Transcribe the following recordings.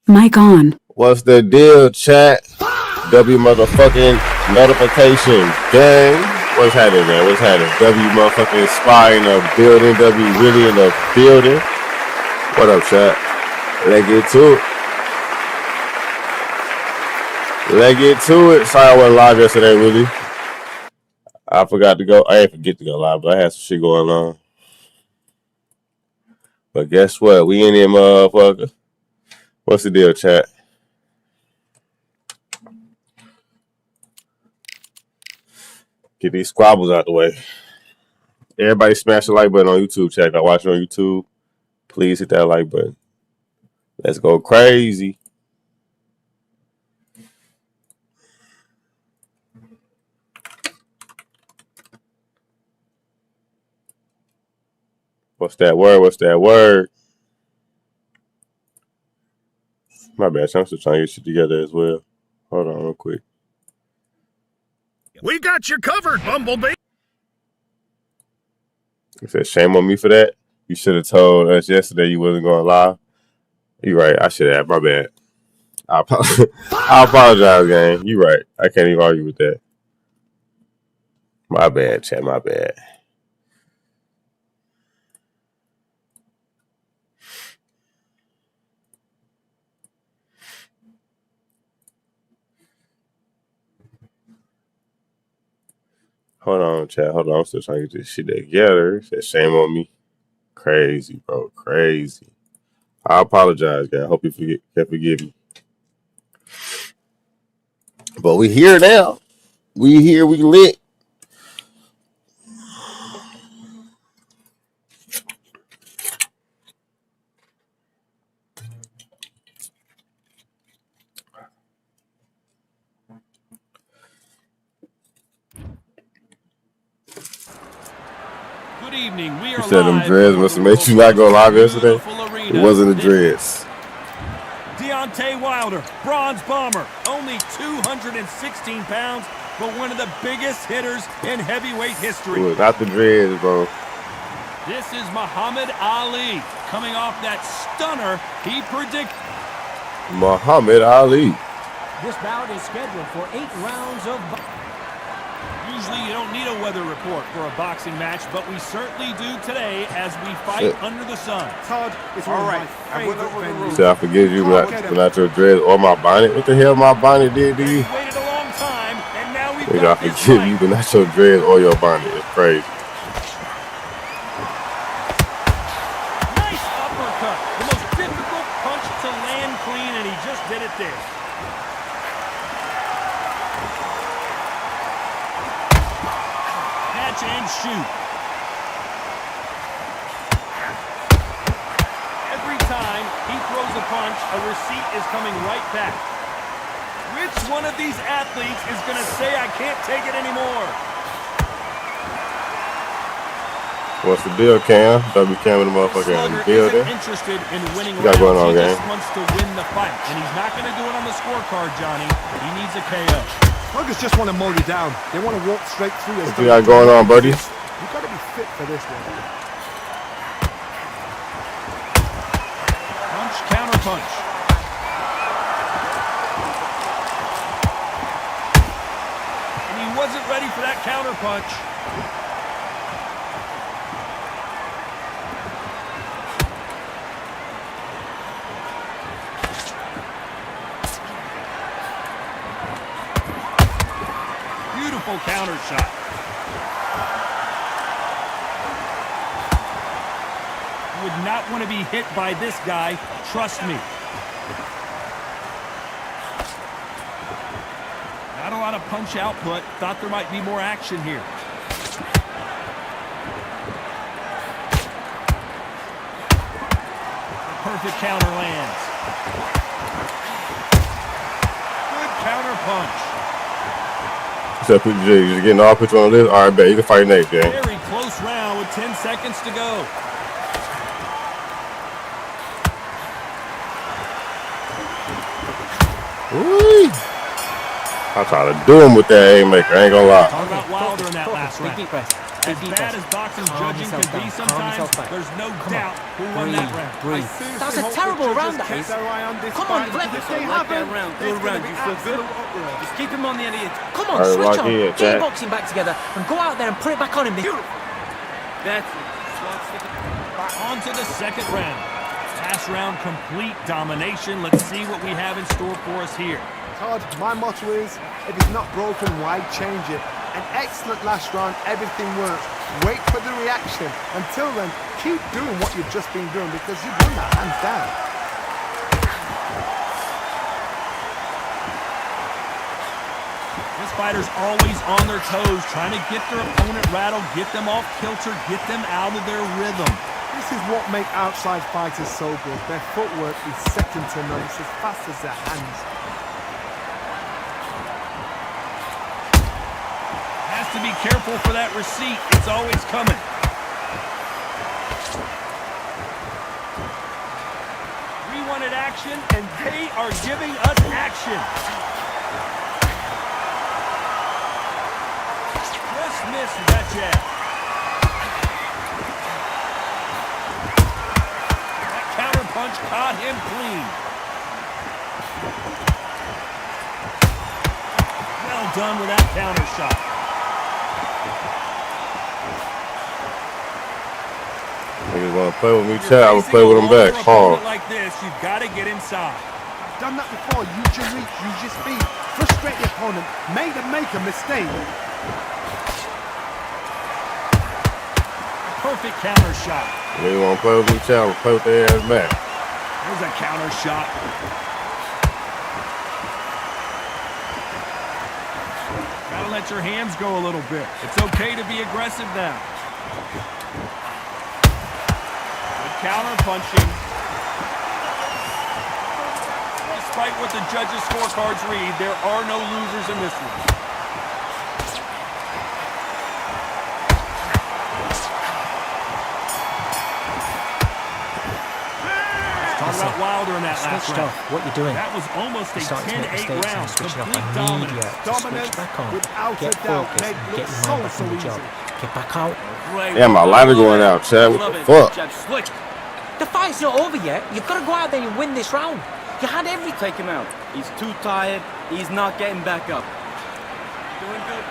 Mic on. What's the deal, chat? W motherfucking notification gang. What's happening, man? What's happening? W motherfucking spy in the building. W really in the building. What up, chat? Let's get to it. Let's get to it. Sorry I wasn't live yesterday, really. I forgot to go. I ain't forget to go live, but I had some shit going on. But guess what? We in here, motherfucker. What's the deal, chat? Get these squabbles out the way. Everybody smash the like button on YouTube, chat. If I watch it on YouTube, please hit that like button. Let's go crazy. What's that word? What's that word? My bad. I'm still trying to get shit together as well. Hold on real quick. We got you covered, Bumblebee. You said shame on me for that? You should have told us yesterday you wasn't going live. You right. I should have. My bad. I apologize, gang. You right. I can't even argue with that. My bad, chat. My bad. Hold on, chat. Hold on. I'm still trying to get this shit together. Said shame on me. Crazy, bro. Crazy. I apologize, guys. I hope you can forgive me. But we here now. We here. We lit. Good evening. We are You said them live dreads from must have the made you not go live world's yesterday. beautiful arena. It wasn't the dreads. Deontay Wilder, bronze bomber, only 216 pounds, but one of the biggest hitters in heavyweight history. It was not the dreads, bro. This is Muhammad Ali, coming off that stunner he predicted. Muhammad Ali. This bout is scheduled for 8 rounds of Usually you don't need a weather report for a boxing match, but we certainly do today as we fight under the sun. Todd. It's all right. You said I forgive you, but not your dreads or my bonnet. What the hell my bonnet did to you? We waited a long time, and now we've Nigga, I got this forgive fight. you, but not your dreads or your bonnet. It's crazy. Nice uppercut. The most difficult punch to land clean, and he just did it there. Catch and shoot. Every time he throws a punch, a receipt is coming right back. Which one of these athletes is going to say, I can't take it anymore? What's the deal, Cam? W Cam in the motherfucker in the building. Interested in winning What you got going on, he gang? just wants to win the fight, and he's not going to do it on the scorecard, Johnny. He needs a KO. Sluggers just want to mow you down. They want to walk straight through you. What you got going on, buddy? You've got to be fit for this one. Punch, counter punch. And he wasn't ready for that counter punch. Beautiful counter shot. You would not want to be hit by this guy, trust me. Not a lot of punch output. Thought there might be more action here. The perfect counter lands. Good counter punch. You just getting all picture on the list? All right, bet. You can fight next, gang. Very close round with 10 seconds to go. Woo! I'm trying to do him with that haymaker. I ain't gonna lie. Talk about Wilder in that last round. Deep breath. As bad as boxing judging can be sometimes, there's no doubt who won that round. Breathe. That was a terrible round, that is. Come on, Flip. Like that round. Good round. You feel good? Just keep him on the end of it. Come on, switch on. Get your boxing back together and go out there and put it back on him. That's it. On to the second round. Last round, complete domination. Let's see what we have in store for us here. Todd, my motto is, if it's not broken, why change it? An excellent last round, everything works. Wait for the reaction. Until then, keep doing what you've just been doing because you've won that hands down. This fighter's always on their toes, trying to get their opponent rattled, get them off kilter, get them out of their rhythm. This is what makes outside fighters so good. Their footwork is second to none. It's as fast as their hands. Has to be careful for that receipt. It's always coming. We wanted action, and they are giving us action. Just missed with that jab. That counter punch caught him clean. Well done with that counter shot. Niggas want to play with me, Chad. I will play with them back. Hard. Like this, you've got to get inside. I've done that before. Use your reach, use your speed. Frustrate the opponent. Make them make a mistake. Perfect counter shot. Niggas want to play with me, Chad. I will play with their ass back. There's a counter shot. Gotta let your hands go a little bit. It's okay to be aggressive now. Counter punching. Despite what the judges' scorecards read, there are no losers in this one. Talk about Wilder in that last round. What you doing? That was almost a 10-8 round. Complete dominance. Dominance, without a doubt, make it look so easy. Get back out. Damn, my lighter going out, Chad. What the fuck? The fight's not over yet. You've got to go out there and win this round. You had everything. Take him out. He's too tired. He's not getting back up. Doing good.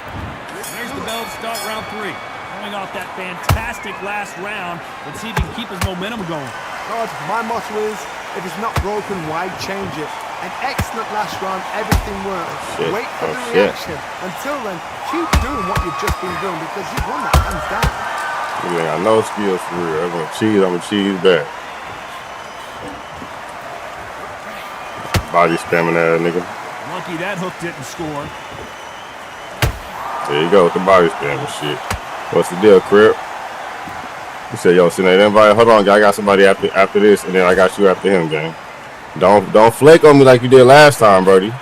There's the bell to start round 3. Coming off that fantastic last round. Let's see if he can keep his momentum going. God, my motto is, if it's not broken, why change it? An excellent last round, everything works. Shit. Wait for the reaction. Until then, keep doing what you've just been doing because you've won that hands down. You ain't got no skills for real. I'm gonna cheese back. Body spamming that nigga. Lucky that hook didn't score. There you go with the body spamming shit. What's the deal, Crip? He said, yo, send that invite. Hold on, I got somebody after this, and then I got you after him, gang. Don't flake on me like you did last time, Brody.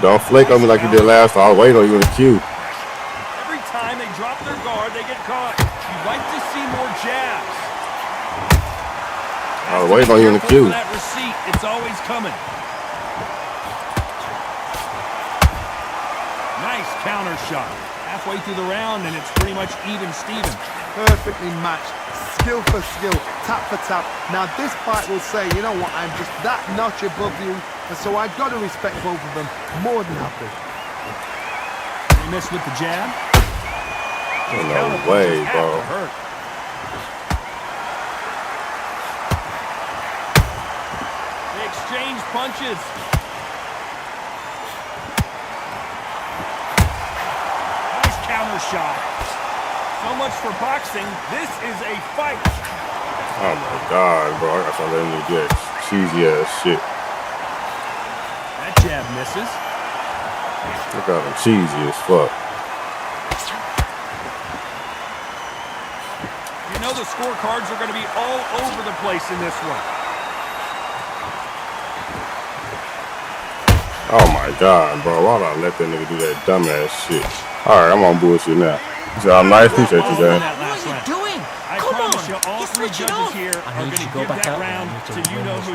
Don't flake on me like you did last time. I'll wait on you in the queue. Every time they drop their guard, they get caught. You'd like to see more jabs. I was waiting on you in the queue. That receipt, it's always coming. Nice counter shot. Halfway through the round, and it's pretty much even Steven. Perfectly matched. Skill for skill. Tap for tap. Now this fight will say, you know what, I'm just that notch above you, and so I've got to respect both of them. More than happy. He missed with the jab. No way, bro. They exchange punches. Nice counter shot. So much for boxing. This is a fight. Oh my God, bro. I got to let him get cheesy ass shit. That jab misses. Look at him cheesy as fuck. You know the scorecards are going to be all over the place in this one. Oh my God, bro. Why did I let that nigga do that dumbass shit? Alright, I'm on bullshit now. So I'm nice, appreciate you, man. What are you doing? I promise you, all three judges here are going to give that round to you know who.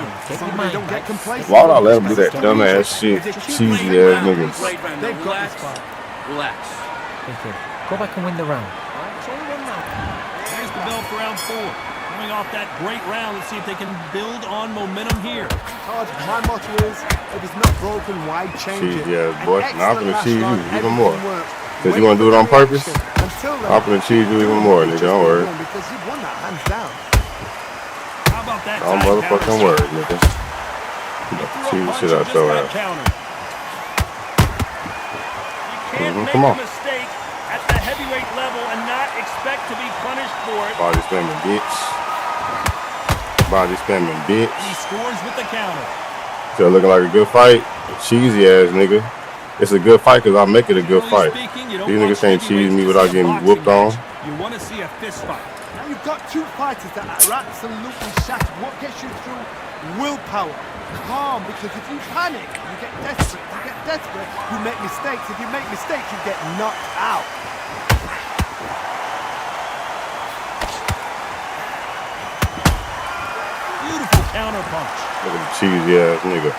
Don't get complacent. Why would I let him do that dumbass shit? Cheesy ass niggas. Relax. Relax. Thank you. Go back and win the round. Here's the bell for round 4. Coming off that great round, let's see if they can build on momentum here. Todd, my motto is, if it's not broken, why change it? Yeah, An boy. Now I'm excellent gonna cheese you last round, even more. everything works. Because you Wait want to do for it on the purpose? reaction. Until then, I'm gonna cheese you even more, nigga. Don't worry. because you've won that hands down. How about that? Don't time motherfucking counter? word, nigga. Cheese the shit out Just your got ass. countered. You can't make Come on. a mistake at the heavyweight level and not expect to be punished for it. Body spamming, bitch. Body spamming, bitch. He scores with the counter. So looking like a good fight. Cheesy ass nigga. It's a good fight because I'll make it a good Generally fight. speaking, you don't These watch niggas can't cheese heavyweights me to without see a getting boxing whooped on. match. You want to see a fist fight. Now you've got two fighters that are absolutely shattered. What gets you through? Willpower. Calm, because if you panic, you get desperate. If you get desperate, you make mistakes. If you make mistakes, you get knocked out. Beautiful counter punch. Look at the cheesy ass nigga.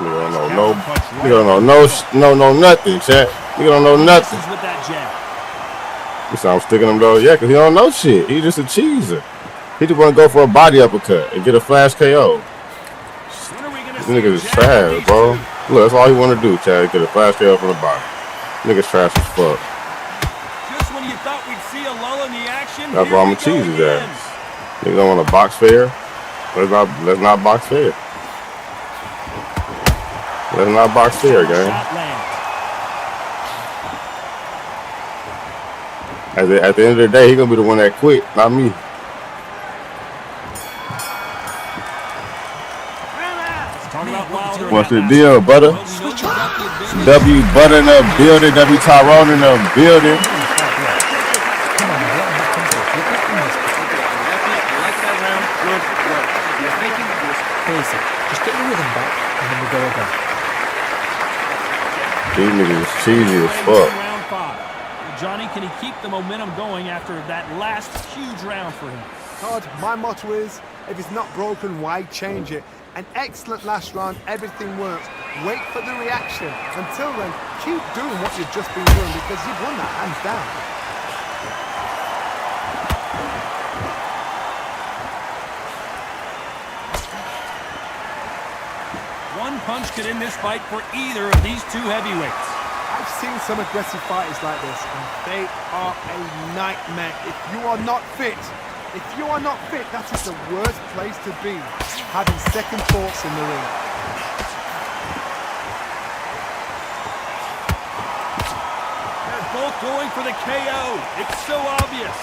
Nigga don't know nothing, chat. Nigga don't know nothing. With that jab. You sound sticking him though, yeah, cause he don't know shit. He just a cheeser. He just wanna go for a body uppercut and get a flash KO. This nigga is trash, bro. Look, that's all he wanna do, Chad. Get a flash KO from the body. Nigga's trash as fuck. Just when you thought we'd see a lull in the action, That's why I'm a cheese his ass. Niggas don't want to box fair. Let's not box fair. Let's not box fair, gang. At the end of the day, he gonna be the one that quit, not me. What's the deal, butter? W butter in the building, W Tyrone in the building. Basic. Just get your rhythm back, and then we go again. These niggas is cheesy as fuck. Round 5. Johnny, can he keep the momentum going after that last huge round for him? Todd, my motto is, if it's not broken, why change it? An excellent last round, everything works. Wait for the reaction. Until then, keep doing what you've just been doing because you've won that hands down. One punch could end this fight for either of these two heavyweights. I've seen some aggressive fighters like this, and they are a nightmare. If you are not fit, that is the worst place to be, having second thoughts in the ring. They're both going for the KO. It's so obvious.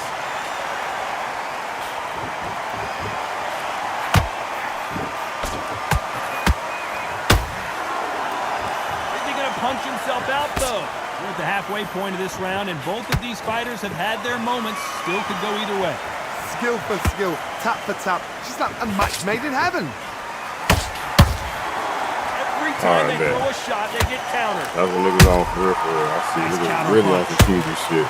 Punch himself out though. We're at the halfway point of this round, and both of these fighters have had their moments. Still could go either way. Skill for skill, tap for tap. She's like a match made in heaven. Every time they throw a shot, they get countered. That's what niggas on for real. I see niggas really on some cheesy shit.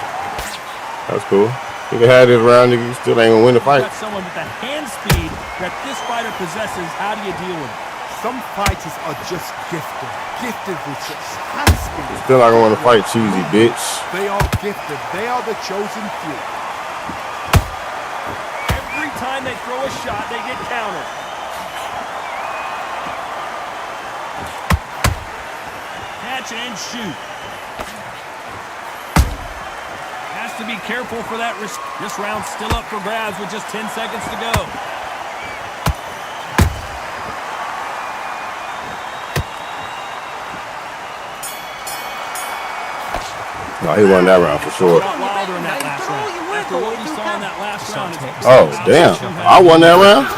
That's cool. Nigga had this round, nigga, you still ain't gonna win the fight. Got someone with the hand speed that this fighter possesses. How do you deal with it? Some fighters are just gifted with such hand speed. Still not gonna want to fight cheesy, bitch. They are gifted. They are the chosen few. Every time they throw a shot, they get countered. Catch and shoot. Has to be careful for that. This round's still up for grabs with just 10 seconds to go. No, he won that round for sure. Wilder in that last round. After what we saw in that last round. Oh, damn. I won that round?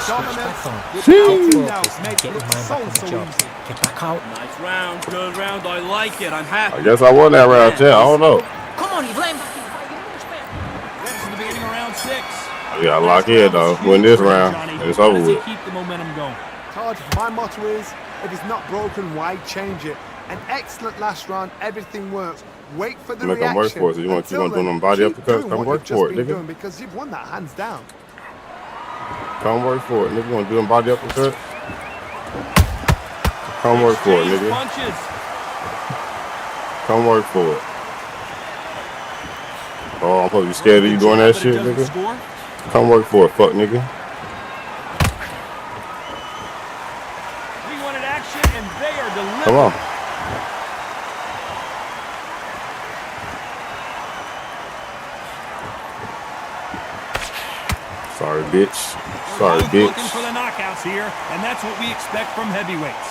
Get back out. Nice round, good round. I like it. I'm happy. I guess I won that round, too. I don't know. Come on, you've let him back in the fight. This is the beginning of round 6. I gotta lock in, though. Win this round, and it's over with. Keep the momentum going. Todd, my motto is, if it's not broken, why change it? An excellent last round, everything works. Wait for the Make them reaction. work for it. So you want to keep on doing them body uppercuts? Come work for it, nigga. Because you've won that hands down. Come work for it, nigga. Want to do them body uppercut? Come work for it, nigga. Punches. Come work for it. Oh, I'm supposed to be scared of you doing that shit, nigga? Score. Come work for it, fuck nigga. We wanted action, and they are delivering. Come on. Sorry, bitch. Sorry, bitch. Looking for the knockouts here, and that's what we expect from heavyweights.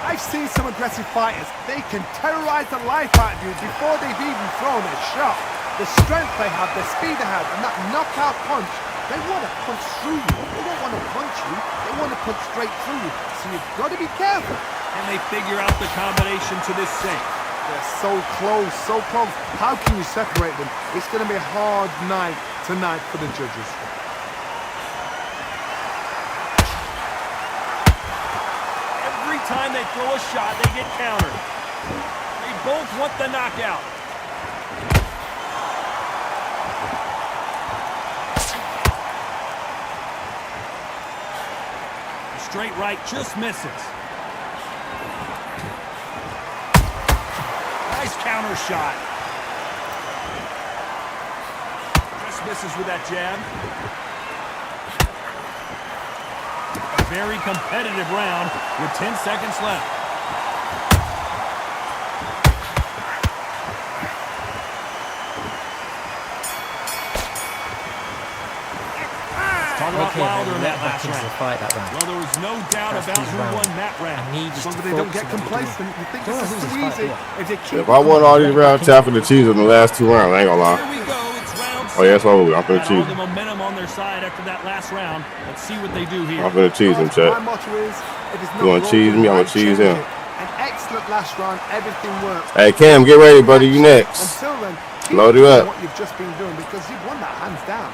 I've seen some aggressive fighters. They can terrorize the life out of you before they've even thrown a shot. The strength they have, the speed they have, and that knockout punch, they want to punch through you. They don't want to punch you. They want to punch straight through you. So you've got to be careful. And they figure out the combination to this safe. They're so close, so close. How can you separate them? It's going to be a hard night tonight for the judges. Every time they throw a shot, they get countered. They both want the knockout. The straight right just misses. Nice counter shot. Just misses with that jab. A very competitive round with 10 seconds left. Talk about Okay, Wilder in let that back last into the round. fight that round. Well, there was no doubt That's about his who round. won that I round. need you As long to as they don't focus get on what you're complacent, doing. you think Don't this lose is too this fight, easy. yeah. If they keep If I won all these rounds, tapping the cheese in the last 2 rounds, I ain't gonna lie. Here we go. It's round Oh, yeah, it's over. I'm Got finna all cheese. the momentum on their side after that last round. Let's see what they do here. I'm finna cheese him, My chat. motto is, if it's not You wanna cheese broken, me? I'ma why cheese change him. it? An excellent last round, everything works. Hey, Cam, get ready, buddy. You next. Until then, keep Load you doing up. what you've just been doing because you've won that hands down.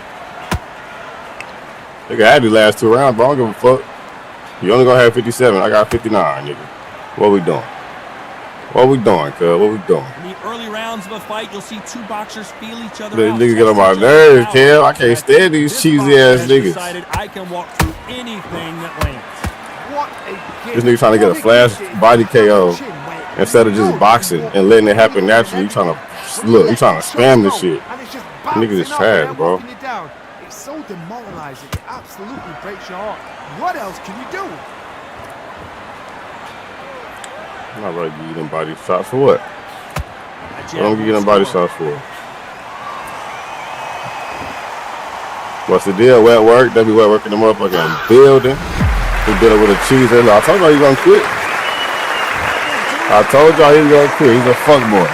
Nigga, I had these last 2 rounds, bro. I don't give a fuck. You only gonna have 57. I got 59, nigga. What we doing? What we doing, cuz? What we doing? In the early rounds of a fight, you'll see two boxers feel each other This out. nigga get on my test each other's nerves, power. Cam. I can't stand these This cheesy boxer ass has niggas. decided I can walk through anything that lands. What a This nigga trying to get a flash body KO instead of just boxing and letting it happen naturally. You trying to look, you trying to spam this shit. And it's just Niggas is bouncing up and trash, they're bro. walking you down. It's so demoralizing. It absolutely breaks your heart. What else can you do? I'm not ready to give you them body shots for what? That I jab don't give you will them body score. shots for. What's the deal? Wet work? They be wet working the motherfucking building. He did it with a cheese. I told y'all he gonna quit. I told y'all he was gonna quit. He's a fuck boy.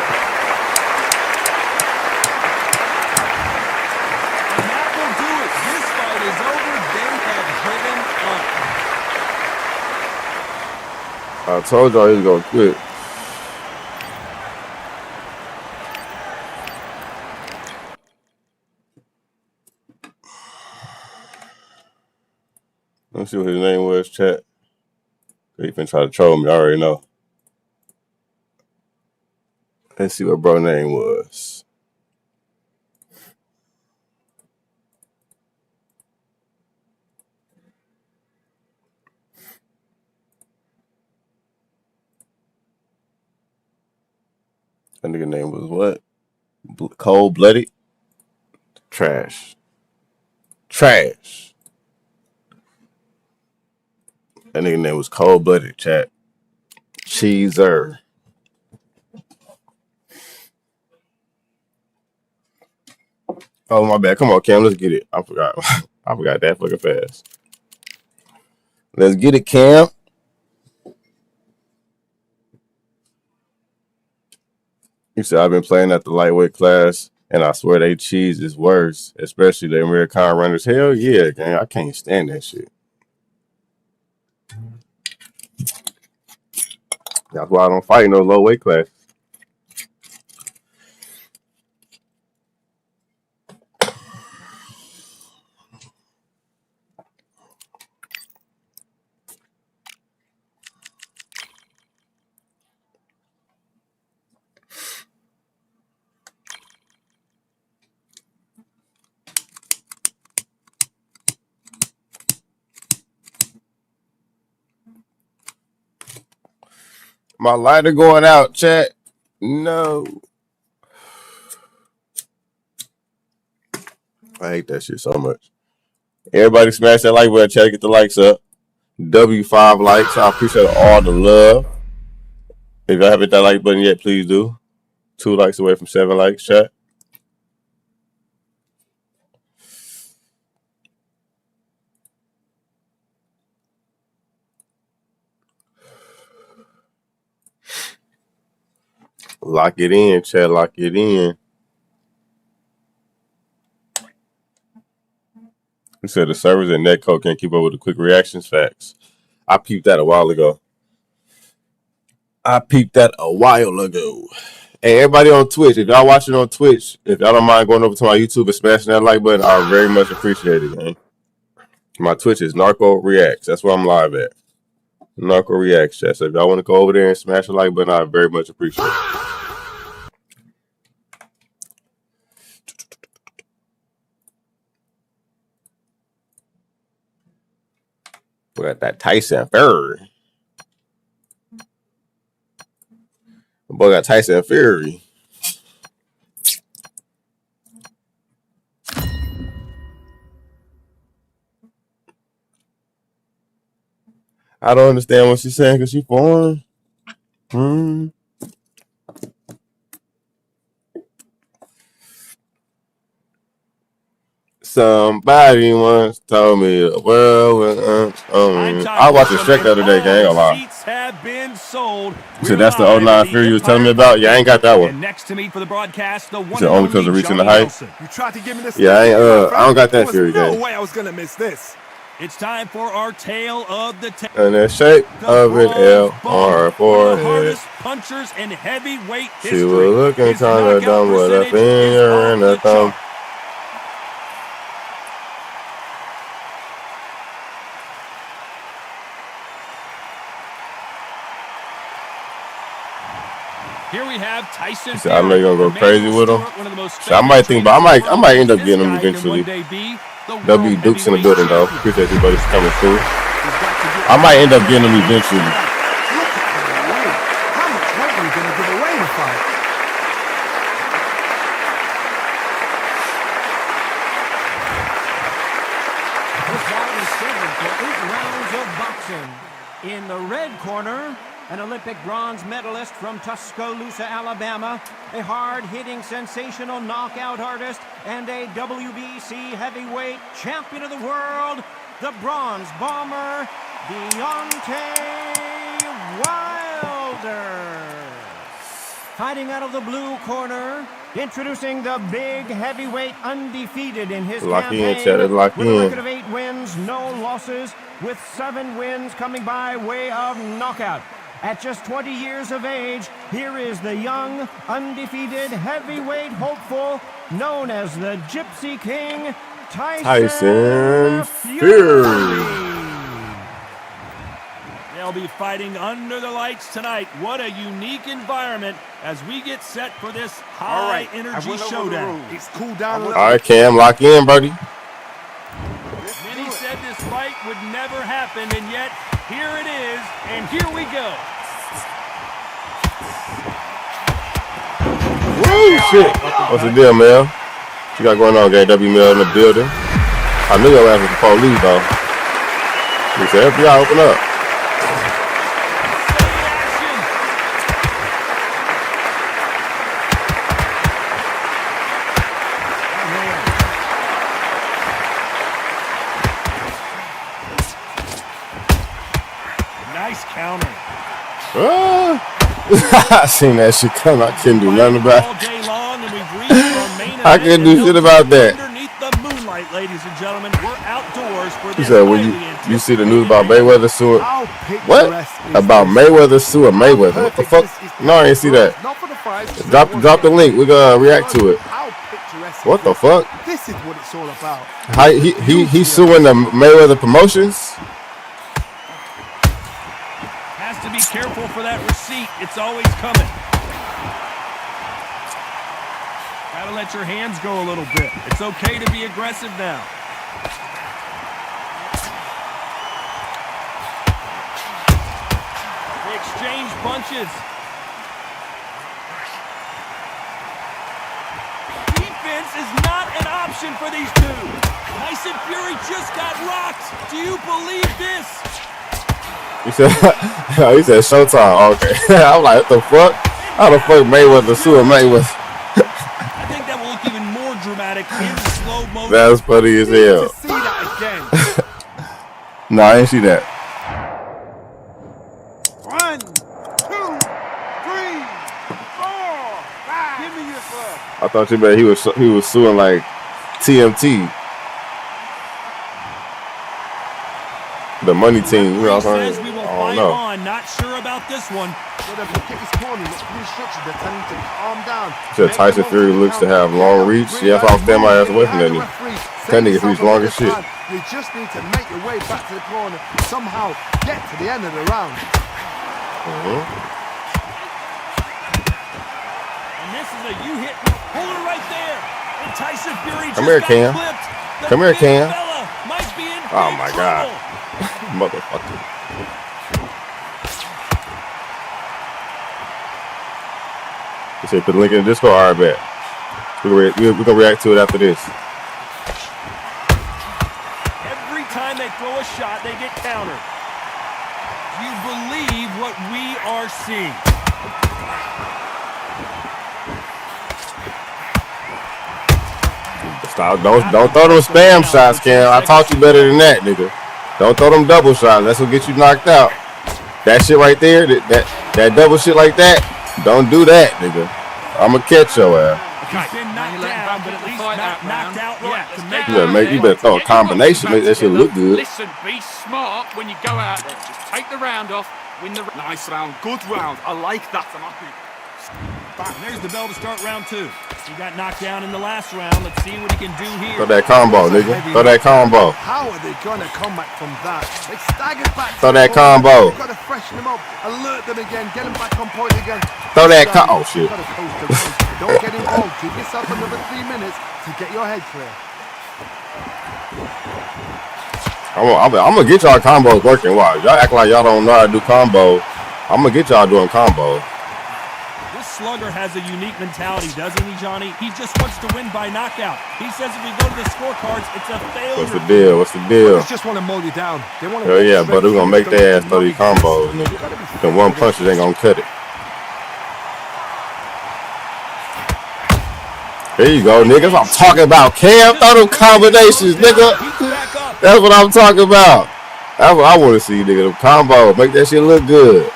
And that will do it. This fight is over. They have given up. I told y'all he was gonna quit. Let's see what his name was, chat. He finna try to troll me. I already know. Let's see what bro name was. That nigga name was what? Cold-blooded? Trash. Trash. That nigga name was Cold-blooded, chat. Cheeser. Oh, my bad. Come on, Cam. Let's get it. I forgot. I forgot that fucking fast. Let's get it, Cam. He said, I've been playing at the lightweight class, and I swear they cheese is worse, especially the American runners. Hell yeah, gang. I can't stand that shit. That's why I don't fight in those low weight classes. My lighter going out, chat. No. I hate that shit so much. Everybody smash that like button, chat. Get the likes up. W5 likes. I appreciate all the love. If y'all haven't hit that like button yet, please do. 2 likes away from 7 likes, chat. Lock it in, chat. Lock it in. He said the servers and netcode can't keep up with the quick reactions. Facts. I peeped that a while ago. Hey, everybody on Twitch, if y'all watching on Twitch, if y'all don't mind going over to my YouTube and smashing that like button, I very much appreciate it, man. My Twitch is Narco Reacts. That's where I'm live at. Narco Reacts, chat. So if y'all want to go over there and smash the like button, I very much appreciate it. We got that Tyson Fury. Boy got Tyson Fury. I don't understand what she's saying because she's foreign. Somebody once told me the world was I watched the Shrek the other day, gang. I ain't gonna lie. Seats have been sold. So that's the 09 Fury you was telling me about? Yeah, I ain't got that one. And next to me for the broadcast, the one only because of reaching the height. You tried to give me this. Yeah, I don't got that Fury, gang. No way I was gonna miss this. It's time for our tale of the tape. And the shape of an L on her One of the forehead. hardest punchers in heavyweight history. She was looking His kind of knockout dumb with a percentage finger is and off a the thumb. chart. Here we have Tyson. He said, I know you're gonna go crazy with him. So I might think, but I might end up getting him eventually. W Duke's in the building though. Appreciate everybody's coming through. I might end up getting him eventually. How much weight are you gonna give away in the fight? This bout is scheduled for 8 rounds of boxing. In the red corner, an Olympic bronze medalist from Tuscaloosa, Alabama, a hard-hitting, sensational knockout artist, and a WBC heavyweight champion of the world, the bronze bomber, Deontay Wilder. Fighting out of the blue corner, introducing the big heavyweight undefeated in his campaign with a record of 8 wins, no losses, with 7 wins coming by way of knockout. At just 20 years of age, here is the young, undefeated heavyweight hopeful known as the Gypsy King, Tyson Fury. They'll be fighting under the lights tonight. What a unique environment as we get set for this high-energy showdown. It's cooled down a little. All right, Cam, lock in, buddy. Many said this fight would never happen, and yet here it is, and here we go. Woo, shit. What's the deal, man? What you got going on, gang? W Mill in the building. I knew your ass was the police, though. He said, FBI, open up. Nice counter. I seen that shit come. I couldn't do nothing about All it. day long, and we've reached our main I event, couldn't do and shit about that. Underneath the moonlight, ladies and gentlemen, we're outdoors for He this. said, well, you see the news about Mayweather suing? How What? picturesque is About this? Mayweather suing Mayweather? What the fuck? No, I ain't see that. Not for the fight. Drop the link. We're gonna react to it. How picturesque What is the this? fuck? This is what it's all about. How he's suing the Mayweather Promotions? Has to be careful for that receipt. It's always coming. Gotta let your hands go a little bit. It's okay to be aggressive now. Big exchange punches. Defense is not an option for these two. Tyson Fury just got rocked. Do you believe this? He said, he said Showtime. Okay. I'm like, what the fuck? How the fuck Mayweather suing Mayweather? I think that will look even more dramatic in slow motion. That's funny as hell. To see that again. No, I ain't see that. 1, 2, 3, 4, 5. Give me your fuck. I thought you meant he was suing like TMT. The money team, you know what I'm saying? We will I don't fight know. on. Not sure about this one. With a look at his corner, look at the instructions. They're telling him to calm down. Said Tyson Fury looks to have long reach. Yeah, that's why I'll stand my ass away from that nigga. That nigga reach long as shit. You just need to make your way back to the corner. Somehow get to the end of the round. And this is a you-hit holder right there. And Tyson Fury Come just here, got Cam. clipped. The Come here, big Cam. fella might be in Oh big my God. trouble. Motherfucker. You said put the link in the Discord? All right, bet. We're gonna react to it after this. Every time they throw a shot, they get countered. Do you believe what we are seeing? Stop. Don't throw them spam shots, Cam. I taught you better than that, nigga. Don't throw them double shots. That's what get you knocked out. That shit right there, that double shit like that, don't do that, nigga. I'ma catch your ass. He's been knocked down, but at least not knocked out right. You better throw a combination, make that shit look good. Listen, be smart when you go out there. Just take the round off, win the nice round, good round. I like that. I'm happy. And there's the bell to start round 2. He got knocked down in the last round. Let's see what he can do here. Throw that combo, nigga. Throw that combo. How are they gonna come back from that? They staggered back. Throw that combo. You've got to freshen them up, alert them again, get them back on point again. Throw that oh shit. You've got to coast the round. Don't get involved. Give yourself another 3 minutes to get your head clear. I'm gonna get y'all combos working. Watch. Y'all act like y'all don't know how to do combo. I'm gonna get y'all doing combo. This slugger has a unique mentality, doesn't he, Johnny? He just wants to win by knockout. He says if we go to the scorecards, it's a failure. What's the deal? What's the deal? They just want to mow you down. They want to. Hell yeah, but we're gonna make their ass throw these combos, nigga. Them one punches ain't gonna cut it. There you go, nigga. That's what I'm talking about. Cam, throw them combinations, nigga. That's what I'm talking about. That's what I want to see, nigga. Them combos. Make that shit look good.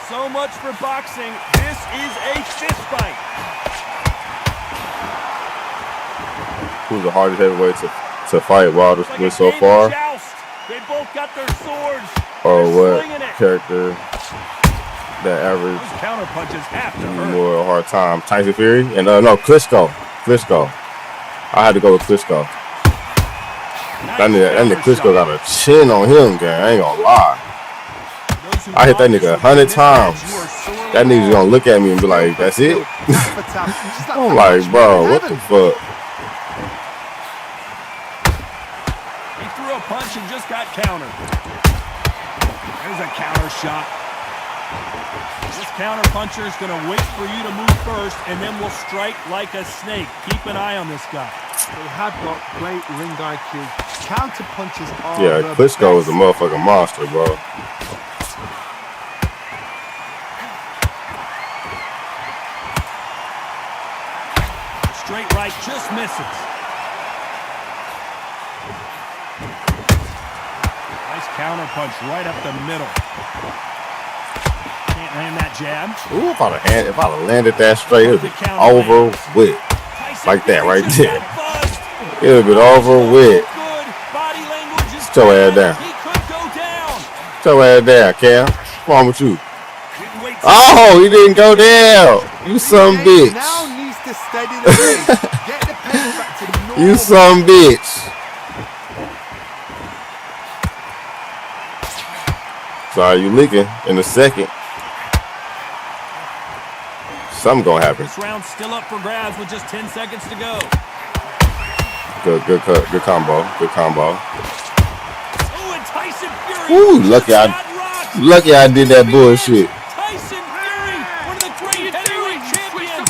So much for boxing. This is a fist fight. Who's the hardest heavyweight to fight while this Like so far? They both got their swords. Or They're what slinging it. character that average Those counter punches have to hurt. more a hard time? Tyson Fury? And no, Klitschko. I had to go with Klitschko. That nigga Klitschko got a chin on him, gang. I ain't gonna lie. I hit that nigga 100 times. That nigga's gonna look at me and be like, that's it? I'm like, bro, what the fuck? He threw a punch and just got countered. There's a counter shot. This counter puncher is going to wait for you to move first, and then will strike like a snake. Keep an eye on this guy. They have got great ring IQ. Counter punches are Yeah, Klitschko is a motherfucking monster, bro. Straight right, just misses. Nice counter punch right up the middle. Can't land that jab. Ooh, if I'd have landed that straight, it would be over with. Like that right there. It would have been over with. Sit your ass down. Sit your ass down, Cam. What's wrong with you? Oh, he didn't go down. You some bitch. Now needs to steady the pace. Get the pace back to the normal. You some bitch. Sorry, you leaking in a second. Something gonna happen. This round's still up for grabs with just 10 seconds to go. Good combo. Good combo. Oh, and Ooh, lucky I did that bullshit. Tyson Fury, one of the great heavyweight champions.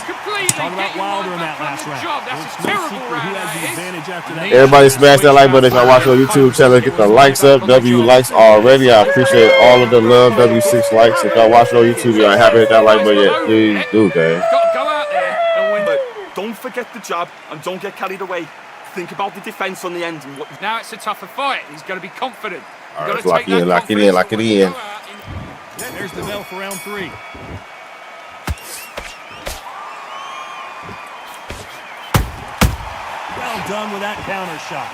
Talk about Wilder in that last round. That's It's a no terrible secret round. who has That the is. advantage after that. Everybody smash that like button if y'all watch on YouTube channel. Get the likes up. W likes already. I appreciate all of the love. W6 likes. If y'all watch on YouTube, y'all haven't hit that like button yet, please do, gang. Got to go out there and win. But don't forget the jab and don't get carried away. Think about the defense on the end. Now it's a tougher fight. He's got to be confident. All right, let's lock it in, lock it in, lock it in. There's the bell for round 3. Well done with that counter shot.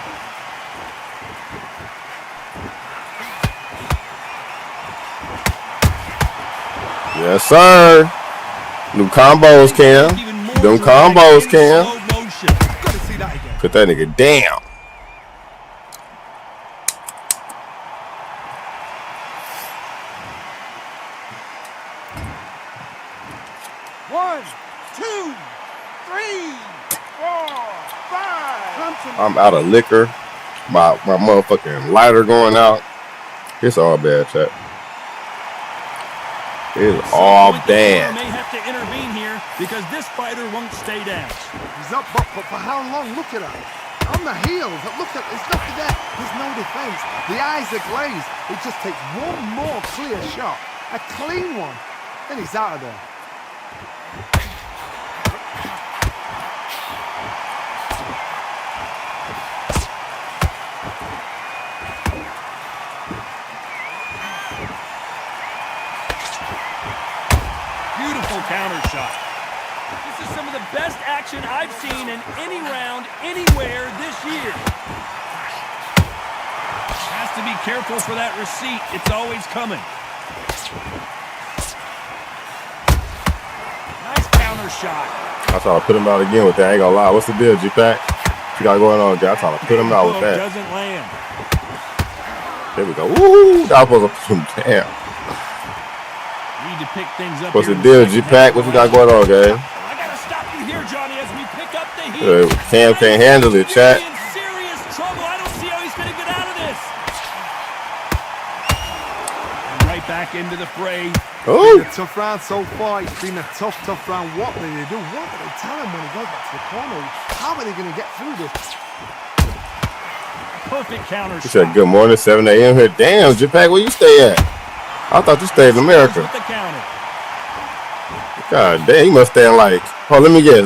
Yes, sir. New combos, Cam. Them combos, Cam. Gotta see that again. Put that nigga down. One, two, three, 4, 5. I'm out of liquor. My motherfucking lighter going out. It's all bad, chat. It's all bad. May have to intervene here because this fighter won't stay down. He's up, but for how long? Look at him. On the heels. Look at, there's nothing there. There's no defense. The eyes are glazed. It just takes one more clear shot. A clean one. Then he's out of there. Beautiful counter shot. This is some of the best action I've seen in any round, anywhere this year. Has to be careful for that receipt. It's always coming. Nice counter shot. I try to put him out again with that. I ain't gonna lie. What's the deal, G-Pack? What you got going on, guy? I try to put him out with that. Doesn't land. There we go. Woo! That was supposed to put him down. Need to pick things up. What's the deal, G-Pack? What you got going on, gang? I gotta stop you here, Johnny, as we pick up the heat. Cam can't handle it, chat. In serious trouble. I don't see how he's gonna get out of this. And right back into the fray. Oh, Been a tough round so far. It's been a tough round. What will they do? What do they tell him when he goes back to the corner? How are they going to get through this? Perfect counter he shot. said, good morning, 7 a.m. here. Damn, J-Pack, where you stay at? I thought you stayed in America. With the counter. God damn, you must stay in like, oh, let me guess.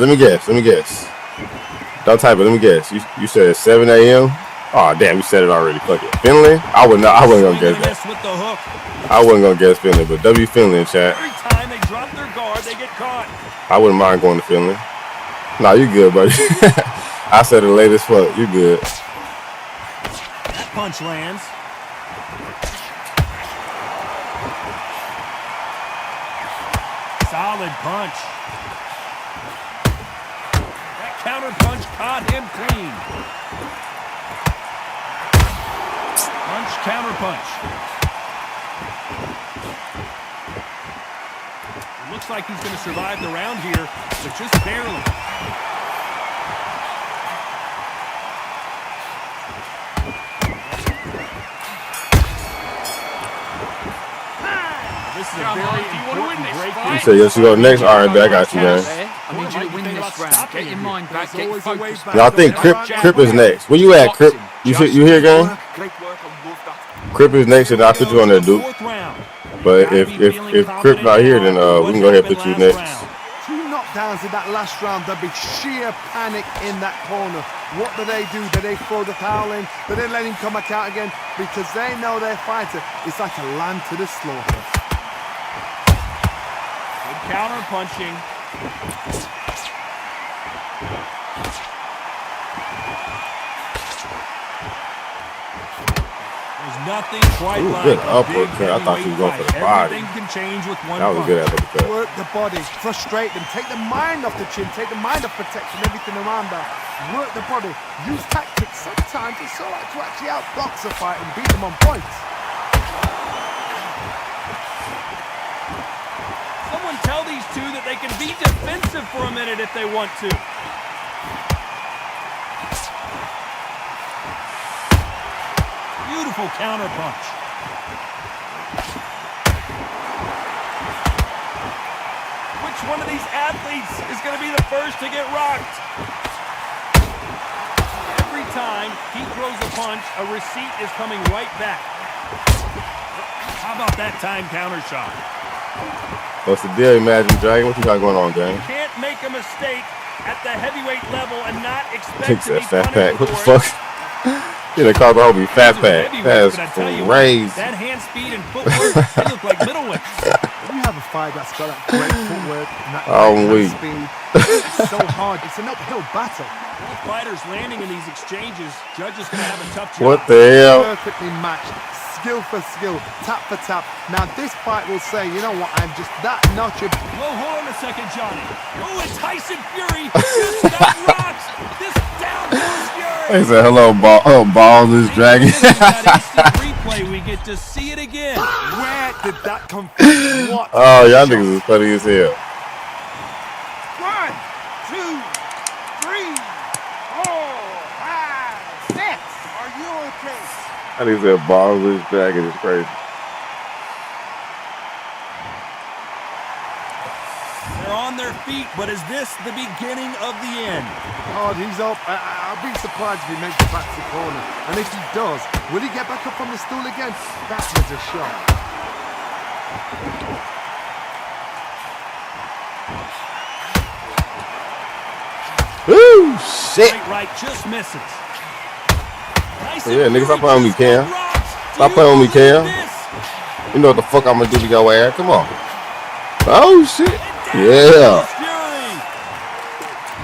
Don't type it, let me guess. You said 7 a.m.? Oh, damn, you said it already. Fuck it. Finley? I wasn't going to guess that. With the hook. I wasn't going to guess Finley, but W Finley in chat. Every time they drop their guard, they get caught. I wouldn't mind going to Finley. Nah, you good, buddy. I said it late as fuck. You good. That punch lands. Solid punch. That counter punch caught him clean. Punch, counter punch. It looks like he's going to survive the round here, but just barely. This is a very important break. You said yes, you go next. All right, I got you, man. I need you to win this round. Get your mind back. Get your focus back. Y'all think Crip is next. Where you at, Crip? You here, gang? Great work. I love that. Crip is next, and I'll put you on there, dude. But if Crip not here, then we can go ahead and put you next. 2 knockdowns in that last round. There'll be sheer panic in that corner. What do? Do they throw the towel in? Do they let him come back out again? Because they know their fighter is like a lamb to the slaughter. Good counter punching. There's nothing quite like good a big uppercut. I thought you was going for the heavyweight body. fight. Everything can change with one That was a punch. good uppercut. Work the body, frustrate them, take the mind off the chin, take the mind off protection, everything around that. Work the body, use tactics. Sometimes it's all right to actually outbox a fight and beat them on points. Someone tell these two that they can be defensive for a minute if they want to. Beautiful counter punch. one of these athletes is going to be the first to get rocked. Every time he throws a punch, a receipt is coming right back. How about that time counter shot? What's the deal, Imagine Dragon? What you got going on, gang? You can't make a mistake at the heavyweight level and not expect to be Fat punished pack. What the for it. fuck? Yeah, they call the homie Fat Pack. That's crazy. That hand speed and footwork, they look like middleweights. When you have a fight that's got that great footwork and that I'm great weak. speed, it's so hard. It's an uphill battle. Both fighters landing in these exchanges, judges going to have a tough job. What the hell? Perfectly matched, skill for skill, tap for tap. Now this fight will say, you know what, I'm just that notch of... Whoa, hold on a second, Johnny. Oh, and Tyson Fury just got rocked. This downforce Fury. He said, hello, balls is dragging. That instant replay, we get to see it again. Where did that come from? What? Oh, y'all niggas is funny as hell. 1, 2, 3, 4, 5, 6. Are you okay? I think said balls is dragging is crazy. They're on their feet, but is this the beginning of the end? Oh, he's up. I'll be surprised if he makes it back to the corner. And if he does, will he get back up on the stool again? That was a shot. Woo, shit. Right, just misses. Yeah, nigga, stop playing with me, Cam. Stop playing with me, Cam. You know what the fuck I'm gonna do to your ass. Come on. Oh, shit. Yeah.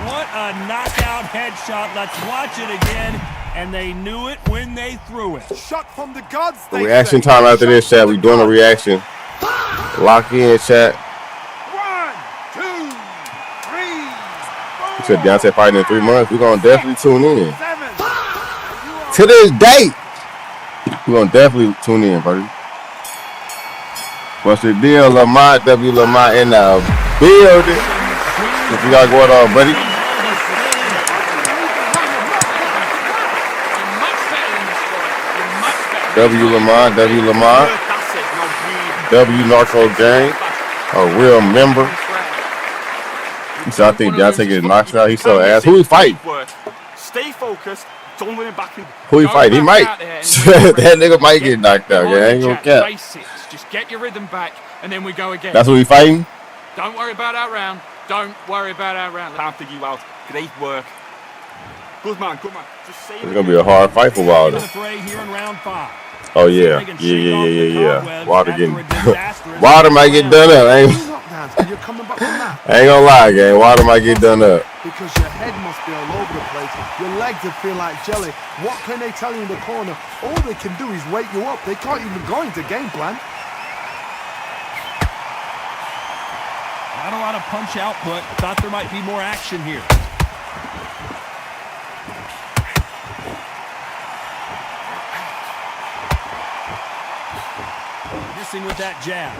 What a knockout headshot. Let's watch it again. And they knew it when they threw it. Shot from the gods. The reaction time after this, chat. We doing a reaction. Lock in, chat. 1, 2, 3, 4. You said Deontay fighting in 3 months. We're gonna definitely tune in. 7. To this day, we're gonna definitely tune in, buddy. What's the deal, Lamont? W. Lamont in the building. What you got going on, buddy? W. Lamont, W. Lamont, W. Narco Gang, a real member. So I think Deontay getting knocked out. He's so ass. Who he fight? Stay focused. Don't let him back in. Who he fight? He might. That nigga might get knocked out. Yeah, I ain't gonna cap. Basics. Just get your rhythm back, and then we go again. That's who he fighting? Don't worry about our round. Don't worry about our round. Can't figure you out. Great work. Good man, good man. Just say It's gonna be a hard fight for Wilder. Here in round 5. Oh yeah, yeah. Wilder Wilder might get done up. I ain't gonna lie, gang. Wilder might get done up. Because your head must be all over the place. Your legs will feel like jelly. What can they tell you in the corner? All they can do is wake you up. They can't even go into game plan. Not a lot of punch output. Thought there might be more action here. Missing with that jab.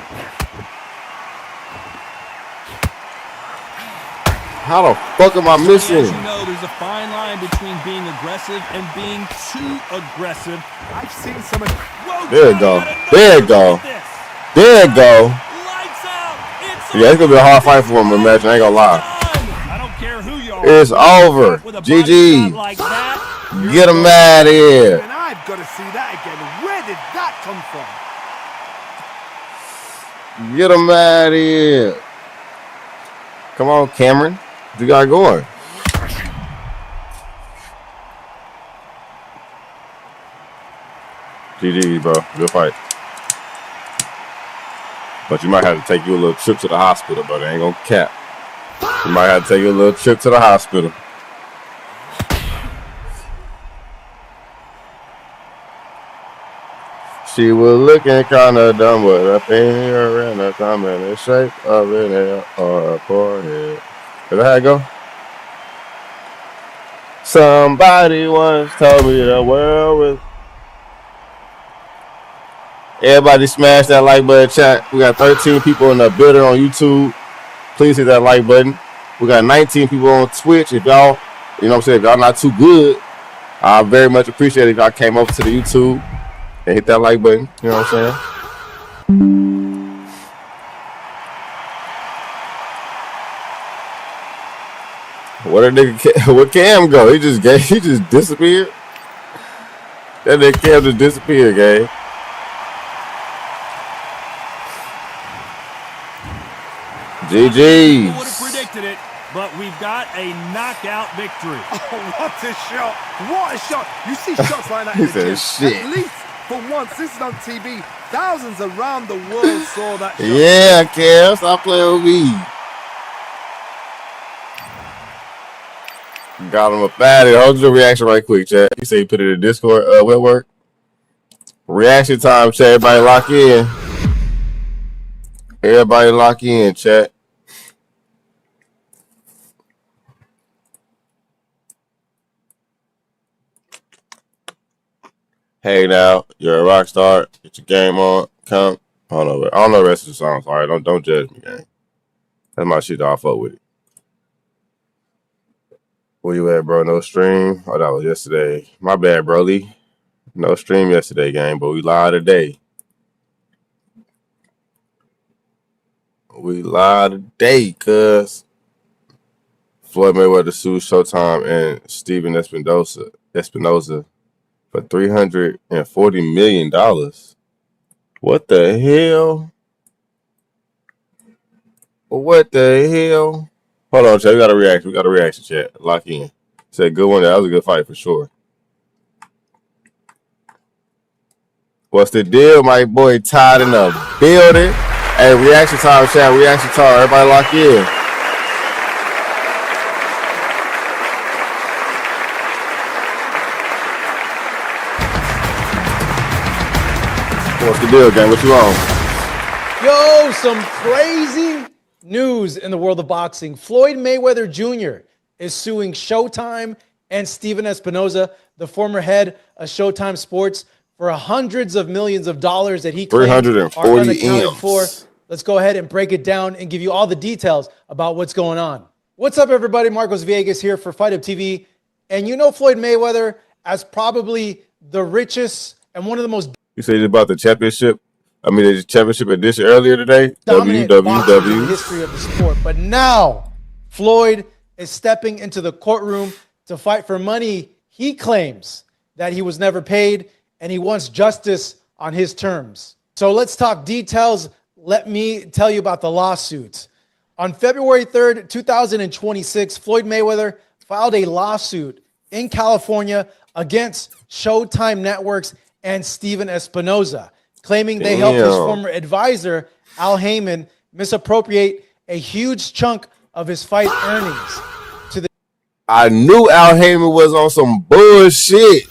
How the fuck am I missing? As you know, there's a fine line between being aggressive and being too aggressive. I've seen some of... There you go. There you go. There you go. Yeah, it's gonna be a hard fight for him, imagine. I ain't gonna lie. I don't care who you are. It's over. GG. Like that, Get him out of here. And I've got to see that again. Where did that come from? Get him out of here. Come on, Cameron. What you got going? GG, bro. Good fight. But you might have to take you a little trip to the hospital, but I ain't gonna cap. You might have to take you a little trip to the hospital. She was looking kinda dumb with her finger and her thumb in the shape of an L or a forehead. Is that how it go? Somebody once told me the world was... Everybody smash that like button, chat. We got 13 people in the building on YouTube. Please hit that like button. We got 19 people on Twitch. If y'all, you know what I'm saying, if y'all not too good, I very much appreciate it if y'all came over to the YouTube and hit that like button. You know what I'm saying? Where that nigga where Cam go? He just disappeared. That nigga Cam just disappeared, gang. People would have GG's. predicted it, but we've got a knockout victory. Oh, what a shot! What a shot! You see shots like that He in the said, gym. shit. At least for once, this is on TV. Thousands around the world saw that shot. Yeah, Cam, stop playing with me. Got him up out of here. Hold your reaction right quick, chat. You say you put it in Discord, web work. Reaction time, chat. Everybody lock in. Everybody lock in, chat. Hey now, you're a rock star. Get your game on. Come. I don't know the rest of the song. Sorry, don't judge me, gang. That's my shit. I'll fuck with it. Where you at, bro? No stream. Oh, that was yesterday. My bad, Broly. No stream yesterday, gang, but we live today. We live today, cuz Floyd Mayweather sued Showtime and Steven Espinoza for $340 million. What the hell? What the hell? Hold on, chat. We got a reaction, chat. Lock in. Said good one. That was a good fight for sure. What's the deal, my boy Todd in the building? Hey, reaction time, chat. Reaction time. Everybody lock in. What's the deal, gang? What you on? Yo, some crazy news in the world of boxing. Floyd Mayweather Jr. is suing Showtime and Steven Espinoza, the former head of Showtime Sports, for hundreds of millions of dollars that he claims are unaccounted for. Let's go ahead and break it down and give you all the details about what's going on. What's up, everybody? Marcos Villegas here for Fight Up TV. And you know Floyd Mayweather as probably the richest and one of the most You said about the championship. I mean, the championship edition earlier today. dominant boxers in the history of the sport. But now Floyd is stepping into the courtroom to fight for money he claims that he was never paid, and he wants justice on his terms. So let's talk details. Let me tell you about the lawsuits. On February 3rd, 2026, Floyd Mayweather filed a lawsuit in California against Showtime Networks and Steven Espinoza, claiming they helped his former advisor, Al Heyman, misappropriate a huge chunk of his fight earnings. I knew Al Heyman was on some bullshit.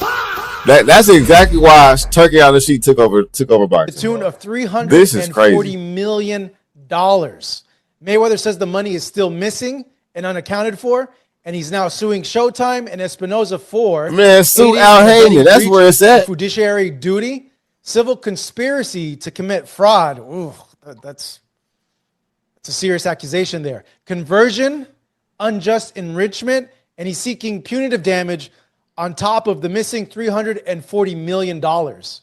That's exactly why Turkey on the Sheet took over boxing. The tune of $340 million. Mayweather says the money is still missing and unaccounted for, and he's now suing Showtime and Espinoza for sue Al Heyman. That's where it's at. Fiduciary duty, civil conspiracy to commit fraud. Ooh, that's a serious accusation there. Conversion, unjust enrichment, and he's seeking punitive damage on top of the missing $340 million.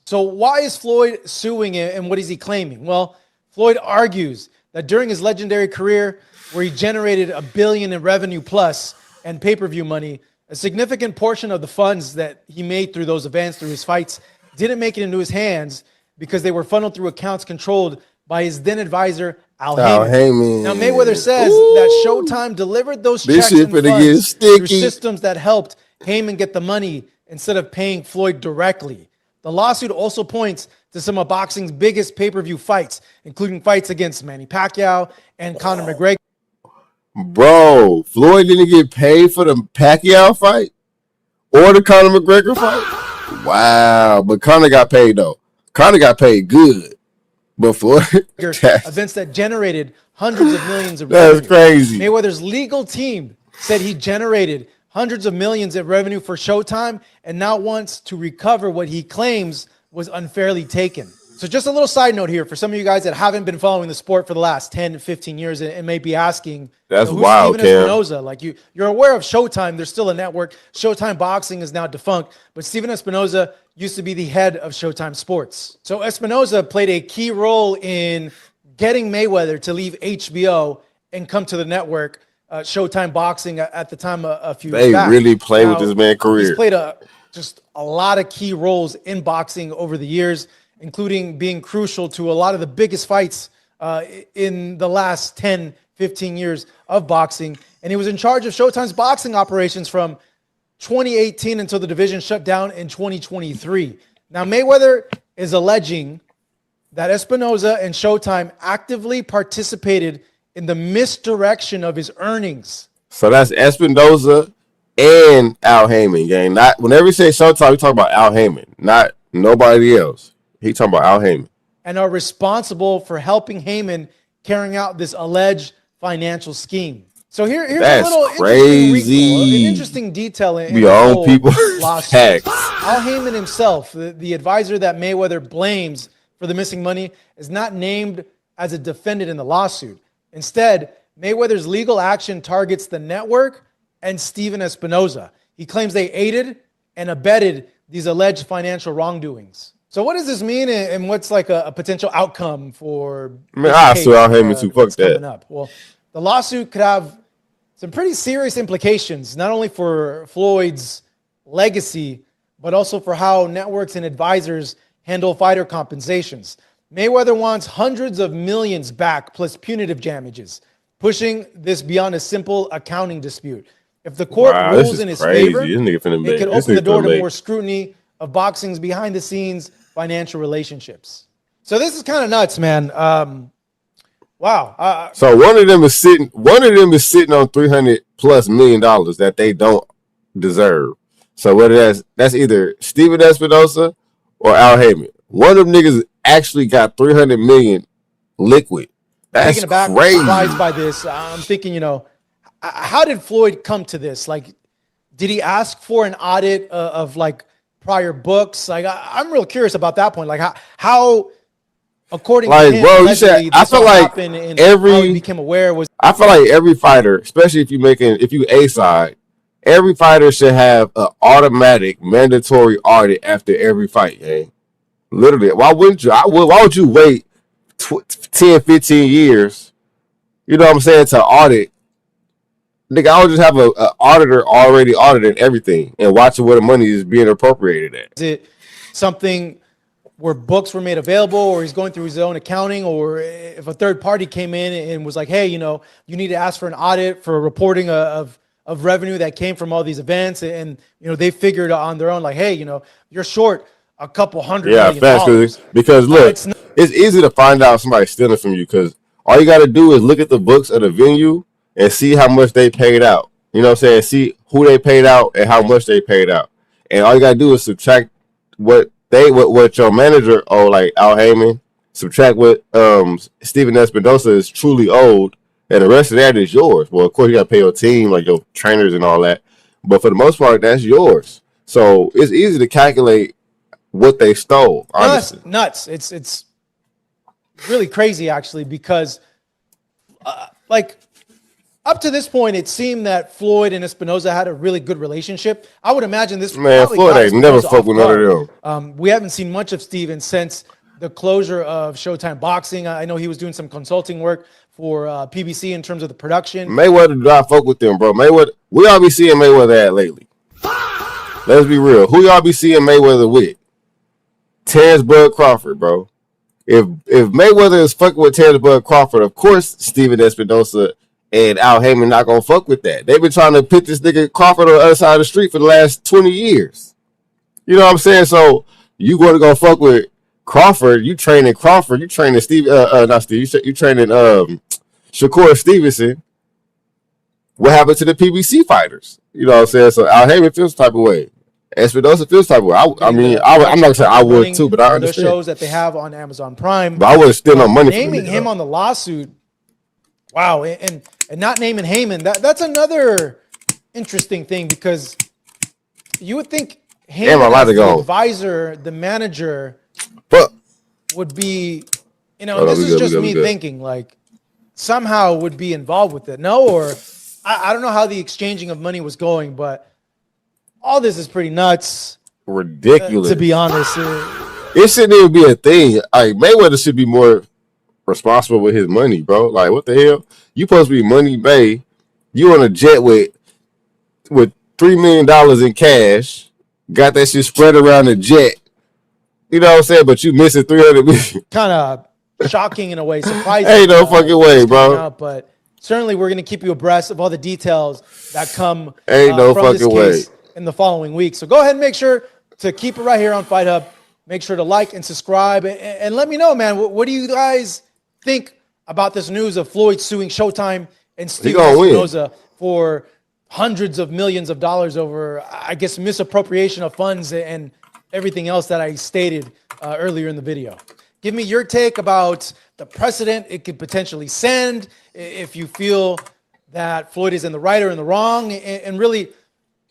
So why is Floyd suing him, and what is he claiming? Well, Floyd argues that during his legendary career, where he generated $1 billion in revenue plus and pay-per-view money, a significant portion of the funds that he made through those events, through his fights, didn't make it into his hands because they were funneled through accounts controlled by his then advisor, Al Heyman. Now, Mayweather says that Showtime delivered those checks and funds through systems that helped Heyman get the money instead of paying Floyd directly. The lawsuit also points to some of boxing's biggest pay-per-view fights, including fights against Manny Pacquiao and Conor McGregor. Bro, Floyd didn't get paid for the Pacquiao fight or the Conor McGregor fight? Wow, but Conor got paid, though. Conor got paid good. But Floyd... events that generated hundreds of millions of revenue. That's crazy. Mayweather's legal team said he generated hundreds of millions in revenue for Showtime and now wants to recover what he claims was unfairly taken. So just a little side note here for some of you guys that haven't been following the sport for the last 10, 15 years and may be asking, that's who's wild, Steven Espinoza? Like you're aware of Showtime. There's still a network. Showtime Boxing is now defunct, but Steven Espinoza used to be the head of Showtime Sports. So Espinoza played a key role in getting Mayweather to leave HBO and come to the network Showtime Boxing at the time a few They years back. really play with Now, this man's career. He's played just a lot of key roles in boxing over the years, including being crucial to a lot of the biggest fights in the last 10, 15 years of boxing. And he was in charge of Showtime's boxing operations from 2018 until the division shut down in 2023. Now, Mayweather is alleging that Espinoza and Showtime actively participated in the misdirection of his earnings. So that's Espinoza and Al Heyman, gang. Not whenever you say Showtime, we talk about Al Heyman, not nobody else. He talking about Al Heyman. And are responsible for helping Heyman carrying out this alleged financial scheme. So here's That's a little crazy. an interesting detail in We the own whole people. lawsuit. Facts. Al Heyman himself, the advisor that Mayweather blames for the missing money, is not named as a defendant in the lawsuit. Instead, Mayweather's legal action targets the network and Steven Espinoza. He claims they aided and abetted these alleged financial wrongdoings. So what does this mean, and what's like a potential outcome for Man, I sue Al Heyman too. Fuck that's coming that. up? Well, the lawsuit could have some pretty serious implications, not only for Floyd's legacy, but also for how networks and advisors handle fighter compensations. Mayweather wants hundreds of millions back plus punitive damages, pushing this beyond a simple accounting dispute. If the court Wow, this rules is in his crazy. favor, This nigga finna it make- could this open the nigga door finna to make- more scrutiny of boxing's behind-the-scenes financial relationships. So this is kind of nuts, man. Wow. So one of them is sitting on $300+ million that they don't deserve. So whether that's either Steven Espinoza or Al Heyman. One of them niggas actually got $300 million liquid. That's taken aback, crazy. surprised by this. I'm thinking, how did Floyd come to this? Like, did he ask for an audit of like prior books? Like, I'm real curious about that point. Like, how according Like, to him, bro, you allegedly, said- I this feel all like happened and every- how he became aware was I feel like every fighter, especially if you A side, every fighter should have an automatic mandatory audit after every fight, gang. Literally. Why wouldn't you? Why would you wait 10, 15 years, you know what I'm saying, to audit? Nigga, I would just have an auditor already auditing everything and watching where the money is being appropriated at. Is it something where books were made available, or he's going through his own accounting, or if a third party came in and was like, hey, you need to ask for an audit for reporting of revenue that came from all these events, and they figured on their own, like, hey, you're short a couple $100 million. Facts, because look, it's easy to find out somebody's stealing from you because all you got to do is look at the books of the venue and see how much they paid out. You know what I'm saying? See who they paid out and how much they paid out. And all you got to do is subtract what your manager owe, like Al Heyman, subtract what Steven Espinoza is truly owed, and the rest of that is yours. Well, of course, you got to pay your team, like your trainers and all that. But for the most part, that's yours. So it's easy to calculate what they stole, honestly. Nuts. It's really crazy, actually, because like up to this point, it seemed that Floyd and Espinoza had a really good relationship. I would imagine this. Man, probably Floyd caught ain't never Espinoza fuck off with none guard. of them. We haven't seen much of Steven since the closure of Showtime Boxing. I know he was doing some consulting work for PBC in terms of the production. Mayweather do not fuck with them, bro. Mayweather, we all be seeing Mayweather at lately. Let's be real. Who y'all be seeing Mayweather with? Terrence Bud Crawford, bro. If Mayweather is fucking with Terrence Bud Crawford, of course Steven Espinoza and Al Heyman not gonna fuck with that. They've been trying to pit this nigga Crawford on the other side of the street for the last 20 years. You know what I'm saying? So you going to go fuck with Crawford? You training Crawford? You training Steve? Not Steve. You training Shakur Stevenson? What happened to the PBC fighters? You know what I'm saying? So Al Heyman feels type of way. Espinoza feels type of way. I'm not saying I would too, but I understand. Those shows that they have on Amazon Prime. But I wouldn't steal no money from naming him on the lawsuit. Wow, and not naming Heyman. That's another interesting thing, because you would think Heyman, as the advisor, the manager, would be, this is just me thinking, like, somehow would be involved with it. No, or I don't know how the exchanging of money was going, but all this is pretty nuts. Ridiculous. To be honest. It shouldn't even be a thing. Like, Mayweather should be more responsible with his money, bro. Like, what the hell? You supposed to be Money Bay, You on a jet with $3 million in cash, got that shit spread around the jet. You know what I'm saying? But you missing 300 million. Kind of shocking in a way, surprising. Ain't no fucking way, coming bro. out, but certainly we're going to keep you abreast of all the details that come Ain't no from this fucking way. case in the following week. So go ahead and make sure to keep it right here on Fight Hub. Make sure to like and subscribe, and let me know, man. What do you guys think about this news of Floyd suing Showtime and Steven gonna win. Espinoza for hundreds of millions of dollars over, I guess, misappropriation of funds and everything else that I stated earlier in the video? Give me your take about the precedent it could potentially send, if you feel that Floyd is in the right or in the wrong, and really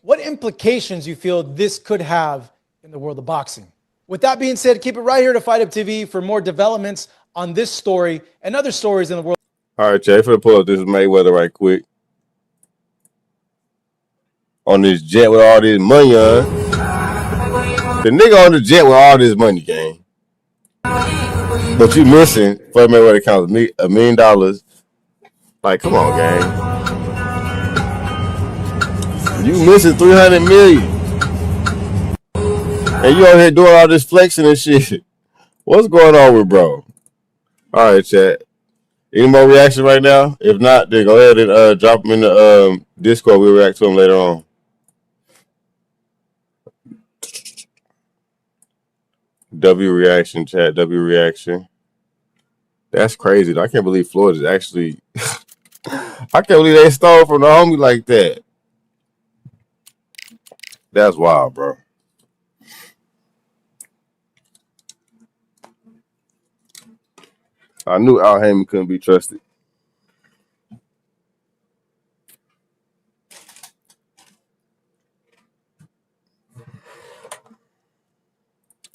what implications you feel this could have in the world of boxing. With that being said, keep it right here to Fight Up TV for more developments on this story and other stories in the world. All right, Jay, for the pull up this Mayweather right quick. On this jet with all this money on. The nigga on the jet with all this money, gang. But you missing Floyd Mayweather counts $1 million. Like, come on, gang. You missing 300 million. And you out here doing all this flexing and shit. What's going on with bro? All right, chat. Any more reaction right now? If not, then go ahead and drop them in the Discord. We'll react to them later on. W reaction, chat. W reaction. That's crazy. I can't believe Floyd is actually. I can't believe they stole from the homie like that. That's wild, bro. I knew Al Heyman couldn't be trusted.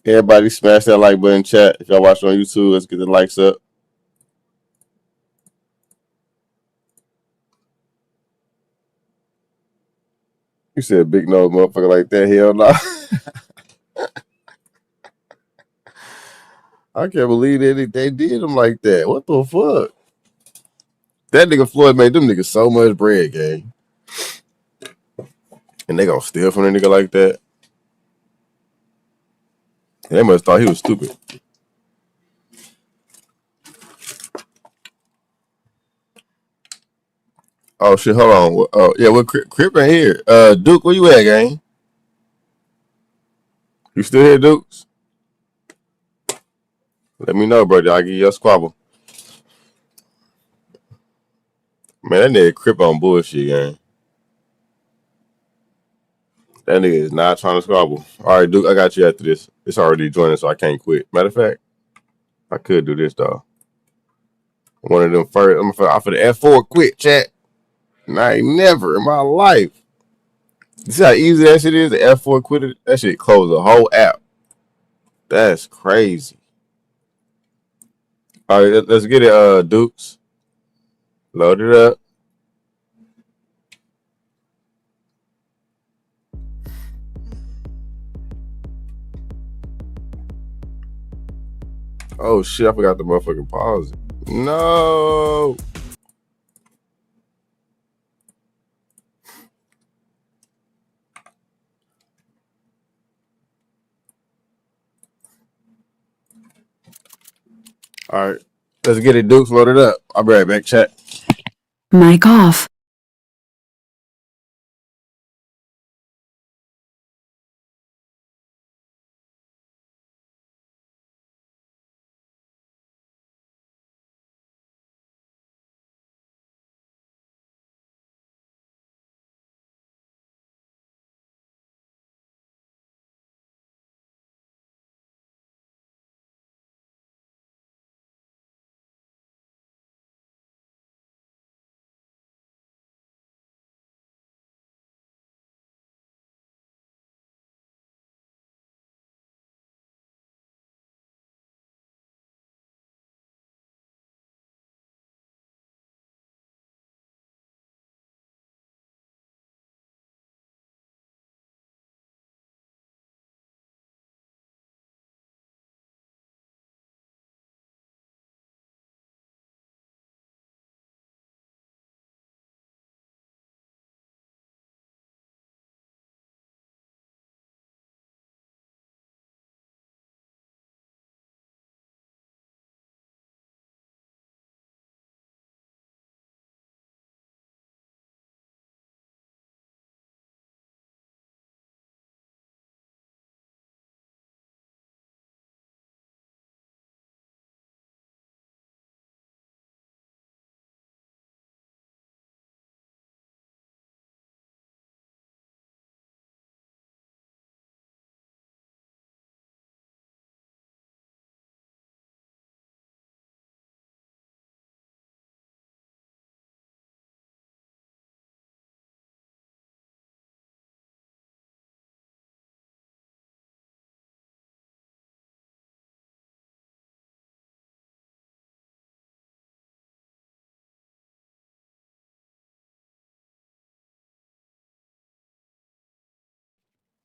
Everybody smash that like button, chat. If y'all watching on YouTube, let's get the likes up. You said big nose motherfucker like that. Hell no. I can't believe they did him like that. What the fuck? That nigga Floyd made them niggas so much bread, gang. And they gonna steal from a nigga like that? They must thought he was stupid. Oh shit, hold on. Oh yeah, what Crip in here? Duke, where you at, gang? You still here, Dukes? Let me know, brother. I'll give you a squabble. Man, that nigga Crip on bullshit, gang. That nigga is not trying to squabble. All right, Duke, I got you after this. It's already joining, so I can't quit. Matter of fact, I could do this, though. One of them first. I'm for the F4 quit, chat. And I ain't never in my life. You see how easy that shit is? The F4 quit. That shit closed the whole app. That's crazy. All right, let's get it, Dukes. Load it up. Oh shit, I forgot the motherfucking pause. No. All right, let's get it, Dukes. Load it up. I'll be right back, chat. Mic off.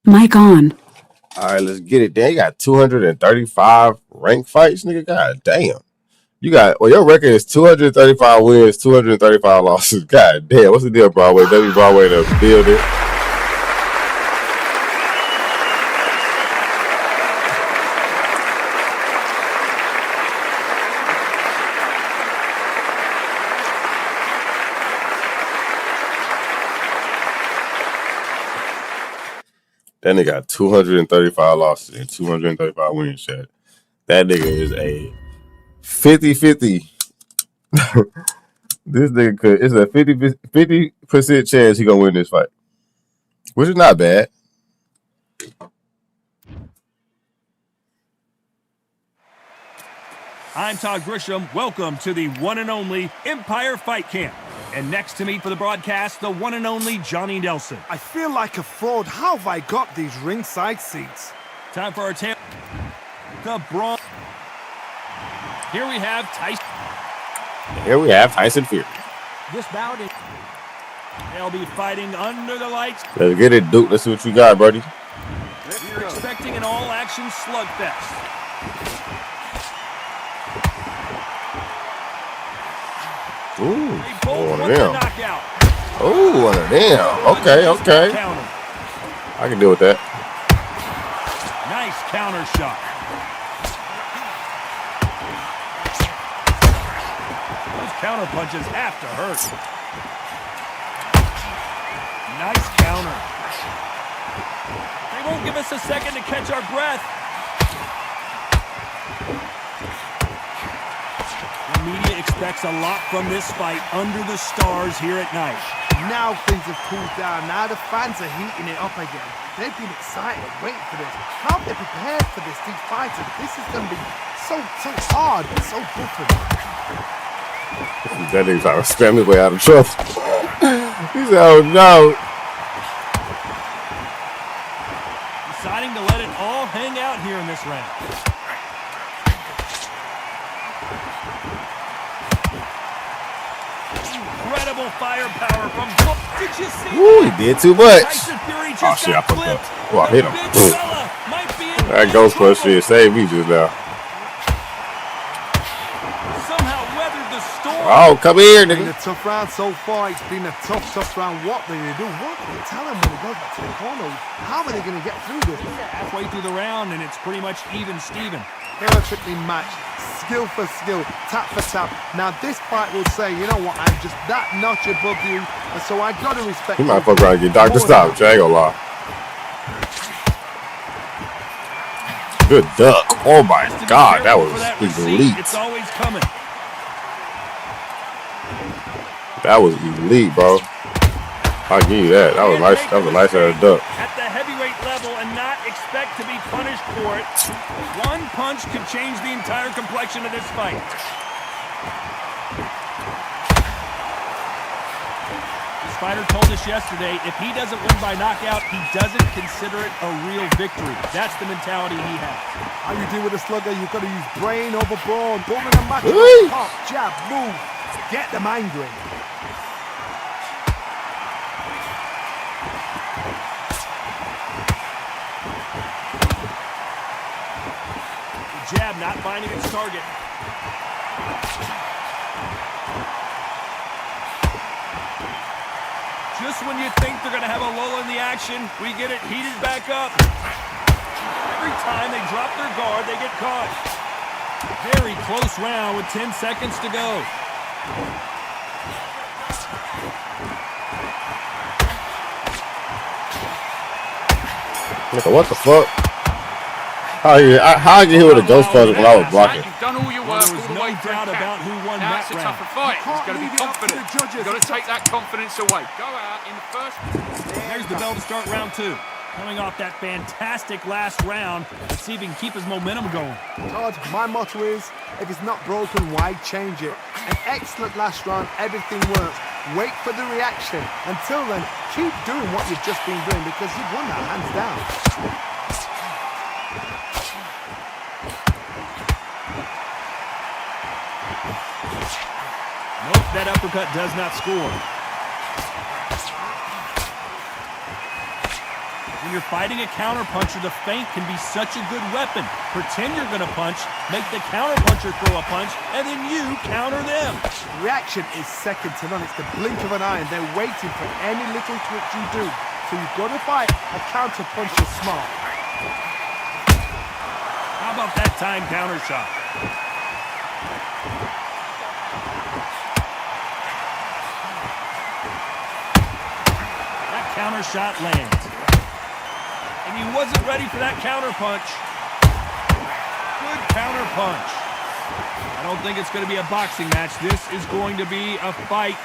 Mic on. All right, let's get it. Damn, you got 235 ranked fights, nigga. God damn. You got, well, your record is 235 wins, 235 losses. God damn, what's the deal, Broadway? W Broadway to build it. That nigga got 235 losses and 235 wins, Chad. That nigga is a 50-50. This nigga could, it's a 50% chance he gonna win this fight, which is not bad. I'm Todd Grisham. Welcome to the one and only Empire Fight Camp. And next to me for the broadcast, the one and only Johnny Nelson. I feel like a fraud. How have I got these ringside seats? Time for our tale. The Braun. Here we have Tyson. Here we have Tyson Fury. This bout is... They'll be fighting under the lights. Let's get it, Duke. Let's see what you got, buddy. We're expecting an all-action slugfest. Ooh, They both one of want the them. knockout. Ooh, one of them. Okay. Counter. I can deal with that. Nice counter shot. Those counter punches have to hurt. Nice counter. They won't give us a second to catch our breath. The media expects a lot from this fight under the stars here at night. Now things have cooled down. Now the fans are heating it up again. They've been excited, waiting for this. How have they prepared for this, these fighters? This is going to be so hard, but so different. That nigga's trying to spam his way out of trouble. He said, oh no. Deciding to let it all hang out here in this round. Incredible firepower from... Did you see Ooh, that? he did too much. Tyson Fury just Oh, shit, I got fucked up. clipped. Oh, I hit him. The big fella might be in That big ghost trouble. push shit saved me just now. Somehow weathered the storm. Oh, come here, It's been nigga. a tough round so far. It's been a tough round. What do they do? What do they tell him when he goes back to the corner? How are they going to get through this? Halfway through the round, and it's pretty much even Steven. Perfectly matched. Skill for skill, tap for tap. Now this fight will say, you know what, I'm just that notch above you, and so I gotta respect He you. might fuck around and get Dr. Stop. I ain't gonna lie. Good duck. Oh my Has to be god, that careful was for that receipt. elite. It's always coming. That was elite, bro. I'll give you that. That was nice. That was a nice ass duck. At the heavyweight level and not expect to be punished for it. One punch could change the entire complexion of this fight. This fighter told us yesterday, if he doesn't win by knockout, he doesn't consider it a real victory. That's the mentality he has. How you deal with a slugger, you've got to use brain over brawn. Boom in a match, Hey. pop, jab, move. Get them angry. The jab not finding its target. Just when you think they're going to have a lull in the action, we get it heated back up. Every time they drop their guard, they get caught. Very close round with 10 seconds to go. Nigga, what the fuck? How I get hit with a ghost punch when I was blocking? You've done all your Well, work there was all the no way through doubt camp. about who won Now that it's a round. tougher fight. You He's got to be can't leave it up to the confident. judges. You've got to take that confidence away. Go out in the first... There's the bell to start round two. Coming off that fantastic last round, let's see if he can keep his momentum going. Todd, my motto is, if it's not broken, why change it? An excellent last round, everything works. Wait for the reaction. Until then, keep doing what you've just been doing because you've won that hands down. Nope, that uppercut does not score. When you're fighting a counterpuncher, the feint can be such a good weapon. Pretend you're going to punch, make the counterpuncher throw a punch, and then you counter them. Reaction is second to none. It's the blink of an eye, and they're waiting for any little twitch you do. So you've got to fight a counterpuncher smart. How about that time counter shot? That counter shot lands. And he wasn't ready for that counter punch. Good counter punch. I don't think it's going to be a boxing match. This is going to be a fight.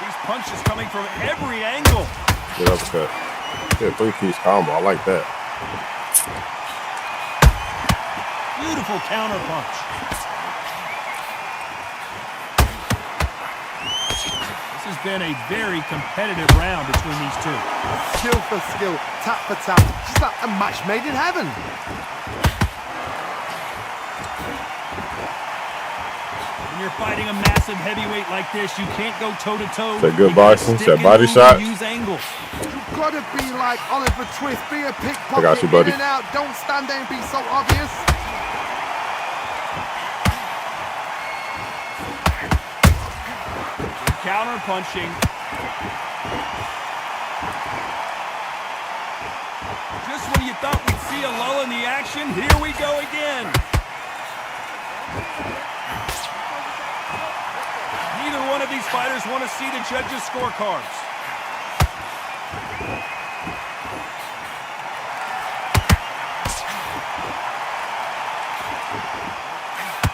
These punches coming from every angle. Good uppercut. Good three-piece combo. I like that. Beautiful counter punch. This has been a very competitive round between these two. Skill for skill, tap for tap, just like a match made in heaven. When you're fighting a massive heavyweight like this, you can't go toe-to-toe. Is that good boxing? Is that body shot? Use angles. You've got to be like Oliver Twist, be a pickpocket, I got you, buddy. in and out, don't stand there and be so obvious. Counter punching. Just when you thought we'd see a lull in the action, here we go again. Neither one of these fighters want to see the judges' scorecards.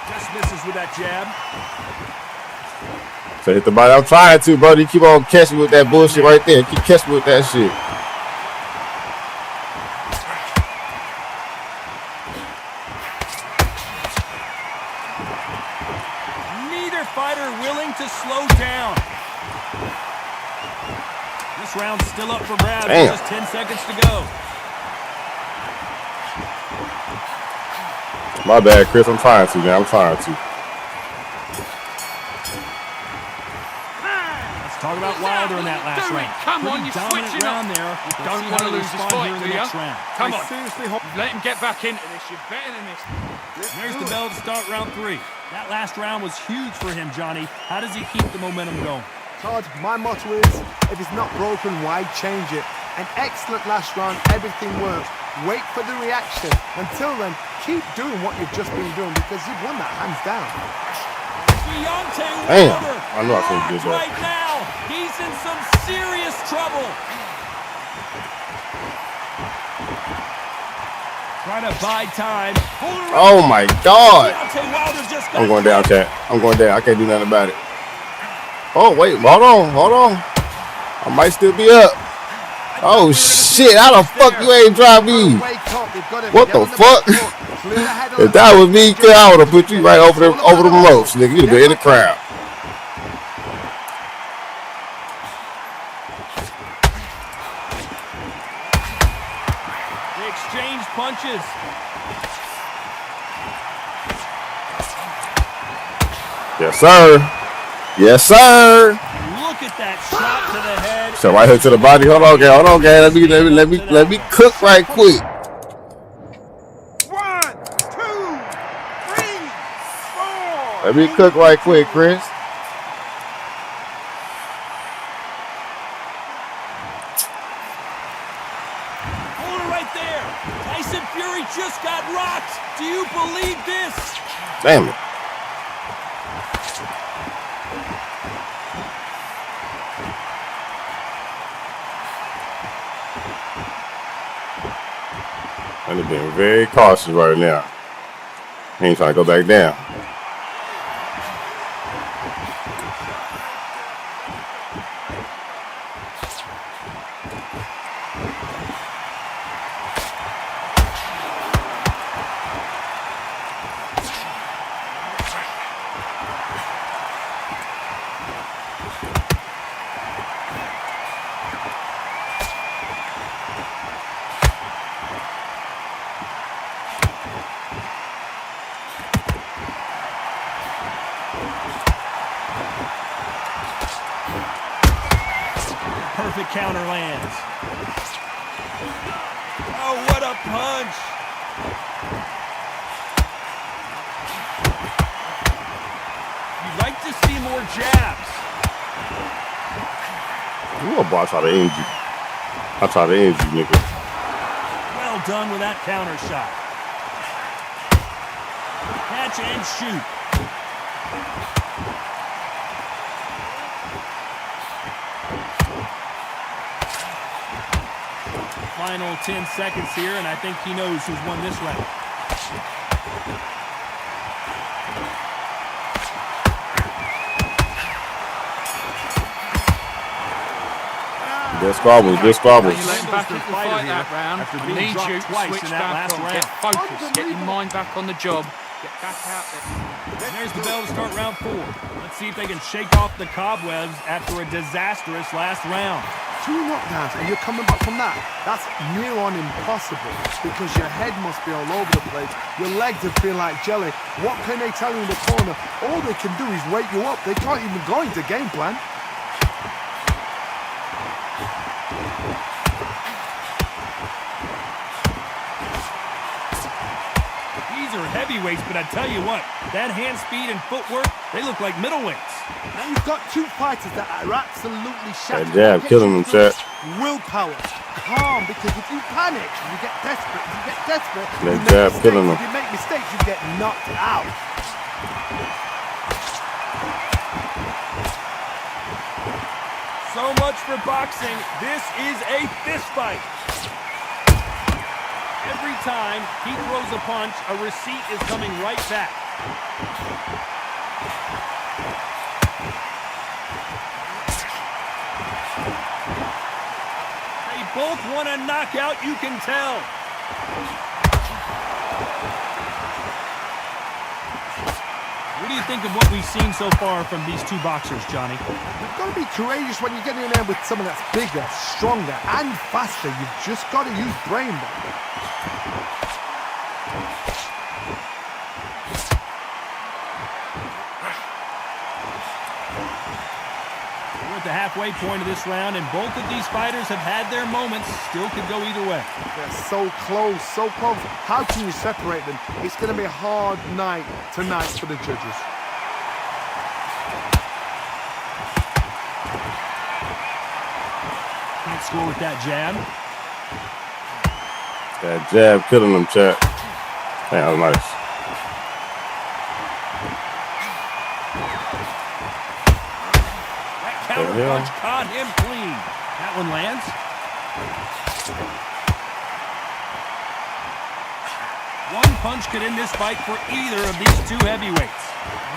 Just misses with that jab. So hit the body. I'm trying to, bro. You keep on catching me with that bullshit right there. Keep catching me with that shit. Neither fighter willing to slow down. This round's still up for grabs. Damn. Just 10 seconds to go. My bad, Chris. I'm trying to, man. I'm trying to. Talk about Wilder in that last round. Come on, Pretty you're dominant switching round up. there. You don't want to lose this Respond fight, here in do the you? next round. Come on. Seriously, Let him get back into this. You're better than this. There's the bell to start round 3. That last round was huge for him, Johnny. How does he keep the momentum going? Todd, my motto is, if it's not broken, why change it? An excellent last round, everything works. Wait for the reaction. Until then, keep doing what you've just been doing because you've won that hands down. Deontay Damn. Wilder I know I couldn't do that. right now. He's in some serious trouble. Trying to buy time. Oh my God. Deontay Wilder just got I'm going down, chat. I'm going down. I can't do nothing about it. Oh, wait. Hold on. I might still be up. Oh, shit. How the fuck you ain't drive me? What the fuck? If that was me, I would have put you right over the ropes, nigga. You'd have been in the crowd. They exchange punches. Yes, sir. Yes, sir. Look at that shot to the head. So right hook to the body. Hold on, gang. Let me cook right quick. 1, 2, 3, 4. Let me cook right quick, Chris. Hold it right there. Tyson Fury just got rocked. Do you believe this? Damn it. I'm being very cautious right now. He ain't trying to go back down. perfect counter lands. Oh, what a punch! You'd like to see more jabs. You want to box out of energy. That's how the energy, nigga. Well done with that counter shot. Catch and shoot. Final 10 seconds here, and I think he knows who's won this round. Good squabbles, good squabbles. You let him back into the fight that round. After I being need dropped you twice switch in that back last on. round. Get focused. Get your mind back on the job. Get back out there. And there's the bell to start round 4. Let's see if they can shake off the cobwebs after a disastrous last round. 2 knockdowns and you're coming back from that. That's near on impossible because your head must be all over the place. Your legs would feel like jelly. What can they tell you in the corner? All they can do is wake you up. They can't even go into game plan. These are heavyweights, but I tell you what, that hand speed and footwork, they look like middleweights. Now you've got 2 fighters that are absolutely shattered. That jab killing them, Chet. Willpower, calm, because if you panic, you get desperate. If you get desperate, That you jab make killing mistakes. them. If you make mistakes, you get knocked out. So much for boxing. This is a fist fight. Every time he throws a punch, a receipt is coming right back. They both want a knockout, you can tell. What do you think of what we've seen so far from these 2 boxers, Johnny? You've got to be courageous when you get in there with someone that's bigger, stronger, and faster. You've just got to use brain. We're at the halfway point of this round, and both of these fighters have had their moments. Still could go either way. They're so close, so close. How can you separate them? It's going to be a hard night tonight for the judges. Can't score with that jab. That jab killing them, Chet. Man, that was nice. Counter punch caught him clean. That one lands. One punch could end this fight for either of these 2 heavyweights.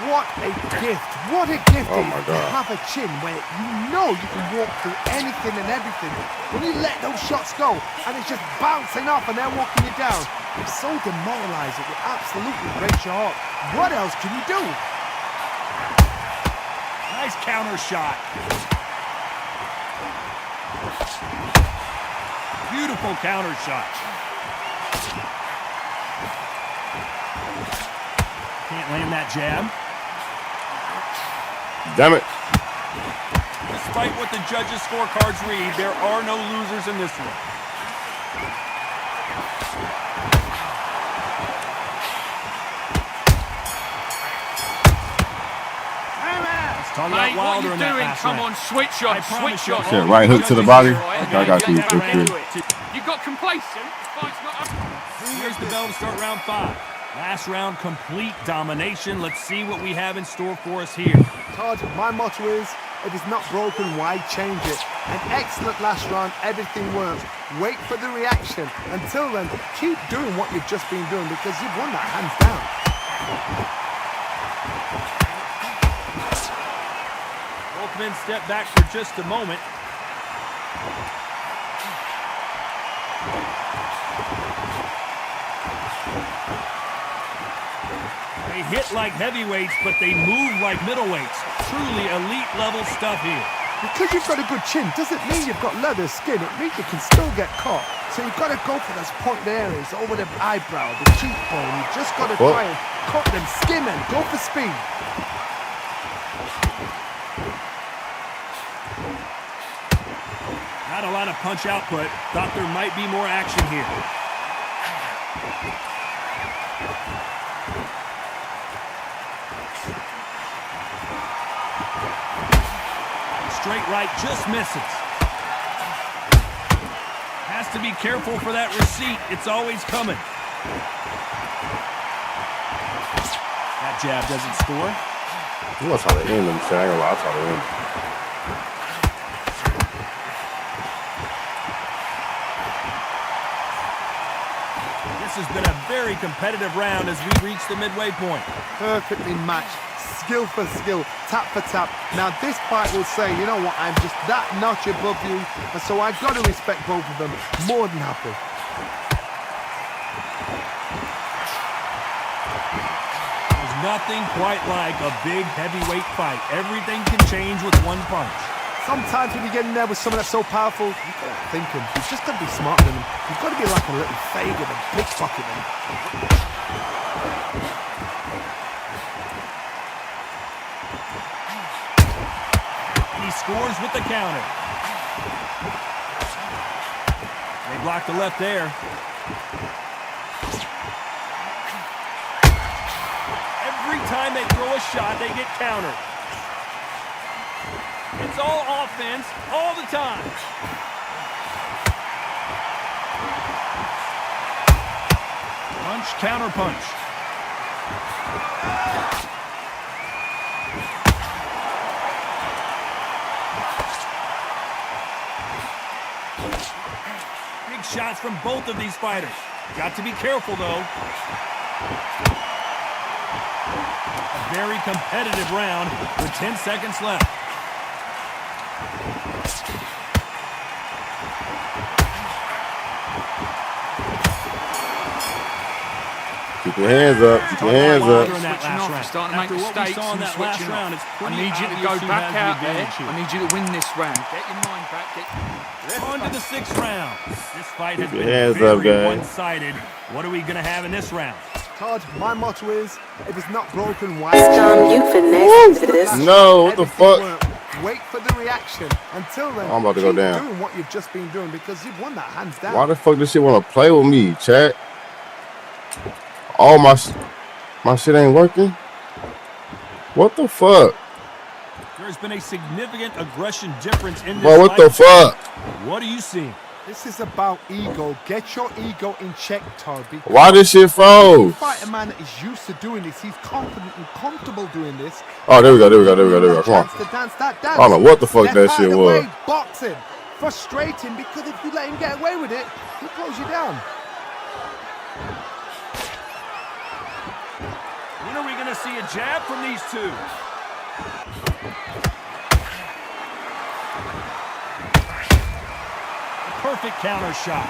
What a gift. What a gift Oh it my is God. to have a chin where you know you can walk through anything and everything. When you let those shots go and it's just bouncing off and they're walking you down, it's so demoralizing. It absolutely breaks your heart. What else can you do? Nice counter shot. Beautiful counter shot. Can't land that jab. Damn it. Despite what the judges' scorecards read, there are no losers in this one. Mate, what are you doing? Come on, switch on, switch on. Shit, right hook to the body. I got you. You got complacent. The fight's not up. Here's the bell to start round 5. Last round, complete domination. Let's see what we have in store for us here. Todd, my motto is, if it's not broken, why change it? An excellent last round, everything works. Wait for the reaction. Until then, keep doing what you've just been doing because you've won that hands down. Both men step back for just a moment. They hit like heavyweights, but they move like middleweights. Truly elite level stuff here. Because you've got a good chin doesn't mean you've got leather skin. It means you can still get caught. So you've got to go for those point areas over the eyebrow, the cheekbone. You've just got to try and cut them, skim them, go for speed. Not a lot of punch output. Thought there might be more action here. Straight right just misses. Has to be careful for that receipt. It's always coming. That jab doesn't score. You must try to end him, shit. I ain't gonna lie, I try to end him. This has been a very competitive round as we reach the midway point. Perfectly matched, skill for skill, tap for tap. Now this fight will say, you know what, I'm just that notch above you, and so I've got to respect both of them. More than happy. There's nothing quite like a big heavyweight fight. Everything can change with one punch. Sometimes when you get in there with someone that's so powerful, you've got to think him. You've just got to be smarter than him. You've got to be like a little faggot and pickpocket him. He scores with the counter. They block the left there. Every time they throw a shot, they get countered. It's all offense, all the time. Punch, counter punch. Big shots from both of these fighters. Got to be careful, though. A very competitive round with 10 seconds left. Keep your hands up. Keep your hands up. Switching off, you're starting to make mistakes and you're switching off. I need you to go back out there. I need you to win this round. Get your mind back. On to the 6th round. This fight has Keep your been hands very up, guys. one-sided. What are we going to have in this round? Todd, my motto is, if it's not broken, why? You finessed this. No, what the fuck? Wait for the reaction. Until then, I'm about to go keep down. doing what you've just been doing because you've won that hands down. Why the fuck does shit want to play with me, chat? Oh, my shit ain't working? What the fuck? There's been a significant aggression difference in this Bro, what the fight. fuck? What do you see? This is about ego. Get your ego in check, Todd. Why this shit froze? Fight a man that is used to doing this. He's confident and comfortable doing this. Oh, there we go. Come on. To dance that dance. I don't know what the fuck Step that out shit of the was. way, boxing. Frustrating because if you let him get away with it, he'll close you down. When are we going to see a jab from these two? Perfect counter shot.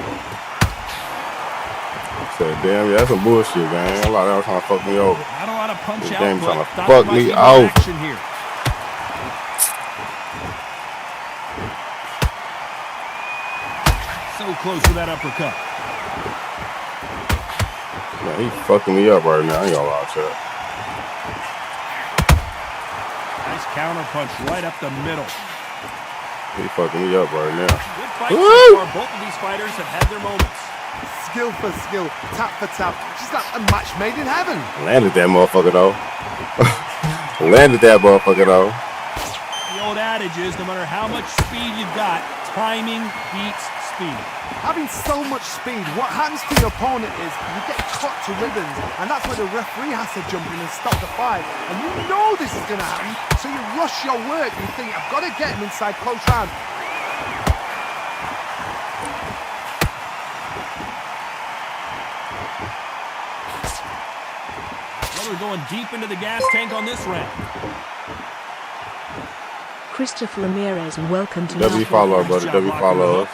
Said, damn, yeah, that's some bullshit, man. A lot of that was trying to fuck me over. Not a lot of punch This output. game trying to Thought fuck there might me be more over. action here. So close to that uppercut. Man, he fucking me up right now. I ain't gonna lie to that. Nice counter punch right up the middle. He fucking me up right now. Good fight so far. Both of these fighters have had their moments. Skill for skill, tap for tap. Just like a match made in heaven. Landed that motherfucker though. Landed that motherfucker though. The old adage is no matter how much speed you've got, timing beats speed. Having so much speed, what happens to your opponent is you get cut to ribbons, and that's where the referee has to jump in and stop the fight. And you know this is going to happen, so you rush your work. You think, I've got to get him inside close round. Well, we're going deep into the gas tank on this round. Christopher Ramirez, and welcome to W follow, brother. W follow us.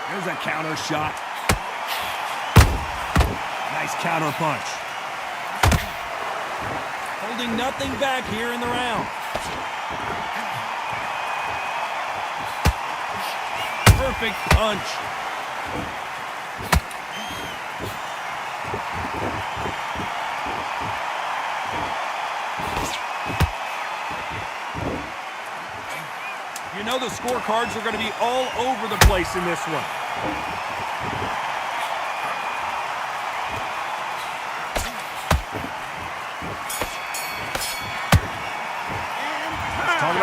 There's a counter shot. Nice counter punch. Holding nothing back here in the round. Perfect punch. You know the scorecards are going to be all over the place in this one.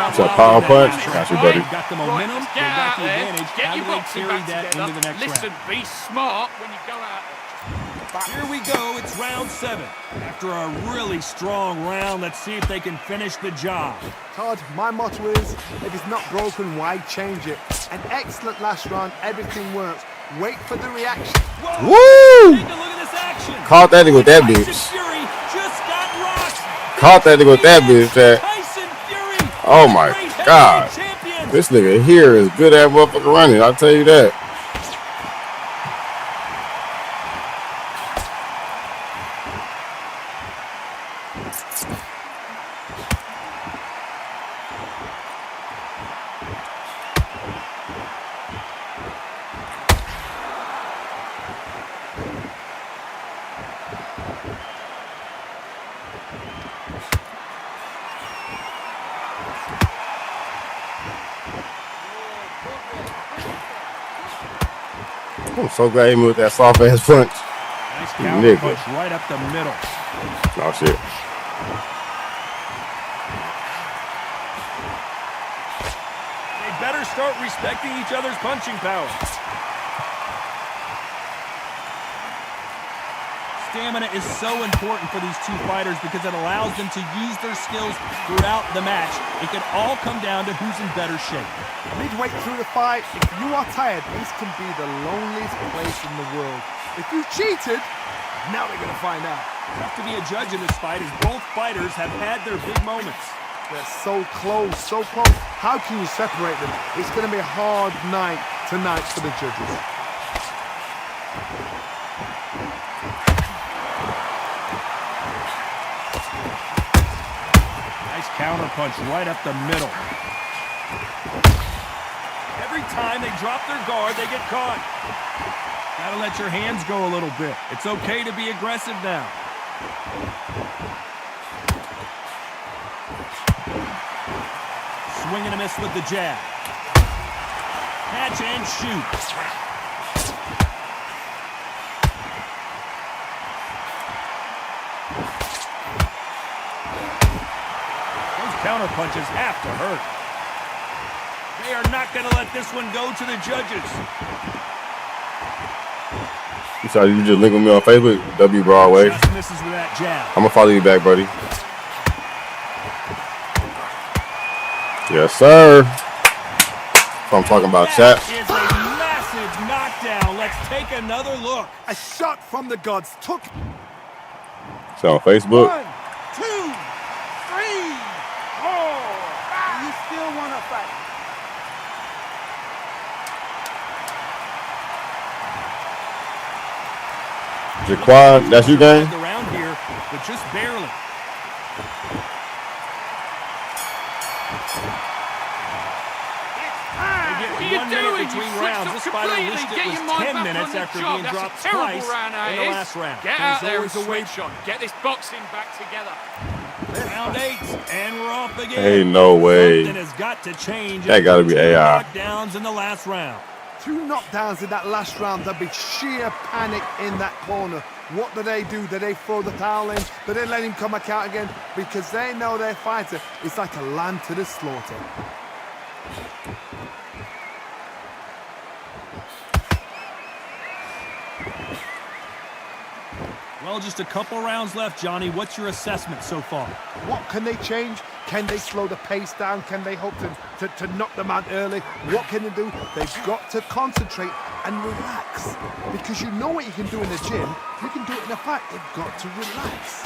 It's a power punch. Got you, buddy. Got the momentum, Right, they got the advantage. Get How your do they boxing carry back that together. into the next Listen, round? be smart when you go out. Here we go. It's round 7. After a really strong round, let's see if they can finish the job. Todd, my motto is, if it's not broken, why change it? An excellent last round, everything works. Wait for the reaction. Whoa. Woo! Take a look at this action. Caught that nigga with that Tyson bitch. Fury just got rocked. Caught that nigga with that bitch. That. Tyson Fury. Oh my Great heavyweight God. champion. This nigga here is good at motherfucking running. I'll tell you that. I'm so glad he moved that soft ass punch. Nice counter Nigga. punch right up the middle. Oh shit. They better start respecting each other's punching power. Stamina is so important for these two fighters because it allows them to use their skills throughout the match. It can all come down to who's in better shape. Midway through the fight, if you are tired, this can be the loneliest place in the world. If you cheated, now they're going to find out. Tough to be a judge in this fight as both fighters have had their big moments. They're so close, so close. How can you separate them? It's going to be a hard night tonight for the judges. Nice counter punch right up the middle. Every time they drop their guard, they get caught. Gotta let your hands go a little bit. It's okay to be aggressive now. Swing and a miss with the jab. Catch and shoot. Those counter punches have to hurt. They are not going to let this one go to the judges. You sorry, you just link with me on Facebook, W Broadway. Just misses with that jab. I'm gonna follow you back, buddy. Yes, sir. That's what I'm talking about, chat. That is a massive knockdown. Let's take another look. A shot from the gods took. It's on Facebook. 1, 2, 3, 4. You still want to fight? Jaquan, that's you, gang? Around here, but just barely. What are you 1 minute doing? between You switched rounds. up This fighter completely. wished Get it your was mind 10 back minutes on the after job. being That's dropped a terrible twice round, that in the is. last round. Get There's out there always and a way. switch on. Get this boxing back together. Round 8, and we're off again. Ain't no way. Something has got to change. That gotta be Two AI. knockdowns in the last round. 2 knockdowns in that last round. There'll be sheer panic in that corner. What do? Do they throw the towel in? Do they let him come back out again? Because they know their fighter is like a lamb to the slaughter. Well, just a couple rounds left, Johnny. What's your assessment so far? What can they change? Can they slow the pace down? Can they hope to knock them out early? What can they do? They've got to concentrate and relax. Because you know what you can do in the gym. You can do it in a fight. They've got to relax.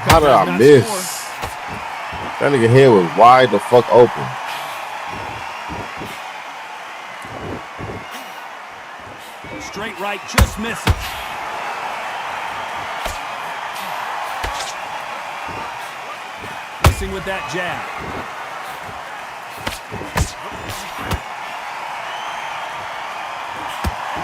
How did I miss? That nigga head was wide the fuck open. Straight right, just misses. Missing with that jab.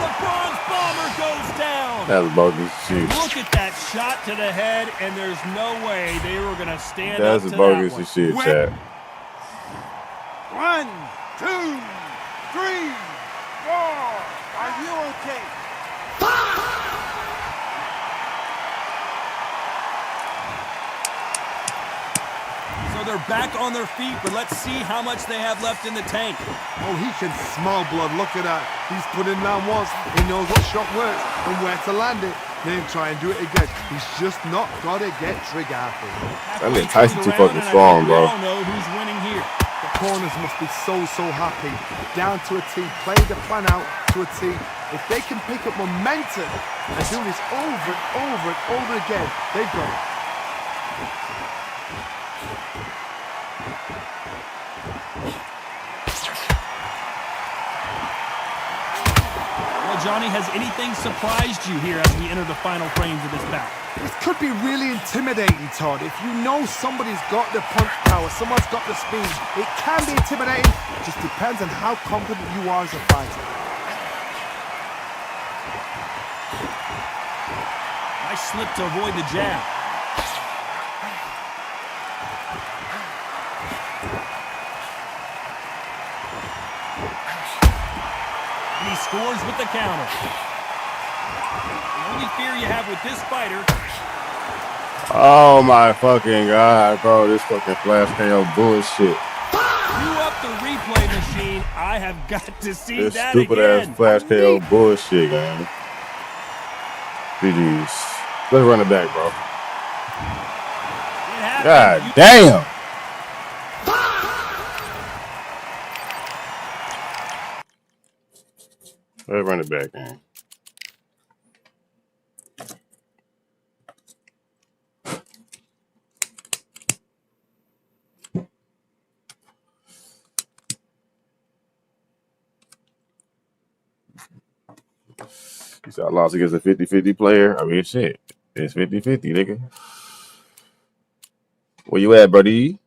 The bronze bomber goes down. That's bogus shit. Look at that shot to the head, and there's no way they were going to stand That's up to bogus that one. shit, chat. 1, 2, 3, 4. Are you okay? So they're back on their feet, but let's see how much they have left in the tank. Oh, he can smell blood. Look at that. He's put in down once. He knows what shot works and where to land it. Then try and do it again. He's just not got to get trigger happy. That nigga Tyson too fucking strong, bro. We all know who's winning here. The corners must be so happy. Down to a T. Play the plan out to a T. If they can pick up momentum and do this over and over and over again, they've got it. Well, Johnny, has anything surprised you here as we enter the final frames of this bout? This could be really intimidating, Todd. If you know somebody's got the punch power, someone's got the speed, it can be intimidating. It just depends on how confident you are as a fighter. Nice slip to avoid the jab. And he scores with the counter. The only fear you have with this fighter. Oh my fucking god, bro! This fucking flash KO bullshit. Cue up the replay machine. I have got to see This that stupid again. ass flash KO bullshit, man. GG's. Let's run it back, bro. God damn. Let's run it back, man. You said I lost against a 50-50 player? I mean, shit. It's 50-50, nigga. Where you at, buddy?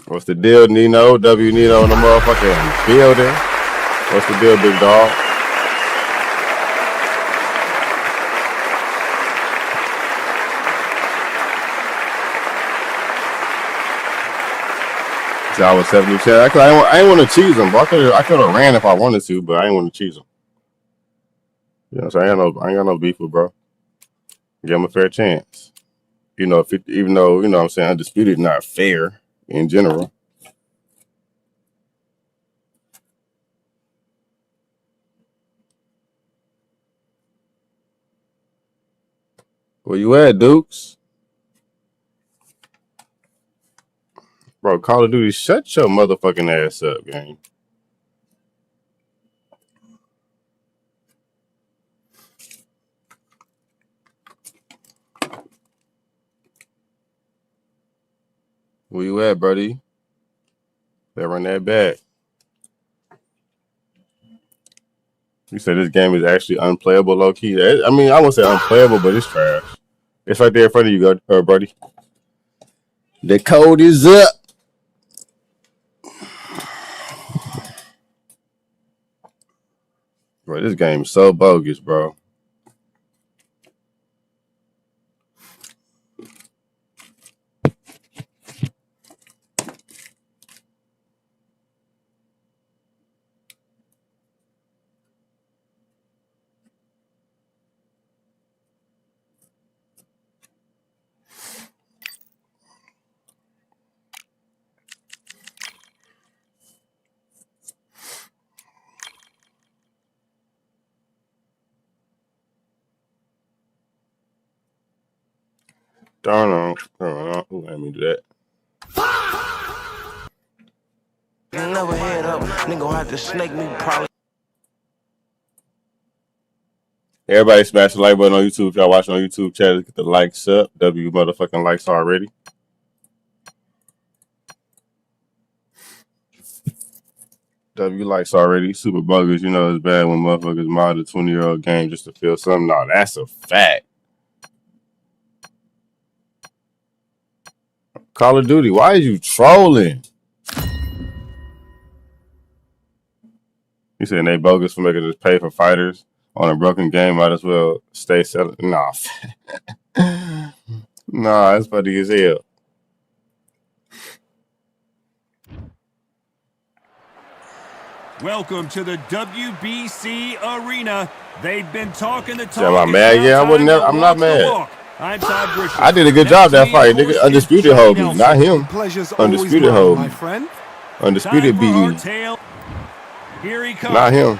What's the deal, Nino? W Nino in the motherfucking building. What's the deal, big dog? So I was 70 chat. I didn't want to cheese him, but I could have ran if I wanted to, but I didn't want to cheese him. You know what I'm saying? I ain't got no beef with bro. Give him a fair chance. You know, even though, you know what I'm saying, undisputed not fair in general. Where you at, Dukes? Bro, Call of Duty, shut your motherfucking ass up, gang. Where you at, buddy? Better run that back. You said this game is actually unplayable, low key. I mean, I won't say unplayable, but it's trash. It's right there in front of you, buddy. The code is up. Bro, this game is so bogus, bro. Darn on. Who let me do that? Never head up. Nigga have to snake me probably. Everybody smash the like button on YouTube. If y'all watching on YouTube, chat, get the likes up. W motherfucking likes already. W likes already. Super buggers, you know it's bad when motherfuckers mod a 20-year-old game just to feel something. No, that's a fact. Call of Duty. Why are you trolling? You saying they bogus for making us pay for fighters on a broken game? Might as well stay selling. Nah. Nah, that's funny as hell. Welcome to the WBC Arena. They've been talking the talk. Am I mad? Yeah, I'm not mad. I did a good job that fight, nigga. Undisputed hold me, not him. Undisputed hold me. Undisputed beat me. Here he comes. Not him.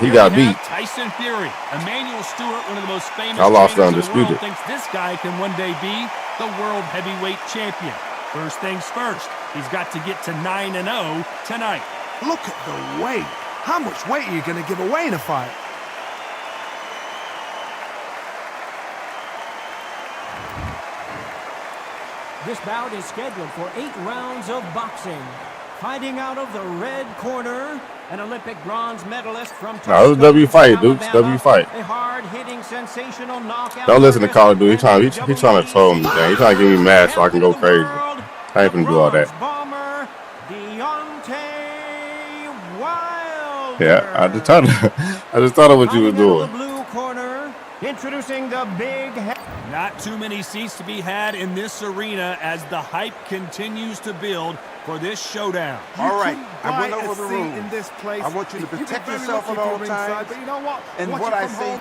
He got beat. Tyson Fury, Emmanuel Stewart, one of the most famous. I lost to trainers in the world, Undisputed. thinks this guy can one day be the world heavyweight champion. First things first, he's got to get to 9-0 tonight. Look at the weight. How much weight are you going to give away in a fight? This bout is scheduled for 8 rounds of boxing. Fighting out of the red corner, an Olympic bronze medalist from No, it was a W fight, Dukes. W fight. A hard-hitting, sensational knockout. Don't listen to Call of Duty. He trying to troll me, man. He trying to get me mad so I can go crazy. I ain't finna do all that. Yeah, I just thought of what you were doing. Blue corner, introducing the big. Not too many seats to be had in this arena as the hype continues to build for this showdown. All right, I went over the room. In this place. I want you to protect yourself at all times. But you know what? And what I see.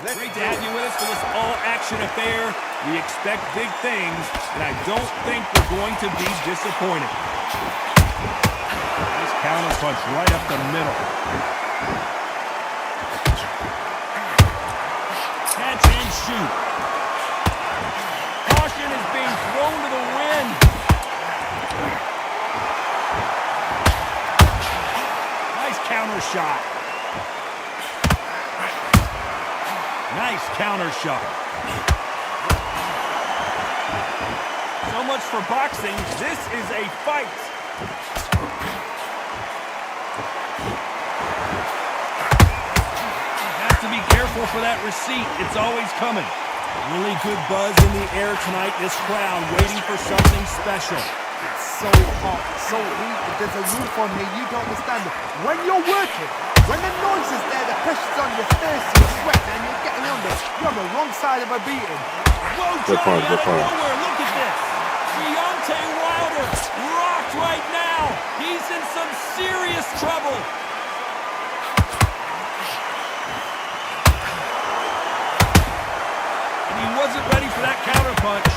Great to have you with us for this all-action affair. We expect big things, and I don't think we're going to be disappointed. Nice counter punch right up the middle. Catch and shoot. Caution is being thrown to the wind. Nice counter shot. Nice counter shot. So much for boxing. This is a fight. Have to be careful for that receipt. It's always coming. Really good buzz in the air tonight. This crowd waiting for something special. It's so hot, so heated. There's a roof on here. You don't understand it. When you're working, when the noise is there, the pressure's on your face, you sweat, and you're getting under. You're on the wrong side of a beating. Whoa, Johnny, out of nowhere. Look at this. Deontay Wilder rocked right now. He's in some serious trouble. And he wasn't ready for that counter punch.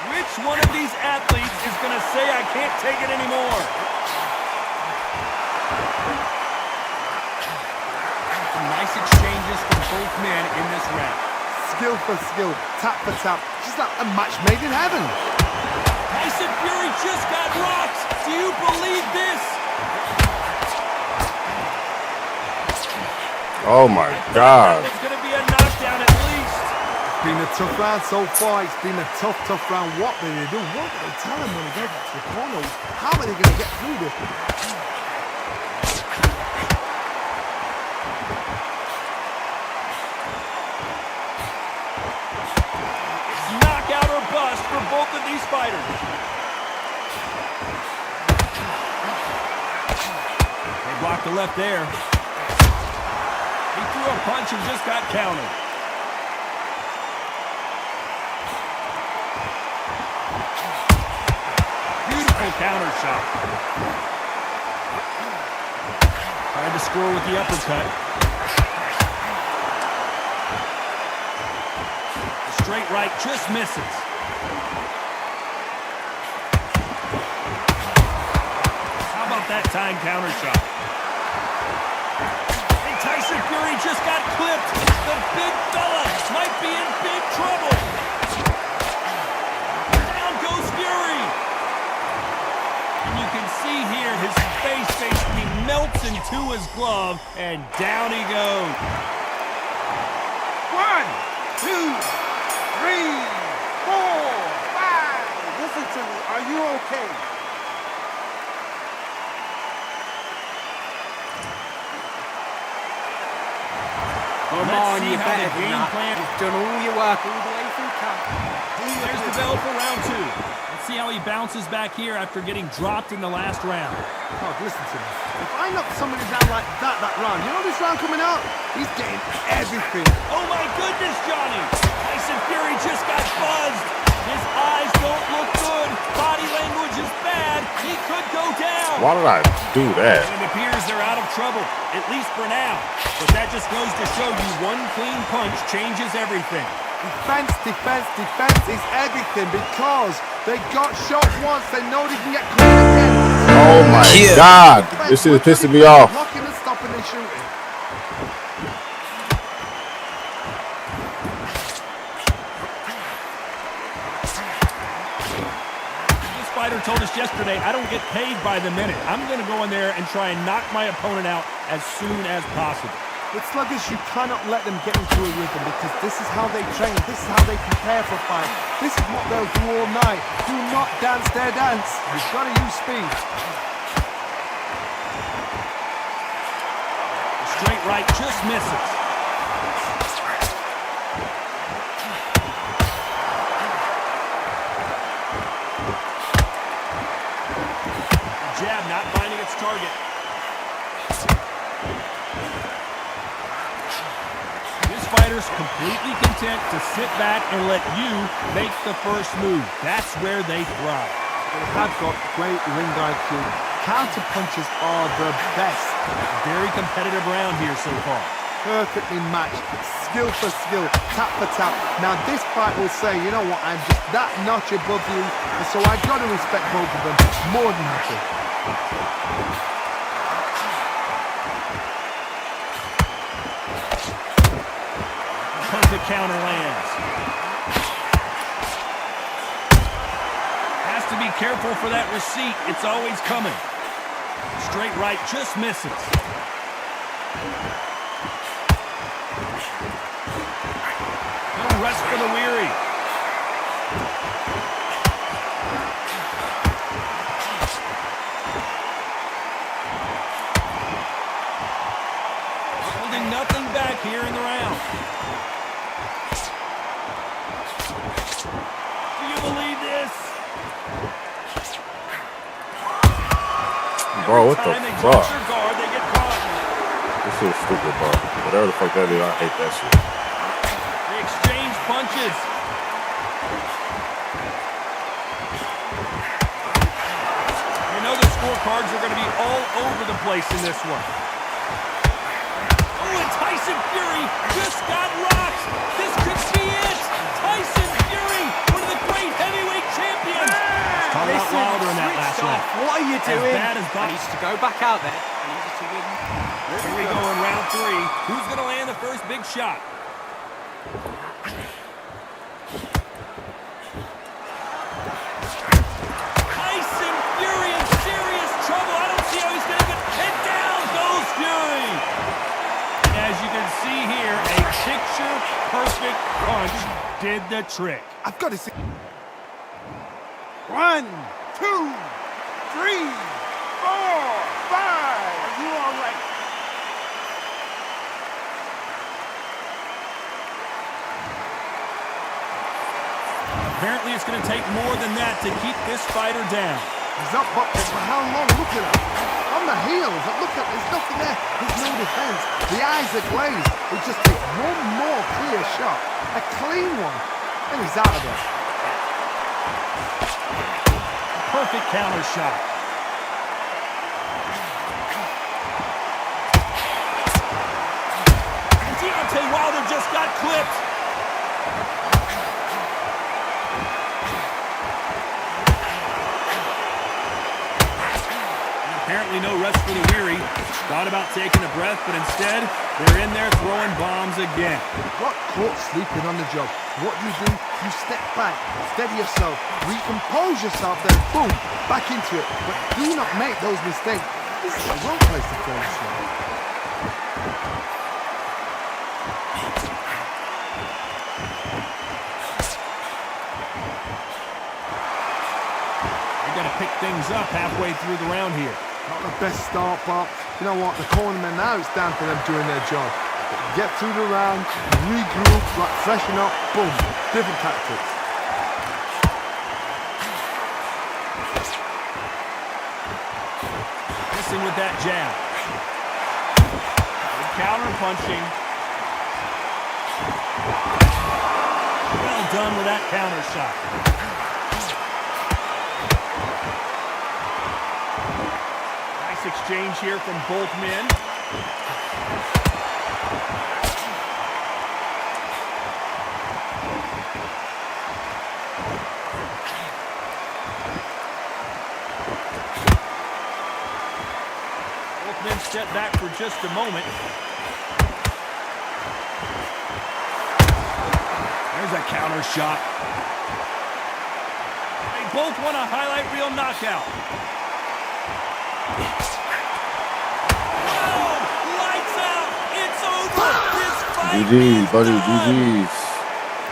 Which one of these athletes is going to say, I can't take it anymore? Some nice exchanges from both men in this round. Skill for skill, tap for tap. Just like a match made in heaven. Tyson Fury just got rocked. Do you believe this? Oh my God. It's going to be a knockdown at least. It's been a tough round so far. It's been a tough round. What do they do? What do they tell them when they get back to the corner? How are they going to get through this? Knockout or bust for both of these fighters. They blocked the left there. He threw a punch and just got countered. Beautiful counter shot. Tried to score with the uppercut. Straight right just misses. How about that time counter shot? And Tyson Fury just got clipped. The big fella might be in big trouble. Down goes Fury. And you can see here his face basically melts into his glove, and down he goes. 1, 2, 3, 4, 5. Listen to me. Are you okay? Come Let's on, see you how better the game game plan. You've done all your work all the way through camp. There's the bell for round 2. Let's see how he bounces back here after getting dropped in the last round. Oh, listen to me. If I knock somebody down like that round, you know this round coming out? He's getting everything. Oh my goodness, Johnny! Tyson Fury just got buzzed. His eyes don't look good. Body language is bad. He could go down. Why did I do that? And it appears they're out of trouble, at least for now. But that just goes to show you one clean punch changes everything. Defense, defense, defense is everything because they got shot once. They know they can get caught again. Oh my God! This shit is pissing me off. Blocking and stopping and shooting. This fighter told us yesterday, I don't get paid by the minute. I'm going to go in there and try and knock my opponent out as soon as possible. With sluggers, you cannot let them get into a rhythm because this is how they train. This is how they prepare for a fight. This is what they'll do all night. Do not dance their dance. You've got to use speed. Straight right just misses. Jab not finding its target. This fighter's completely content to sit back and let you make the first move. That's where they thrive. They have got great ring IQ. Counter punches are the best. Very competitive round here so far. Perfectly matched. Skill for skill. Tap for tap. Now this fight will say, you know what, I'm just that notch above you. And so I've got to respect both of them more than nothing. Perfect counter lands. Has to be careful for that receipt. It's always coming. Straight right just misses. No rest for the weary. Holding nothing back here in the round. Do you believe this? Bro, what the Every time they fuck? touch your guard, they get caught. This shit is stupid, bro. Whatever the fuck that is, I hate that shit. They exchange punches. You know the scorecards are going to be all over the place in this one. Oh, and Tyson Fury just got rocked. This could be it. Tyson Fury, one of the great heavyweight champions. Talk about Wilder in that last round. What are you doing? As bad as I need to go back out there. I need you to win. Here we go in round 3. Who's going to land the first big shot? Tyson Fury in serious trouble. I don't see how he's going to get hit down. Goes Fury. As you can see here, a picture-perfect punch did the trick. I've got to see. 1, 2, 3, 4, 5. Are you all right? Apparently, it's going to take more than that to keep this fighter down. He's up, but for how long? Look at him. On the heels. Look at, there's nothing there. There's no defense. The eyes are glazed. He just takes one more clear shot. A clean one. And he's out of there. Perfect counter shot. And Deontay Wilder just got clipped. And apparently no rest for the weary. Thought about taking a breath, but instead, they're in there throwing bombs again. Got caught sleeping on the job. What do? You step back, steady yourself, recompose yourself, then boom, back into it. But do not make those mistakes. This is the wrong place to fall asleep. They got to pick things up halfway through the round here. Not the best start, but you know what? The cornermen now, it's down to them doing their job. But get through the round, regroup, like freshen up, boom, different tactics. Missing with that jab. Counter punching. Well done with that counter shot. Nice exchange here from both men. Both men step back for just a moment. There's a counter shot. They both want a highlight reel knockout. Oh, lights out. It's over. This fight GG's, is buddy. done. GG's.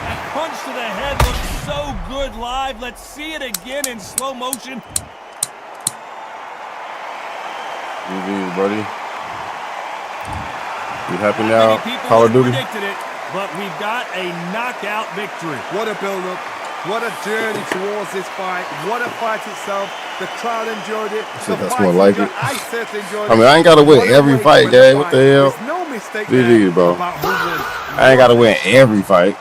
That punch to the head looks so good live. Let's see it again in slow motion. GG's, buddy. You happy Not now? many people Call of would have Duty? predicted it, but we've got a knockout victory. What a build-up. What a journey towards this fight. What a fight itself. The crowd enjoyed it. Shit, The that's fight more like enjoyed. it. I certainly enjoyed I it. mean, I ain't gotta win What a every way to fight, win a gang. What the hell? There's no mistake GG, there bro. about who won. I ain't gotta win every fight.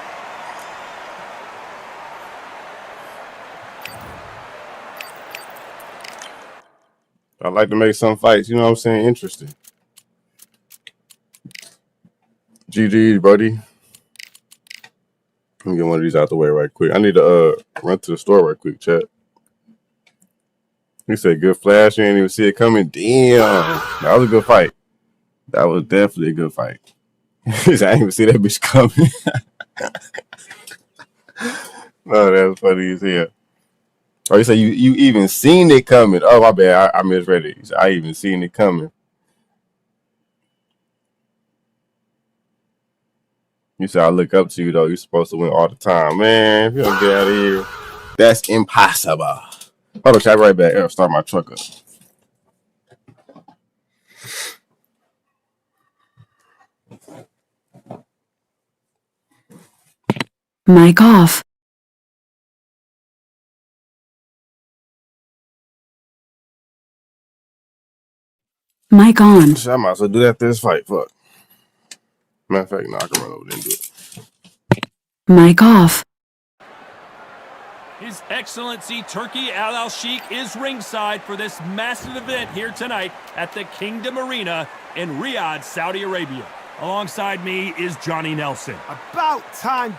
I like to make some fights, you know what I'm saying, interesting. GG, buddy. Let me get one of these out the way right quick. I need to run to the store right quick, chat. He said good flash. You ain't even see it coming. Damn. That was a good fight. That was definitely a good fight. He said, I didn't even see that bitch coming. No, that's funny as hell. Oh, you say you even seen it coming. Oh, my bad. I misread it. He said, I even seen it coming. You said, I look up to you, though. You're supposed to win all the time. Man, if you don't get out of here, that's impossible. Hold on, chat right back. I'll start my truck up. Mic off. Mic on. I might as well do that this fight. Fuck. Matter of fact, no, I can run over there and do it. Mic off. His Excellency Turki Al-Sheikh is ringside for this massive event here tonight at the Kingdom Arena in Riyadh, Saudi Arabia. Alongside me is Johnny Nelson. About time.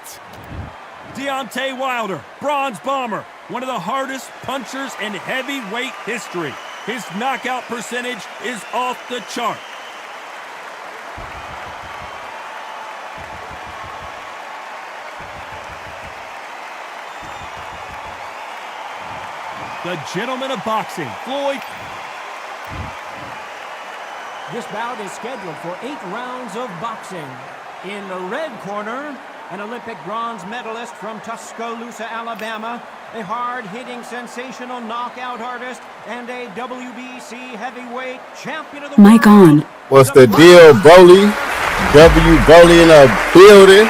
Deontay Wilder, bronze bomber, one of the hardest punchers in heavyweight history. His knockout percentage is off the chart. The gentleman of boxing, Floyd. This bout is scheduled for 8 rounds of boxing. In the red corner, an Olympic bronze medalist from Tuscaloosa, Alabama, a hard-hitting, sensational knockout artist, and a WBC heavyweight champion of the Mic world. on. What's the deal, Broly? W. Broly in the building.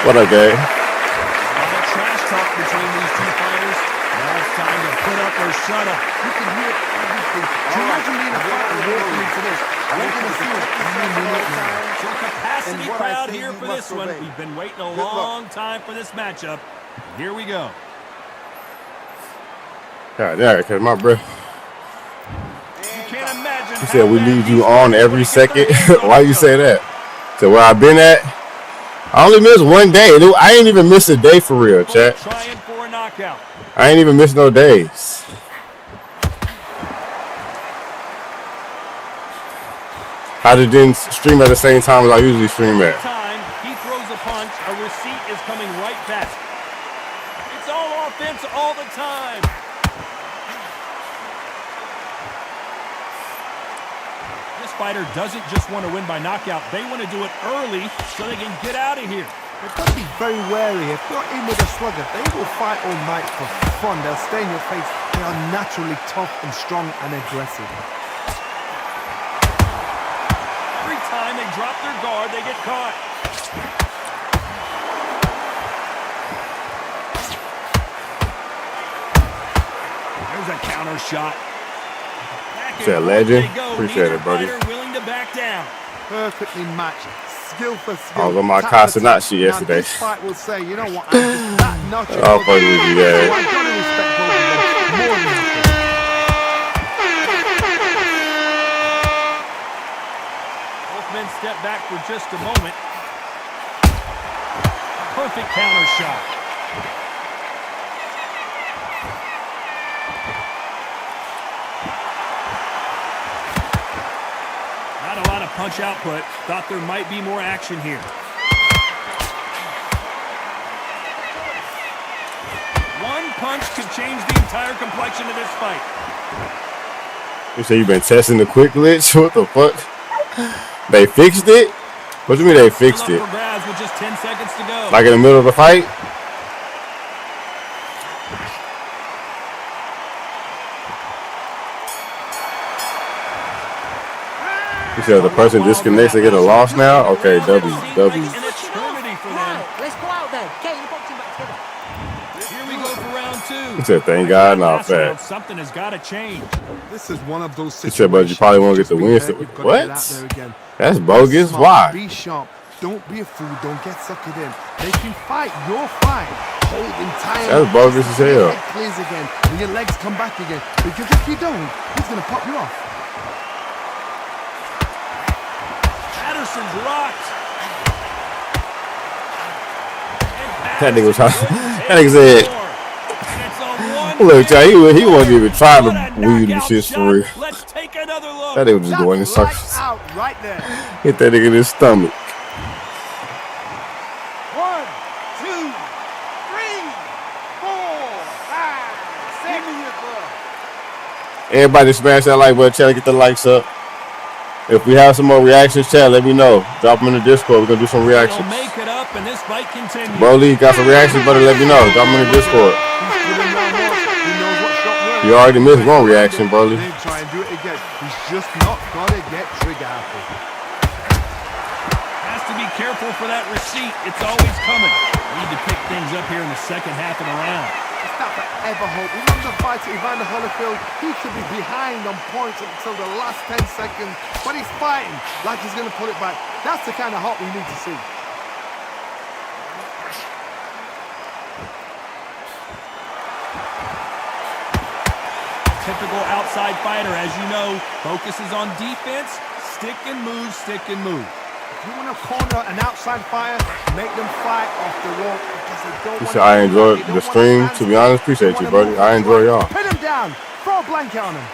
What up, gang? A lot of trash talk between these two fighters. Now it's time to put up or shut up. You can hear everything. Imagine being a fighter walking into this. You're going to see it every minute now. So a capacity And what I crowd see, here you for must this one. obey. We've been waiting a Good luck. long time for this matchup. Here we go. God, yeah, because my breath. You can't imagine. You said how we bad leave these you guys on are every to get their second. hands on Why each you say other. that? So where I've been at, I only missed one day. I ain't even missed a day for real, Both chat. trying for a knockout. I ain't even missed no days. I just didn't stream at the same time as I usually stream at. Time he throws a punch, a receipt is coming right back. It's all offense all the time. This fighter doesn't just want to win by knockout. They want to do it early so they can get out of here. They've got to be very wary. If you're in with a slugger, they will fight all night for fun. They'll stay in your face. They are naturally tough and strong and aggressive. Every time they drop their guard, they get caught. There's a counter shot. Is that legend? Appreciate it, buddy. Willing to back down. Perfectly matched. Skill for skill. I was on my Casanacci yesterday. This fight will say, you know what, I'm just that notch above I'll fuck with you, so yeah. I've got to respect both of them more than nothing. Both men step back for just a moment. Perfect counter shot. Not a lot of punch output. Thought there might be more action here. One punch could change the entire complexion of this fight. You say you've been testing the quick glitch? What the fuck? They fixed it? What do you mean they fixed it? For grabs with just 10 seconds to go. Like in the middle of the fight? You said the person disconnects, they get a loss now? Okay, W. An eternity for them. Let's go out there. Get your boxing back together. Here we go for round two. He said, thank God, nah, Last round, fat. something has got to change. This is one of those He situations. said, but you probably won't get the win. You've got to What? get out there again. That's bogus. Smart, Why? Be sharp. Don't be a fool. Don't get suckered in. They can fight your fight. Hold him tight. That's bogus as hell. Your head clears again. And your legs come back again. Because if you don't, he's going to pop you off. Patterson's rocked. That nigga was that nigga said, look, y'all, he wasn't even trying to weed them shits for real. Let's take another look. That nigga was just going in circles. Lights out right there. Hit that nigga in his stomach. 1, 2, 3, 4, 5, 6. Everybody smash that like button, chat, get the likes up. If we have some more reactions, chat, let me know. Drop them in the Discord. We're going to do some reactions. They'll make it up and this fight continues. Broly, got some reactions, brother, let me know. Drop them in the Discord. You already missed one reaction, Broly. Try and do it again. He's just not got to get trigger happy. Has to be careful for that receipt. It's always coming. Need to pick things up here in the second half of the round. It's not forever hope. Remember the fight at Evander Holyfield? He could be behind on points until the last 10 seconds, but he's fighting like he's going to pull it back. That's the kind of hope we need to see. Typical outside fighter, as you know, focuses on defense, stick and move, stick and move. If you want to corner an outside fighter, make them fight off the wall because they don't want to. I enjoyed the stream. To be honest, appreciate you, buddy. I enjoy y'all. Pin him down. Throw a blanket on him.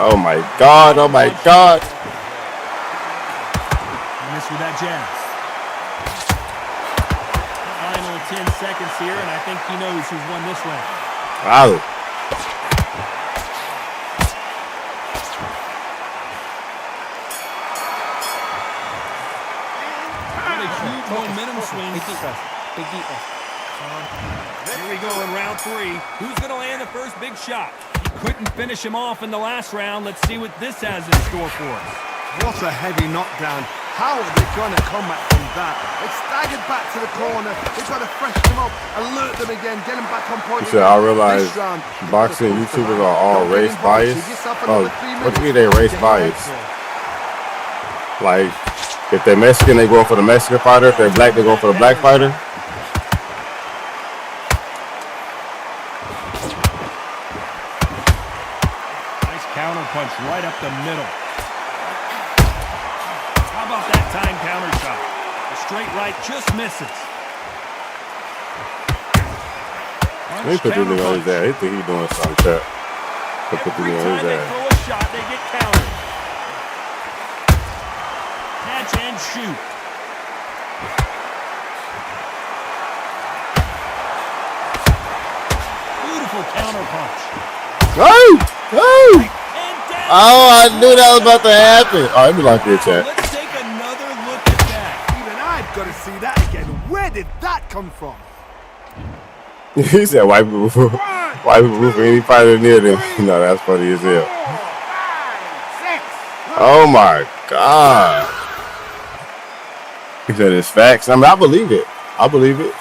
Oh my God! Oh my God! Miss with that jab. Final 10 seconds here, and I think he knows who's won this round. Wow. What a huge momentum swing. Big deep breath. Big deep breath. Here we go in round three. Who's going to land the first big shot? Couldn't finish him off in the last round. Let's see what this has in store for us. What a heavy knockdown. How are they going to come back from that? They staggered back to the corner. They've got to freshen them up, alert them again, get them back on point. You said, I realize boxing YouTubers are all race biased. Oh, what do you mean they race biased? Like, if they're Mexican, they going for the Mexican fighter. If they're black, they're going for the black fighter. Nice counter punch right up the middle. How about that time counter shot? The straight right just misses. Let me put this nigga on his ass. He think he's doing something, chat. Put this nigga on his Every time they ass. throw a shot, they get countered. Catch and shoot. Beautiful counter punch. Oh! Oh! Oh, I knew that was about to happen. All right, let me lock your chat. Let's take another look at that. Even I've got to see that again. Where did that come from? He said white people root for any fighter near them. No, that's funny as hell. 4, 5, 6. Oh my God. He said it's facts. I mean, I believe it. I believe it.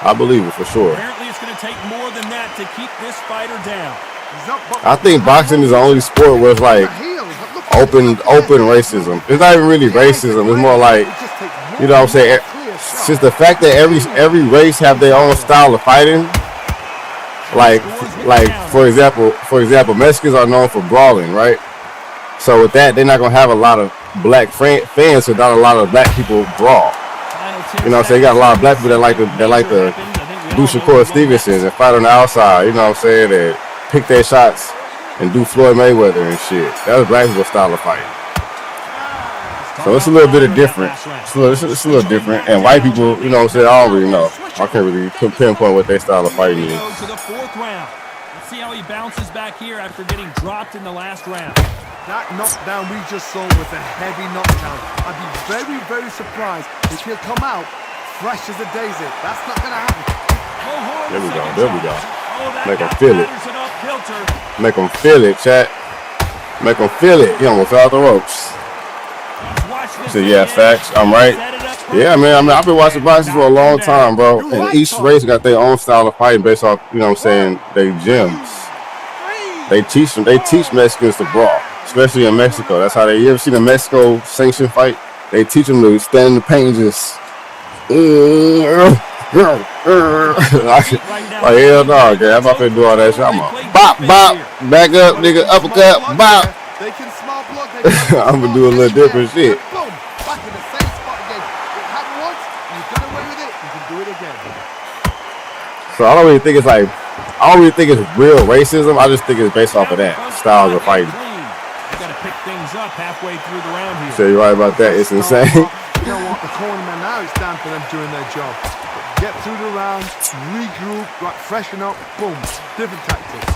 I believe it for sure. Apparently, it's going to take more than that to keep this fighter down. I think boxing is the only sport where it's like open racism. It's not even really racism. It's more like, you know what I'm saying? It's just the fact that every race have their own style of fighting. Like for example, Mexicans are known for brawling, right? So with that, they're not gonna have a lot of black fans, so not a lot of black people brawl. You know what I'm saying? You got a lot of black people that like to do Shakur Stevenson and fight on the outside. You know what I'm saying? That pick their shots and do Floyd Mayweather and shit. That's black people's style of fighting. So it's a little bit of different. It's a little different. And white people, you know what I'm saying? I don't really know. I can't really pinpoint what their style of fighting is. To the fourth round. Let's see how he bounces back here after getting dropped in the last round. That knockdown we just saw was a heavy knockdown. I'd be very, very surprised if he'll come out fresh as a daisy. That's not going to happen. There we go. Make them feel it. Make them feel it, chat. Make them feel it. He almost fell off the ropes. So yeah, facts. I'm right. Yeah, man. I mean, I've been watching boxing for a long time, bro. And each race got their own style of fighting based off, you know what I'm saying, they gyms. They teach Mexicans to brawl, especially in Mexico. That's how you ever seen a Mexico sanctioned fight? They teach them to stand in the pain and just like hell no, okay. I'm not finna do all that shit. I'm a bop, back up, nigga, uppercut, bop. I'm gonna do a little different shit. So I don't really think it's real racism. I just think it's based off of that styles of fighting. You gotta pick things up halfway through the round here. So you're right about that. It's insane. You don't want the cornerman now. It's time for them doing their job. Get through the round, regroup, right, freshen up, boom, different tactics.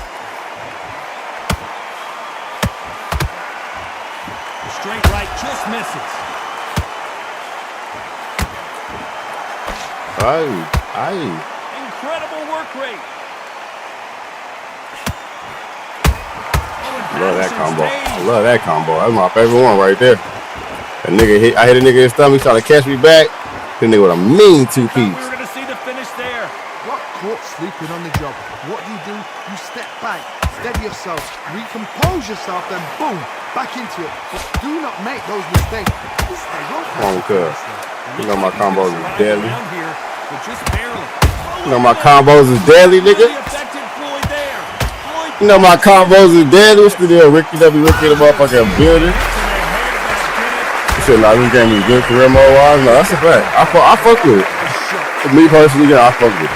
The straight right just misses. Incredible work rate. Love that combo. I love that combo. That's my favorite one right there. I hit a nigga in his stomach, trying to catch me back. That nigga with a mean two-piece. We're gonna see the finish there. Got caught sleeping on the job. What do? You step back, steady yourself, recompose yourself, then boom, back into it. But do not make those mistakes. Come on, cuz. You know my combos is deadly. Just barely. You know my combos is deadly, nigga. You know my combos is deadly. What's the deal? Ricky the motherfucking building. Shit, nah, this game is good career mode wise. No, that's a fact. I fuck with it. For me personally, yeah, I fuck with it.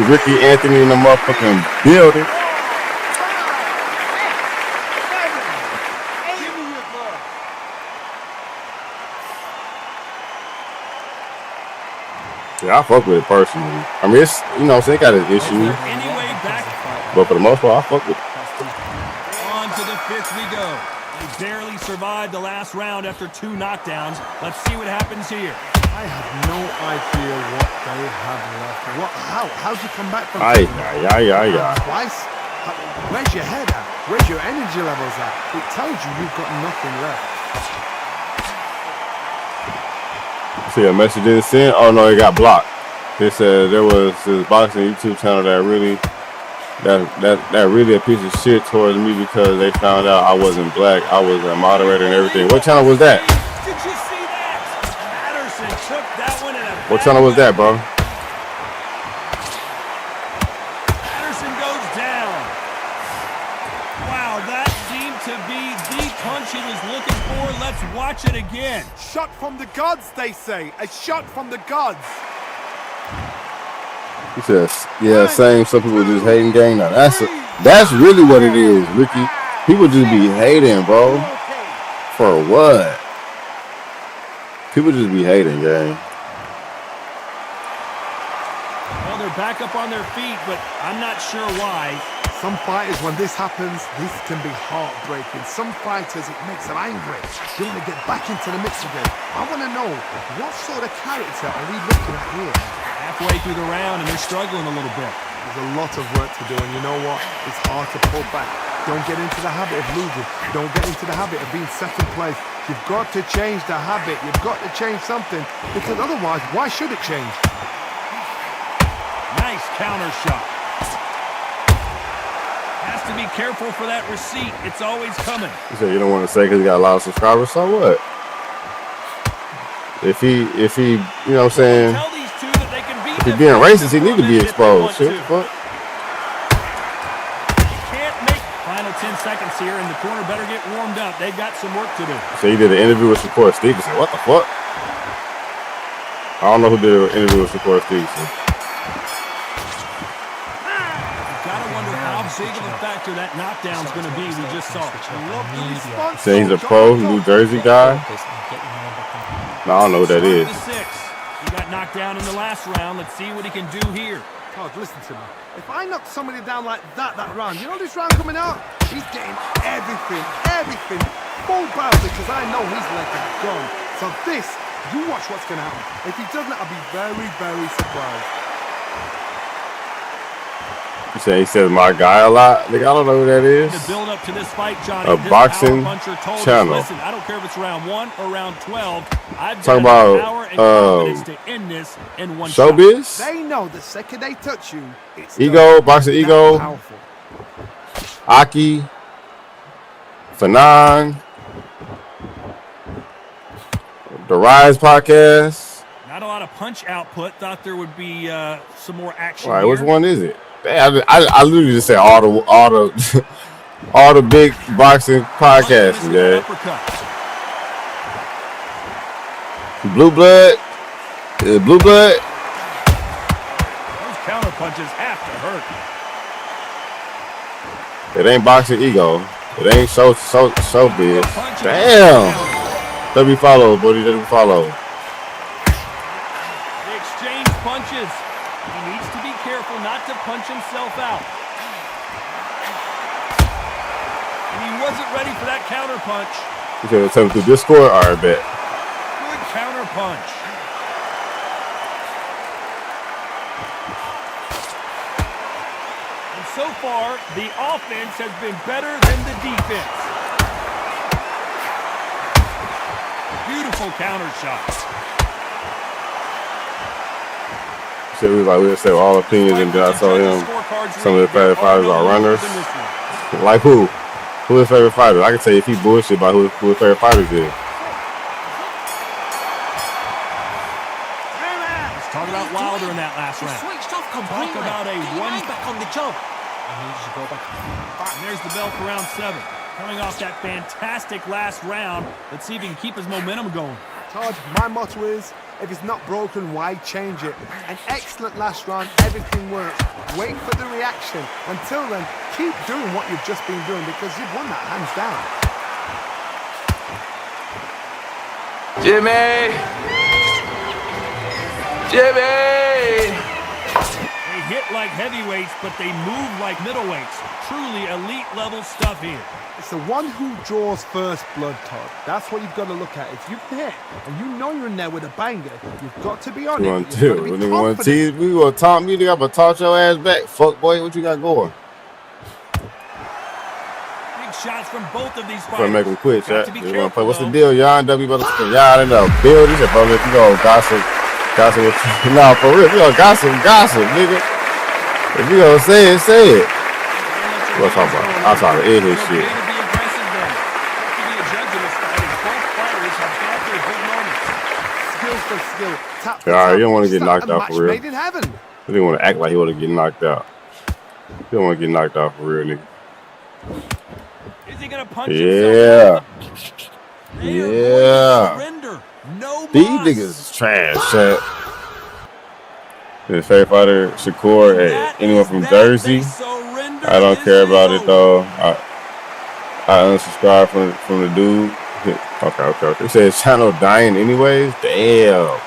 Ricky Anthony in the motherfucking building. Yeah, I fuck with it personally. I mean, it's, you know, so they got his issues. But for the most part, I fuck with it. On to the fifth we go. He barely survived the last round after 2 knockdowns. Let's see what happens here. I have no idea what they have left. How'd you come back from twice? Where's your head at? Where's your energy levels at? It tells you you've got nothing left. See a message didn't send? Oh no, it got blocked. It said there was this boxing YouTube channel that really a piece of shit towards me because they found out I wasn't black. I was a moderator and everything. What channel was that? Did you see that? Patterson took that one in a What channel was that, bro? Patterson goes down. Wow, that seemed to be the punch he was looking for. Let's watch it again. Shot from the gods, they say. A shot from the gods. He says, yeah, same. Some people just hating gang. Now that's really what it is, Ricky. People just be hating, bro. For what? People just be hating, gang. Well, they're back up on their feet, but I'm not sure why. Some fighters, when this happens, this can be heartbreaking. Some fighters, it makes them angry. They want to get back into the mix again. I want to know, what sort of character are we looking at here? Halfway through the round, and they're struggling a little bit. There's a lot of work to do, and you know what? It's hard to pull back. Don't get into the habit of losing. Don't get into the habit of being second place. You've got to change the habit. You've got to change something, because otherwise, why should it change? Nice counter shot. Has to be careful for that receipt. It's always coming. You said you don't want to say because he got a lot of subscribers. So what? If he, you know what I'm saying? Tell these two that they can beat If he's being racist, he need to be exposed. Shit, what? Can't make final 10 seconds here, and the corner better get warmed up. They've got some work to do. So he did an interview with Shakur Stevenson. What the fuck? I don't know who did an interview with Shakur Stevenson. How big of a factor that knockdown's going to be, we just saw. Say he's a pro New Jersey guy. No, I don't know who that is. He got knocked down in the last round. Let's see what he can do here. Todd, listen to me. If I knock somebody down like that round, you know this round coming out? He's getting everything, full barrel, because I know his leg is gone. So this, you watch what's going to happen. If he doesn't, I'll be very, very surprised. You say he says my guy a lot? Nigga, I don't know who that is. The build up to this fight, Johnny, a boxing channel. Listen, I don't care if it's round 1 or round 12. I've talk got power and confidence to end this in one showbiz. shot. They know the second they touch you, it's Ego, boxing Ego, powerful. Aki, Fanon, the Rise podcast. Not a lot of punch output. Thought there would be some more action. All right, here. which one is it? I literally just said all the big boxing podcasts, man. Blue Blood. Blue Blood. Those counter punches have to hurt. It ain't boxing Ego. It ain't so big. Damn. W follow, buddy. W follow. They exchange punches. He needs to be careful not to punch himself out. And he wasn't ready for that counter punch. You said it's through Discord? All right, bet. Good counter punch. And so far, the offense has been better than the defense. Beautiful counter shots. So we would say all opinions, and then I saw him. Some of the favorite fighters are runners. Like who? Who his favorite fighters? I can tell you if he bullshit about who his favorite fighters is. Let's talk about Wilder in that last round. Switched off completely. Talk about a one back on the job. And there's the bell for round 7. Coming off that fantastic last round, let's see if he can keep his momentum going. Todd, my motto is, if it's not broken, why change it? An excellent last round, everything works. Wait for the reaction. Until then, keep doing what you've just been doing, because you've won that hands down. Jimmy! They hit like heavyweights, but they move like middleweights. Truly elite level stuff here. It's the one who draws first blood, Todd. That's what you've got to look at. If you've hit and you know you're in there with a banger, you've got to be on it. We want to tease. We want to talk me. I'm gonna talk your ass back, fuck boy. What you got going? Big shots from both of these fighters. Trying to make them quit, chat. You want to play? What's the deal, y'all? W brother, y'all in the building. Bro, if you go gossip. Nah, for real. If you go gossip, nigga. If you gonna say it. What's up, bro? I'm trying to end his shit. Alright, you don't want to get knocked out for real. You didn't want to act like he want to get knocked out. You don't want to get knocked out for real, nigga. Is he gonna punch yeah. No these niggas is trash, chat. His favorite fighter, Shakur, hey, anyone from Jersey. I don't care about it though. I unsubscribed from the dude. Okay. He said channel dying anyways. Damn.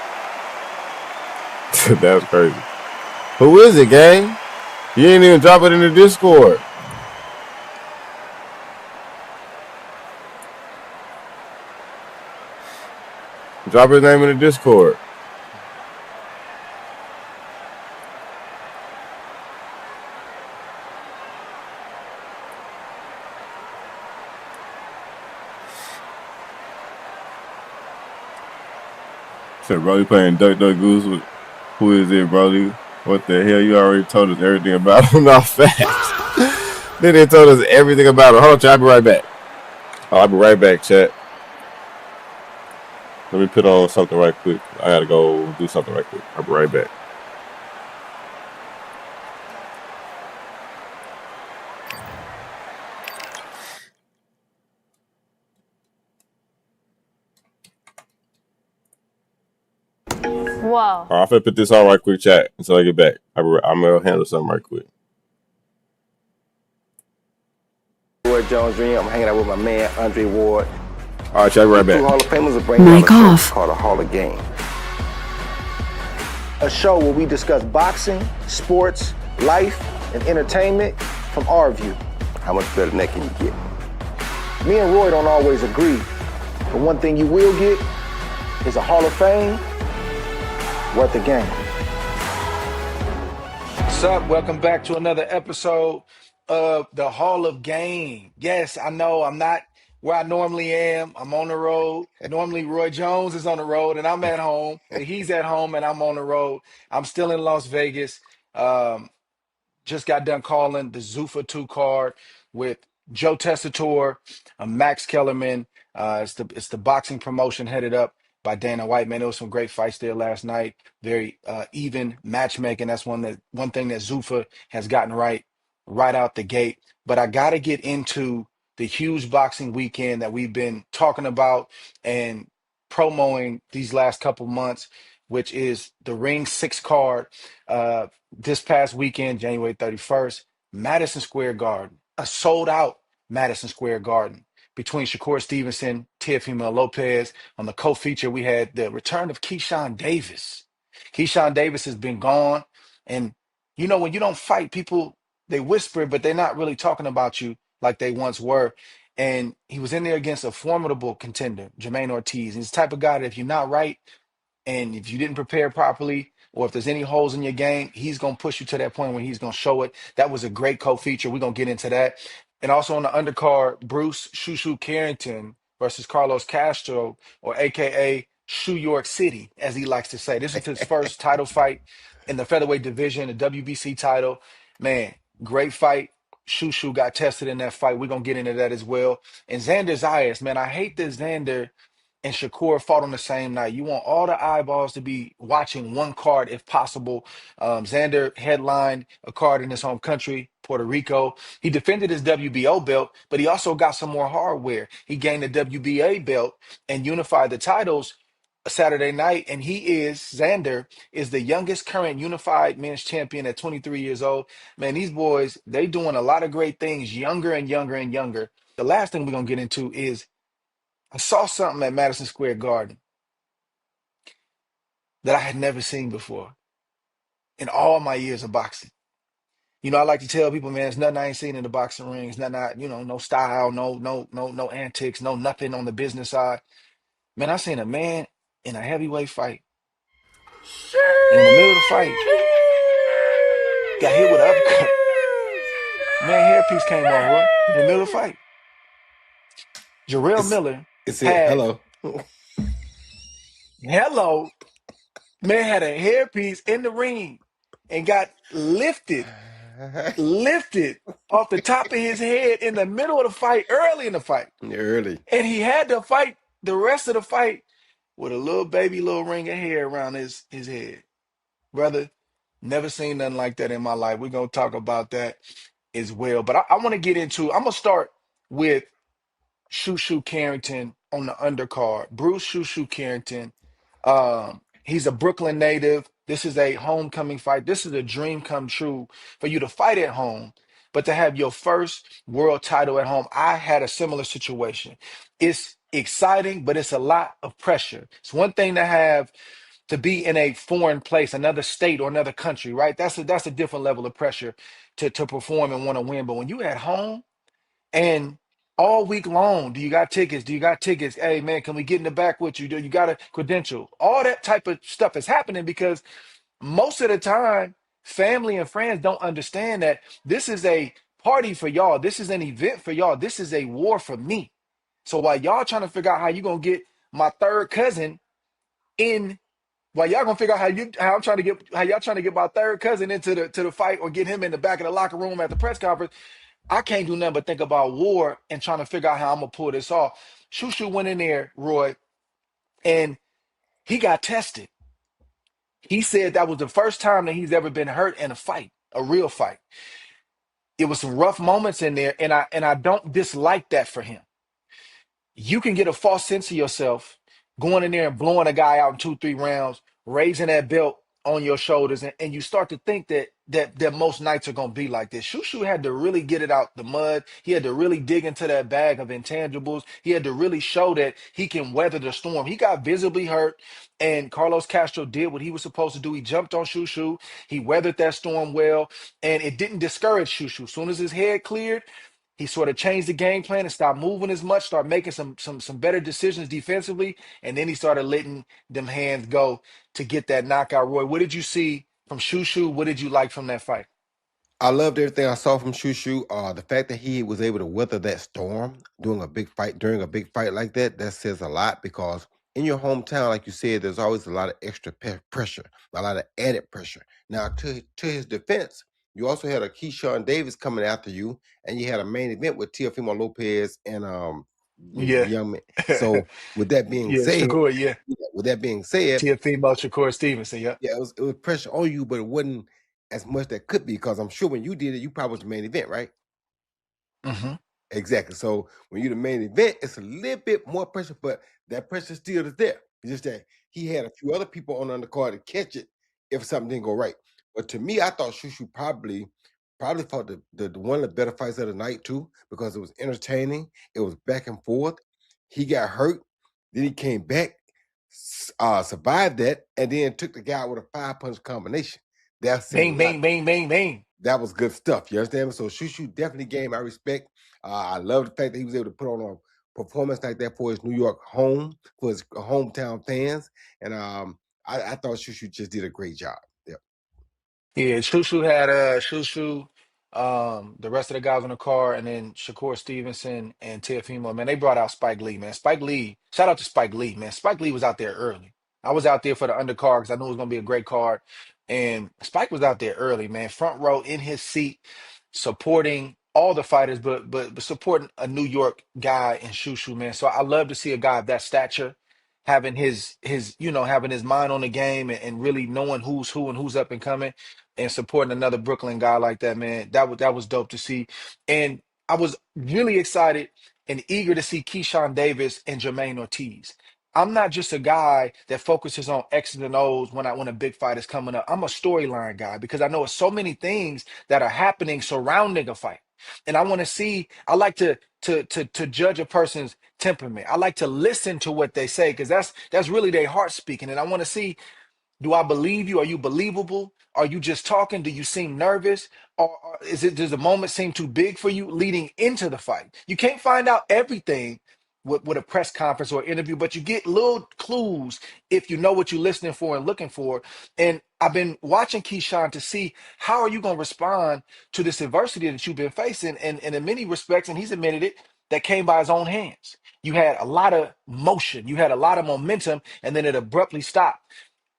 That's crazy. Who is it, gang? You ain't even drop it in the Discord. Drop his name in the Discord. Said Brody playing Duck Duck Goose with who is it, Brody? What the hell? You already told us everything about him. Not fast. Then they told us everything about him. Hold on, chat. I'll be right back. I'll be right back, chat. Let me put on something right quick. I gotta go do something right quick. I'll be right back. Wow. I'm gonna put this on right quick, chat, until I get back. I'm gonna handle something right quick. Roy Jones Jr. I'm hanging out with my man Andre Ward. All right, chat, right back. Two Hall of Famers are bringing Mic on a off. show called a Hall of Game. A show where we discuss boxing, sports, life, and entertainment from our view. How much better than that can you get? Me and Roy don't always agree, but one thing you will get is a Hall of Fame worth the game. What's up? Welcome back to another episode of the Hall of Game. Yes, I know I'm not where I normally am. I'm on the road. Normally Roy Jones is on the road and I'm at home. He's at home and I'm on the road. I'm still in Las Vegas. Just got done calling the Zuffa 2 card with Joe Tessitore, Max Kellerman. It's the boxing promotion headed up by Dana White. Man, there was some great fights there last night. Very even matchmaking. That's one thing that Zuffa has gotten right out the gate. But I got to get into the huge boxing weekend that we've been talking about and promoting these last couple months, which is the Ring 6 card. This past weekend, January 31st, Madison Square Garden, a sold out Madison Square Garden between Shakur Stevenson, Teofimo Lopez. On the co-feature, we had the return of Keyshawn Davis. Keyshawn Davis has been gone. And you know, when you don't fight, people, they whisper, but they're not really talking about you like they once were. And he was in there against a formidable contender, Jermaine Ortiz. He's the type of guy that if you're not right, and if you didn't prepare properly, or if there's any holes in your game, he's going to push you to that point where he's going to show it. That was a great co-feature. We're going to get into that. And also on the undercard, Bruce Shushu Carrington versus Carlos Castro, or AKA Shoe York City, as he likes to say. This is his first title fight in the featherweight division, the WBC title. Man, great fight. Shushu got tested in that fight. We're going to get into that as well. And Xander Zayas, man, I hate that Xander and Shakur fought on the same night. You want all the eyeballs to be watching one card if possible. Xander headlined a card in his home country, Puerto Rico. He defended his WBO belt, but he also got some more hardware. He gained the WBA belt and unified the titles Saturday night. And Xander is the youngest current unified men's champion at 23 years old. Man, these boys, they doing a lot of great things younger and younger and younger. The last thing we're going to get into is I saw something at Madison Square Garden that I had never seen before in all my years of boxing. You know, I like to tell people, man, there's nothing I ain't seen in the boxing ring. It's nothing no style, no antics, no nothing on the business side. Man, I seen a man in a heavyweight fight. And in the middle of the fight, got hit with an uppercut. Man, hairpiece came off, Roy, in the middle of the fight. Jarrell Miller had hello. Man had a hairpiece in the ring and got lifted off the top of his head in the middle of the fight, early in the fight. And he had to fight the rest of the fight with a little ring of hair around his head. Brother, never seen nothing like that in my life. We're going to talk about that as well. But I want to get into, I'm going to start with Shushu Carrington on the undercard. Bruce Shushu Carrington. He's a Brooklyn native. This is a homecoming fight. This is a dream come true for you to fight at home, but to have your first world title at home. I had a similar situation. It's exciting, but it's a lot of pressure. It's one thing to be in a foreign place, another state or another country, right? That's a different level of pressure to perform and want to win. But when you at home, and all week long, do you got tickets? Do you got tickets? Hey, man, can we get in the back with you? Do you got a credential? All that type of stuff is happening because most of the time, family and friends don't understand that this is a party for y'all. This is an event for y'all. This is a war for me. So while y'all trying to figure out how you going to get my third cousin in While y'all gonna figure out how y'all trying to get my third cousin into the fight or get him in the back of the locker room at the press conference. I can't do nothing but think about war and trying to figure out how I'm gonna pull this off. Shushu went in there, Roy, and he got tested. He said that was the first time that he's ever been hurt in a fight, a real fight. It was some rough moments in there, and I don't dislike that for him. You can get a false sense of yourself going in there and blowing a guy out in 2, 3 rounds, raising that belt on your shoulders, and you start to think that most nights are gonna be like this. Shushu had to really get it out the mud. He had to really dig into that bag of intangibles. He had to really show that he can weather the storm. He got visibly hurt, and Carlos Castro did what he was supposed to do. He jumped on Shushu. He weathered that storm well, and it didn't discourage Shushu. As soon as his head cleared, he sort of changed the game plan and stopped moving as much, started making some better decisions defensively, and then he started letting them hands go to get that knockout. Roy, what did you see from Shushu? What did you like from that fight? I loved everything I saw from Shushu. The fact that he was able to weather that storm during a big fight like that, that says a lot because in your hometown, like you said, there's always a lot of extra pressure, a lot of added pressure. Now, to his defense, you also had a Keyshawn Davis coming after you, and you had a main event with Teofimo Lopez and the Yeah. young man. So with that being Yeah, said, Shakur, yeah. Teofimo Shakur Stevenson, yeah. yeah, it was pressure on you, but it wasn't as much that could be because I'm sure when you did it, you probably was the main event, right? Hmm. Exactly. So when you're the main event, it's a little bit more pressure, but that pressure still is there. It's just that he had a few other people on the undercard to catch it if something didn't go right. But to me, I thought Shushu probably fought the one of the better fights of the night too, because it was entertaining. It was back and forth. He got hurt, then he came back, survived that, and then took the guy with a 5-punch combination. That said a Bang, lot. bang, bang, bang, bang. That was good stuff. You understand me? So Shushu definitely game I respect. I love the fact that he was able to put on a performance like that for his New York home, for his hometown fans. And I thought Shushu just did a great job. Yeah. Yeah, Shushu, the rest of the guys on the car, and then Shakur Stevenson and Teofimo. Man, they brought out Spike Lee, man. Spike Lee, shout out to Spike Lee, man. Spike Lee was out there early. I was out there for the undercard because I knew it was gonna be a great card. And Spike was out there early, man. Front row in his seat, supporting all the fighters, but supporting a New York guy in Shushu, man. So I love to see a guy of that stature having having his mind on the game and really knowing who's who and who's up and coming and supporting another Brooklyn guy like that, man. That was dope to see. And I was really excited and eager to see Keyshawn Davis and Jermaine Ortiz. I'm not just a guy that focuses on X's and O's when a big fight is coming up. I'm a storyline guy because I know it's so many things that are happening surrounding a fight. And I want to see, I like to judge a person's temperament. I like to listen to what they say because that's really their heart speaking. And I want to see, do I believe you? Are you believable? Are you just talking? Do you seem nervous? Or does the moment seem too big for you leading into the fight? You can't find out everything with a press conference or interview, but you get little clues if you know what you're listening for and looking for. And I've been watching Keyshawn to see how are you going to respond to this adversity that you've been facing. And in many respects, and he's admitted it, that came by his own hands. You had a lot of motion, you had a lot of momentum, and then it abruptly stopped.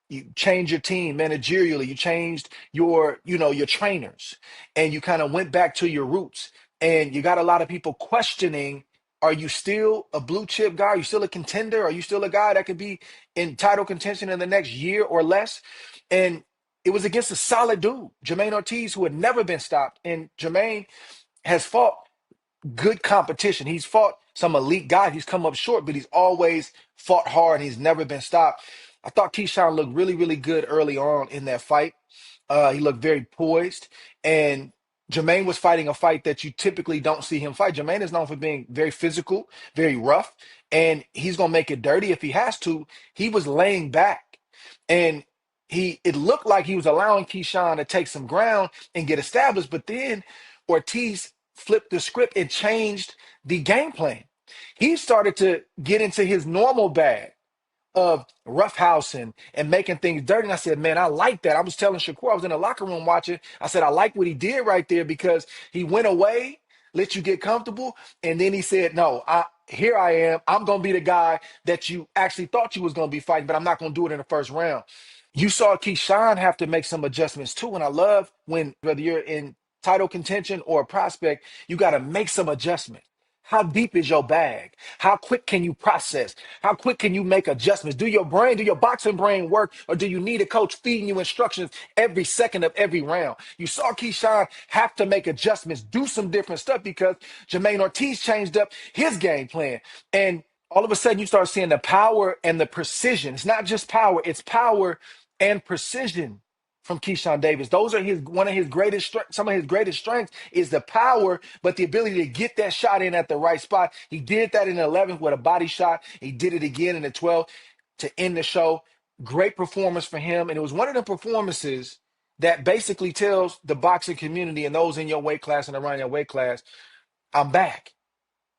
You changed your team managerially, you changed your trainers, and you kind of went back to your roots, and you got a lot of people questioning, are you still a blue chip guy? Are you still a contender? Are you still a guy that could be in title contention in the next year or less? And it was against a solid dude, Jermaine Ortiz, who had never been stopped. And Jermaine has fought good competition. He's fought some elite guys. He's come up short, but he's always fought hard. He's never been stopped. I thought Keyshawn looked really, really good early on in that fight. He looked very poised. And Jermaine was fighting a fight that you typically don't see him fight. Jermaine is known for being very physical, very rough, and he's going to make it dirty if he has to. He was laying back. And it looked like he was allowing Keyshawn to take some ground and get established, but then Ortiz flipped the script and changed the game plan. He started to get into his normal bag of roughhousing and making things dirty. And I said, man, I like that. I was telling Shakur, I was in the locker room watching. I said, I like what he did right there because he went away, let you get comfortable, and then he said, no, here I am. I'm going to be the guy that you actually thought you was going to be fighting, but I'm not going to do it in the first round. You saw Keyshawn have to make some adjustments too. And I love when, whether you're in title contention or a prospect, you got to make some adjustments. How deep is your bag? How quick can you process? How quick can you make adjustments? Do your boxing brain work, or do you need a coach feeding you instructions every second of every round? You saw Keyshawn have to make adjustments, do some different stuff because Jermaine Ortiz changed up his game plan. And all of a sudden, you start seeing the power and the precision. It's not just power, it's power and precision from Keyshawn Davis. Those are some of his greatest strengths is the power, but the ability to get that shot in at the right spot. He did that in the 11th with a body shot. He did it again in the 12th to end the show. Great performance for him. And it was one of the performances that basically tells the boxing community and those in your weight class and around your weight class, I'm back.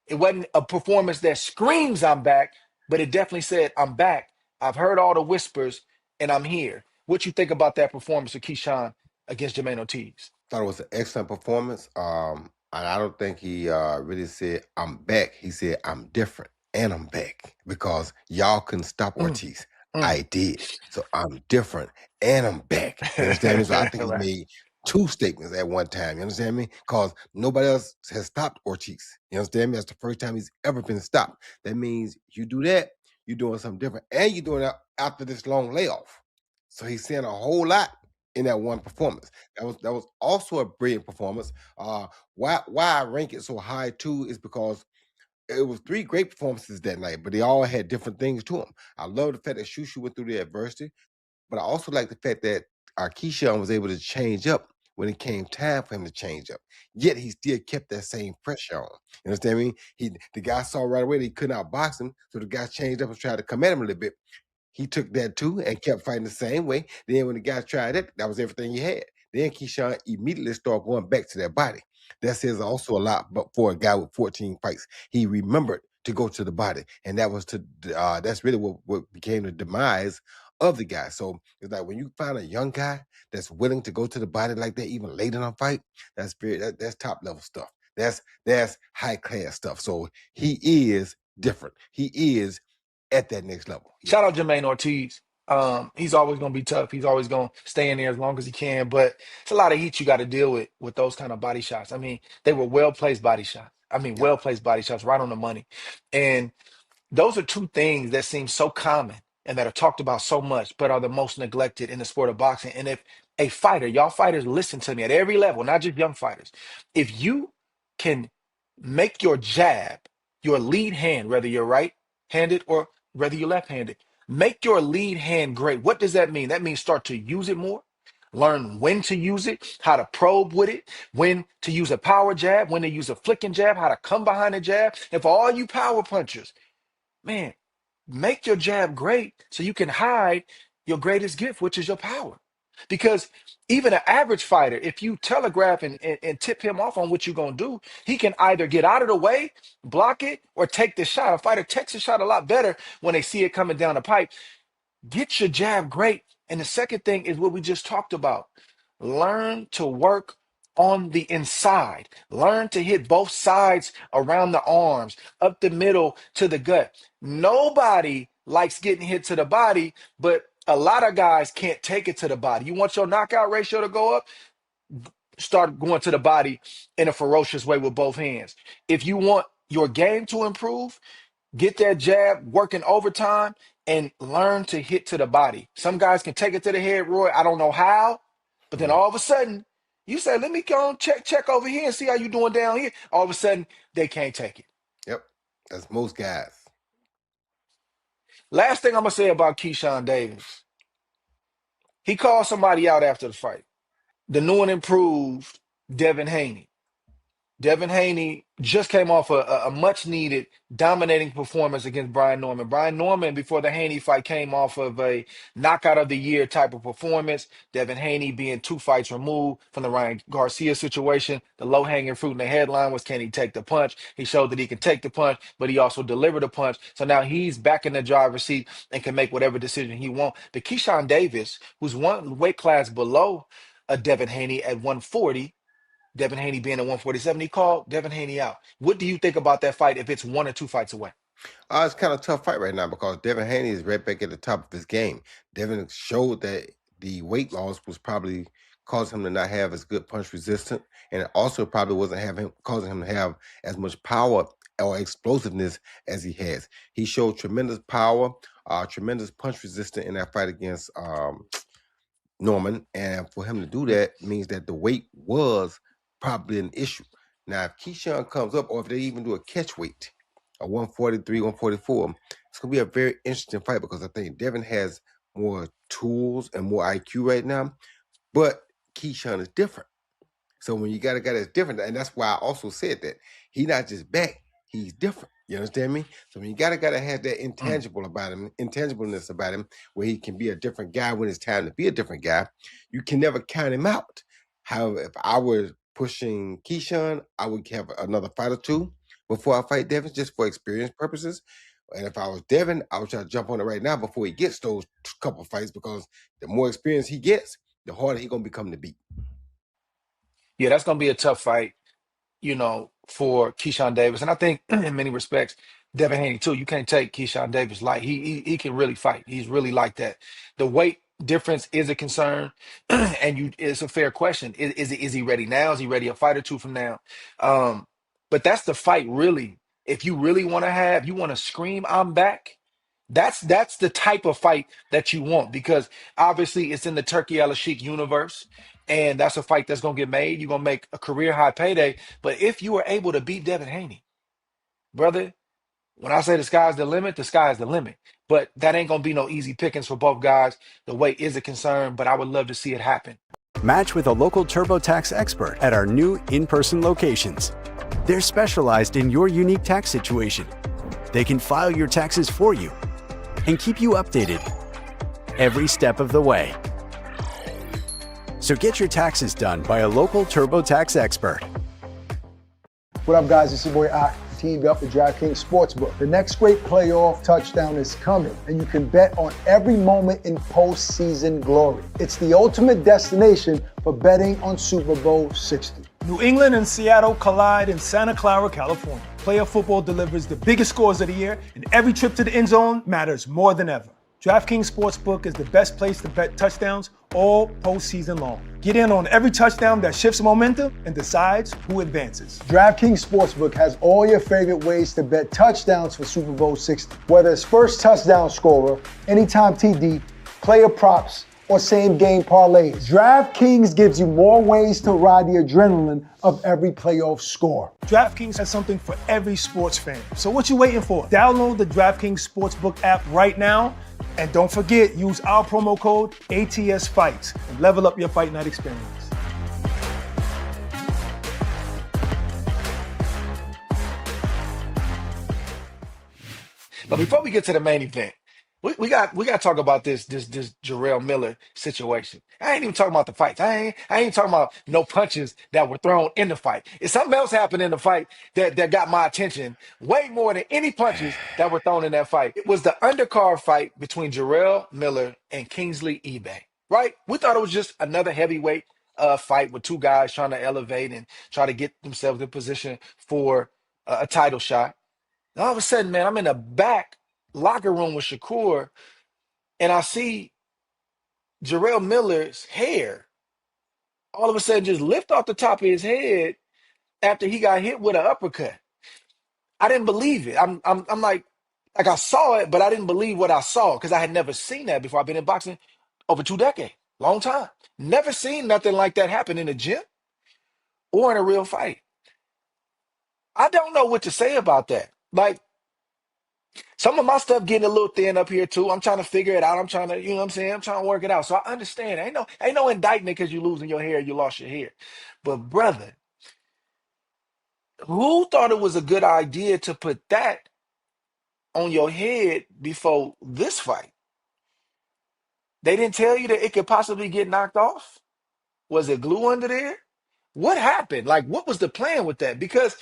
It wasn't a performance that screams I'm back, but it definitely said I'm back. I've heard all the whispers and I'm here. What you think about that performance of Keyshawn against Jermaine Ortiz? Thought it was an excellent performance. And I don't think he really said I'm back. He said I'm different and I'm back because y'all couldn't stop Mm, Ortiz. mm. I did. So I'm different and I'm back. You understand me? So I think he Right. made two statements at one time. You understand me? Because nobody else has stopped Ortiz. You understand me? That's the first time he's ever been stopped. That means you do that, you're doing something different. And you're doing it after this long layoff. So he's saying a whole lot in that one performance. That was also a brilliant performance. Why I rank it so high too is because it was three great performances that night, but they all had different things to them. I love the fact that Shushu went through the adversity, but I also like the fact that Keyshawn was able to change up when it came time for him to change up. Yet he still kept that same pressure on. You understand me? The guy saw right away that he couldn't outbox him, so the guy changed up and tried to come at him a little bit. He took that too and kept fighting the same way. Then when the guy tried it, that was everything he had. Then Keyshawn immediately started going back to that body. That says also a lot, but for a guy with 14 fights, he remembered to go to the body, and that's really what became the demise of the guy. So it's like when you find a young guy that's willing to go to the body like that, even late in a fight, that's top level stuff. That's high class stuff. So he is different. He is at that next level. Shout out Jermaine Ortiz. He's always going to be tough. He's always going to stay in there as long as he can. But it's a lot of heat you got to deal with those kind of body shots. I mean, they were well placed body shots. I mean, Yep. well placed body shots, right on the money. And those are two things that seem so common and that are talked about so much, but are the most neglected in the sport of boxing. And if a fighter, y'all fighters, listen to me at every level, not just young fighters, if you can make your jab your lead hand, whether you're right handed or whether you're left handed, make your lead hand great. What does that mean? That means start to use it more. Learn when to use it, how to probe with it, when to use a power jab, when to use a flicking jab, how to come behind the jab. And for all you power punchers, man, make your jab great so you can hide your greatest gift, which is your power. Because even an average fighter, if you telegraph and tip him off on what you're going to do, he can either get out of the way, block it, or take the shot. A fighter takes the shot a lot better when they see it coming down the pipe. Get your jab great. And the second thing is what we just talked about. Learn to work on the inside. Learn to hit both sides around the arms, up the middle to the gut. Nobody likes getting hit to the body, but a lot of guys can't take it to the body. You want your knockout ratio to go up? Start going to the body in a ferocious way with both hands. If you want your game to improve, get that jab working overtime and learn to hit to the body. Some guys can take it to the head, Roy. I don't know how, but then Mhm. all of a sudden, you say, let me go and check over here and see how you doing down here. All of a sudden, they can't take it. Yep. That's most guys. Last thing I'm gonna say about Keyshawn Davis, he called somebody out after the fight. The new and improved Devin Haney. Devin Haney just came off a much needed dominating performance against Brian Norman. Brian Norman, before the Haney fight, came off of a knockout of the year type of performance. Devin Haney being 2 fights removed from the Ryan Garcia situation. The low hanging fruit in the headline was, can he take the punch? He showed that he can take the punch, but he also delivered a punch. So now he's back in the driver's seat and can make whatever decision he wants. But Keyshawn Davis, who's one weight class below a Devin Haney at 140, Devin Haney being at 147. He called Devin Haney out. What do you think about that fight if it's 1 or 2 fights away? It's kind of a tough fight right now because Devin Haney is right back at the top of his game. Devin showed that the weight loss was probably causing him to not have as good punch resistance, and it also probably wasn't causing him to have as much power or explosiveness as he has. He showed tremendous power, tremendous punch resistance in that fight against Norman, and for him to do that means that the weight was probably an issue. Now, if Keyshawn comes up, or if they even do a catch weight, a 143, 144, it's gonna be a very interesting fight because I think Devin has more tools and more IQ right now, but Keyshawn is different. So when you got a guy that's different, and that's why I also said that he's not just back, he's different. You understand me? So when you got a guy that has that intangibleness about him, where he can be a different guy when it's time to be a different guy, you can never count him out. However, if I were pushing Keyshawn, I would have another fight or two before I fight Devin, just for experience purposes. And if I was Devin, I would try to jump on it right now before he gets those couple fights, because the more experience he gets, the harder he's gonna become to beat. Yeah, that's gonna be a tough fight, for Keyshawn Davis. And I think in many respects, Devin Haney too. You can't take Keyshawn Davis light. He can really fight. He's really like that. The weight difference is a concern, and it's a fair question. Is he ready now? Is he ready a fight or two from now? But that's the fight, really. If you really want to you want to scream, I'm back. That's the type of fight that you want, because obviously it's in the Turkey Al Sheikh universe, and that's a fight that's gonna get made. You're gonna make a career high payday. But if you are able to beat Devin Haney, brother, when I say the sky's the limit, the sky is the limit. But that ain't gonna be no easy pickings for both guys. The weight is a concern, but I would love to see it happen. Match with a local TurboTax expert at our new in-person locations. They're specialized in your unique tax situation. They can file your taxes for you and keep you updated every step of the way. So get your taxes done by a local TurboTax expert. What up, guys? It's your boy Ak, teamed up with DraftKings Sportsbook. The next great playoff touchdown is coming, and you can bet on every moment in postseason glory. It's the ultimate destination for betting on Super Bowl 60. New England and Seattle collide in Santa Clara, California. Playoff football delivers the biggest scores of the year, and every trip to the end zone matters more than ever. DraftKings Sportsbook is the best place to bet touchdowns all postseason long. Get in on every touchdown that shifts momentum and decides who advances. DraftKings Sportsbook has all your favorite ways to bet touchdowns for Super Bowl 60. Whether it's first touchdown scorer, anytime TD, player props, or same-game parlays, DraftKings gives you more ways to ride the adrenaline of every playoff score. DraftKings has something for every sports fan. So what you waiting for? Download the DraftKings Sportsbook app right now. And don't forget, use our promo code ATSFIGHTS and level up your fight night experience. But before we get to the main event, we got to talk about this Jarrell Miller situation. I ain't even talking about the fights. I ain't talking about no punches that were thrown in the fight. It's something else happened in the fight that got my attention way more than any punches that were thrown in that fight. It was the undercard fight between Jarrell Miller and Kingsley eBay. Right? We thought it was just another heavyweight fight with two guys trying to elevate and try to get themselves in position for a title shot. And all of a sudden, man, I'm in the back locker room with Shakur, and I see Jarrell Miller's hair all of a sudden just lift off the top of his head after he got hit with an uppercut. I didn't believe it. I'm like I saw it, but I didn't believe what I saw because I had never seen that before. I've been in boxing over 2 decades, long time. Never seen nothing like that happen in a gym or in a real fight. I don't know what to say about that. Like, some of my stuff getting a little thin up here too. I'm trying to figure it out. I'm trying to, you know what I'm saying? I'm trying to work it out. So I understand. Ain't no indictment because you losing your hair, you lost your hair. But brother, who thought it was a good idea to put that on your head before this fight? They didn't tell you that it could possibly get knocked off? Was it glue under there? What happened? Like, what was the plan with that? Because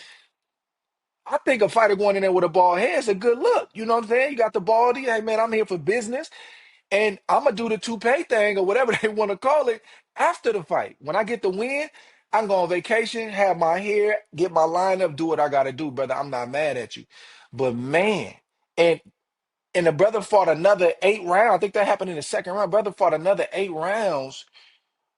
I think a fighter going in there with a bald head is a good look. You know what I'm saying? You got the baldy. Hey, man, I'm here for business. And I'm going to do the toupee thing or whatever they want to call it after the fight. When I get the win, I can go on vacation, have my hair, get my lineup, do what I gotta do, brother. I'm not mad at you. But man, and and the brother fought another 8 rounds. I think that happened in the second round. Brother fought another 8 rounds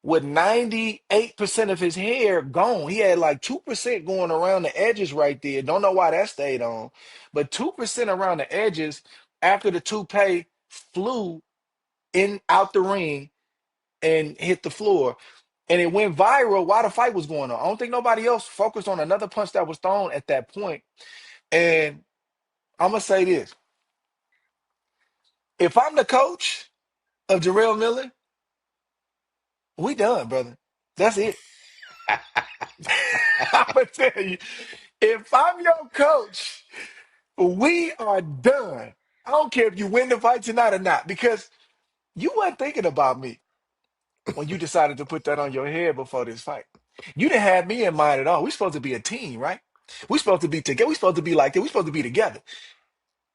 with 98% of his hair gone. He had like 2% going around the edges right there. Don't know why that stayed on, but 2% around the edges after the toupee flew in out the ring and hit the floor. And it went viral while the fight was going on. I don't think nobody else focused on another punch that was thrown at that point. And I'm gonna say this: if I'm the coach of Jarrell Miller, we done, brother. That's it. I'm gonna tell you, if I'm your coach, we are done. I don't care if you win the fight tonight or not, because you weren't thinking about me when you decided to put that on your head before this fight. You didn't have me in mind at all. We're supposed to be a team, right? We're supposed to be together. We're supposed to be like that. We're supposed to be together.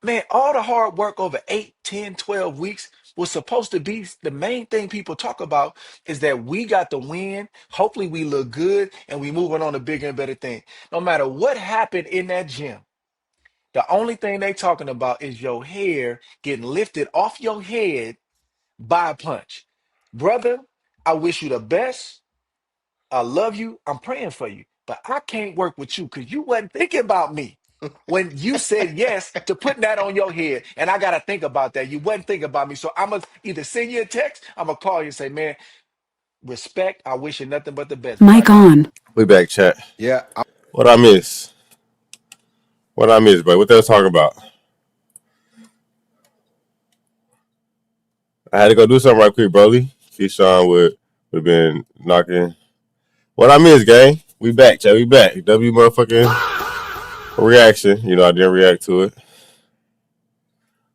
Man, all the hard work over 8, 10, 12 weeks was supposed to be the main thing people talk about is that we got the win. Hopefully we look good and we moving on to bigger and better things. No matter what happened in that gym, the only thing they talking about is your hair getting lifted off your head by a punch. Brother, I wish you the best. I love you. I'm praying for you. But I can't work with you because you wasn't thinking about me when you said yes to putting that on your head. And I got to think about that. You wasn't thinking about me. So I'm going to either send you a text, I'm going to call you and say, man, respect. I wish you nothing but the best, but I Mic got to on. go. We back, chat. Yeah, What I miss? What I miss, bro? What they was talking about? I had to go do something right quick, Broly. Keyshawn would have been knocking. What I miss, gang? We back, chat. We back. W motherfucking reaction. You know, I didn't react to it.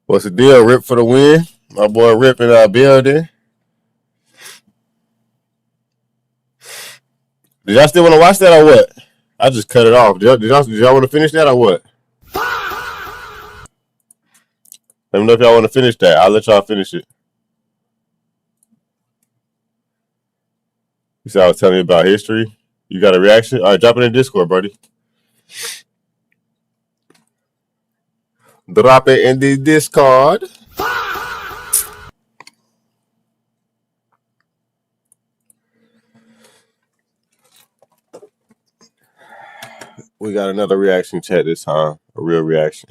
What's the deal? Rip for the win. My boy Rip in our building. Did y'all still want to watch that or what? I just cut it off. Did y'all want to finish that or what? Let me know if y'all want to finish that. I'll let y'all finish it. You said I was telling you about history. You got a reaction? All right, drop it in Discord, buddy. Drop it in the Discord. We got another reaction chat this time. A real reaction.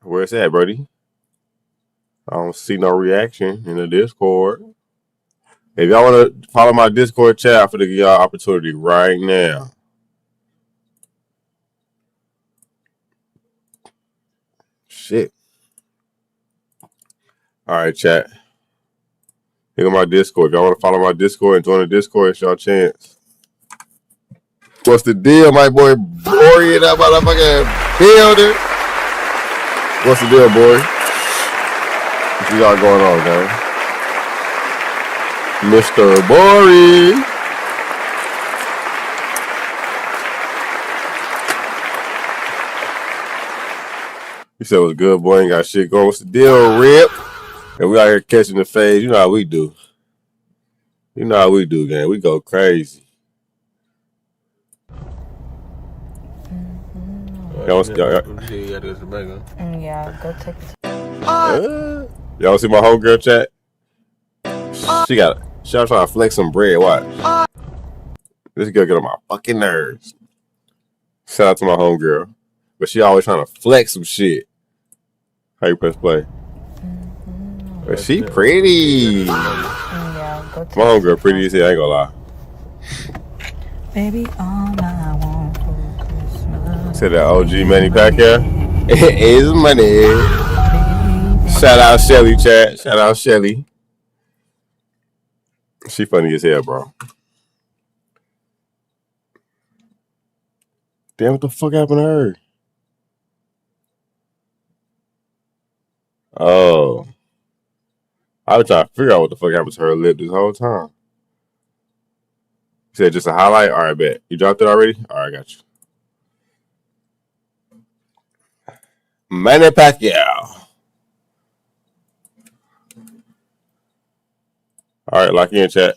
Where's that, buddy? I don't see no reaction in the Discord. If y'all want to follow my Discord chat, I'm going to give y'all opportunity right now. Shit. All right, chat. Here go my Discord. If y'all want to follow my Discord and join the Discord, it's y'all chance. What's the deal, my boy? Bory in that motherfucking building. What's the deal, boy? What you got going on, guys? Mr. Bory. You said it was good, boy. Ain't got shit going. What's the deal, Rip? And we out here catching the phase. You know how we do. You know how we do, gang. We go crazy. Y'all see my homegirl chat? She was trying to flex some bread. Watch. This girl get on my fucking nerves. Shout out to my homegirl. But she always trying to flex some shit. How you press play? But she pretty. My homegirl pretty as hell, I ain't gonna lie. Baby, all I want for Christmas. Said that OG Manny Pacquiao is money. Shout out Shelly, chat. Shout out Shelly. She funny as hell, bro. Damn, what the fuck happened to her? Oh. I was trying to figure out what the fuck happened to her lip this whole time. said just a highlight? All right, bet. You dropped it already? All right, got you. Manny Pacquiao. All right, lock in, chat.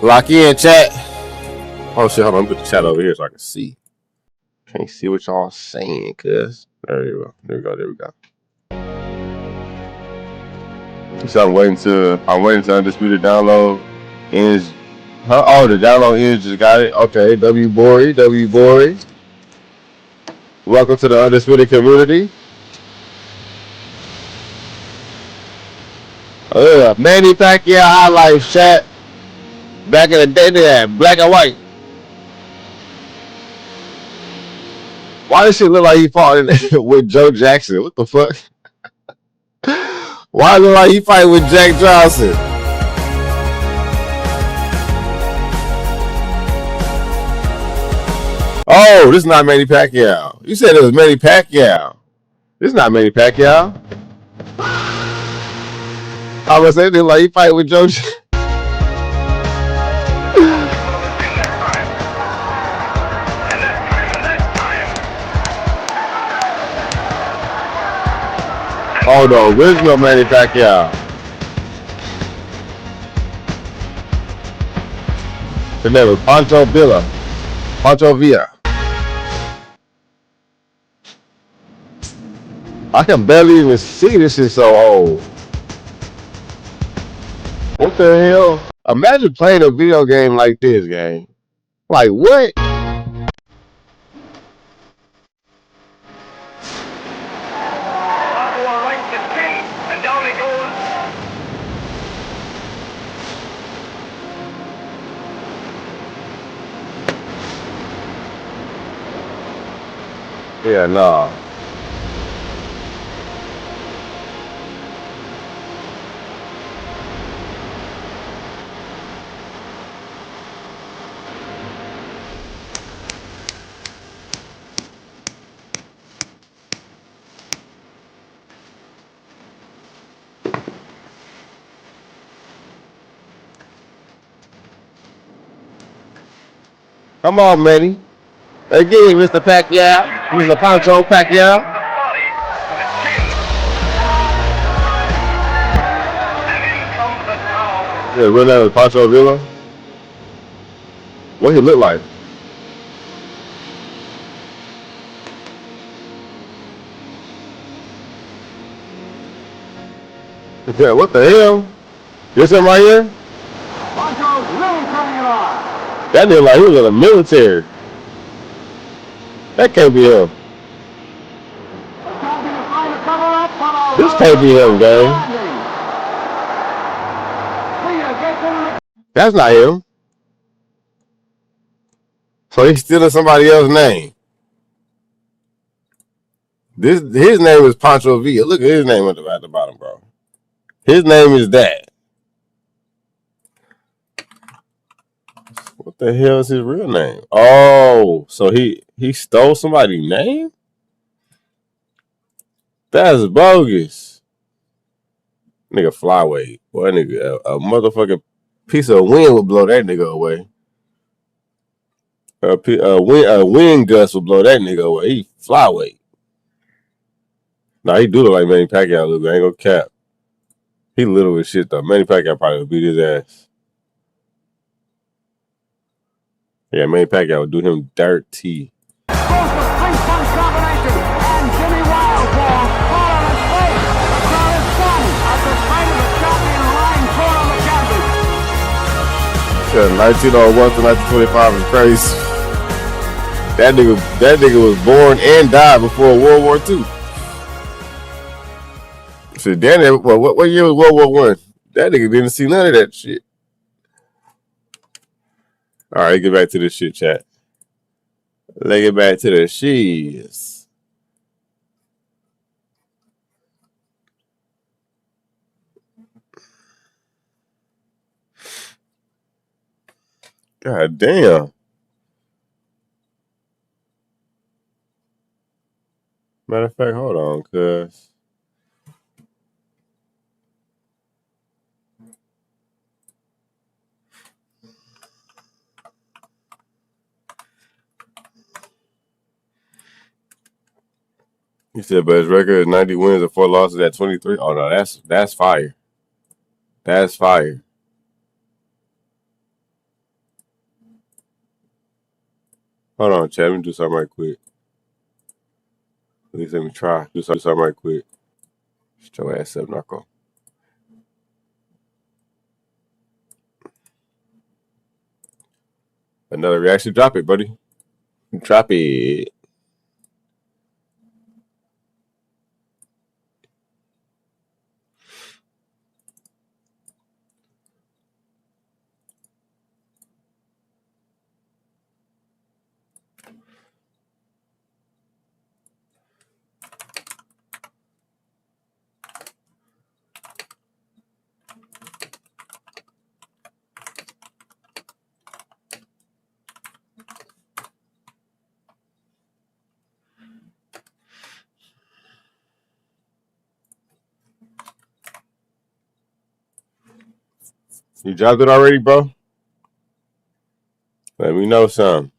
Lock in, chat. Oh, shit, hold on. Put the chat over here so I can see. Can't see what y'all saying, cuz. There you go. There we go. There we go. So I'm waiting to Undisputed download. Ends. Huh? Oh, the download ends just got it. Okay, W Bory. Welcome to the Undisputed community. Manny Pacquiao highlights, chat. Back in the day, they had black and white. Why does shit look like he fought with Joe Jackson? What the fuck? Why look like he fight with Jack Johnson? Oh, this is not Manny Pacquiao. You said it was Manny Pacquiao. This is not Manny Pacquiao. I was saying it like he fight with Joe. Oh, the original Manny Pacquiao. The name was Pancho Villa. I can barely even see this shit so old. What the hell? Imagine playing a video game like this, gang. Like, what? Yeah, nah. Come on, Manny. Again, Mr. Pacquiao. Mr. Pancho Pacquiao. Yeah, real name is Pancho Villa. What he look like? Yeah, what the hell? This him right here? Pancho's really turning it on. That nigga like he was in the military. That can't be him. This can't be him, gang. That's not him. So he's stealing somebody else's name. His name is Pancho Villa. Look at his name at the bottom, bro. His name is that. What the hell is his real name? Oh, so he stole somebody's name? That's bogus. Nigga flyweight. Boy, nigga, a motherfucking piece of wind would blow that nigga away. A wind gust would blow that nigga away. He flyweight. Nah, he do look like Manny Pacquiao. Look, I ain't gonna cap. He little as shit though. Manny Pacquiao probably would beat his ass. Yeah, Manny Pacquiao would do him dirty. Yeah, 1901 to 1925 is crazy. That nigga was born and died before World War II. Shit, Danny, what year was World War I? That nigga didn't see none of that shit. All right, get back to this shit, chat. Let's get back to the sheets. God damn. Matter of fact, hold on, cuz. He said, but his record is 90 wins and 4 losses at 23. Oh no, that's fire. That's fire. Hold on, Chad. Let me do something right quick. At least let me try. Do something right quick. Shut your ass up, Narco. Another reaction. Drop it, buddy. Drop it. You dropped it already, bro? Let me know some.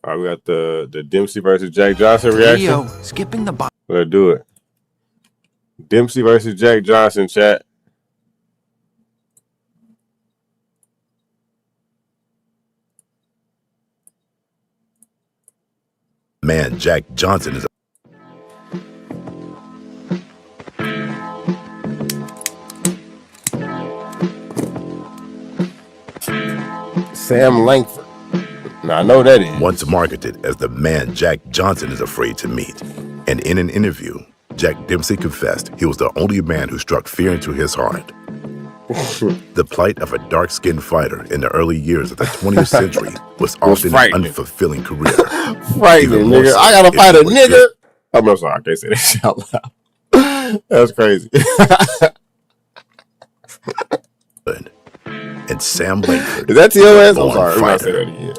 All right, we got the Dempsey versus Jack Johnson reaction. Skipping the box. Let's do it. Dempsey versus Jack Johnson, chat. Man, Jack Johnson is Sam Langford. Now I know that is. Once marketed as the man Jack Johnson is afraid to meet. And in an interview, Jack Dempsey confessed he was the only man who struck fear into his heart. The plight of a dark-skinned fighter in the early years of the 20th century was often an unfulfilling career. Frightening, nigga. I gotta fight a nigga. I'm sorry, I can't say that shit out loud. That's crazy. And Sam Langford. Is that TOS? I'm sorry. Fighter. I'm not saying that again.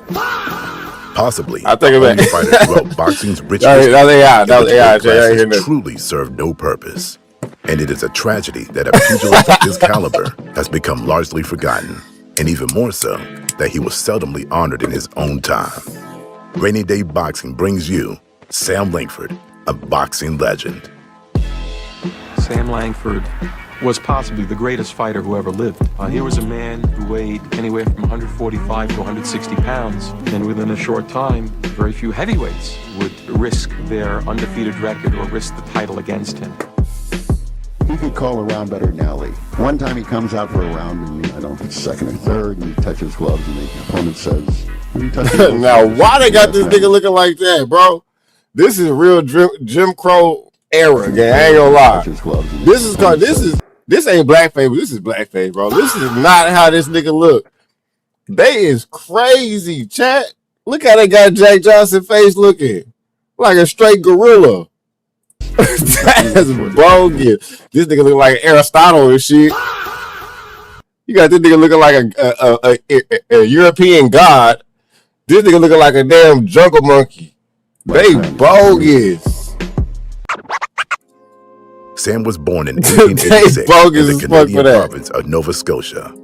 Possibly I think the only fighter throughout boxing's rich history. That was AI. Truly served no purpose. And it is a tragedy that a pugilist of his caliber has become largely forgotten, and even more so, that he was seldomly honored in his own time. Rainy Day Boxing brings you Sam Langford, a boxing legend. Sam Langford was possibly the greatest fighter who ever lived. Here was a man who weighed anywhere from 145 to 160 pounds, and within a short time, very few heavyweights would risk their undefeated record or risk the title against him. He could call a round better than Ali. One time he comes out for a round, and I don't know if it's second or third, and he touches gloves, and the opponent says, now, why they got this nigga looking like that, bro? This is real Jim Crow era, gang. I ain't gonna lie. This ain't blackface, but this is blackface, bro. This is not how this nigga look. They is crazy, chat. Look how they got Jack Johnson face looking like a straight gorilla. That's bogus. This nigga look like Aristotle and shit. You got this nigga looking like a European god. This nigga looking like a damn jungle monkey. They bogus. Sam was born in 1886 in the Canadian province of Nova Scotia.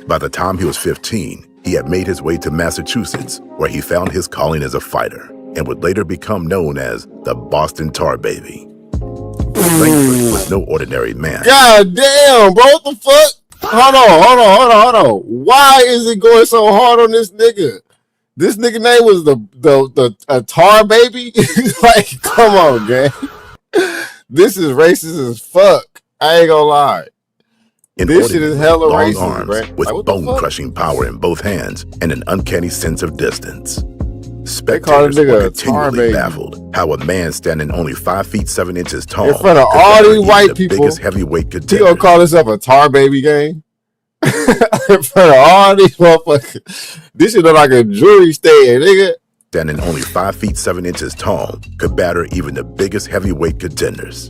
By the time he was 15, he had made his way to Massachusetts, where he found his calling as a fighter and would later become known as the Boston Tar Baby. Langford was no ordinary man. God damn, bro, what the fuck? Hold on. Why is it going so hard on this nigga? This nigga name was the Tar Baby? Like, come on, gang. This is racist as fuck. I ain't gonna lie. This shit is hella long racist, arms bro. with like, bone-crushing power in both hands and an uncanny sense of distance. Spectators were continually baffled how a man standing only 5 feet 7 inches tall in front of all these white people, biggest heavyweight contender. He gonna call himself a Tar Baby gang? In front of all these motherfuckers. This shit look like a jury stand, nigga. Standing only 5 feet 7 inches tall, could batter even the biggest heavyweight contenders.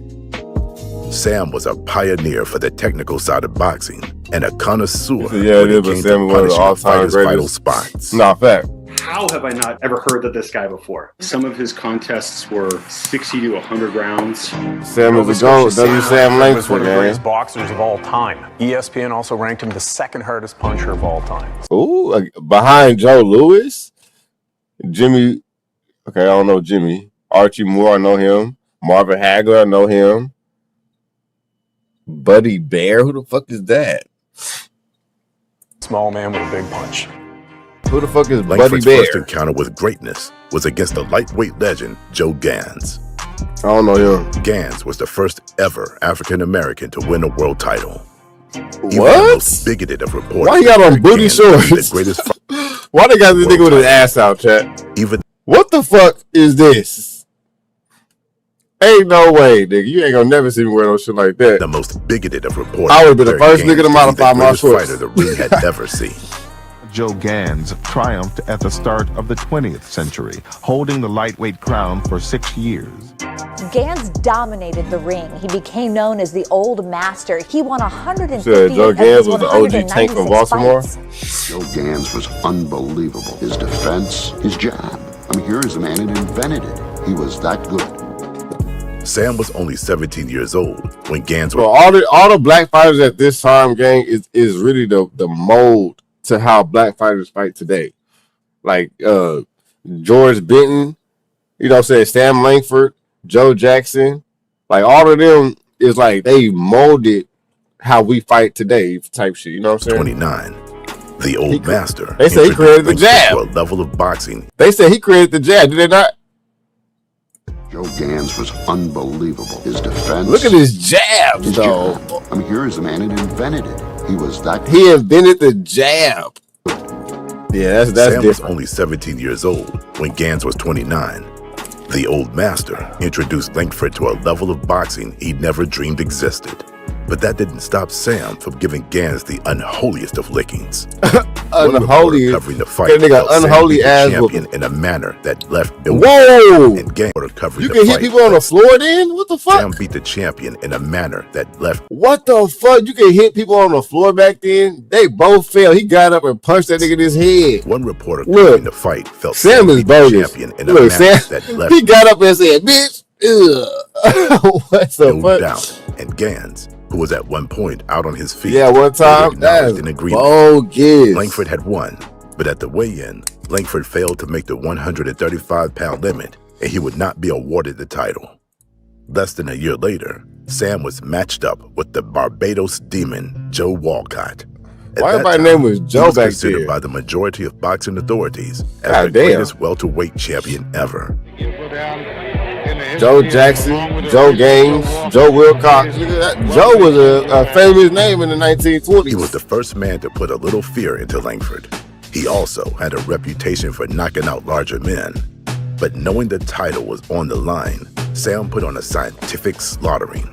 Sam was a pioneer for the technical side of boxing and a connoisseur Yeah, when it it is, but came Sam to is one of the punishing a all-time fighter's vital greatest. spots. Nah, fact. How have I not ever heard of this guy before? Some of his contests were 60 to 100 rounds. Sam is a GOAT. W. Sam was one Langford, of the man. greatest boxers of all time. ESPN also ranked him the second hardest puncher of all time. Ooh, behind Joe Louis, Jimmy. Okay, I don't know Jimmy. Archie Moore, I know him. Marvin Hagler, I know him. Buddy Bear, who the fuck is that? Small man with a big punch. Who the fuck is Buddy Langford's Bear? first encounter with greatness was against the lightweight legend Joe Gans. I don't know him. Gans was the first ever African American to win a world title. Even What? the most bigoted of reporters. Why he got on booty Gans shorts? was the greatest Why they got this nigga with his ass out, chat? Even What the fuck is this? Ain't no way, nigga. You ain't gonna never see me wear no shit like that. the most bigoted of reporters. I would've been the declared first Gans nigga to be modify the my greatest shorts. fighter the ring had ever seen. Joe Gans triumphed at the start of the 20th century, holding the lightweight crown for 6 years. Gans dominated the ring. He became known as the Old Master. He won 150 Said Joe of Gans his was the OG tank from 196 Baltimore. fights. Joe Gans was unbelievable. His defense, his jab. I mean, here is a man who invented it. He was that good. Sam was only 17 years old when Gans was. Bro, all the black fighters at this time, gang, is really the mold to how black fighters fight today. Like George Benton, you know what I'm saying, Sam Langford, Joe Jackson, like all of them is like they molded how we fight today type shit. You know what I'm saying? 29. The Old Master. They say he created the introduced jab. Langford to a level of boxing. They said he created the jab, did they not? Joe Gans was unbelievable. His defense. Look at his jabs, his though. jab. I mean, here is a man who invented it. He was that good. He invented the jab. Yeah, that's Sam was different. only 17 years old when Gans was 29. The Old Master introduced Langford to a level of boxing he never dreamed existed. But that didn't stop Sam from giving Gans the unholiest of lickings. Unholy. Covering the fight. That nigga felt Sam unholy beat the ass champion whooping. in a manner that left no. Whoa! And Gans covering You the can fight. hit people on the floor then? What the fuck? Sam beat the champion in a manner that left. What the fuck? You can hit people on the floor back then? They both fell. He got up and punched that nigga in his head. One reporter Look, covering the fight felt Sam is beat the bogus. champion in a Look, manner Sam, that left he got up and said, bitch, ugh. What the no fuck? doubt. And Gans, who was at one point out on his feet, Yeah, one time, acknowledged that's an agreement. bogus. Langford had won, but at the weigh-in, Langford failed to make the 135-pound limit, and he would not be awarded the title. Less than a year later, Sam was matched up with the Barbados demon Joe Walcott. At Why that everybody's time, name was Joe he was back considered there? by the majority of boxing authorities as God the damn. greatest welterweight champion ever. Joe Jackson, Joe Gaines, Joe Wilcox. Joe was a famous name in the 1920s. He was the first man to put a little fear into Langford. He also had a reputation for knocking out larger men. But knowing the title was on the line, Sam put on a scientific slaughtering.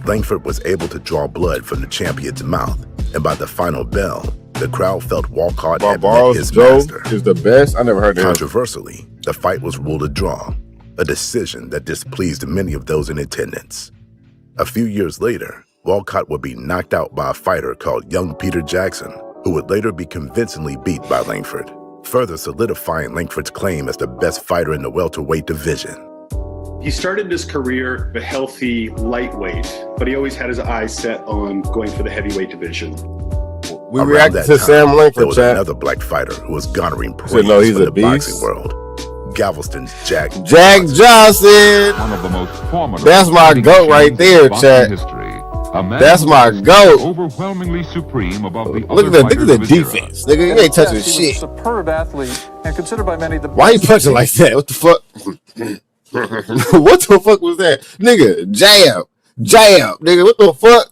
Langford was able to draw blood from the champion's mouth, and by the final bell, the crowd felt Walcott had met Barbaros his Joe master. is the best. I never heard of him. Controversially, the fight was ruled a draw, a decision that displeased many of those in attendance. A few years later, Walcott would be knocked out by a fighter called Young Peter Jackson, who would later be convincingly beat by Langford, further solidifying Langford's claim as the best fighter in the welterweight division. He started his career a healthy lightweight, but he always had his eyes set on going for the heavyweight division. We Around reacted that to time, Sam Langford, there was chat. another black fighter who was garnering praise Said, no, he's from a the beast. boxing world. Galveston's Jack Johnson. One of the most formidable. That's my goat right there, chat. That's my goat. Overwhelmingly supreme above the Look at the defense, nigga. You ain't touching He was a shit. superb athlete and considered by many the Why you best punching like that? What the fuck? What the fuck was that, nigga? Jab, nigga. What the fuck?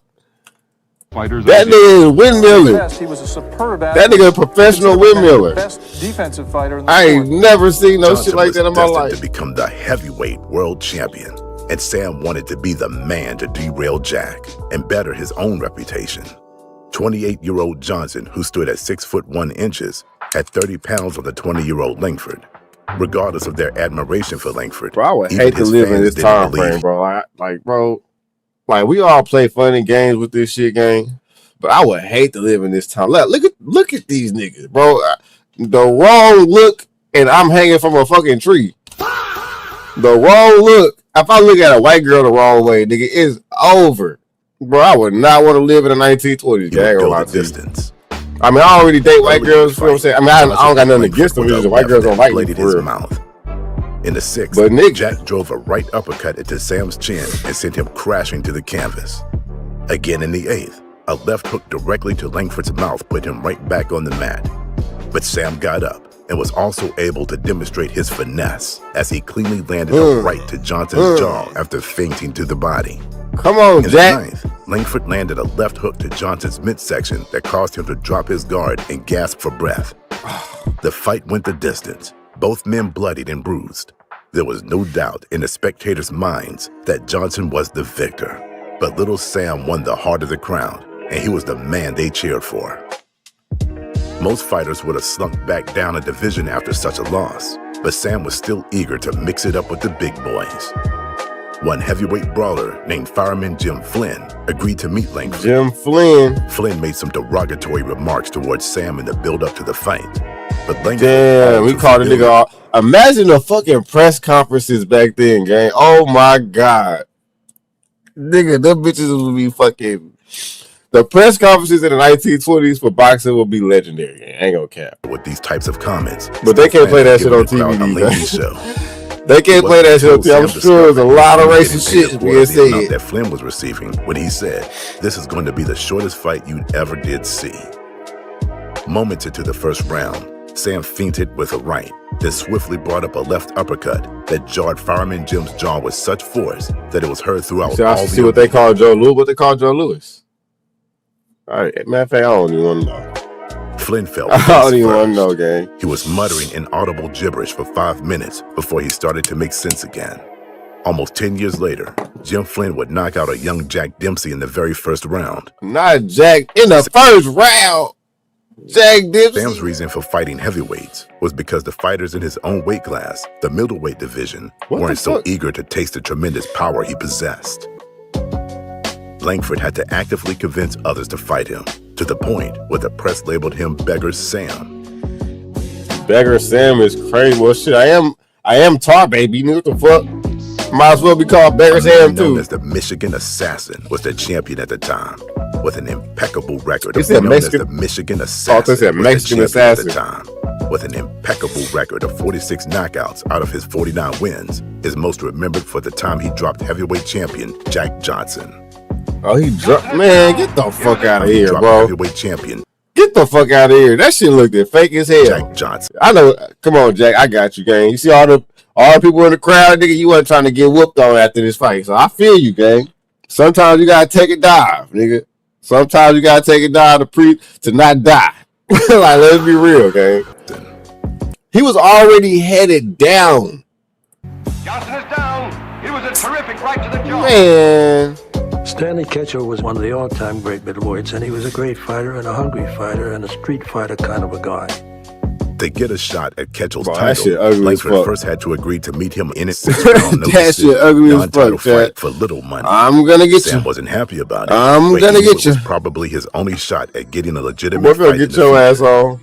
That nigga is windmilling. Best. He was a superb That athlete. nigga a professional windmiller. Best defensive fighter in the I sport. ain't never seen no Johnson shit like was that in my destined life. to become the heavyweight world champion, and Sam wanted to be the man to derail Jack and better his own reputation. 28-year-old Johnson, who stood at 6 foot 1 inches, had 30 pounds on the 20-year-old Langford. Regardless of their admiration for Langford, Bro, I would even hate to his live in fans this didn't time believe frame, bro. Like, bro, Like, we all play funny games with this shit, gang. But I would hate to live in this time. Look at these niggas, bro. The wrong look, and I'm hanging from a fucking tree. The wrong look. If I look at a white girl the wrong way, nigga, it's over. Bro, I would not want to live in the 1920s, gang. On distance. I mean, I already date white girls, you know what I'm saying? I mean, I don't got nothing against them. Just the white girls don't like me, for real. Mouth. In the sixth, but nigga, Jack drove a right uppercut into Sam's chin and sent him crashing to the canvas. Again in the eighth, a left hook directly to Langford's mouth put him right back on the mat. But Sam got up and was also able to demonstrate his finesse as he cleanly landed a right to Johnson's jaw after fainting to the body. Come on, Jack. In the ninth, Langford landed a left hook to Johnson's midsection that caused him to drop his guard and gasp for breath. The fight went the distance, both men bloodied and bruised. There was no doubt in the spectators' minds that Johnson was the victor. But little Sam won the heart of the crowd, and he was the man they cheered for. Most fighters would have slunk back down a division after such a loss, but Sam was still eager to mix it up with the big boys. One heavyweight brawler named Fireman Jim Flynn agreed to meet Langford. Jim Flynn. Flynn made some derogatory remarks towards Sam in the build-up to the fight. But Langford... Damn, we called a nigga off. Imagine the fucking press conferences back then, gang. Oh my God. Nigga, them bitches would be fucking... The press conferences in the 1920s for boxing will be legendary. Gang. I ain't gonna cap. With these types of comments. But they can't play that shit on TV. They can't play that shit on TV. I'm sure there's a lot of racist shit being said. That Flynn was receiving when he said, "This is going to be the shortest fight you ever did see." Moments into the first round, Sam feinted with a right, then swiftly brought up a left uppercut that jarred Fireman Jim's jaw with such force that it was heard throughout all the... See what they call Joe Louis? What they call Joe Louis? All right, matter of fact, I don't even want to know. Flynn fell. I don't even want to know, gang. He was muttering inaudible gibberish for 5 minutes before he started to make sense again. Almost 10 years later, Jim Flynn would knock out a young Jack Dempsey in the very first round. Not Jack in the first round. Jack Dempsey. Sam's reason for fighting heavyweights was because the fighters in his own weight class, the middleweight division, weren't so eager to taste the tremendous power he possessed. Langford had to actively convince others to fight him, to the point where the press labeled him Beggar Sam. Beggar Sam is crazy. Well, shit, I am Tar Baby. You know what the fuck? Might as well be called Beggar Sam too. Known as the Michigan Assassin was the champion at the time, with an impeccable record. He said Mexican. The Michigan Assassin. Oh, they said Mexican Assassin. At the time, with an impeccable record of 46 knockouts out of his 49 wins, is most remembered for the time he dropped heavyweight champion Jack Johnson. Oh, he dropped, man, get the fuck out of here, bro. Heavyweight champion. Get the fuck out of here. That shit looked fake as hell. Jack Johnson. I know. Come on, Jack. I got you, gang. You see all the people in the crowd, nigga, you wasn't trying to get whooped on after this fight. So I feel you, gang. Sometimes you gotta take a dive, nigga. Sometimes you gotta take a dive to not die. Like, let's be real, gang. He was already headed down. Johnson is down. He was a terrific right to the jaw. Man. Stanley Ketchel was one of the all-time great middleweights, and he was a great fighter and a hungry fighter and a street fighter kind of a guy. To get a shot at Ketchel's that shit title, ugly as fuck. Langford first had to agree to meet him in a 6-round that shit ugly as fuck, fight for little money. I'm gonna get Sam you. wasn't happy about it. I'm gonna get you. It was probably his only shot at getting a legitimate We're gonna fight. get your ass on.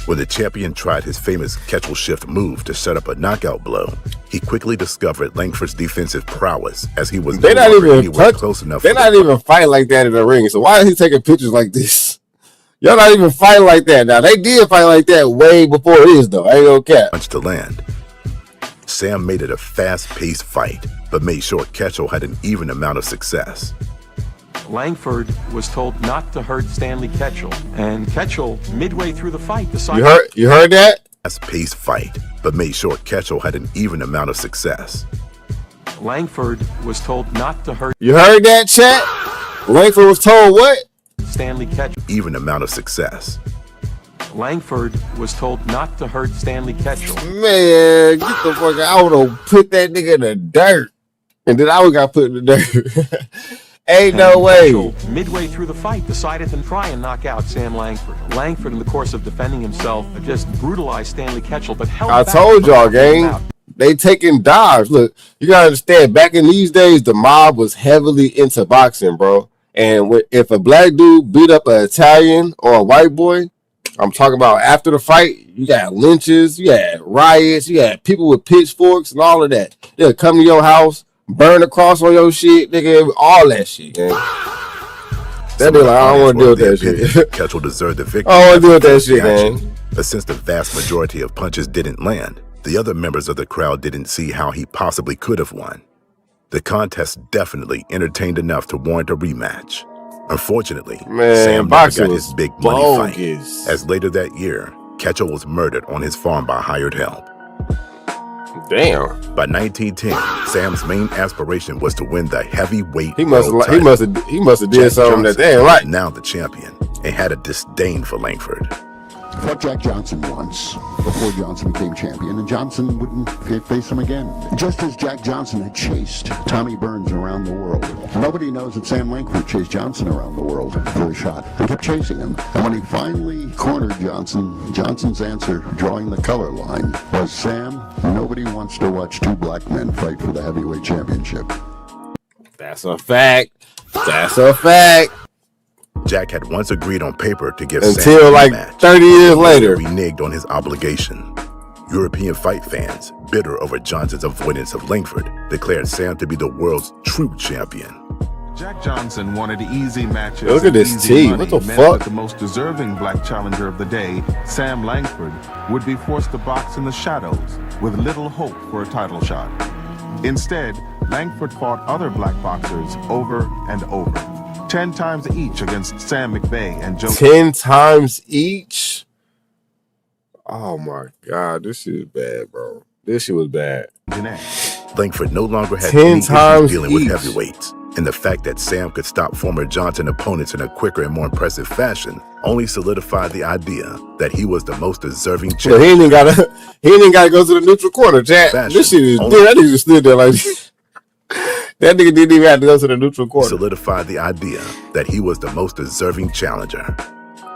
When the champion tried his famous Ketchel shift move to set up a knockout blow, he quickly discovered Langford's defensive prowess as he was They're not even close enough. They're not even fighting like that in the ring. So why is he taking pictures like this? Y'all not even fighting like that. Now they did fight like that way before his though. I ain't gonna cap. Punch to land. Sam made it a fast-paced fight, but made sure Ketchel had an even amount of success. Langford was told not to hurt Stanley Ketchel, and Ketchel, midway through the fight, decided... You heard that? Fast-paced fight, but made sure Ketchel had an even amount of success. Langford was told not to hurt... You heard that, chat? Langford was told what? Stanley Ketchel. Even amount of success. Langford was told not to hurt Stanley Ketchel. Man, get the fuck out. I would have put that nigga in the dirt. And then I would got put in the dirt. Ain't no way. Ketchel, midway through the fight, decided to try and knock out Sam Langford. Langford, in the course of defending himself, just brutalized Stanley Ketchel, but held I back. told y'all, gang. They taking dives. Look, you gotta understand. Back in these days, the mob was heavily into boxing, bro. And if a black dude beat up an Italian or a white boy, I'm talking about after the fight, you got lynches, you had riots, you had people with pitchforks and all of that. They'll come to your house, burn a cross on your shit, nigga, all that shit, man. That be like, I don't want to deal with that shit. Ketchel deserved the victory. I don't want to deal with that shit, man. But since the vast majority of punches didn't land, the other members of the crowd didn't see how he possibly could have won. The contest definitely entertained enough to warrant a rematch. Unfortunately, Sam never got his big money fight, as later that year, Ketchel was murdered on his farm by hired help. Damn. By 1910, Sam's main aspiration was to win the heavyweight He must have did something that they ain't right. Now the champion, and had a disdain for Langford. Fought Jack Johnson once before Johnson became champion, and Johnson wouldn't face him again. Just as Jack Johnson had chased Tommy Burns around the world. Nobody knows that Sam Langford chased Johnson around the world for a shot and kept chasing him. And when he finally cornered Johnson, Johnson's answer, drawing the color line, was, Sam, nobody wants to watch two black men fight for the heavyweight championship. That's a fact. That's a fact. Jack had once agreed on paper to give until Sam like rematch, 30 years later. Reneged on his obligation. European fight fans, bitter over Johnson's avoidance of Langford, declared Sam to be the world's true champion. Jack Johnson wanted easy matches. Look at this team. What the fuck? That the most deserving black challenger of the day, Sam Langford, would be forced to box in the shadows with little hope for a title shot. Instead, Langford fought other black boxers over and over. 10 times each against Sam McVeigh and Joe. 10 times each? Oh my God, this shit is bad, bro. This shit was bad. Langford no longer had 10 any issues times dealing each. with heavyweights, and the fact that Sam could stop former Johnson opponents in a quicker and more impressive fashion only solidified the idea that he was the most deserving So champion. he ain't gotta go to the neutral corner, chat. This shit is dude, that nigga just stood there like that nigga didn't even have to go to the neutral corner. Solidified the idea that he was the most deserving challenger.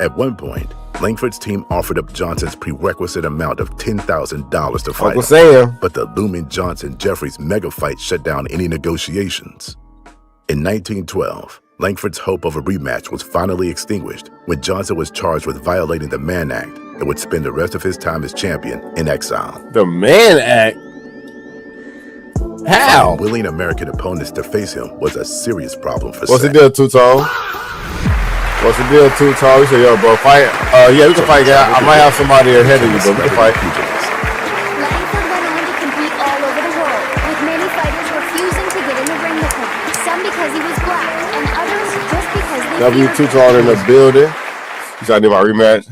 At one point, Langford's team offered up Johnson's prerequisite amount of $10,000 to fight Uncle him, Sam. but the looming Johnson-Jeffries mega fight shut down any negotiations. In 1912, Langford's hope of a rematch was finally extinguished when Johnson was charged with violating the Mann Act and would spend the rest of his time as champion in exile. The Mann Act? How? Finding willing American opponents to face him was a serious problem for What's Sam. the deal, Two-Tone? What's the deal, Two-Tone? We said, yo, bro, fight. Yeah, we can fight, guy. I might have somebody ahead of you, but we can fight. Langford went on to compete all over the world, with many fighters refusing to get in the ring with him. Some because he was black, and others just because they W2-Tone in the building. You said I did my rematch.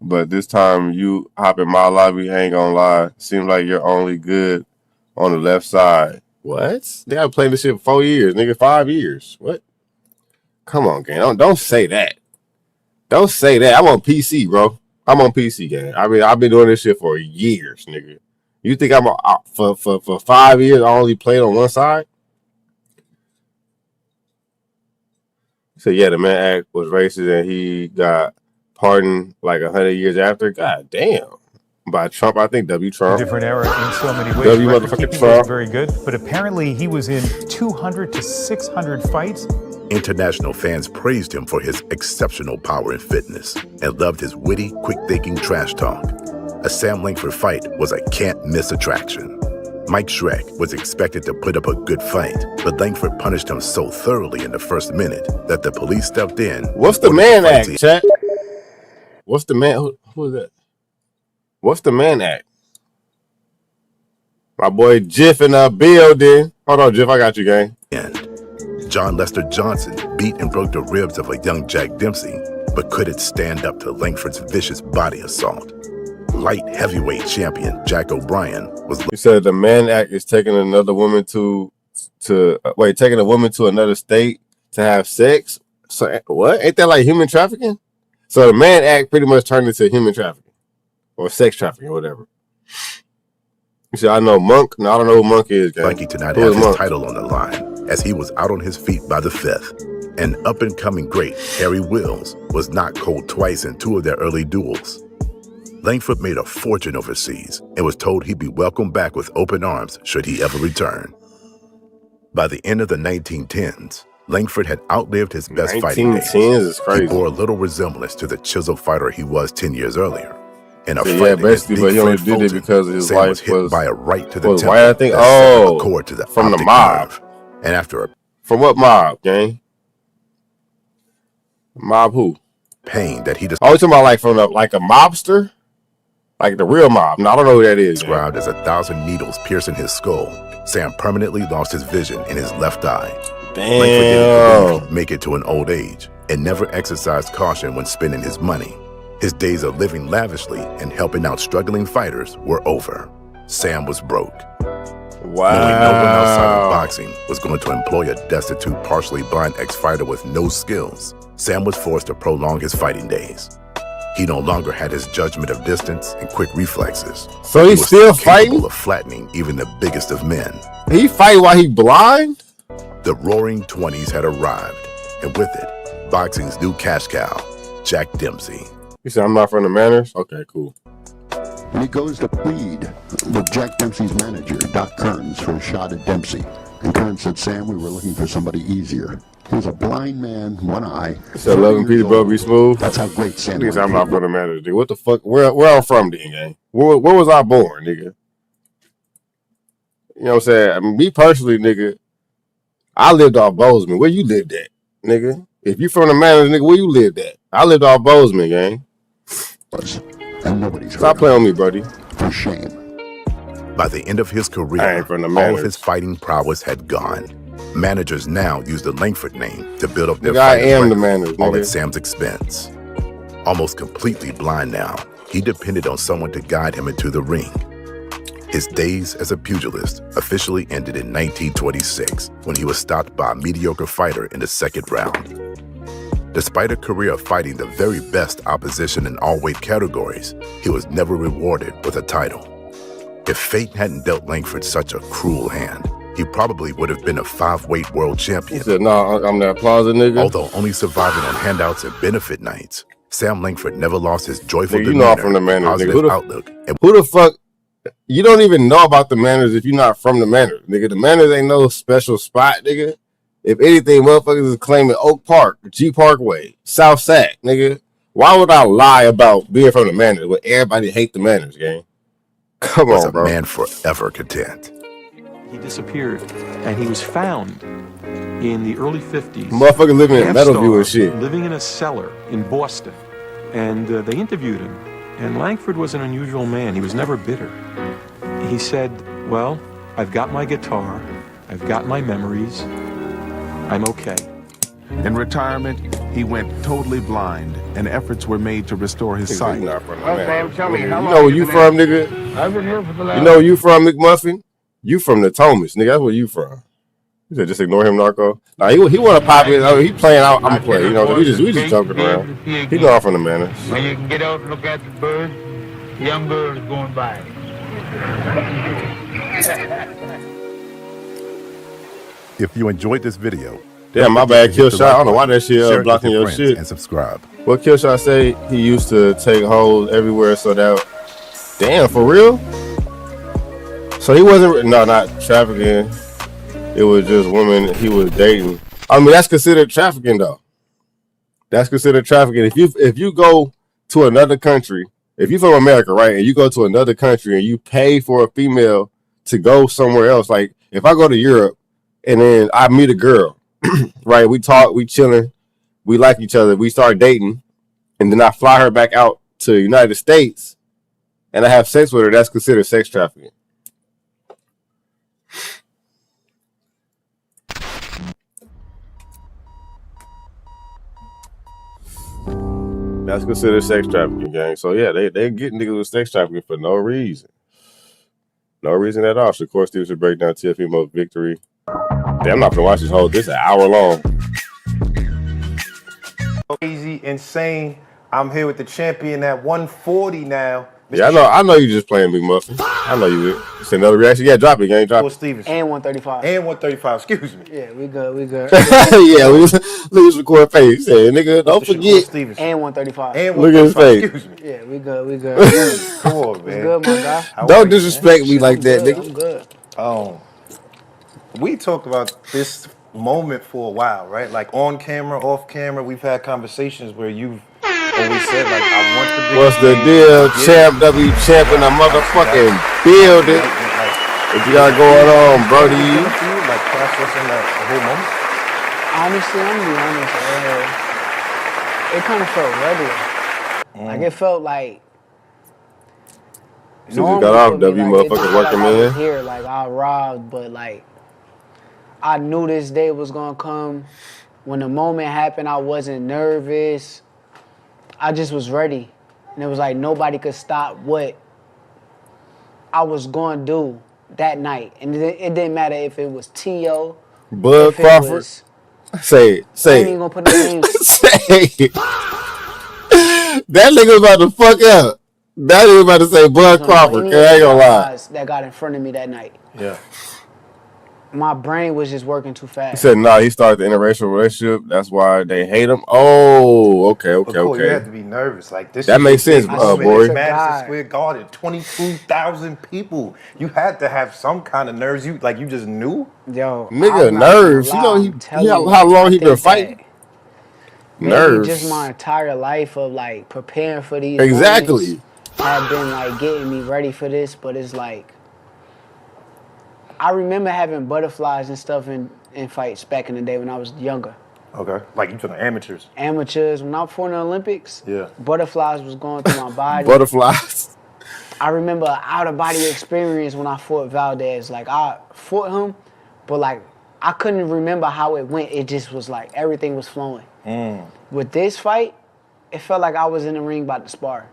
But this time you hop in my lobby, I ain't gonna lie. Seems like you're only good on the left side. What? They got playing this shit for 4 years, nigga. 5 years. What? Come on, gang. Don't say that. Don't say that. I'm on PC, bro. I'm on PC, gang. I mean, I've been doing this shit for years, nigga. You think I'm for 5 years? I only played on one side. So yeah, the Mann Act was racist, and he got pardoned like 100 years after. God damn. By Trump, I think Trump. Different era in so many ways. W Record motherfucking keeping Trump. wasn't very good, but apparently he was in 200 to 600 fights. International fans praised him for his exceptional power and fitness and loved his witty, quick-thinking trash talk. A Sam Langford fight was a can't-miss attraction. Mike Schreck was expected to put up a good fight, but Langford punished him so thoroughly in the first minute that the police stepped in. What's the Mann Act, chat? What's the man? Who is that? What's the Mann Act? My boy Jiff in the building. Hold on, Jiff, I got you, gang. John Lester Johnson beat and broke the ribs of a young Jack Dempsey, but couldn't stand up to Langford's vicious body assault. Light heavyweight champion Jack O'Brien was. You said the Mann Act is taking another woman taking a woman to another state to have sex. So what? Ain't that like human trafficking? So the Mann Act pretty much turned into human trafficking or sex trafficking or whatever. You said I know Monk. No, I don't know who Monk is, gang. Lucky to not have his title on the line, as he was out on his feet by the fifth. An up-and-coming great, Harry Wills, was knocked cold twice in two of their early duels. Langford made a fortune overseas and was told he'd be welcomed back with open arms should he ever return. By the end of the 1910s, Langford had outlived his best fighting days. 1910s is crazy. He bore little resemblance to the chiseled fighter he was 10 years earlier. In a So, fight against basically, Big but he only Fred did it Fulton, because his Sam wife was hit by a right to the was temple white, I think. that severed Oh, a cord to the from the optic mob. nerve. And after a From what mob, gang? Mob who? pain that he Oh, you talking about like from like a mobster? Like the real mob? No, I don't know who that is. described as 1,000 needles piercing his skull, Sam permanently lost his vision in his left eye. Langford didn't believe he'd make it to an old age and never exercised caution when spending his money. His days of living lavishly and helping out struggling fighters were over. Sam was broke. Wow. Knowing no one outside of boxing was going to employ a destitute, partially blind ex-fighter with no skills, Sam was forced to prolong his fighting days. He no longer had his judgment of distance and quick reflexes. So he's still fighting? Capable of flattening even the biggest of men. He fight while he blind? The roaring 20s had arrived, and with it, boxing's new cash cow, Jack Dempsey. You said I'm not from the Manors? Okay, cool. And he goes to plead with Jack Dempsey's manager, Doc Kearns, for a shot at Dempsey. And Kearns said, Sam, we were looking for somebody easier. He was a blind man, one eye. So 11 Peter Bubba be smooth. That's how great Sam Niggas, was. I'm not from the Manors, nigga. What the fuck? Where I'm from, then, gang? Where was I born, nigga? You know what I'm saying? I mean, me personally, nigga, I lived off Bozeman. Where you lived at, nigga? If you from the Manors, nigga, where you lived at? I lived off Bozeman, gang. And nobody's Stop playing with me, buddy. For shame. By the end of his I career, ain't from the all Manors. of his fighting prowess had gone. Managers now use the Langford name to build up their Nigga, I fighters' am the record, Manors, all nigga. at Sam's expense. Almost completely blind now, he depended on someone to guide him into the ring. His days as a pugilist officially ended in 1926 when he was stopped by a mediocre fighter in the second round. Despite a career of fighting the very best opposition in all weight categories, he was never rewarded with a title. If fate hadn't dealt Langford such a cruel hand, he probably would have been a 5-weight world champion. He said, no, I'm that plaza nigga. Although only surviving on handouts and benefit nights, Sam Langford never lost his joyful Nigga, you know I'm demeanor from the and Manors, positive nigga. outlook. And Who the fuck? You don't even know about the Manors if you're not from the Manors, nigga. The Manors ain't no special spot, nigga. If anything, motherfuckers is claiming Oak Park, G Parkway, South Sac, nigga. Why would I lie about being from the Manors when everybody hate the Manors, gang? Come was on, a bro. man forever content. He disappeared, and he was found in the early 50s. Motherfucker living in Meadowview and shit. Living in a cellar in Boston. And they interviewed him. And Langford was an unusual man. He was never bitter. He said, well, I've got my guitar. I've got my memories. I'm okay. In retirement, he went totally blind, and efforts were made to restore his sight. You know where you from, nigga? I've been here for the last... You know where you from, McMuffin? You from the Thomas, nigga. That's where you from. You said just ignore him, Narco. Nah, he want to pop it. He playing out. I'm playing. You know, we just joking around. He know I'm from the Manors. When you can get out and look at the birds, young birds going by. If you enjoyed this video, Damn, my bad, Kill Shot. I don't know why that share it shit with blocking your friends shit. and subscribe. What Kill Shot say? He used to take hoes everywhere so that... Damn, for real? So he wasn't... No, not trafficking. It was just women he was dating. I mean, that's considered trafficking, though. That's considered trafficking. If you go to another country, if you're from America, right, and you go to another country and you pay for a female to go somewhere else, like if I go to Europe and then I meet a girl, right, we talk, we chilling, we like each other, we start dating, and then I fly her back out to the United States and I have sex with her, that's considered sex trafficking. That's considered sex trafficking, gang. So yeah, they get niggas with sex trafficking for no reason. No reason at all. Shakur Stevens should break down TFM's victory. Damn, I'm not gonna watch this whole. This is an hour long. Crazy, insane. I'm here with the champion at 140 now. Yeah, I know you just playing Big Muffin. I know you. It's another reaction. Yeah, drop it, gang. Drop it. Stevenson. And 135. And 135. Excuse me. Yeah, we good. We good. Yeah, Lucas record face. Say, nigga, don't forget. And 135. And Look at his face. Excuse me. Yeah, we good. We good. Come on, man. What's good, my guy? Don't disrespect me like that, good, nigga. I'm good. We talked about this moment for a while, right? Like on camera, off camera, we've had conversations where you've always said, like, I want the big What's the deal? Champ, W champ in a motherfucking building. What you got going on, Brody? Like processing the whole moment? Honestly, I'm gonna be honest. It kind of felt regular. Like it felt like. Since you got off, W motherfucking working man. Here, like I arrived, but like I knew this day was gonna come. When the moment happened, I wasn't nervous. I just was ready, and it was like nobody could stop what I was gonna do that night, and it didn't matter if it was T.O. Bud Crawford. Say it. I ain't even gonna put no names. Say it. That nigga was about to fuck up. That nigga about to say Bud Crawford. I ain't gonna lie. That got in front of me that night. Yeah. My brain was just working too fast. He said, "Nah, he started the interracial relationship. That's why they hate him." Oh, okay. You had to be nervous. Like this. That makes sense, boy. Madison Square Garden, 22,000 people. You had to have some kind of nerves. You just knew. Yo, nigga, nerves. You know how long he been fighting. Nerves. Just my entire life of like preparing for these. Exactly. Have been like getting me ready for this, but it's like. I remember having butterflies and stuff in fights back in the day when I was younger. Okay. Like you talking amateurs? Amateurs. When I fought in the Olympics, yeah, butterflies was going through my body. Butterflies. I remember an out-of-body experience when I fought Valdez. Like, I fought him, but, like, I couldn't remember how it went. It just was like everything was flowing. With this fight, it felt like I was in the ring about to spar.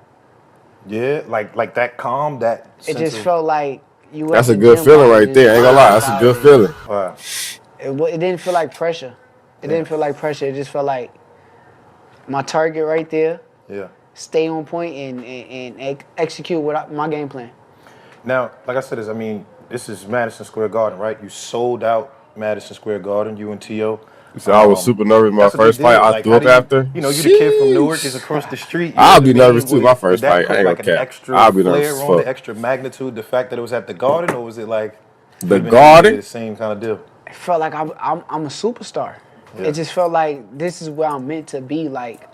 Yeah, like that calm, that it just felt like you. That's a good feeling right there. Ain't gonna lie, that's a good feeling. Wow. It didn't feel like pressure. It didn't feel like pressure. It just felt like my target right there. Yeah. Stay on point and execute my game plan. Now, like I said, this is Madison Square Garden, right? You sold out Madison Square Garden, you and T.O. So I was super nervous my first fight. I threw up after. You the kid from Newark is across the street. I'll be nervous too. My first fight, I ain't gonna cap. I'll be nervous. The extra magnitude, the fact that it was at the Garden, or was it like the Garden? The same kind of deal. It felt like I'm a superstar. Yeah. It just felt like this is where I'm meant to be. Like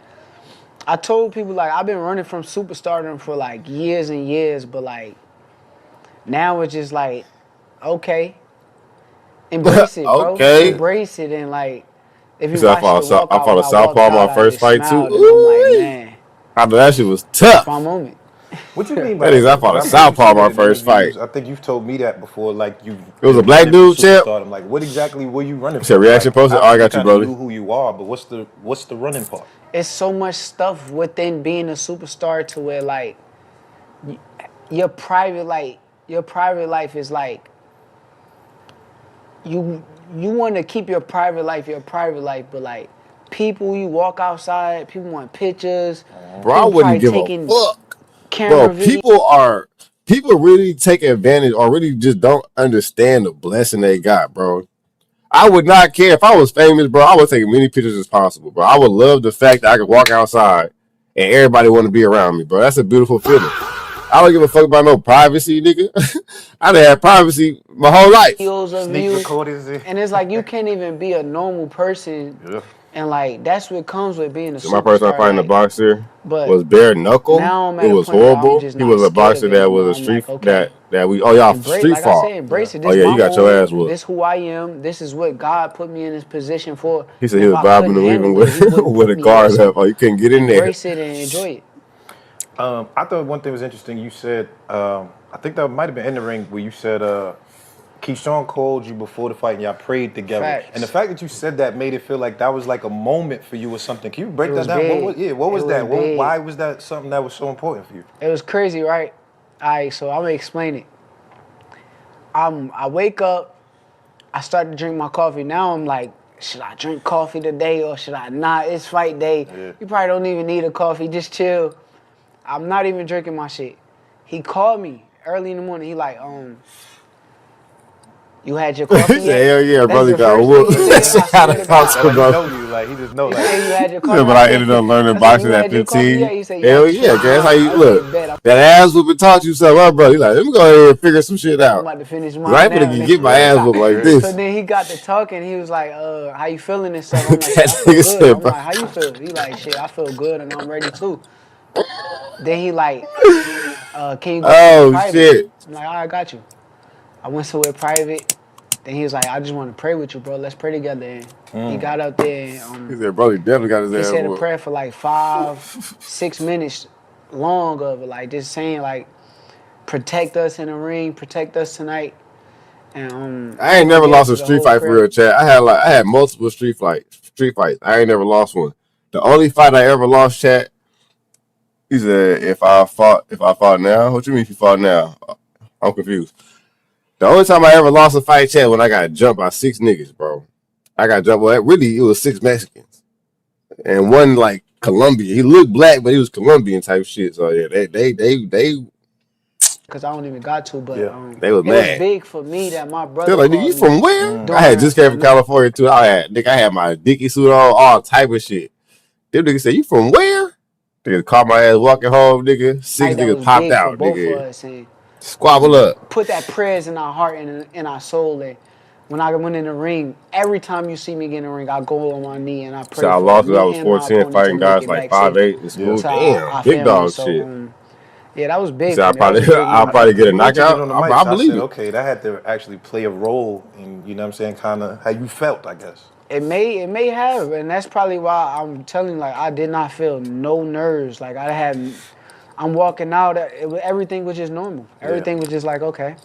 I told people, like I've been running from superstardom for like years and years, but like now it's just like, okay. Embrace it, bro. Okay. Embrace it, and like, if you I fought a southpaw my first fight too. Ooh, like, man. I know that shit was tough. My moment. What you mean by that? I fought a southpaw my first fight. I think you've told me that before. Like It was a black dude, champ. I'm like, what exactly were you running? It's a reaction posted. I got you, brother. Knew who you are, but what's the running part? It's so much stuff within being a superstar to where like your private life is like. You want to keep your private life, but like people, you walk outside, people want pictures. Bro, I wouldn't give a fuck. Bro, people really take advantage or really just don't understand the blessing they got, bro. I would not care if I was famous, bro. I would take as many pictures as possible, bro. I would love the fact that I could walk outside and everybody want to be around me, bro. That's a beautiful feeling. I don't give a fuck about no privacy, nigga. I done had privacy my whole life. And it's like you can't even be a normal person. Yeah. And like that's what comes with being a superstar. My first time fighting a boxer was bare knuckle. It was horrible. He was a boxer that was a street that we street fought. Like I said, embrace it. Oh yeah, you got your ass whooped. This is who I am. This is what God put me in this position for. He said he was bobbing and weaving with a guard up. Oh, you couldn't get in there. Embrace it and enjoy it. I thought one thing was interesting. You said, I think that might have been in the ring where you said, Keyshawn called you before the fight and y'all prayed together. Facts. And the fact that you said that made it feel like that was like a moment for you or something. Can you break that down? What was that? Why was that something that was so important for you? It was crazy, right? All right, so I'm going to explain it. I wake up, I start to drink my coffee. Now I'm like, should I drink coffee today or should I not? It's fight day. Yeah. You probably don't even need a coffee. Just chill. I'm not even drinking my shit. He called me early in the morning. He like, you had your coffee He said, yet? hell yeah, That's brother the got first whooped. thing he said. I How swear to to talk God. to Like he bro. know you, like he just know, He like said you had your He coffee. said, but I ended up learning I said, boxing you at had your coffee 15. yet? He said, Hell yeah. yeah, that's how you I look. said, bet. That ass whooping taught you something, huh, brother? He like, let me go ahead and figure some shit I'm out. about to finish 'Cause I mine ain't now. finna get my ass whooped like So this. then he got to talking. He was like, how you feeling and stuff? I'm like, shit, That I feel nigga good. said, I'm bro. like, how you feel? He like, shit, I feel good and I'm ready too. Then he like, can you go somewhere Oh private? shit. I'm like, all right, I got you. I went somewhere private. Then he was like, I just want to pray with you, bro. Let's pray together. And he got up there and He said, bro, he definitely got his he ass said a whooped. prayer for like 5-6 minutes long of it, like just saying like, protect us in the ring, protect us tonight. And I ain't gonna never get lost into a the street whole fight for prayer. real, chat. I had multiple street fights. I ain't never lost one. The only fight I ever lost, chat, he said, if I fought now, what you mean if you fought now? I'm confused. The only time I ever lost a fight, chat, when I got jumped by 6 niggas, bro. I got jumped. Well, really, it was 6 Mexicans and one like Colombian. He looked black, but he was Colombian type shit. So yeah, they Cause I don't even got to, but they was it was mad. big for me that my They're brother like, nigga, you called me from where? I had during just came from California too. I had my Dickie suit on, all type of shit. Them niggas said, you from where? Niggas caught my ass walking home, nigga. 6 night that niggas was popped big for out, both of nigga. us, and Squabble up. put that prayers in our heart and in our soul. And when I went in the ring, every time you see me get in the ring, I go on my knee and I pray So I for lost because I me was and my 14 opponent to fighting make guys it like back safely 5'8" in school. to Damn, our big family. dog So shit. yeah, that was He big said, for me. That was a big I'll moment. probably get a You mentioned it knockout. on the I mic, so I believe said, it. okay, that had to actually play a role in, you know what I'm saying, kind of how you felt, I guess. It may have, and that's probably why I'm telling you, like, I did not feel no nerves. Like I'm walking out, everything was just normal. Everything was just like, okay.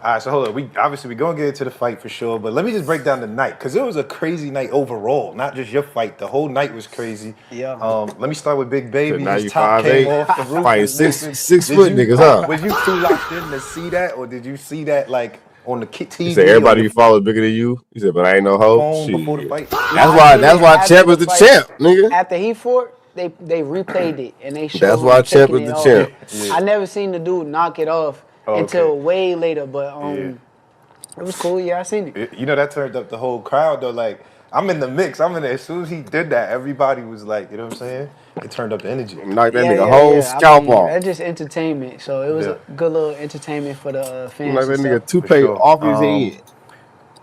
All right, so hold on. We gonna get into the fight for sure, but let me just break down the night because it was a crazy night overall. Not just your fight. The whole night was crazy. Yeah. Let me start with Big So Baby. now His you top came 5'8", off the roof. fighting Was six missing. foot niggas, huh? Was you too locked in to see that, or did you see that like on the TV? He said everybody you follow is bigger than you. He said, but I ain't no hoe. phone before the Shit. fight? That's why Champ is the champ, nigga. After he fought, they replayed it and they showed That's him why Champ taking is it the off. champ. I never seen the dude knock it off until way later, but it was cool. Yeah, I seen it. You know, that turned up the whole crowd though. Like I'm in the mix. I'm in there. As soon as he did that, everybody was like, you know what I'm saying? It turned up the energy. Knocked that nigga whole scalp off. That's just entertainment. So it was a good little entertainment for the fans. Knocked that and nigga stuff. toupee off his head.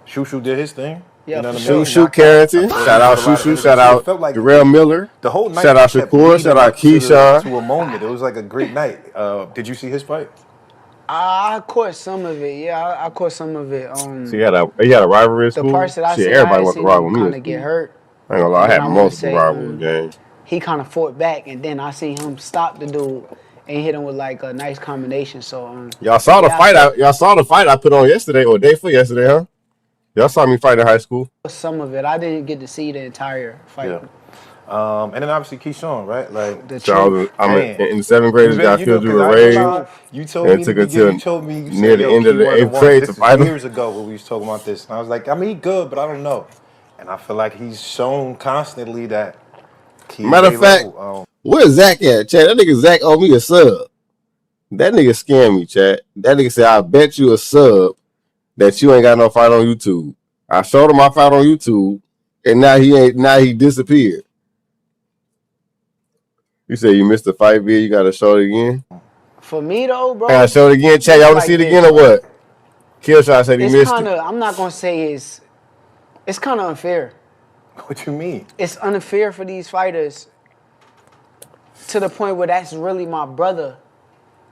Shushu did his thing. Yeah, you know for what I mean? Shushu Knocked out. Carrington. I thought Shout he out put a lot of Shushu. energy Shout too. It out felt like Darrell Miller. the whole night Shout out kept Shakur. leading Shout out up to Keyshawn. to a moment. It was like a great night. Did you see his fight? I caught some of it. Yeah, I caught some of it. So he had a rivalry in The school. parts that I Shit, seen, everybody I wants to seen rival him me in kind of get school. hurt. I ain't gonna lie, I And then had I wanna multiple say, rivalry games. He kind of fought back, and then I seen him stop the dude and hit him with like a nice combination. So Y'all saw the fight. Y'all saw the fight I put on yesterday or day for yesterday, huh? Y'all saw me fight in high school. Some of it, I didn't get to see the entire fight. Yeah. And then obviously Keyshawn, right? Like So I'm in 7th grade. Just got filled with a raise. You told And me it took you until told me you near said, the yo, end Key of the one 8th one. grade This to is fight him. years ago when we was talking about this, and I was like, I mean, he good, but I don't know. And I feel like he's shown constantly that. Matter of fact, where's Zach at, Chad? That nigga Zach owe me a sub. That nigga scammed me, Chad. That nigga said, I bet you a sub that you ain't got no fight on YouTube. I showed him my fight on YouTube, and now he disappeared. You say you missed the fight, V. You gotta show it again. For me though, bro. I gotta show it again, Chad. Y'all wanna see it again or what? Killshot said he missed it. I'm not gonna say it's kind of unfair. What you mean? It's unfair for these fighters to the point where that's really my brother,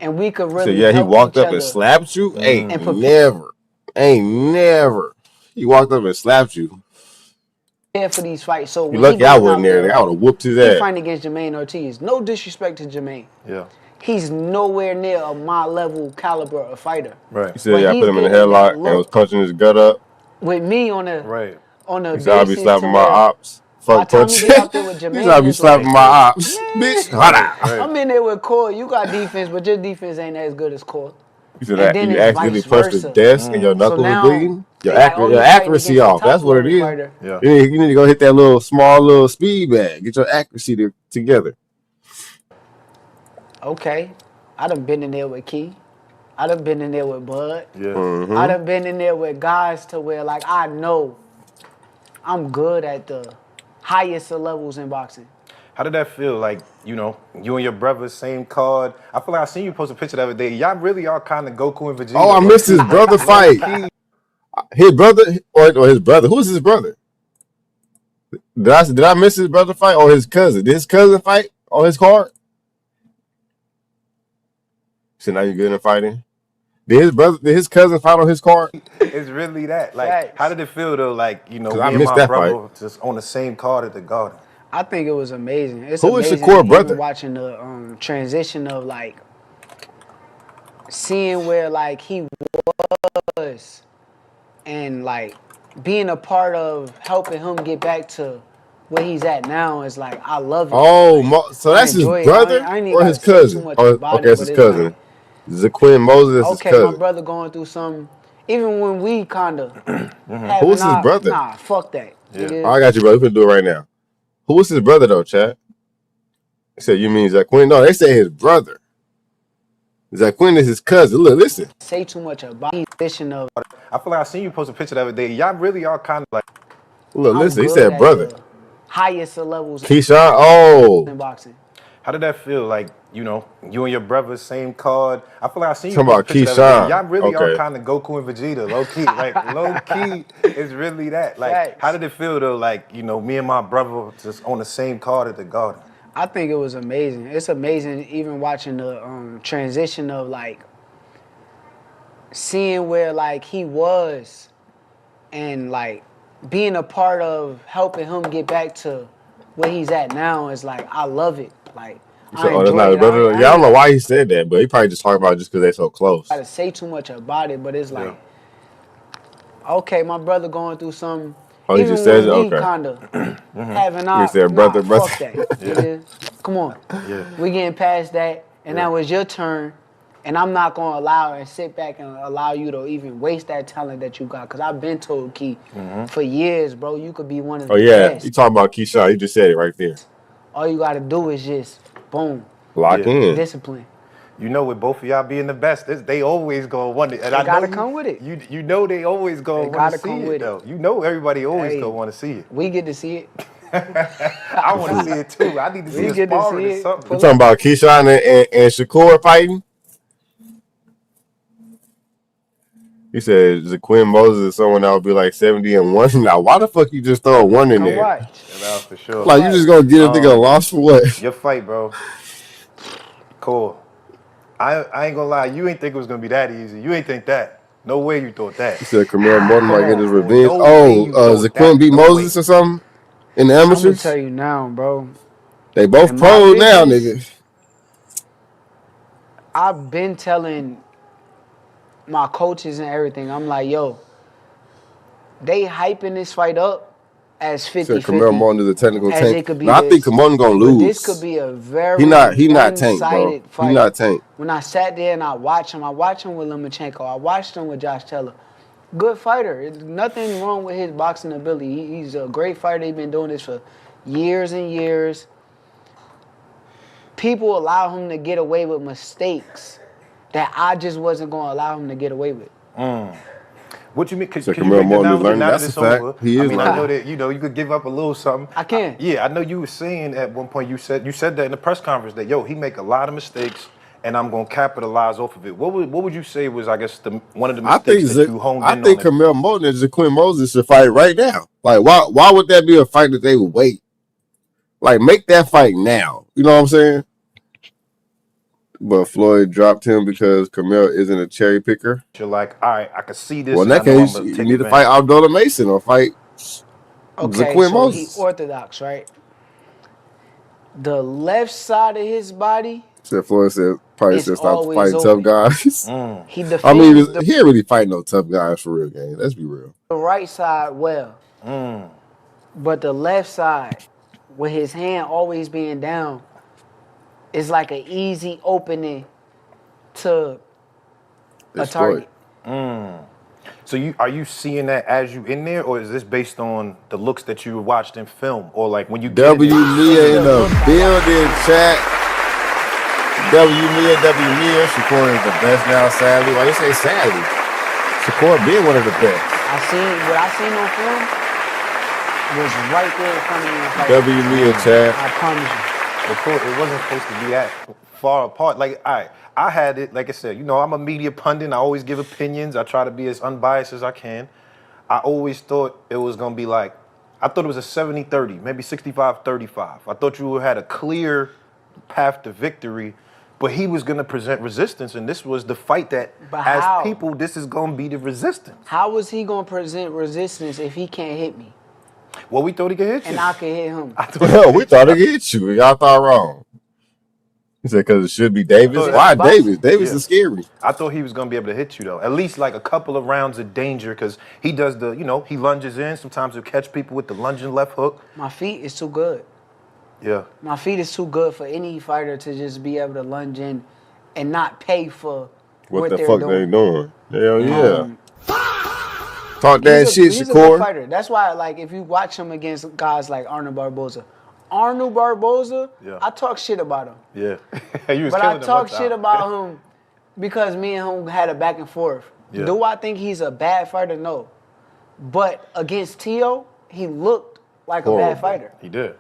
and we could really. So yeah, he help walked each up other. and slapped you. Ain't And never. He walked up and slapped you. For these fights, so You when lucky he I going wasn't out there. I would have whooped his ass. He's fighting against Jermaine Ortiz. No disrespect to Jermaine. Yeah. He's nowhere near a my level caliber of fighter. Right. He said, I put him in the headlock and was punching his gut up. With me on the He said, I'll be slapping my ops. Fuck by the time punch. you get out there with He Jermaine, said, I'll be it's slapping like, my ops. Bitch, hold on. I'm in there with Core. You got defense, but your defense ain't as good as Core. He said And that then you it's accidentally vice punched the versa. desk and your knuckles now, are bleeding. Your, they like, oh, your you fighting accuracy against a off. That's what it top-level is. fighter. Yeah. You need to go hit that little speed bag. Get your accuracy together. Okay. I done been in there with Key. I done been in there with Bud. Yeah. Mm-hmm. I done been in there with guys to where, like, I know I'm good at the highest of levels in boxing. How did that feel? Like, you know, you and your brother, same card. I feel like I seen you post a picture the other day. Y'all really are kind of Goku and Vegeta. Oh, I missed his brother fight. His brother or his brother? Who's his brother? Did I miss his brother fight or his cousin? Did his cousin fight on his card? So now you're good in fighting. Did his cousin fight on his card? It's really that. Like, how did it feel though? Like, you know, me I and missed my that brother fight. just on the same card at the Garden. I think it was amazing. It's Who is amazing Shakur even brother? watching the transition of, like, seeing where, like, he was and, like, being a part of helping him get back to where he's at now is, like, I love it. Oh, so that's his brother I ain't even or gotta his say too cousin? much Oh, about okay, it, it's but his it's like, cousin. Zaquin Moses is his okay, cousin. my brother going through some, even when we kind of Who was his brother? Nah, fuck that. Nigga. Oh, I got you, bro. We can do it right now. Who was his brother though, Chad? They said you mean Zaquin? No, they say his brother. Zaquin is his cousin. Look, listen. Say too much about the position of. I feel like I seen you post a picture the other day. Y'all really are kind of like. Look, I'm listen. He good said at brother. the highest of levels Keyshawn. Oh. in boxing. How did that feel? Like, you know, you and your brother, same card. I feel like I seen you Talking post a about picture the other day. Keyshawn. Y'all really are Okay. kind of Goku and Vegeta, low key. Like, low key is really that. Like, how did it feel though? Like, you know, me and my brother just on the same card at the Garden. I think it was amazing. It's amazing even watching the transition of, like, seeing where, like, he was and, like, being a part of helping him get back to where he's at now is, like, I love it. Like, So, that's not his brother. Yeah, I don't know why he said that, but he probably just talking about it just because they're so close. I gotta say too much about it, but it's like, okay, my brother going through some. Oh, he even just says it? when we Okay. kind of having He said brother, brother. fuck that. Nigga. Come on, we getting past that, and now it's your turn, and I'm not gonna allow and sit back and allow you to even waste that talent that you got. Cause I've been told, Key, for years, bro, you could be one of the Oh yeah, best. you talking about Keyshawn? He just said it right there. All you gotta do is just boom, Lock in. discipline. You know, with both of y'all being the best, they always gonna want it. And They I know gotta you, come with it. You know they always gonna They want gotta to see come it with it. though. You know everybody always Hey, gonna want to see it. We get to see it. I want to see it too. I need to see We a get to sparring see or it. something. You talking about Keyshawn and Shakur fighting? He said Zaquin Moses is someone that would be like 70-1. Now, why the fuck you just throw a 1 in Come there? watch. Yeah, that was for sure. Like, you just gonna get a nigga lost for what? Your fight, bro. Cool. I ain't gonna lie. You ain't think it was gonna be that easy. You ain't think that. No way you thought that. He said Camille Morton might get his revenge. No way you thought Zaquin that. beat No Moses or something in the I'm gonna amateurs? tell you now, bro. They both In my pros now, business, nigga. I've been telling my coaches and everything, I'm like, yo, they hyping this fight up as He said 50-50. Camille Morton is a technical as tank. it could be No, I this. think Camille gonna lose. But this could be a very He not tank, bro. one-sided fight. He not tank. When I sat there and I watched him with Lomachenko. I watched him with Josh Taylor. Good fighter. There's nothing wrong with his boxing ability. He's a great fighter. He's been doing this for years and years. People allow him to get away with mistakes that I just wasn't going to allow him to get away with. What you mean? Could So you Camille break that Morton down is a little learning. now That's that a it's fact. over? He I is mean, I learning. know that you could give up a little something. I can. Yeah, I know you were saying at one point you said that in the press conference that he make a lot of mistakes and I'm gonna capitalize off of it. What would you say was I guess one of the mistakes that you honed in on? I think Camille Morton and Zaquin Moses should fight right now. Like, why would that be a fight that they would wait? Like, make that fight now. You know what I'm saying? But Floyd dropped him because Camille isn't a cherry picker. You're like, all right, I can see this. Well, in and that I know case, I'm gonna you take need to advantage. fight Abdullah Mason or fight Okay, Zaquin so Moses. he orthodox, right? The left side of his body, Said Floyd probably it's said stop always fighting open. tough guys. he I defends mean, the he ain't really fighting no tough guys for real, gang. Let's be real. right side well. But the left side, with his hand always being down, is like an easy opening to a target. So are you seeing that as you in there, or is this based on the looks that you watched in film, or like when you get W in there? Mia in the building, chat. W Mia. Shakur is the best now, sadly. Why you say sadly? Shakur being one of the best. What I seen on film was right there in front of me. Like, W Mia, Chad. I promise you. It wasn't supposed to be that far apart. Like, I had it, like I said, I'm a media pundit. I always give opinions. I try to be as unbiased as I can. I always thought it was going to be like, I thought it was a 70-30, maybe 65-35. I thought you had a clear path to victory, but he was going to present resistance, and this was the fight that, people, this is going to be the resistance. How was he going to present resistance if he can't hit me? Well, we thought he could hit you. And I could hit him. We thought he could hit you. Y'all thought wrong. He said because it should be Davis. Why Davis? Davis is scary. I thought he was going to be able to hit you, though. At least like a couple of rounds of danger, because he does the, he lunges in. Sometimes he'll catch people with the lunging left hook. My feet is too good. Yeah. My feet is too good for any fighter to just be able to lunge in and not pay for what the they're fuck doing. they doing? Hell yeah. Talk that shit, He's a Shakur. good fighter. That's why, like, if you watch him against guys like Arnold Barboza, I talk shit about him. Yeah. But I talk shit about him because me and him had a back and forth. Yeah. Do I think he's a bad fighter? No. But against Tio, he looked like a bad fighter. He did.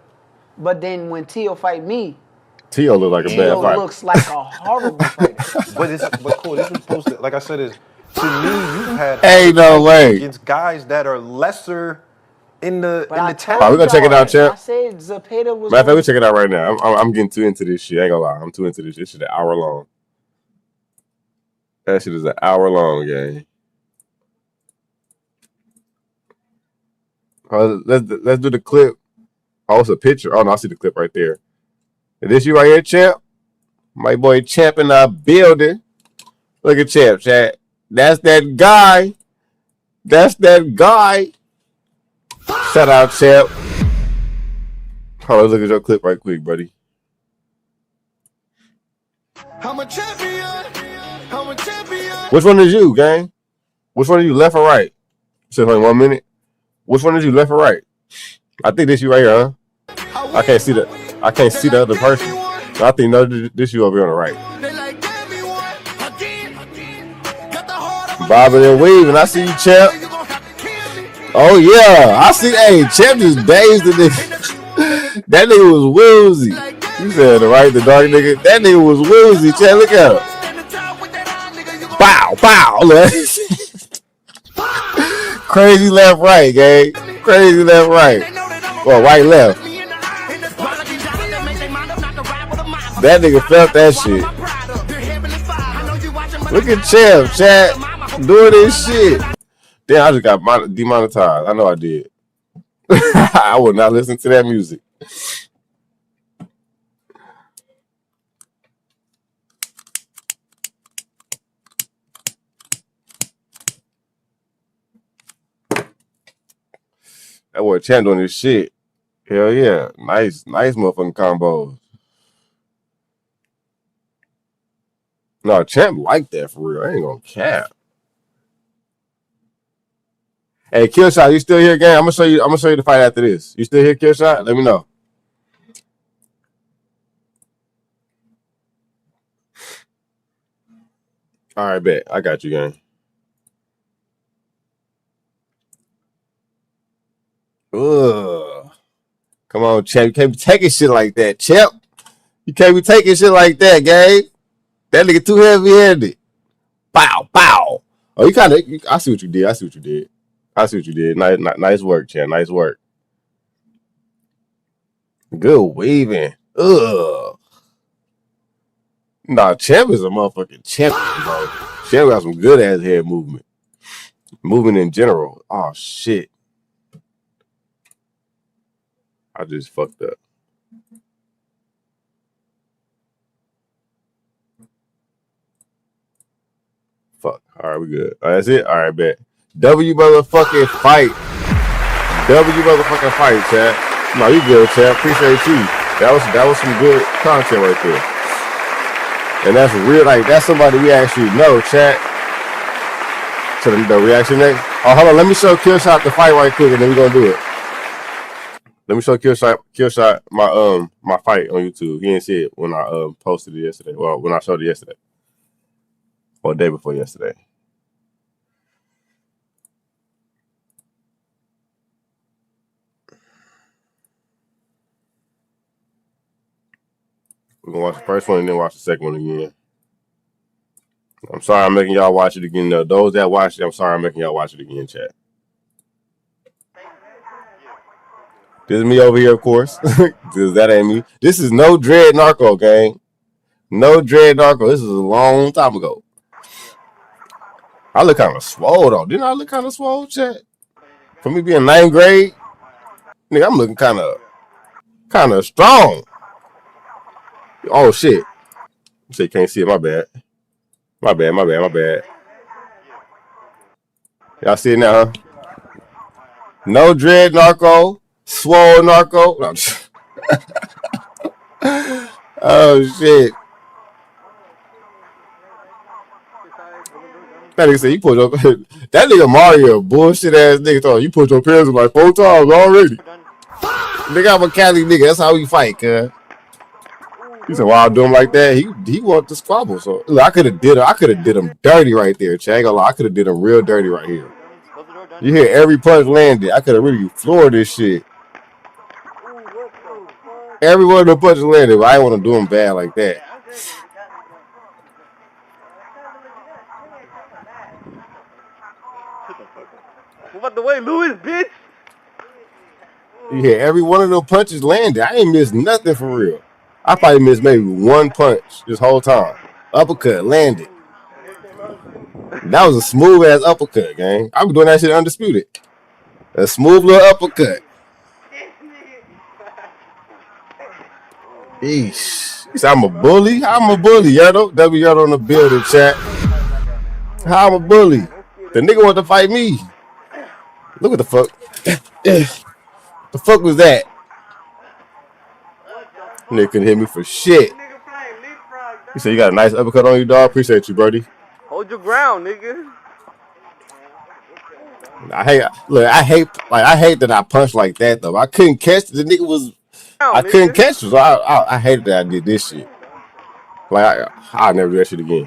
But then when Tio fight me, Tio look like a bad fighter. Tio looks like a horrible fighter. But cool, this was supposed to, like I said, to me, you've had no way. against guys that are lesser in the town. All right, we're gonna check it out, champ. I said Zepeda was. Matter of fact, we check it out right now. I'm getting too into this shit. I ain't gonna lie, I'm too into this. This shit an hour long. That shit is an hour long, gang. Let's do the clip. Oh, it's a picture. Oh no, I see the clip right there. Is this you right here, champ? My boy Champ in the building. Look at Champ, chat. That's that guy. That's that guy. Shout out, Champ. Hold on, look at your clip right quick, buddy. I'm a champion. I'm a champion. Which one is you, gang? Which one are you, left or right? Said only 1 minute. Which one is you, left or right? I think this you right here, huh? I can't see the other person. I think this you over here on the right. Bobbing and weaving. I see you, Champ. Oh yeah, I see. Hey, Champ just dazed in this. That nigga was woozy. You said the right, the dark nigga. That nigga was woozy. Champ, look at him. Bow, bow. Crazy left, right, gang. Crazy left, right. Well, right, left. That nigga felt that shit. Look at Champ, chat. Doing this shit. Damn, I just got demonetized. I know I did. I would not listen to that music. That boy Champ doing this shit. Hell yeah. Nice motherfucking combos. No, Champ like that for real. I ain't gonna cap. Hey, Killshot, you still here, gang? I'm gonna show you the fight after this. You still here, Killshot? Let me know. All right, bet. I got you, gang. Ugh. Come on, Champ. You can't be taking shit like that, Champ. You can't be taking shit like that, gang. That nigga too heavy-handed. Bow, bow. Oh, I see what you did. Nice work, Champ. Nice work. Good weaving. Ugh. Nah, Champ is a motherfucking champion, bro. Champ got some good ass head movement. Movement in general. Oh, shit. I just fucked up. Fuck. All right, we good. All right, that's it. All right, bet. W motherfucking fight, chat. No, you good, chat. Appreciate you. That was some good content right there. And that's real, like that's somebody we actually know, chat. So the reaction next. Oh, hold on. Let me show Killshot the fight right quick, and then we're gonna do it. Let me show Killshot my fight on YouTube. He didn't see it when I posted it yesterday. Well, when I showed it yesterday. Or the day before yesterday. We're gonna watch the first one and then watch the second one again. I'm sorry I'm making y'all watch it again. Those that watched it, I'm sorry I'm making y'all watch it again, chat. This is me over here, of course. Because that ain't me. This is no dread narco, gang. No dread narco. This is a long time ago. I look kind of swole, though. Didn't I look kind of swole, chat? For me being 9th grade, nigga, I'm looking kind of strong. Oh, shit. You say you can't see it. My bad. My bad. Y'all see it now, huh? No dread narco. Swole narco. No, oh, shit. That nigga said you put your that nigga Mario bullshit ass nigga thought you put your pants in like 4 times already. Nigga, I'm a Cali nigga. That's how we fight, cuz. He said, "Why I do him like that?" He want to squabble. So look, I could have did him dirty right there, Chad. I could have did him real dirty right here. You hear every punch landed. I could have really floored this shit. Every one of the punches landed, but I didn't want to do him bad like that. What the way, Louis, bitch? You hear every one of those punches landed. I ain't missed nothing for real. I probably missed maybe one punch this whole time. Uppercut landed. That was a smooth ass uppercut, gang. I was doing that shit undisputed. A smooth little uppercut. Eesh. You said I'm a bully? I'm a bully, Yerdo. W Yerdo on the building, chat. How I'm a bully? The nigga want to fight me. Look what the fuck. The fuck was that? Nigga couldn't hit me for shit. You said you got a nice uppercut on you, dog. Appreciate you, Brody. Hold your ground, nigga. I hate that I punched like that though. I couldn't catch the nigga was. I couldn't catch him, so I hated that I did this shit. Like I'll never do that shit again.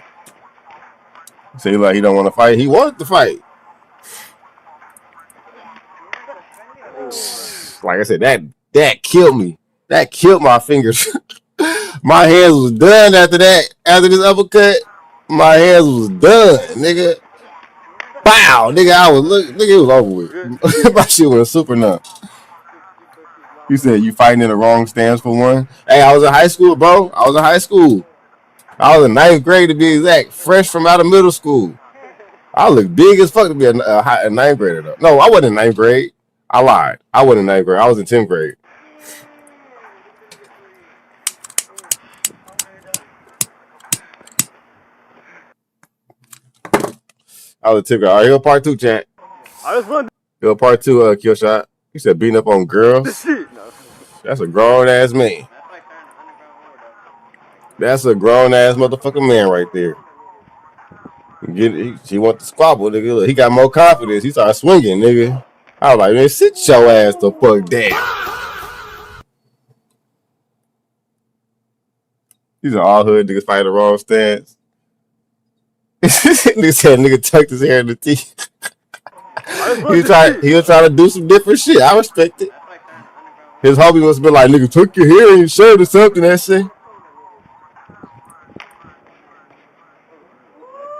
Say like he don't want to fight. He wanted to fight. Like I said, that killed me. That killed my fingers. My hands was done after that. After this uppercut, my hands was done, nigga. Wow, nigga, nigga, it was over with. My shit was super numb. You said you fighting in the wrong stance for one. Hey, I was in high school, bro. I was in 9th grade to be exact. Fresh from out of middle school. I look big as fuck to be a 9th grader though. No, I wasn't in 9th grade. I lied. I wasn't in 9th grade. I was in 10th grade. I was in 10th grade. All right, here part 2, chat. Here part 2, Killshot. You said beating up on girls. That's a grown ass man. That's a grown ass motherfucking man right there. He want to squabble, nigga. Look, he got more confidence. He started swinging, nigga. I was like, man, sit your ass the fuck down. These are all hood niggas fighting the wrong stance. Nigga said nigga tucked his hair in the teeth. He was trying to do some different shit. I respect it. His homie must have been like, nigga, tuck your hair in your shirt or something, that shit.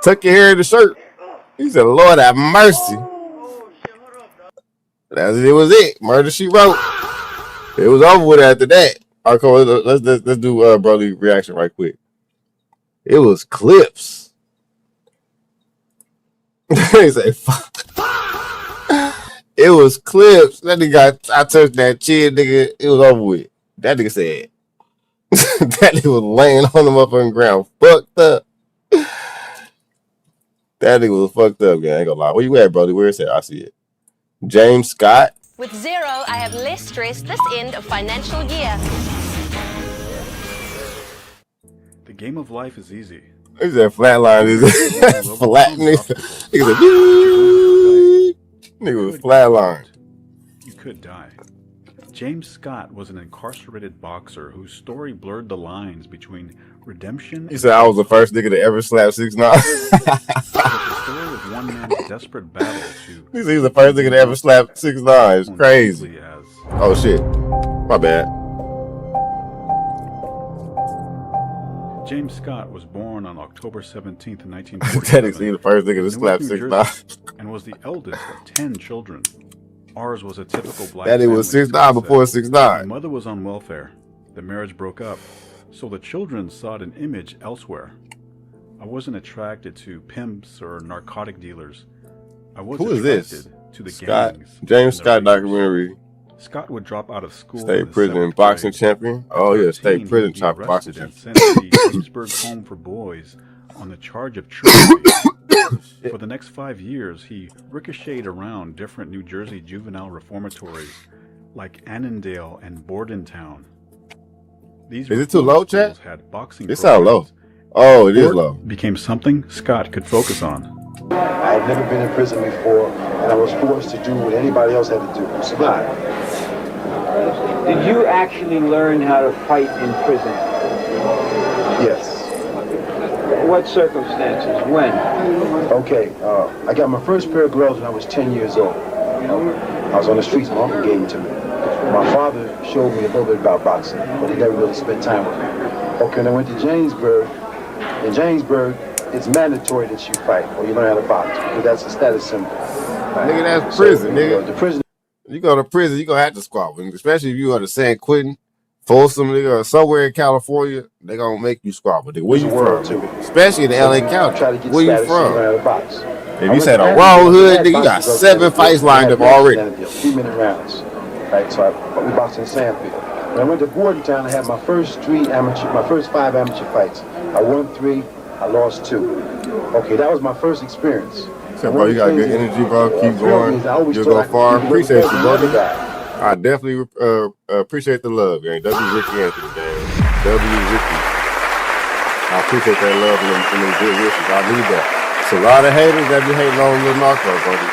Tuck your hair in the shirt. He said, Lord have mercy. It was it. Murder, she wrote. It was over with after that. All right, cool. Let's do Broly reaction right quick. It was clips. He said, fuck. It was clips. That nigga I touched that chin, nigga. It was over with. That nigga said. That nigga was laying on the motherfucking ground. Fucked up. That nigga was fucked up, gang. I ain't gonna lie. Where you at, Brody? Where is it? I see it. James Scott. With zero, I have less stress this end of financial year. The game of life is easy. He said flatline is flat. Nigga said, nigga was flatline. You could die. James Scott was an incarcerated boxer whose story blurred the lines between redemption. He said I was the first nigga to ever slap 6ix9ine. It's the story of one man's desperate battle to. He said he was the first nigga to ever slap 6ix9ine. It's crazy. Oh shit, my bad. James Scott was born on October 17th, 1947. Technically, the first nigga to slap 6ix9ine. And was the eldest of 10 children. Ours was a typical black Daddy family. was 6ix9ine before 6ix9ine. My mother was on welfare. The marriage broke up, so the children sought an image elsewhere. I wasn't attracted to pimps or narcotic dealers. I was Who is attracted this? to the Scott, gangs. James Scott documentary. Scott would drop out of school. State prison boxing champion. Oh yeah, state prison boxing champion. Sent to the Williamsburg Home for Boys on the charge of truancy. For the next 5 years, he ricocheted around different New Jersey juvenile reformatories like Annandale and Bordentown. These Is it too low, Chad? had boxing It sounds low. programs. Oh, it is Sport low. Became something Scott could focus on. I've never been in prison before, and I was forced to do what anybody else had to do to survive. Did you actually learn how to fight in prison? Yes. What circumstances? When? Okay, I got my first pair of gloves when I was 10 years old. I was on the streets, my uncle gave them to me. My father showed me a little bit about boxing, but he never really spent time with me. Okay, and I went to Jamesburg. In Jamesburg, it's mandatory that you fight or you learn how to box because that's a status symbol. Nigga, that's prison, nigga. The prison. You go to prison, you gonna have to squabble, especially if you go to San Quentin, Folsom, nigga, or somewhere in California. They gonna make you squabble, nigga. Where you from? Especially in the LA County. Where you from? If you said a wrong hood, nigga, you got 7 fights lined up already. 2-minute rounds. Right, so we boxed in Sandfield. When I went to Bordentown, I had my first 5 amateur fights. I won 3, I lost 2. Okay, that was my first experience. So, bro, you got good energy, bro. Keep going. You'll go far. Appreciate you, brother. I definitely appreciate the love, gang. W. Ricky Anthony, gang. W. Ricky. I appreciate that love and them good wishes. I need that. It's a lot of haters that be hating on Lil Narco, buddy.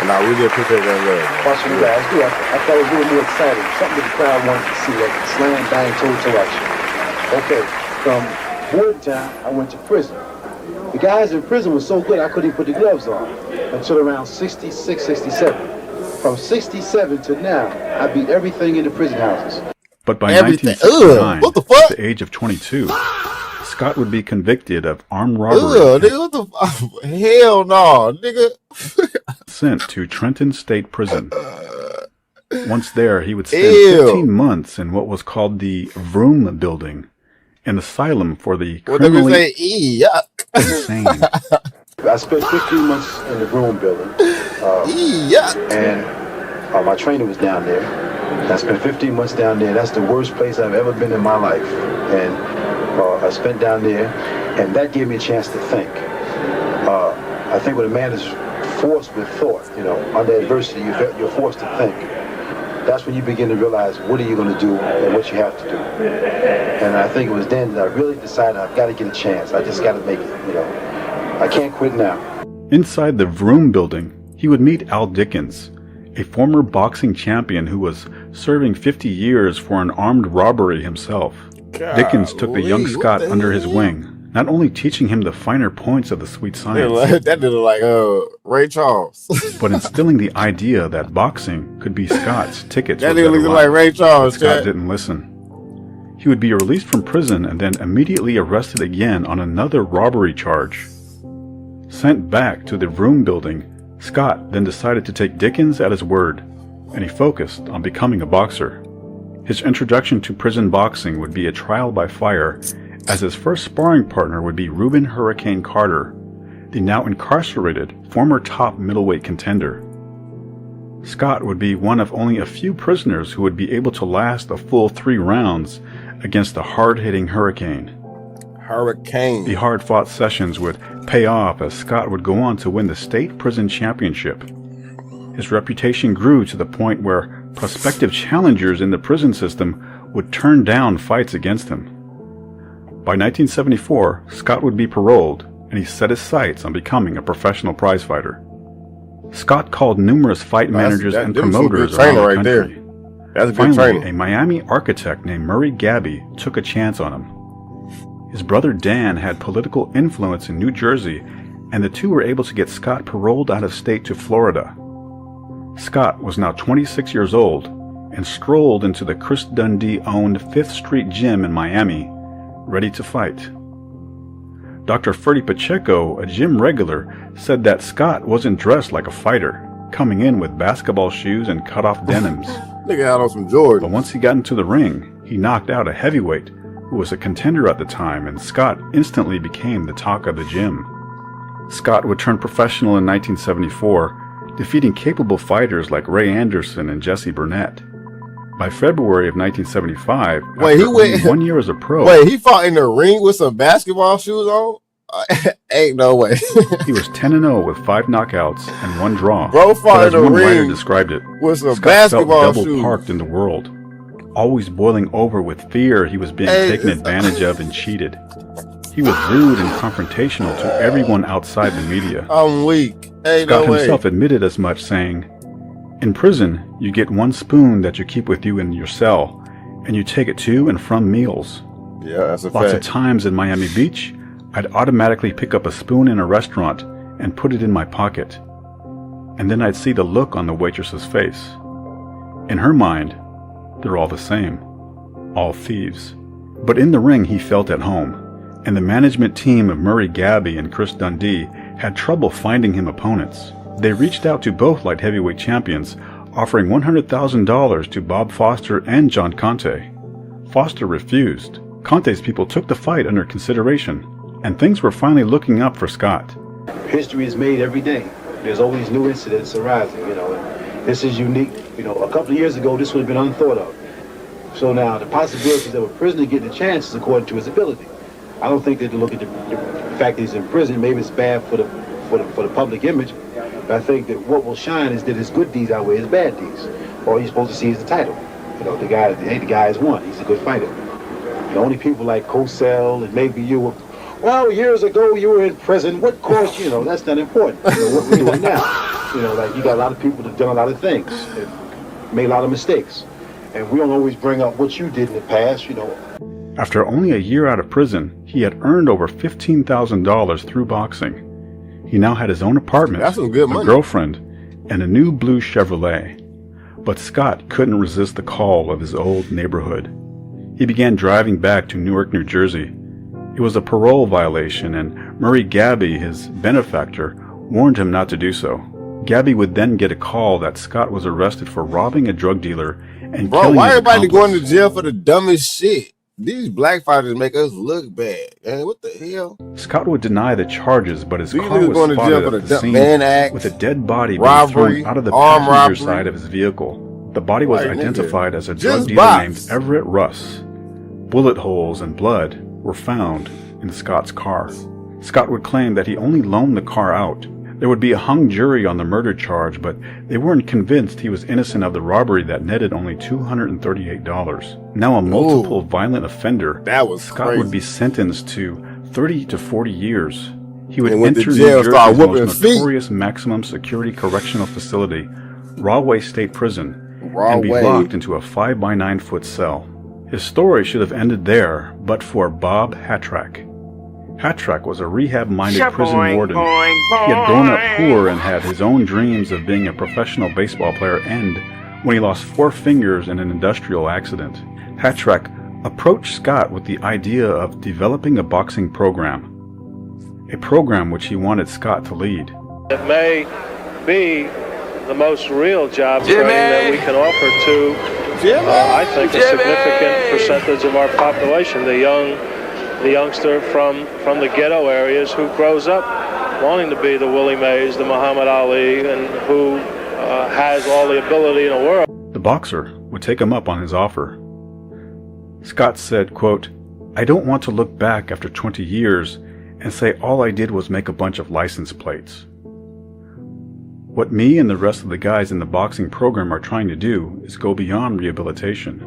And I really appreciate that love. Watching you guys do, I thought it was a little more exciting. Something the crowd wanted to see, like slam, bang, toe action. Okay, from Bordentown, I went to prison. The guys in prison were so good, I couldn't even put the gloves on until around 66, 67. From 67 to now, I beat everything in the prison houses. But by 1969, what the fuck? at the age of 22, Scott would be convicted of armed robbery. Nigga, what the fuck? Hell no, nigga. Sent to Trenton State Prison. Once there, he would spend 15 months in what was called the Vroom Building, an asylum for the criminally insane. I spent 15 months in the Vroom Building. And my trainer was down there. I spent 15 months down there. That's the worst place I've ever been in my life. And I spent down there, and that gave me a chance to think. I think when a man is forced with thought, under adversity, you're forced to think. That's when you begin to realize what are you going to do and what you have to do. And I think it was then that I really decided I've got to get a chance. I just got to make it, I can't quit now. Inside the Vroom Building, he would meet Al Dickens, a former boxing champion who was serving 50 years for an armed robbery himself. Dickens took the young Scott under his wing, not only teaching him the finer points of the sweet science, that did like Ray Charles, but instilling the idea that boxing could be Scott's ticket to that a better nigga looked life. like Ray Charles. Scott didn't listen. He would be released from prison and then immediately arrested again on another robbery charge. Sent back to the Vroom Building, Scott then decided to take Dickens at his word, and he focused on becoming a boxer. His introduction to prison boxing would be a trial by fire, as his first sparring partner would be Reuben Hurricane Carter, the now incarcerated former top middleweight contender. Scott would be one of only a few prisoners who would be able to last a full 3 rounds against the hard-hitting Hurricane. The hard-fought sessions would pay off as Scott would go on to win the state prison championship. His reputation grew to the point where prospective challengers in the prison system would turn down fights against him. By 1974, Scott would be paroled, and he set his sights on becoming a professional prizefighter. Scott called numerous fight managers and promoters around the country. That's a good Finally, training. a Miami architect named Murray Gabby took a chance on him. His brother Dan had political influence in New Jersey, and the two were able to get Scott paroled out of state to Florida. Scott was now 26 years old and strolled into the Chris Dundee-owned 5th Street Gym in Miami, ready to fight. Dr. Ferdy Pacheco, a gym regular, said that Scott wasn't dressed like a fighter, coming in with basketball shoes and cut-off denims. Nigga out on some Jordan. But once he got into the ring, he knocked out a heavyweight who was a contender at the time, and Scott instantly became the talk of the gym. Scott would turn professional in 1974, defeating capable fighters like Ray Anderson and Jesse Burnett. By February of 1975, Wait, he went 1 year as a pro. Wait, he fought in the ring with some basketball shoes on? Ain't no way. He was 10-0 with 5 knockouts and 1 draw. Bro fought in But as the one writer ring described it, with some Scott basketball felt double shoes. parked in the world, always boiling over with fear he was being taken advantage of and cheated. He was rude and confrontational to everyone outside the media. I'm weak. Ain't Scott no way. himself admitted as much, saying, "In prison, you get 1 spoon that you keep with you in your cell, and you take it to and from meals. Yeah, that's a Lots fact. of times in Miami Beach, I'd automatically pick up a spoon in a restaurant and put it in my pocket. And then I'd see the look on the waitress's face. In her mind, they're all the same. All thieves." But in the ring, he felt at home, and the management team of Murray Gabby and Chris Dundee had trouble finding him opponents. They reached out to both light heavyweight champions, offering $100,000 to Bob Foster and John Conte. Foster refused. Conte's people took the fight under consideration, and things were finally looking up for Scott. History is made every day. There's always new incidents arising, and this is unique. A couple of years ago, this would have been unthought of. So now, the possibilities of a prisoner getting a chance is according to his ability. I don't think that to look at the fact that he's in prison, maybe it's bad for the public image, but I think that what will shine is that his good deeds outweigh his bad deeds. All you're supposed to see is the title. The guy has won. He's a good fighter. The only people like Cosell and maybe you were, well, years ago you were in prison. What caused you? That's not important. What we're doing now. Like you got a lot of people that have done a lot of things, and made a lot of mistakes, and we don't always bring up what you did in the past. After only a year out of prison, he had earned over $15,000 through boxing. He now had his own apartment, That's some good a money. girlfriend, and a new blue Chevrolet. But Scott couldn't resist the call of his old neighborhood. He began driving back to Newark, New Jersey. It was a parole violation, and Murray Gabby, his benefactor, warned him not to do so. Gabby would then get a call that Scott was arrested for robbing a drug dealer and Bro, killing why his everybody accomplice. going to jail for the dumbest shit? These black fighters make us look bad. Man, what the hell? Scott would deny the charges, but his These car niggas was going to jail spotted for at the the scene Mann Act, with a dead body being robbery, thrown out of the armed passenger robbery. side of his vehicle. The body was Right, nigga. identified as a Just drug dealer box. named Everett Russ. Bullet holes and blood were found in Scott's car. Scott would claim that he only loaned the car out. There would be a hung jury on the murder charge, but they weren't convinced he was innocent of the robbery that netted only $238. Now a multiple violent offender, That was Scott crazy. would be sentenced to 30 to 40 years. He would And went to enter New jail, start Jersey's whooping most feet. notorious maximum security correctional facility, Rahway State Prison, and be Rahway. locked into a 5-by-9-foot cell. His story should have ended there, but for Bob Hatrack. Hatrack was a rehab-minded prison warden. He had grown up poor and had his own dreams of being a professional baseball player end when he lost 4 fingers in an industrial accident. Hatrack approached Scott with the idea of developing a boxing program, a program which he wanted Scott to lead. It may be the most real job training that we can offer to, I think, a significant percentage of our population, the youngster from the ghetto areas who grows up wanting to be the Willie Mays, the Muhammad Ali, and who has all the ability in the world. The boxer would take him up on his offer. Scott said, quote, "I don't want to look back after 20 years and say all I did was make a bunch of license plates. What me and the rest of the guys in the boxing program are trying to do is go beyond rehabilitation.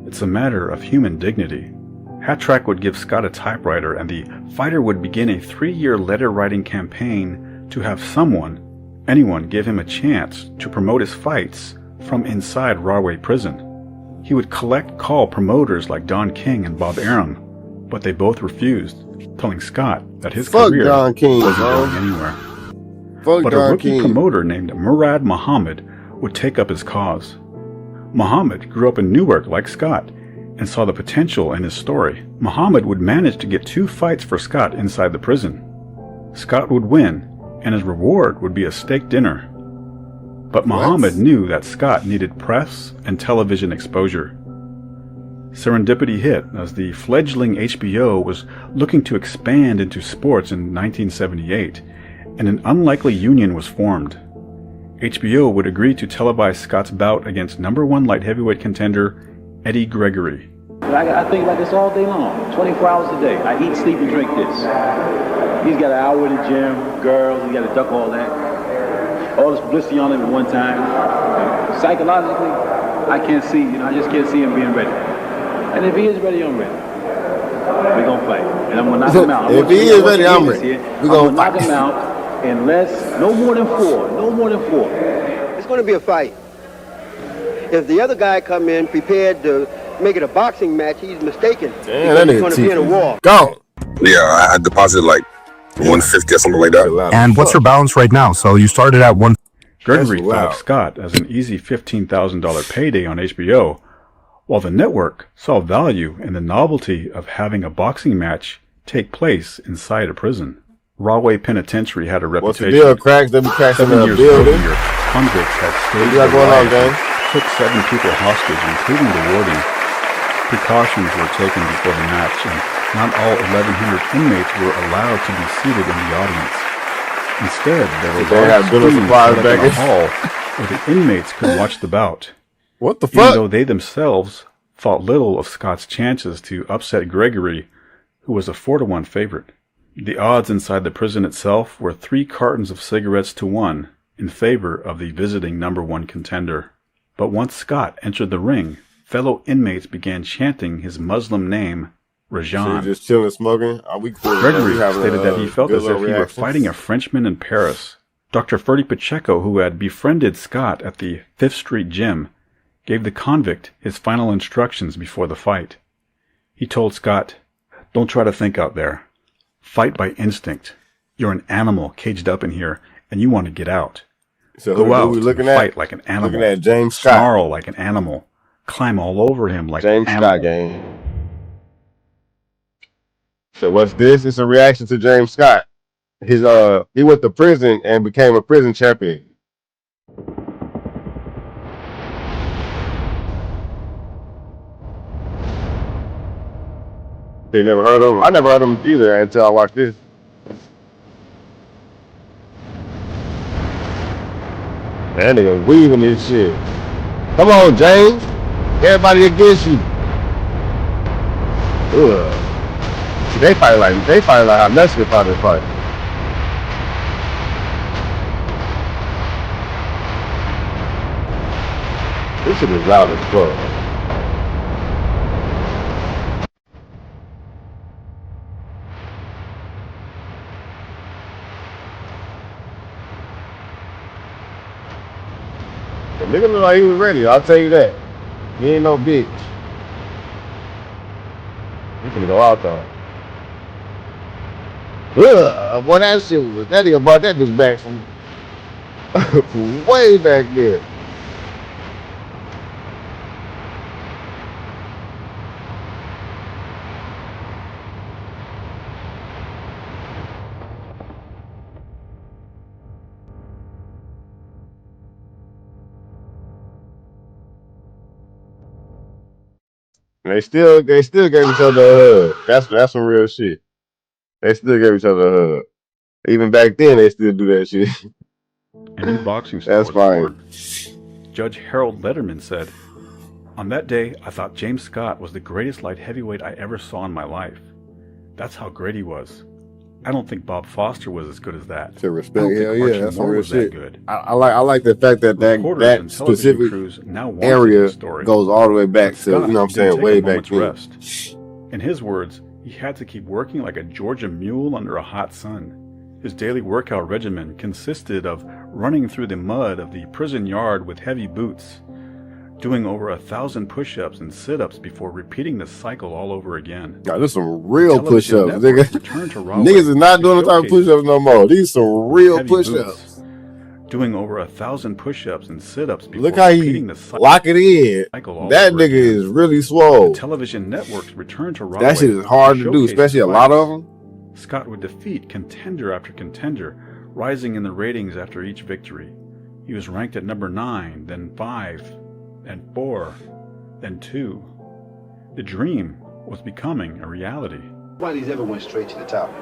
It's a matter of human dignity." Hatrack would give Scott a typewriter, and the fighter would begin a 3-year letter-writing campaign to have anyone give him a chance to promote his fights from inside Rahway Prison. He would call promoters like Don King and Bob Arum, but they both refused, telling Scott that his career Don King, wasn't going anywhere. But a rookie promoter named Murad Muhammad would take up his cause. Muhammad grew up in Newark like Scott and saw the potential in his story. Muhammad would manage to get 2 fights for Scott inside the prison. Scott would win, and his reward would be a steak dinner. But Muhammad knew that Scott needed press and television exposure. Serendipity hit as the fledgling HBO was looking to expand into sports in 1978, and an unlikely union was formed. HBO would agree to televise Scott's bout against #1 light heavyweight contender Eddie Gregory. I think about this all day long, 24 hours a day. I eat, sleep, and drink this. He's got an hour in the gym, girls, he got to duck all that. All this publicity on him at one time. Psychologically, I can't see, I just can't see him being ready. And if he is ready, I'm ready. We're going to fight. And I'm going to knock him out. If he is ready, I'm ready. We're going to knock him out in no more than 4. No more than 4. It's going to be a fight. If the other guy come in prepared to make it a boxing match, he's mistaken. Damn, that he's going to be in a war. Gone. Yeah, I deposited like 150 or something like that. And what's your balance right now? So you started at 1. Gregory thought of Scott as an easy $15,000 payday on HBO, while the network saw value in the novelty of having a boxing match take place inside a prison. Rahway Penitentiary had a reputation. What's the deal, cracks? They be cracking 7 the years building. earlier, convicts had staged What you got going on, gang? took 7 people hostage, including the warden. Precautions were taken before the match, and not all 1,100 inmates were allowed to be seated in the audience. Instead, there were large screens set up in a hall where the inmates could watch the bout. What the Even fuck? though they themselves thought little of Scott's chances to upset Gregory, who was a 4-1 favorite. The odds inside the prison itself were 3 cartons of cigarettes to 1 in favor of the visiting #1 contender. But once Scott entered the ring, fellow inmates began chanting his Muslim name, Rajan. So you're just chilling, smoking? Are we cool? Gregory stated that he felt as if he were fighting a Frenchman in Paris. Dr. Ferdy Pacheco, who had befriended Scott at the 5th Street gym, gave the convict his final instructions before the fight. He told Scott, "Don't try to think out there. Fight by instinct. You're an animal caged up in here, and you want to get out. So Go out we looking and at? fight like an animal. Looking at James Scott. Snarl like an animal. Climb all over him like James an animal." Scott, gang. So what's this? It's a reaction to James Scott. He went to prison and became a prison champion. You never heard of him? I never heard of him either until I watched this. That nigga weaving this shit. Come on, James. Everybody against you. Ugh. See, they fight like how Mexican fighters fight. This shit is loud as fuck. The nigga look like he was ready, I'll tell you that. He ain't no bitch. He finna go out though. Ugh, boy, that shit was, that nigga brought that bitch back from, from way back there. They still gave each other a hug. That's some real shit. They still gave each other a hug. Even back then, they still do that shit. And in boxing That's fine. Judge Harold Letterman said, "On that day, I thought James Scott was the greatest light heavyweight I ever saw in my life. That's how great he was. I don't think Bob Foster was as good as that. To respect, hell yeah, that's some real shit. Good. I like the fact that that specific area goes all the way back to, you know what I'm saying, way back then. Rest. In his words, he had to keep working like a Georgia mule under a hot sun. His daily workout regimen consisted of running through the mud of the prison yard with heavy boots, doing over 1,000 push-ups and sit-ups before repeating the cycle all over again. Now, there's some real push-ups, networks nigga. returned to Rahway Niggas is not doing the type of showcase push-ups no more. These some real heavy push-ups. boots, doing over 1,000 push-ups and sit-ups before Look how he repeating the lock it in. cycle all That over nigga again. is really swole. The television networks returned to Rahway. That shit is hard to do, showcase especially a his lot of fights. them. Scott would defeat contender after contender, rising in the ratings after each victory. He was ranked at number 9, then 5, then 4, then 2. The dream was becoming a reality. Nobody's ever went straight to the top.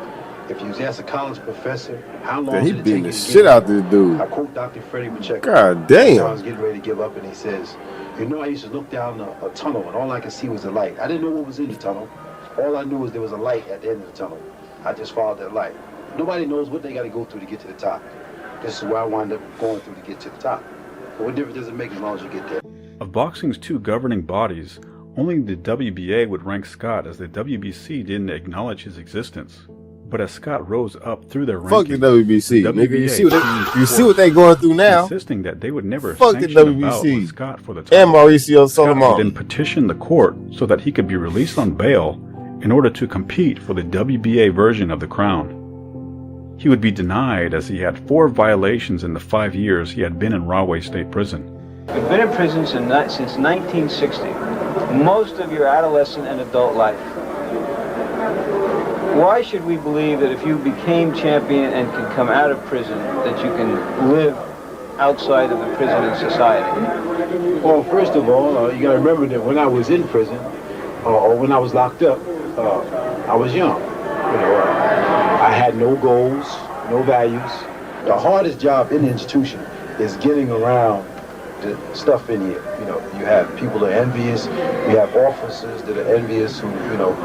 If you ask a college professor, how long He did it beating take the you to shit get out here? this dude. I quote Dr. Freddie Pacheco. God damn. I was getting ready to give up, and he says, "You know, I used to look down a tunnel, and all I could see was the light. I didn't know what was in the tunnel. All I knew was there was a light at the end of the tunnel. I just followed that light. Nobody knows what they got to go through to get to the top. This is where I wound up going through to get to the top. But what difference does it make as long as you get there?" Of boxing's two governing bodies, only the WBA would rank Scott, as the WBC didn't acknowledge his existence. But as Scott rose up through their Fuck the rankings, WBC, nigga. You see what changed they course, going through now. insisting that they would never Fuck the sanction a bout WBC. with Scott for the title. And Mauricio Scott would Solomon. then petition the court so that he could be released on bail in order to compete for the WBA version of the crown. He would be denied, as he had 4 violations in the 5 years he had been in Rahway State Prison. You've been in prison since 1960, most of your adolescent and adult life. Why should we believe that if you became champion and can come out of prison, that you can live outside of the prison and society? Well, first of all, you got to remember that when I was in prison, or when I was locked up, I was young. You know, I had no goals, no values. The hardest job in the institution is getting around the stuff in here. You know, you have people that are envious. You have officers that are envious who, you know,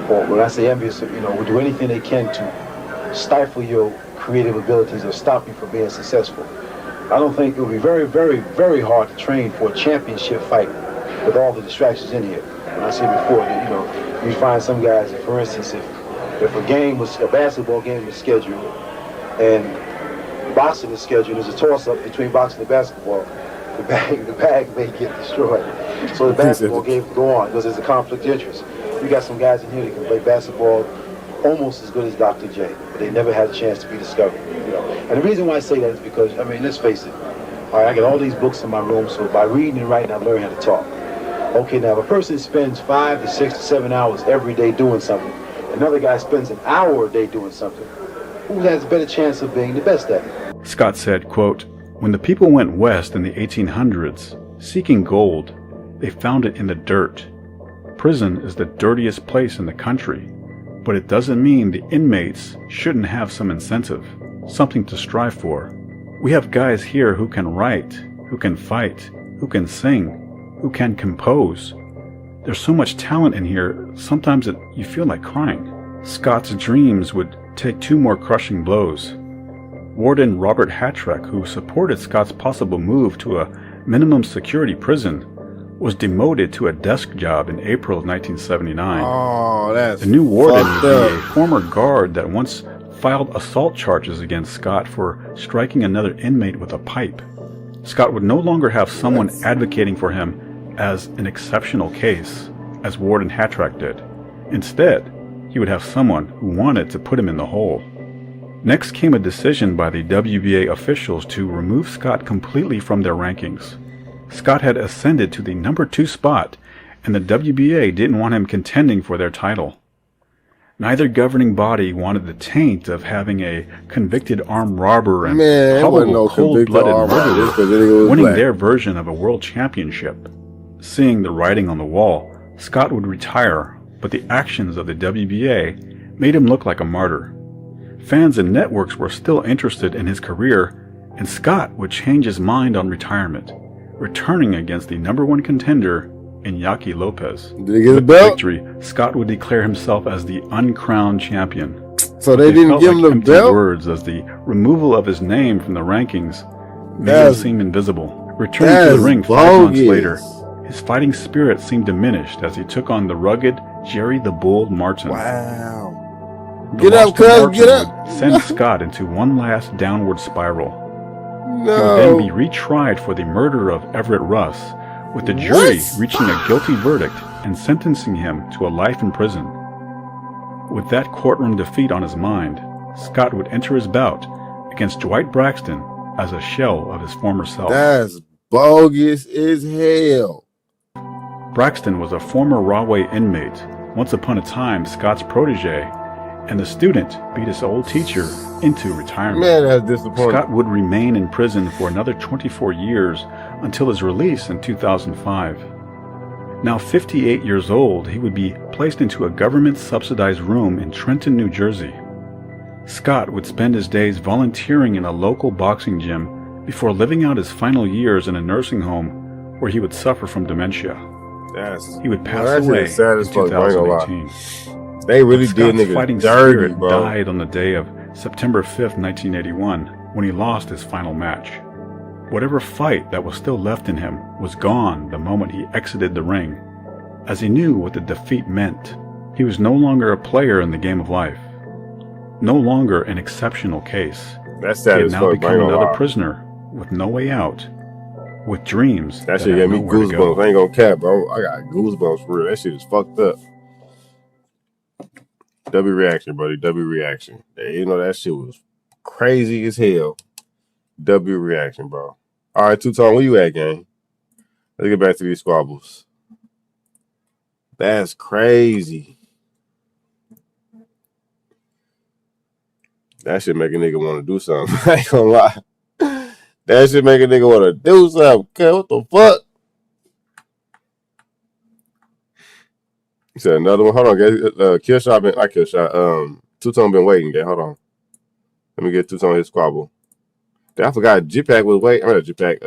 or when I say envious, you know, will do anything they can to stifle your creative abilities or stop you from being successful. I don't think it would be very, very, very hard to train for a championship fight with all the distractions in here. When I said before, that, you know, you find some guys, for instance, if a basketball game was scheduled and boxing is scheduled, there's a toss-up between boxing and basketball, the bag may get destroyed. So the basketball game can go on because there's a conflict of interest. You got some guys in here that can play basketball almost as good as Dr. J, but they never had a chance to be discovered. You know, and the reason why I say that is because, I mean, let's face it. All right, I got all these books in my room, so by reading and writing, I learn how to talk. Okay, now if a person spends 5 to 6 to 7 hours every day doing something, another guy spends an hour a day doing something, who has a better chance of being the best at it? Scott said, quote, "When the people went west in the 1800s, seeking gold, they found it in the dirt. Prison is the dirtiest place in the country, but it doesn't mean the inmates shouldn't have some incentive, something to strive for. We have guys here who can write, who can fight, who can sing, who can compose. There's so much talent in here, sometimes you feel like crying." Scott's dreams would take 2 more crushing blows. Warden Robert Hattrack, who supported Scott's possible move to a minimum security prison, was demoted to a desk job in April of 1979. Oh, that's the new warden fucked would be up. a former guard that once filed assault charges against Scott for striking another inmate with a pipe. Scott would no longer have someone advocating for him as an exceptional case, as Warden Hattrack did. Instead, he would have someone who wanted to put him in the hole. Next came a decision by the WBA officials to remove Scott completely from their rankings. Scott had ascended to the number 2 spot, and the WBA didn't want him contending for their title. Neither governing body wanted the taint of having a convicted armed robber and probable cold-blooded murderer winning their version of a world championship. Seeing the writing on the wall, Scott would retire, but the actions of the WBA made him look like a martyr. Fans and networks were still interested in his career, and Scott would change his mind on retirement, returning against the number 1 contender, Iñaki Lopez. Did he get a With belt? victory, Scott would declare himself as the uncrowned champion. So they didn't felt give him like the empty belt? words, as the removal of his name from the rankings made him That's- seem invisible. Returning to the that's ring 5 months bogus. later, his fighting spirit seemed diminished as he took on the rugged Jerry the Bull Martin. Wow. The Get up, loss to cuz, Martin get up. would send Scott into one last downward spiral. He would No. then be retried for the murder of Everett Russ, with the jury reaching a guilty verdict and sentencing him to a life in prison. With that courtroom defeat on his mind, Scott would enter his bout against Dwight Braxton as a shell of his former self. That's bogus as hell. Braxton was a former Rahway inmate, once upon a time Scott's protege, and the student beat his old teacher into retirement. Man, that's disappointing. Scott would remain in prison for another 24 years until his release in 2005. Now 58 years old, he would be placed into a government-subsidized room in Trenton, New Jersey. Scott would spend his days volunteering in a local boxing gym before living out his final years in a nursing home where he would suffer from dementia. He would pass away in 2018. They really Scott's did niggas fighting dirty, spirit bro. died on the day of September 5th, 1981, when he lost his final match. Whatever fight that was still left in him was gone the moment he exited the ring, as he knew what the defeat meant. He was no longer a player in the game of life, no longer an exceptional case. That's He sad had as now fuck, become bro, I ain't gonna another lie. prisoner with no way out, with dreams That shit had gave me nowhere to go. goosebumps. I ain't gonna cap, bro. I got goosebumps for real. That shit is fucked up. W reaction, buddy. W reaction. You know that shit was crazy as hell. W reaction, bro. All right, Two-Tone, where you at, gang? Let's get back to these squabbles. That's crazy. That shit make a nigga want to do something. I ain't gonna lie. That shit make a nigga want to do something. Okay, what the fuck? You said another one. Hold on, guys. Killshot been. I Killshot. Two-Tone been waiting, guys. Hold on. Let me get Two-Tone his squabble. I forgot J-Pack was waiting. I mean, J-Pack.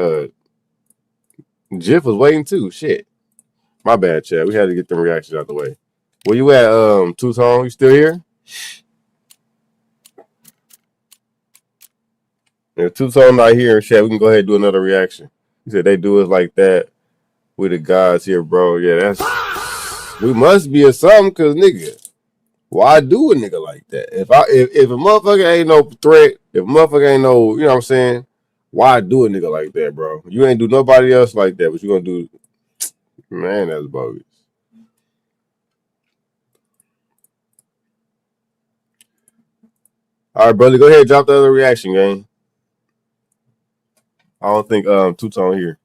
Jiff was waiting too. Shit. My bad, Chad. We had to get them reactions out the way. Where you at, Two-Tone? You still here? If Two-Tone not here, Chad, we can go ahead and do another reaction. He said they do it like that. We the gods here, bro. Yeah, that's... We must be a something, because, nigga, why do a nigga like that? If a motherfucker ain't no threat, if a motherfucker ain't no, you know what I'm saying, why do a nigga like that, bro? You ain't do nobody else like that, but you gonna do... Man, that's bogus. All right, brother, go ahead and drop the other reaction, gang. I don't think Two-Tone here.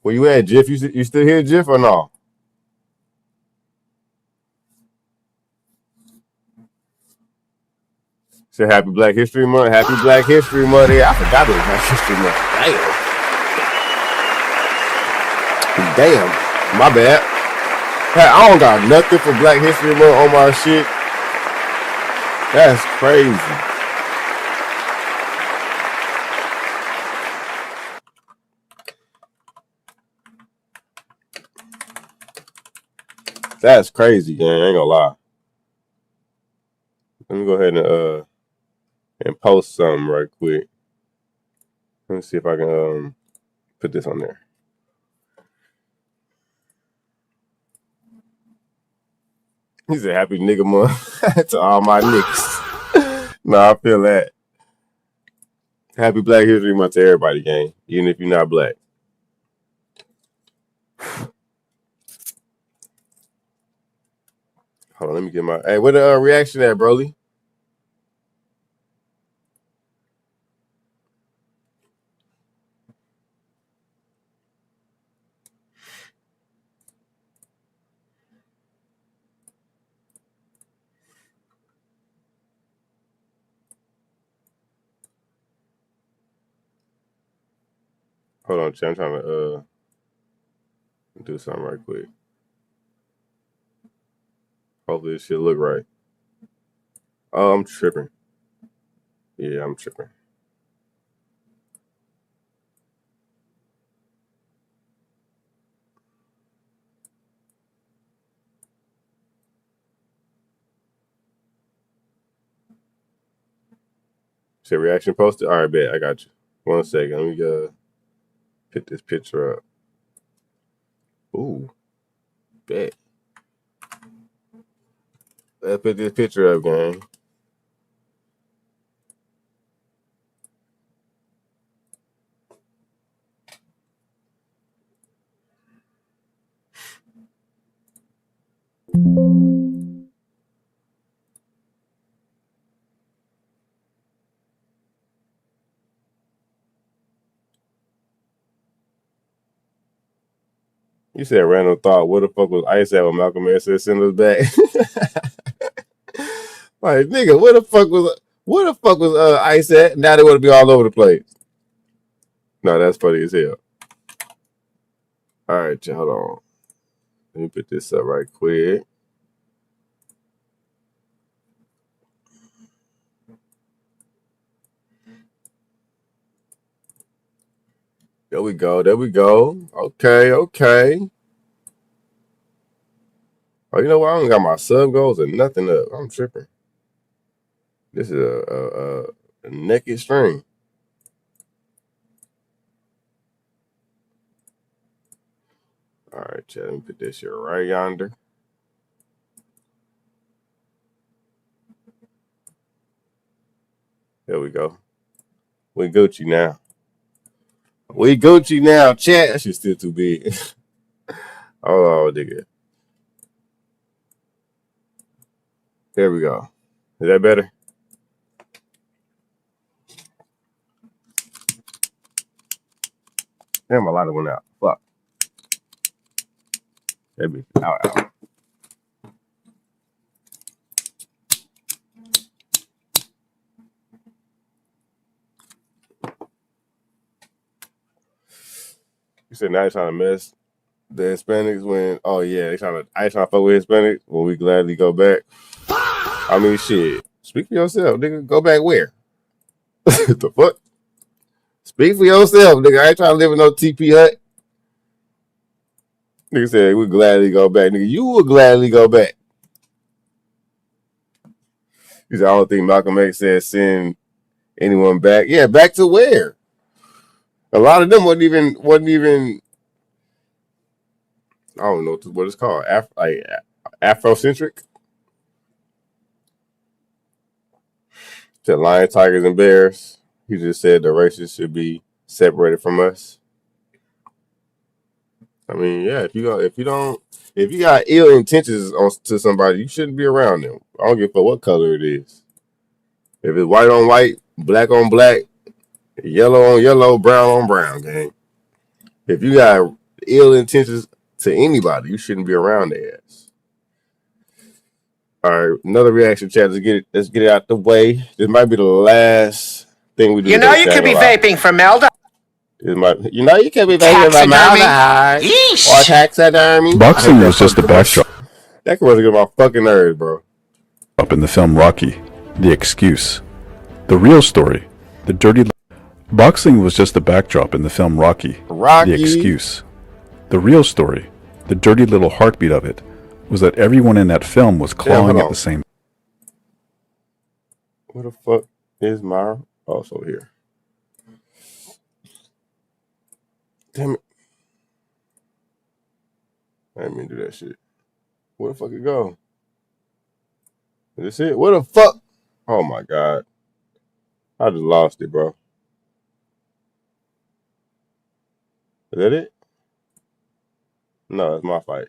Where you at, Jiff? You still here, Jiff, or no? Say Happy Black History Month. Happy Black History Month. Yeah, I forgot it was Black History Month. Damn. My bad. Hey, I don't got nothing for Black History Month on my shit. That's crazy. That's crazy, gang. I ain't gonna lie. Let me go ahead and post something right quick. Let me see if I can put this on there. He said happy nigga month to all my niggas. Nah, I feel that. Happy Black History Month to everybody, gang. Even if you're not black. Hold on, let me get my... Hey, where the reaction at, Broly? Hold on, Chan. I'm trying to do something right quick. Hopefully this shit look right. Oh, I'm tripping. Yeah, I'm tripping. Say reaction posted? All right, bet. I got you. 1 second. Let me pick this picture up. Ooh. Bet. Let's put this picture up, gang. You said random thought. What the fuck was Ice at when Malcolm X said send us back? Like, nigga, where the fuck was Ice at? Now they want to be all over the place. No, that's funny as hell. All right, y'all, hold on. Let me put this up right quick. There we go. There we go. Okay, okay. Oh, you know what? I don't got my sub goals or nothing up. I'm tripping. This is a naked string. All right, chat. Let me put this shit right yonder. There we go. We Gucci now. We Gucci now, chat. That shit's still too big. Oh, nigga. There we go. Is that better? Damn, a lot of went out. Fuck. That be out. You said now you're trying to mess the Hispanics when, oh yeah, I ain't trying to fuck with Hispanics when we gladly go back. I mean, shit. Speak for yourself, nigga. Go back where? The fuck? Speak for yourself, nigga. I ain't trying to live in no TP hut. Nigga said we gladly go back. Nigga, you would gladly go back. He said, I don't think Malcolm X said send anyone back. Yeah, back to where? A lot of them wasn't even. I don't know what it's called. Afrocentric. Said lions, tigers, and bears. He just said the races should be separated from us. I mean, yeah. If you got ill intentions to somebody, you shouldn't be around them. I don't give a fuck what color it is. If it's white on white, black on black, yellow on yellow, brown on brown, gang. If you got ill intentions to anybody, you shouldn't be around their ass. All right, another reaction chat. Let's get it out the way. This might be the last thing we do. You know you could be vaping formaldehyde. You know you could be vaping formaldehyde or taxidermy. Boxing was just a backdrop. That commercial get my fucking nerves, bro. Up in the film Rocky, The Excuse. The real story, the dirty... Boxing was just a backdrop in the film Rocky, The Excuse. The real story, the dirty little heartbeat of it, was that everyone in that film was clawing at the same... Where the fuck is Myra? Also here. Damn it. I didn't mean to do that shit. Where the fuck it go? Is this it? Where the fuck? Oh my god. I just lost it, bro. Is that it? No, it's my fight.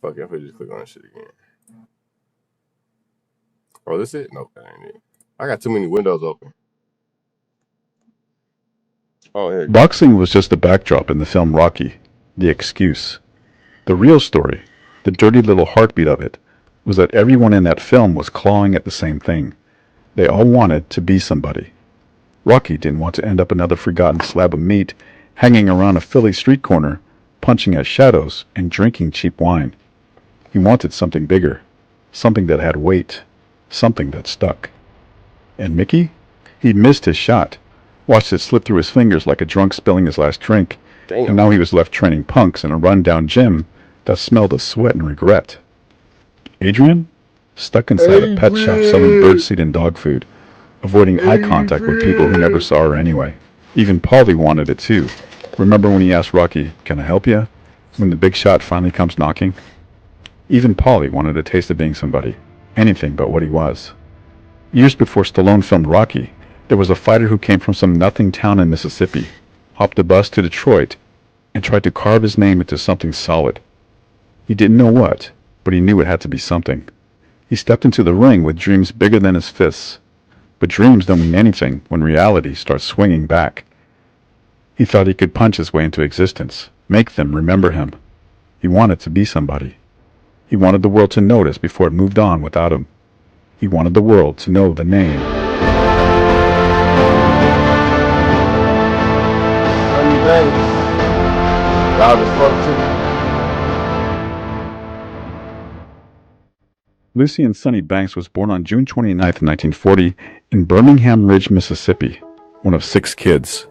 Fuck it, I'm gonna just click on that shit again. Oh, this it? Nope, that ain't it. I got too many windows open. Oh, here. Boxing was just a backdrop in the film Rocky, The Excuse. The real story, the dirty little heartbeat of it, was that everyone in that film was clawing at the same thing. They all wanted to be somebody. Rocky didn't want to end up another forgotten slab of meat hanging around a Philly street corner, punching at shadows and drinking cheap wine. He wanted something bigger, something that had weight, something that stuck. And Mickey? He'd missed his shot, watched it slip through his fingers like a drunk spilling his last drink, and now he was left training punks in a run-down gym that smelled of sweat and regret. Adrian? Stuck inside a pet shop selling birdseed and dog food, avoiding eye contact with people who never saw her anyway. Even Paulie wanted it too. Remember when he asked Rocky, "Can I help you?" when the big shot finally comes knocking? Even Paulie wanted a taste of being somebody, anything but what he was. Years before Stallone filmed Rocky, there was a fighter who came from some nothing town in Mississippi, hopped a bus to Detroit, and tried to carve his name into something solid. He didn't know what, but he knew it had to be something. He stepped into the ring with dreams bigger than his fists, but dreams don't mean anything when reality starts swinging back. He thought he could punch his way into existence, make them remember him. He wanted to be somebody. He wanted the world to notice before it moved on without him. He wanted the world to know the name. Sonny Banks. Loud as fuck too. Lucien Sonny Banks was born on June 29, 1940, in Birmingham Ridge, Mississippi, one of 6 kids.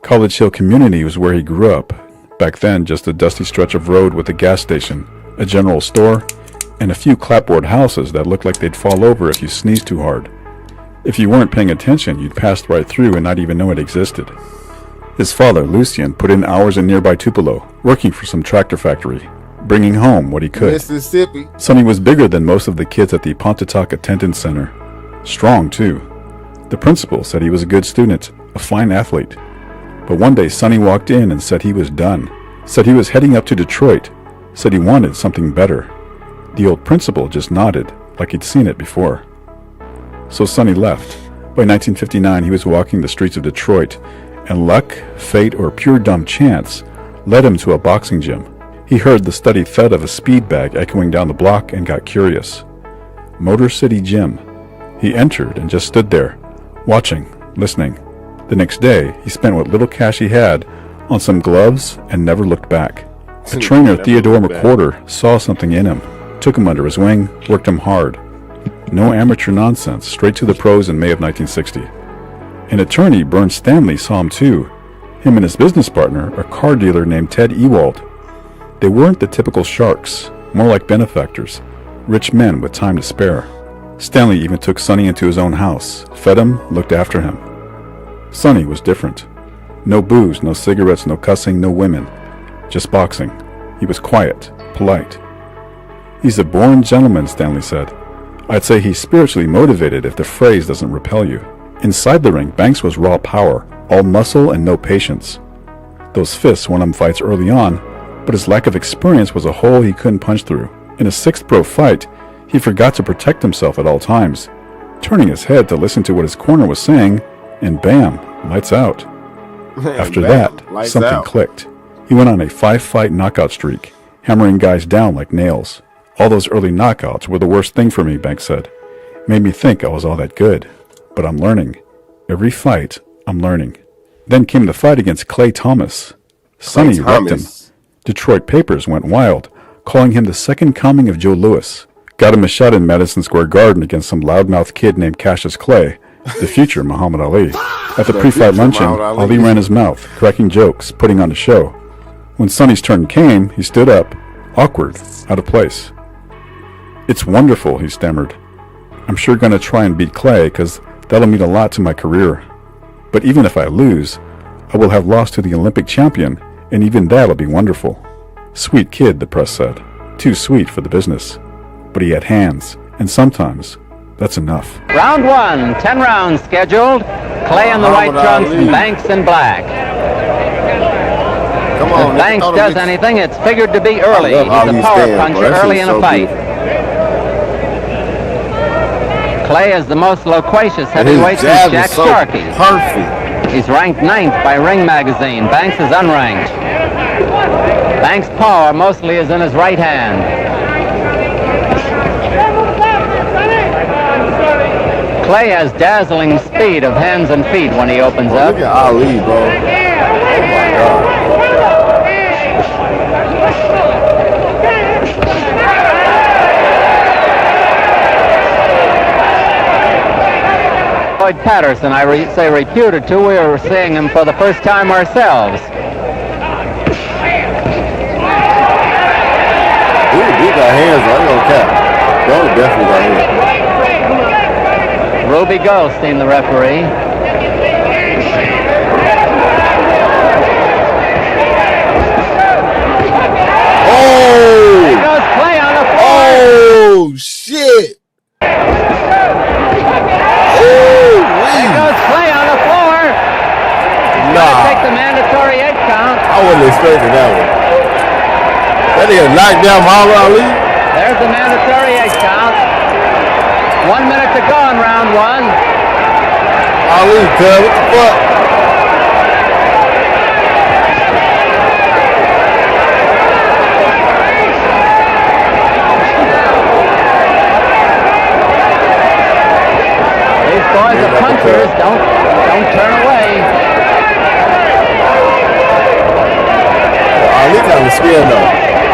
College Hill Community was where he grew up. Back then, just a dusty stretch of road with a gas station, a general store, and a few clapboard houses that looked like they'd fall over if you sneezed too hard. If you weren't paying attention, you'd pass right through and not even know it existed. His father, Lucien, put in hours in nearby Tupelo, working for some tractor factory, bringing home what he could. Mississippi. Sonny was bigger than most of the kids at the Pontotoc Attendance Center. Strong, too. The principal said he was a good student, a fine athlete. But one day Sonny walked in and said he was done, said he was heading up to Detroit, said he wanted something better. The old principal just nodded, like he'd seen it before. So Sonny left. By 1959 he was walking the streets of Detroit, and luck, fate, or pure dumb chance led him to a boxing gym. He heard the steady thud of a speed bag echoing down the block and got curious. Motor City Gym. He entered and just stood there, watching, listening. The next day, he spent what little cash he had on some gloves and never looked back. A trainer, Theodore McWhorter, saw something in him, took him under his wing, worked him hard. No amateur nonsense, straight to the pros in May of 1960. An attorney, Bern Stanley, saw him too. Him and his business partner, a car dealer named Ted Ewald. They weren't the typical sharks, more like benefactors, rich men with time to spare. Stanley even took Sonny into his own house, fed him, looked after him. Sonny was different. No booze, no cigarettes, no cussing, no women. Just boxing. He was quiet, polite. He's a born gentleman, Stanley said. I'd say he's spiritually motivated if the phrase doesn't repel you. Inside the ring, Banks was raw power, all muscle and no patience. Those fists won him fights early on, but his lack of experience was a hole he couldn't punch through. In a 6th pro fight, he forgot to protect himself at all times, turning his head to listen to what his corner was saying, and bam, lights out. After that, something clicked. He went on a 5-fight knockout streak, hammering guys down like nails. All those early knockouts were the worst thing for me, Banks said. Made me think I was all that good. But I'm learning. Every fight, I'm learning. Then came the fight against Clay Thomas. Sonny wrecked him. Detroit papers went wild, calling him the second coming of Joe Louis. Got him a shot in Madison Square Garden against some loudmouth kid named Cassius Clay, the future Muhammad Ali. At the pre-fight luncheon, Ali ran his mouth, cracking jokes, putting on a show. When Sonny's turn came, he stood up, awkward, out of place. It's wonderful, he stammered. I'm sure gonna try and beat Clay, because that'll mean a lot to my career. But even if I lose, I will have lost to the Olympic champion, and even that'll be wonderful. Sweet kid, the press said. Too sweet for the business. But he had hands, and sometimes that's enough. Round 1, 10 rounds scheduled. Clay in the white trunks and Banks in black. Come on, if Banks does anything, it's figured to be early. He's a power puncher early in a fight. Clay is the most loquacious heavyweight since Jack Sharkey. Perfect. He's ranked 9th by Ring Magazine. Banks is unranked. Banks' power mostly is in his right hand. Clay has dazzling speed of hands and feet when he opens up. Look at Ali, bro. Oh my God. Lloyd Patterson, I say reputed to. We were seeing him for the first time ourselves. He got hands on him, cap. Y'all definitely got hands. Ruby Goldstein, the referee. Oh! There goes Clay on the floor. Oh, shit! There goes Clay on the floor. Nah. Take the mandatory 8 count. I wasn't expecting that one. That nigga knocked down Muhammad Ali. There's the mandatory 8 count. 1 minute to go in round 1. Ali, cuz, what the fuck? These boys are punchers. Don't turn away. Ali kind of scared though.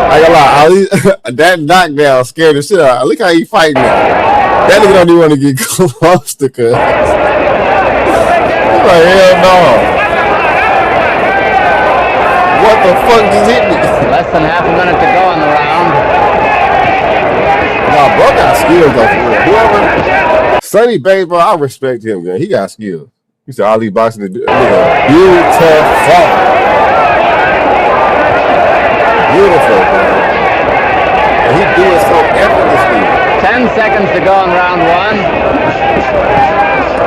I ain't gonna lie, Ali, that knockdown scared the shit out. Look how he fighting now. That nigga don't even want to get close to cuz. He's like, hell no. What the fuck just hit me? Less than half a minute to go in the round. Nah, bro got skills though for real. Whoever, Sonny Bates, bro, I respect him, man. He got skills. He said Ali boxing the nigga beautiful. Beautiful, man. And he do it so effortlessly. 10 seconds to go in round 1.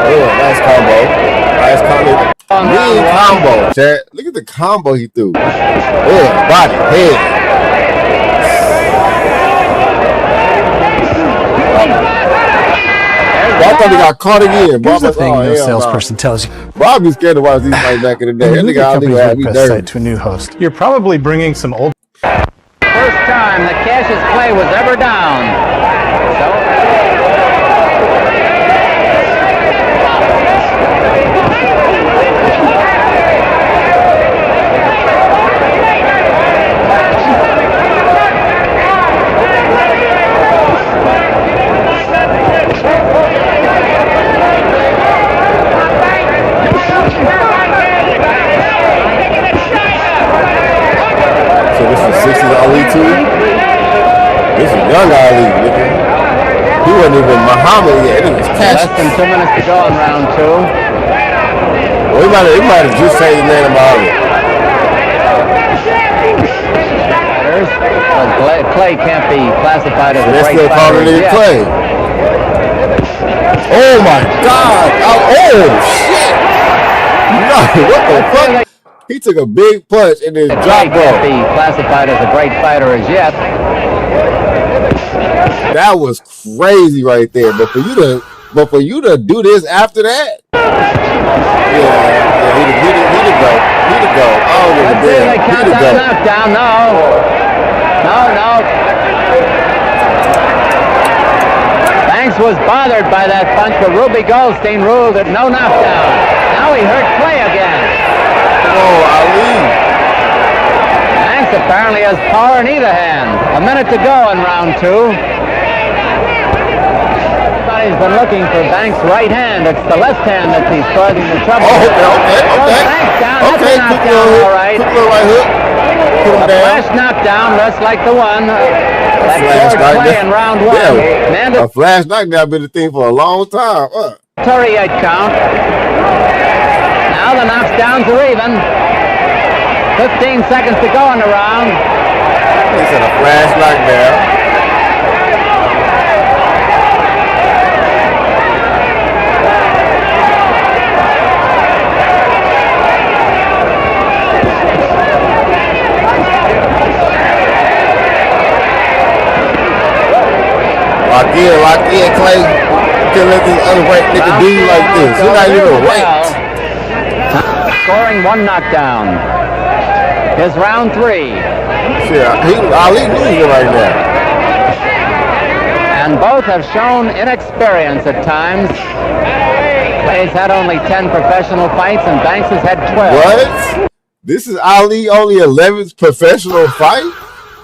Oh, nice combo. Nice combo. Mean combo, chat. Look at the combo he threw. Oh, body, head. I thought he got caught again. Here's the thing no salesperson tells you. Bob be scared to watch these fights back in the day. That nigga out there had me nervous. To a new host. You're probably bringing some old. First time that Cassius Clay was ever down. So this is 60s Ali too? This is young Ali, nigga. He wasn't even Muhammad yet. It was Cassius. Less than 2 minutes to go in round 2. Well, he might have just changed the name of Muhammad. Clay can't be classified as a They're great still calling fighter it yet. Clay. Oh my God! Oh shit! No, what the fuck? He took a big punch and then dropped, bro. Can't be classified as a great fighter as yet. That was crazy right there. But for you to do this after that, yeah, he to go. He to go. Oh, They count that knockdown. No. Banks was bothered by that punch, but Ruby Goldstein ruled it no knockdown. Now he hurt Clay again. Oh, Ali. Banks apparently has power in either hand. A minute to go in round 2. Everybody's been looking for Banks' right hand. It's the left hand that he's causing the trouble. Oh, okay. Banks down. That's a knockdown, all right. Quick little right hook. Put him A down. flash knockdown, just like the one that scored Clay in round 1. Yeah, a flash knockdown been a thing for a long time. Mandatory 8 count. Now the knockdowns are even. 15 seconds to go in the round. He said a flash knockdown. Lock in, Clay. You can't let this unranked nigga do you like this. He's not even ranked. Scoring 1 knockdown. Here's round 3. Shit, Ali losing right now. And both have shown inexperience at times. Clay's had only 10 professional fights and Banks has had 12. What? This is Ali only 11th professional fight?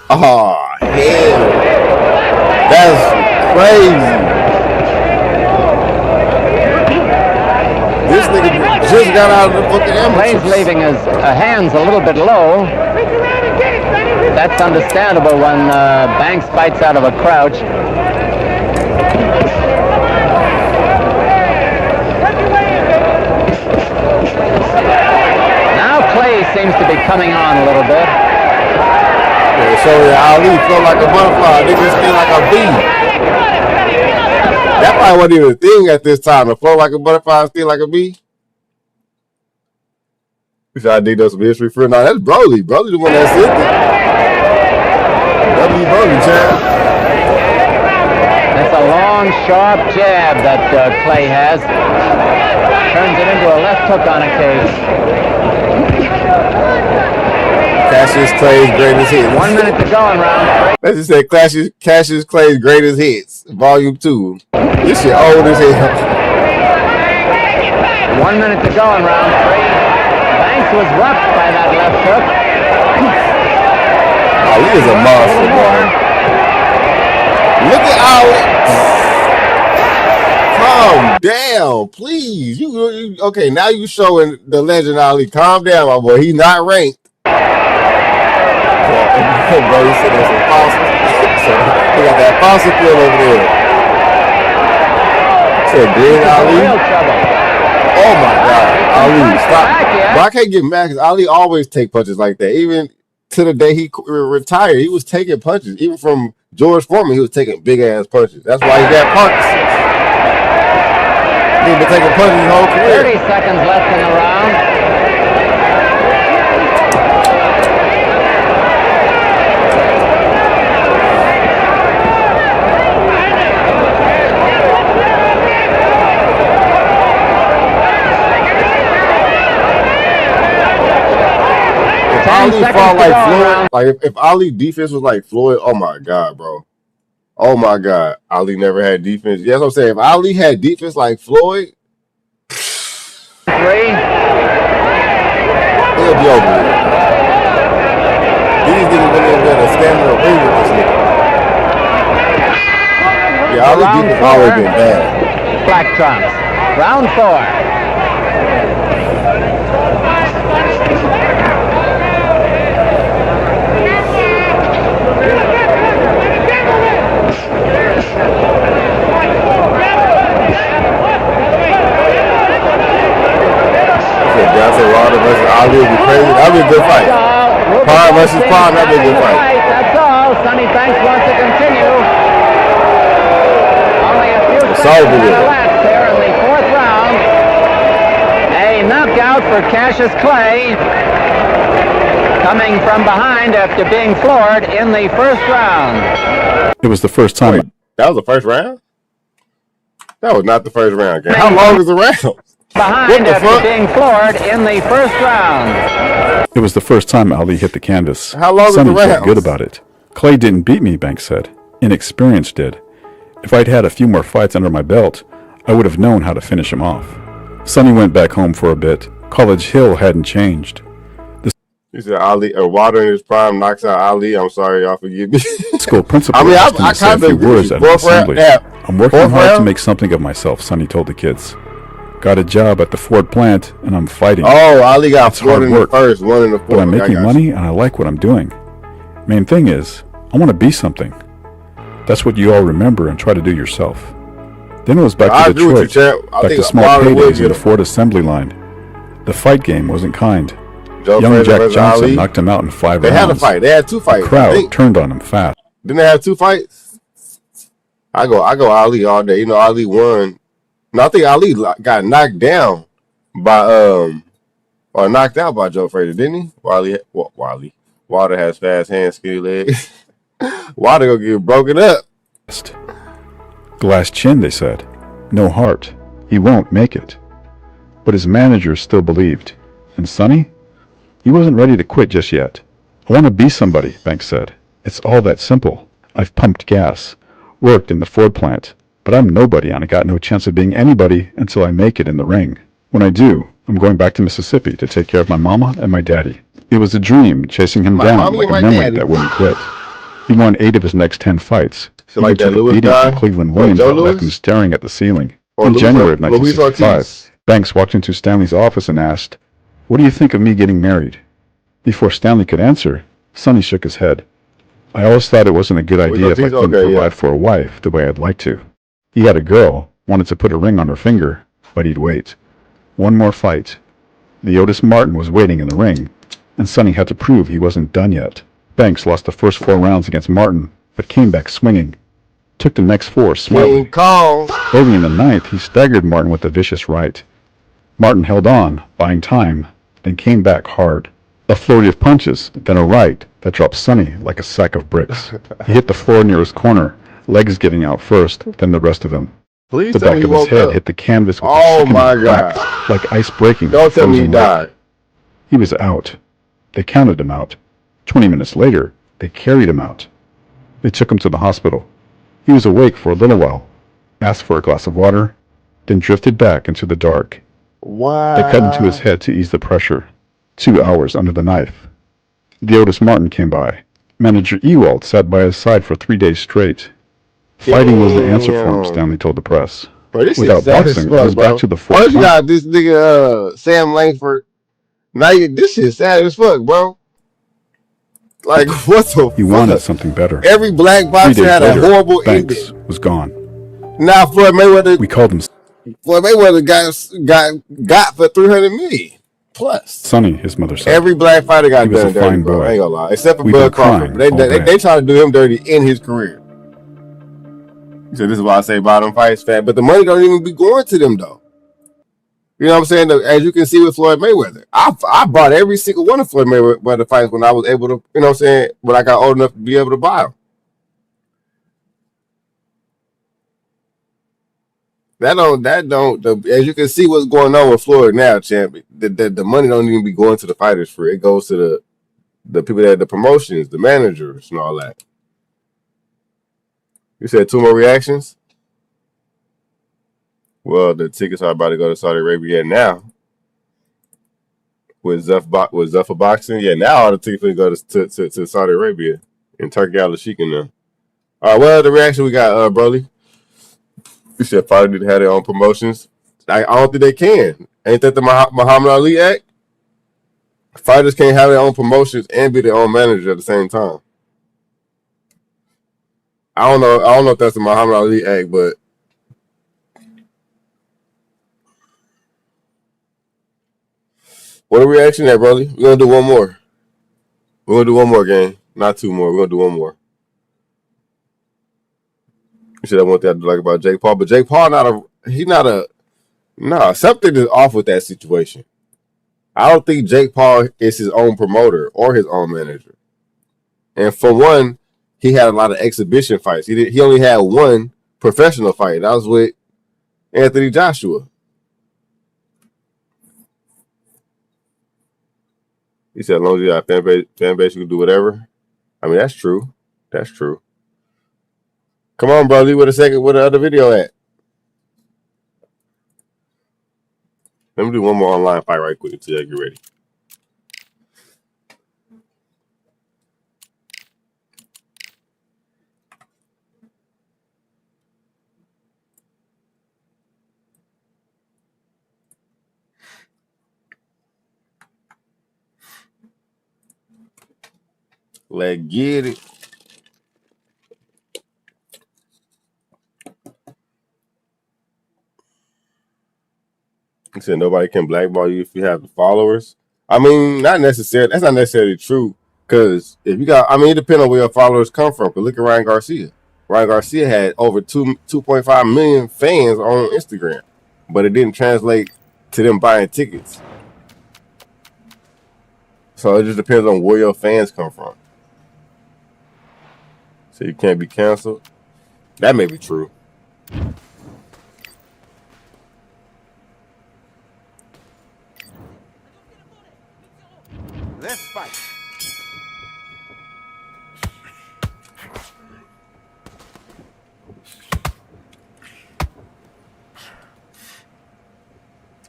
Oh, hell. That's crazy. This nigga just got out of the fucking amateurs. Clay's leaving his hands a little bit low. That's understandable when Banks fights out of a crouch. Now Clay seems to be coming on a little bit. Yeah, showed that Ali felt like a butterfly. Niggas feel like a bee. That probably wasn't even a thing at this time. To flow like a butterfly, feel like a bee. We should dig up some history for it. No, that's Broly. Broly the one that said it. W Broly, Chad. That's a long, sharp jab that Clay has. Turns it into a left hook on occasion. Cassius Clay's greatest hits. 1 minute to go in round 3. Let's just say Cassius Clay's greatest hits, Volume 2. This shit old as hell. 1 minute to go in round 3. Banks was roughed by that left hook. Oh, he is a monster, boy. Look at Ali. Calm down, please. You okay? Now you showing the legend Ali. Calm down, my boy. He's not ranked. Bro, he said there's some fossils. So he got that fossil field over there. Said Green Ali. Oh my God, Ali, stop! But I can't get mad because Ali always take punches like that. Even to the day he retired, he was taking punches. Even from George Foreman, he was taking big ass punches. That's why he got Parkinson's. He's been taking punches his whole career. 30 seconds left in the round. Ali fought like Floyd, like if Ali defense was like Floyd, oh my God, bro. Oh my God. Ali never had defense. Yes, I'm saying if Ali had defense like Floyd, Three. He'll be over here. These niggas wouldn't even be able to stand in the ring with this nigga. Yeah, Ali defense always been bad. Black trunks. Round 4. Deontay Wilder versus Ali would be crazy. That'd be a good fight. Prime versus Prime, that'd be a good fight. That's all. Sonny Banks wants to continue. Only a few seconds left here in the 4th round. A knockout for Cassius Clay. Coming from behind after being floored in the 1st round. It was the first time. Wait, that was the first round? That was not the first round, gang. How long is the round? Behind after being floored in the 1st round. It was the first time Ali hit the canvas. How long Sonny was the round? felt good about it. Clay didn't beat me, Banks said. Inexperience did. If I'd had a few more fights under my belt, I would have known how to finish him off. Sonny went back home for a bit. College Hill hadn't changed. You said Ali, Wilder in his prime knocks out Ali. I'm sorry, y'all forgive me. School principal I mean, I said a kind few of words at an assembly. I'm working hard to make something of myself, Sonny told the kids. Got a job at the Ford plant, and I'm fighting. Oh, Ali got Ford in the first, one in the fourth. But I'm making money, and I like what I'm doing. Main thing is, I want to be something. That's what you all remember and try to do yourself. Then it was back to Detroit, back to small paydays at the Ford assembly line. The fight game wasn't kind. Young Jack Johnson knocked him out in 5 rounds. They had a fight. They had 2 fights. The crowd turned on him fast. Didn't they have 2 fights? I go Ali all day. You know, Ali won. No, I think Ali got knocked down by or knocked out by Joe Frazier, didn't he? Wilder has fast hands, skinny legs. Wilder gonna get broken up. Glass chin, they said. No heart. He won't make it. But his managers still believed. And Sonny? He wasn't ready to quit just yet. I want to be somebody, Banks said. It's all that simple. I've pumped gas, worked in the Ford plant, but I'm nobody and I got no chance of being anybody until I make it in the ring. When I do, I'm going back to Mississippi to take care of my mama and my daddy. It was a dream chasing him down like a memory that wouldn't quit. He won 8 of his next 10 fights. He like took a beating from Cleveland Williams that left him staring at the ceiling. In January of 1965, Banks walked into Stanley's office and asked, "What do you think of me getting married?" Before Stanley could answer, Sonny shook his head. I always thought it wasn't a good idea if I couldn't provide for a wife the way I'd like to. He had a girl, wanted to put a ring on her finger, but he'd wait. One more fight. The Otis Martin was waiting in the ring, and Sonny had to prove he wasn't done yet. Banks lost the first 4 rounds against Martin, but came back swinging. Took the next 4 smartly. Early in the 9th, he staggered Martin with a vicious right. Martin held on, buying time, then came back hard. A flurry of punches, then a right that dropped Sonny like a sack of bricks. He hit the floor near his corner, legs giving out first, then the rest of him. Please The tell back me of he his woke head up. hit the canvas with Oh a sickening my crack, God. like ice breaking. Don't tell me he frozen died. rock. He was out. They counted him out. 20 minutes later, they carried him out. They took him to the hospital. He was awake for a little while, asked for a glass of water, then drifted back into the dark. Wow. They cut into his head to ease the pressure. 2 hours under the knife. The Otis Martin came by. Manager Ewald sat by his side for 3 days straight. Fighting was the answer for him, Stanley told the press. Bro, this Without shit sad as boxing, fuck, it was bro. back to the First you 420. got this nigga Sam Langford. Now this shit sad as fuck, bro. Like, what the He wanted something better. Every black 3 boxer days had later, a horrible Banks ending. was gone. Now Floyd Mayweather. We called him Floyd Mayweather got for 300 million plus. Sonny, his mother said. Every black fighter got He was done a dirty, fine bro. boy. I ain't gonna lie, except for We've Bud been Crawford. crying all day. They try to do him dirty in his career. So this is why I say bottom fights fat, but the money don't even be going to them though. You know what I'm saying? As you can see with Floyd Mayweather, I bought every single one of Floyd Mayweather fights when I was able to, you know what I'm saying, when I got old enough to be able to buy them. As you can see what's going on with Floyd now, champ, the money don't even be going to the fighters for it. It goes to the people that the promotions, the managers and all that. You said 2 more reactions? Well, the tickets are about to go to Saudi Arabia now. With Zuffa Boxing, yeah, now all the tickets are going to go to Saudi Arabia and Turkey Al-Sheikh in there. All right, well, the reaction we got, Broly. You said fighters need to have their own promotions. I don't think they can. Ain't that the Muhammad Ali Act? Fighters can't have their own promotions and be their own manager at the same time. I don't know if that's the Muhammad Ali Act, but what a reaction there, brother. We're gonna do one more. We're gonna do one more game. Not 2 more. We're gonna do one more. You said I want that to like about Jake Paul, but Jake Paul something is off with that situation. I don't think Jake Paul is his own promoter or his own manager. And for one, he had a lot of exhibition fights. He only had 1 professional fight. That was with Anthony Joshua. He said, as long as you got fan base, you can do whatever. I mean, that's true. That's true. Come on, bro. Leave with a second. Where the other video at? Let me do one more online fight right quick until I get ready. Let's get it. He said nobody can blackball you if you have followers. I mean, not necessarily. That's not necessarily true. Because if you got, I mean, it depends on where your followers come from. But look at Ryan Garcia. Ryan Garcia had over 2.5 million fans on Instagram, but it didn't translate to them buying tickets. So it just depends on where your fans come from. So you can't be canceled. That may be true. Let's fight.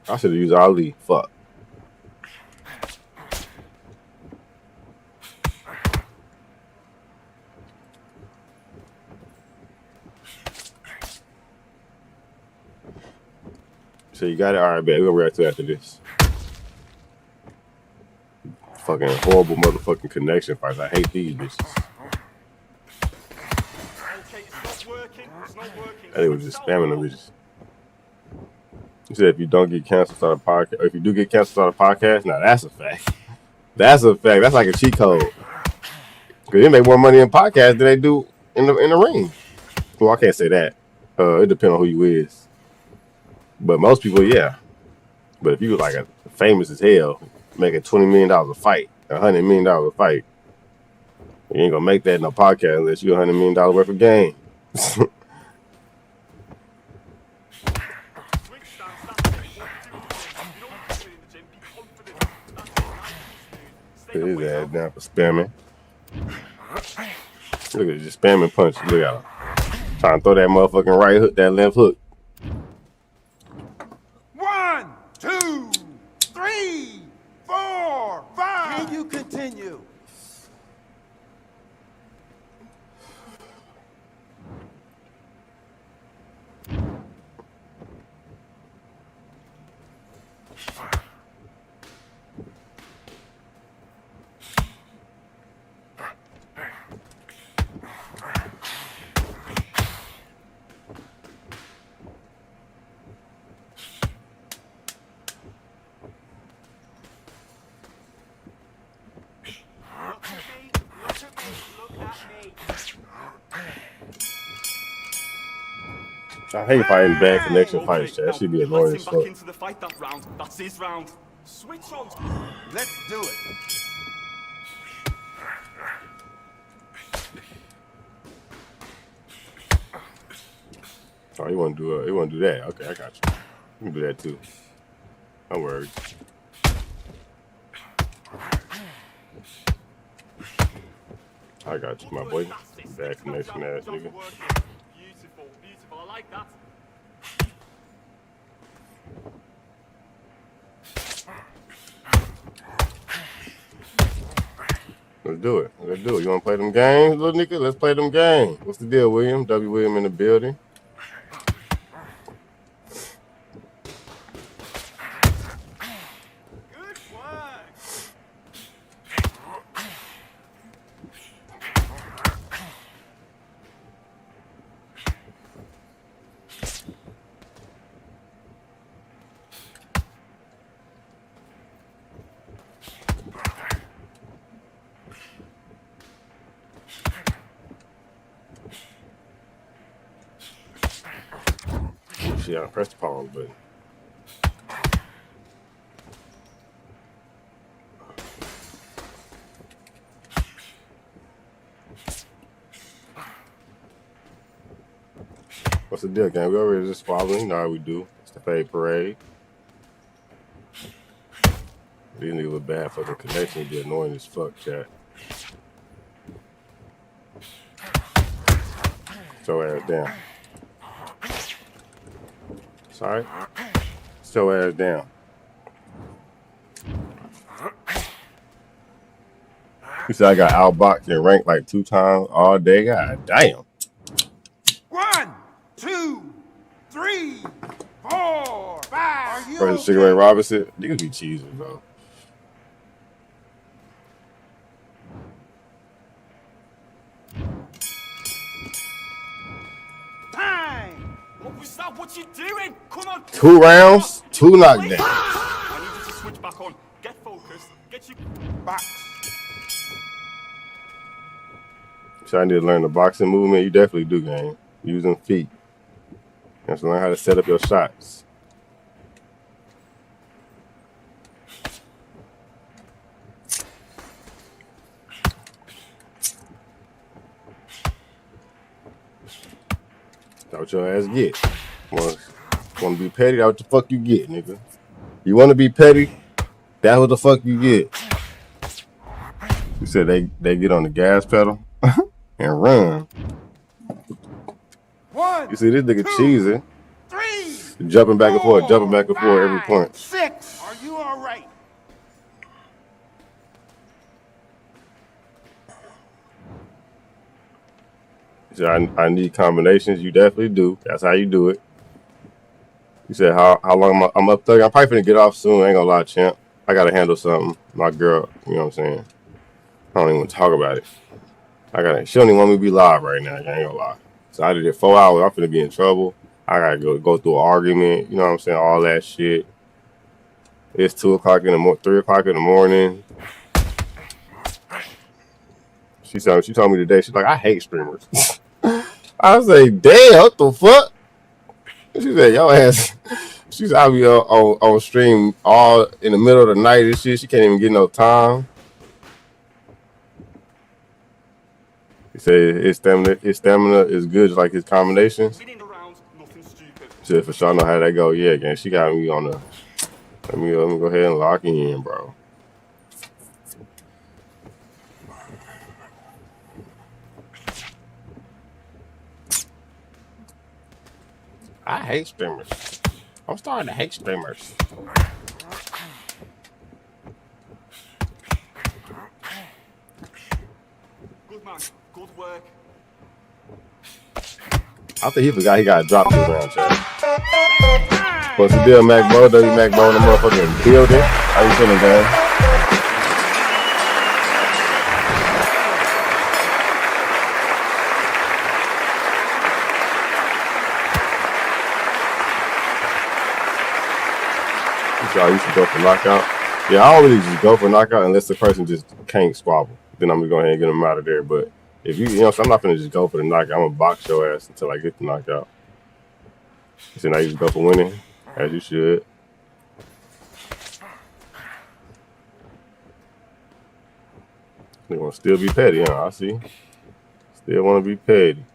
I should have used Ali. Fuck. So you got it? All right, bet. We're going to react to after this. Fucking horrible motherfucking connection fights. I hate these bitches. They were just spamming them bitches. You said if you don't get canceled on a podcast, or if you do get canceled on a podcast, now that's a fact. That's a fact. That's like a cheat code. Because they make more money in podcasts than they do in the ring. Well, I can't say that. It depends on who you is. But most people, yeah. But if you were like a famous as hell, making $20 million a fight, $100 million a fight, you ain't gonna make that in a podcast unless you're $100 million worth of game. Put his ass down for spamming. Look at just spamming punch. Look at him. Trying to throw that motherfucking right hook, that left hook. 1, 2, 3, 4, 5. Can you continue? I hate fighting bad connection fights. That should be annoying as fuck. Into the fight that round. That's his round. Switch on. Let's do it. Oh, you want to do that? Okay, I got you. You can do that too. Don't worry. I got you, my boy. Bad connection ass nigga. Beautiful, beautiful. I like that. Let's do it. Let's do it. You want to play them games, little nigga? Let's play them games. What's the deal, William? W. William in the building. Shit, I pressed the pause button. What's the deal, gang? We already just following. You know how we do. It's the fade parade. These niggas look bad for the connection. Be annoying as fuck, chat. Show ass down. Sorry. Show ass down. You said I got outboxed and ranked like 2 times all day. God damn. 1, 2, 3, 4, 5. Are you Versus Sugar Ray Robinson. Niggas be cheesing, bro. Time. What was that? What you doing? Come on. 2 rounds, 2 knockdowns. I need you to switch back on. Get focused. Get you back. So I need to learn the boxing movement. You definitely do, gang. Using feet. You have to learn how to set up your shots. That's what your ass get. Want to be petty? That's what the fuck you get, nigga. You want to be petty? That's what the fuck you get. You said they get on the gas pedal and run. 1, You see this nigga 2, cheesing. 3, Jumping back and forth, jumping back and forth every point. 6. Are you all right? So I need combinations. You definitely do. That's how you do it. You said how long I'm up 30. I'm probably finna get off soon. I ain't gonna lie, champ. I gotta handle something. My girl, you know what I'm saying? I don't even want to talk about it. She don't even want me to be live right now. I ain't gonna lie. So I did it 4 hours. I'm finna be in trouble. I gotta go through an argument. You know what I'm saying? All that shit. It's 2 o'clock in the morning, 3 o'clock in the morning. She told me today, she's like, I hate streamers. I say, damn, what the fuck? She said, yo ass. She's out here on stream all in the middle of the night and shit. She can't even get no time. He said his stamina is good, just like his combinations. She said, for sure, I know how that go. Yeah, gang. She got me on the. Let me go ahead and lock in, bro. I hate streamers. I'm starting to hate streamers. Good man. Good work. I think he forgot he got dropped this round, chat. What's the deal, Mac Bo? W Mac Bo in the motherfucking building. How you feeling, man? Y'all used to go for knockout. Yeah, I don't really just go for knockout unless the person just can't squabble. Then I'm gonna go ahead and get them out of there. But if you know, so I'm not gonna just go for the knockout. I'm gonna box your ass until I get the knockout. So now you just go for winning, as you should. They wanna still be petty, huh? I see. Still wanna be petty.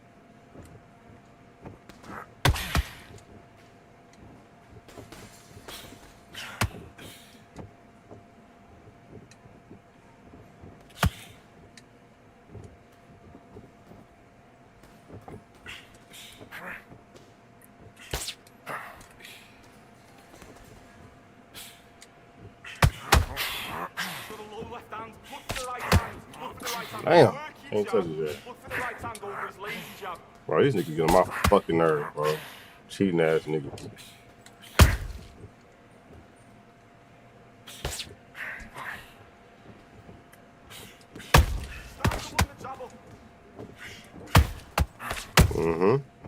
Damn, can't touch it yet. Bro, these niggas get on my fucking nerves, bro. Cheating ass niggas.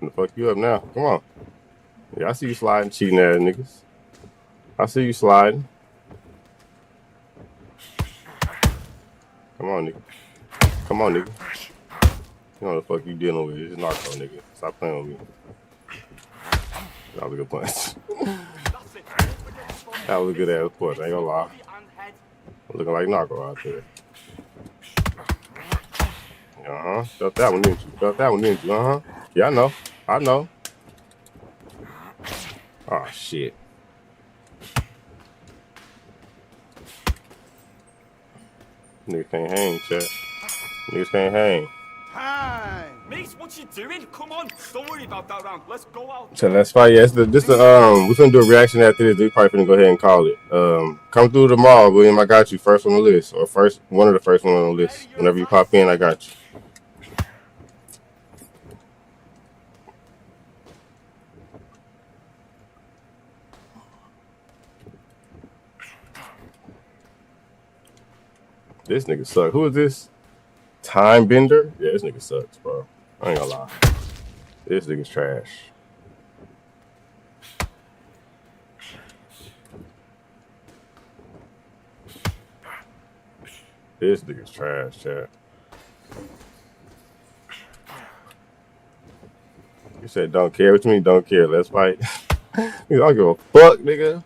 The fuck you up now? Come on. Yeah, I see you sliding, cheating ass niggas. I see you sliding. Come on, nigga. Come on, nigga. You know what the fuck you dealing with. It's narco, nigga. Stop playing with me. That was a good punch. That was a good ass punch. I ain't gonna lie. Looking like narco out there. Felt that one, didn't you? Felt that one, didn't you? Yeah, I know. I know. Oh, shit. Niggas can't hang, chat. Niggas can't hang. Mate, what you doing? Come on. Don't worry about that round. Let's go out. So let's fight. Yeah, we're gonna do a reaction after this. We probably finna go ahead and call it. Come through tomorrow, William. I got you first on the list, or one of the first ones on the list. Whenever you pop in, I got you. This nigga sucks. Who is this? Time Bender? Yeah, this nigga sucks, bro. I ain't gonna lie. This nigga's trash. This nigga's trash, chat. You said don't care. What you mean don't care? Let's fight. I don't give a fuck, nigga.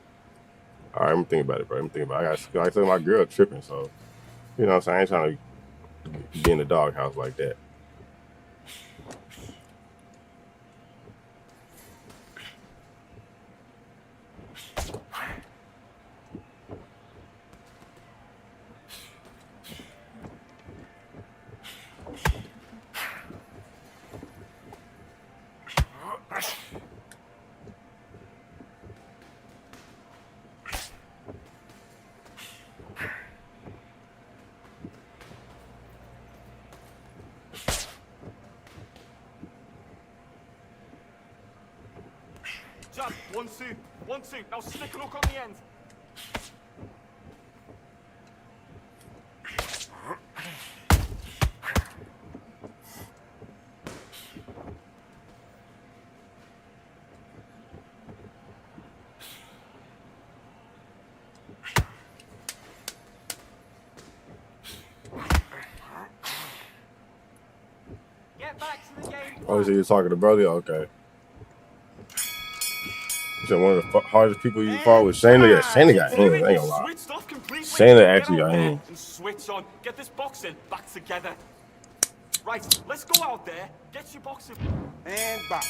All right, I'm thinking about it, bro. I'm thinking about it. I said my girl tripping, so you know what I'm saying? I ain't trying to be in the doghouse like that. Jab, 1-2, 1-2. Now stick a hook on the end. Oh, so you're talking to Brody? Okay. You said one of the hardest people you fought with Shayna. Yeah, Shayna got hands. I ain't gonna lie. Shayna actually got hands. And switch on. Get this boxing back together. Right, let's go out there. Get your boxing. And box.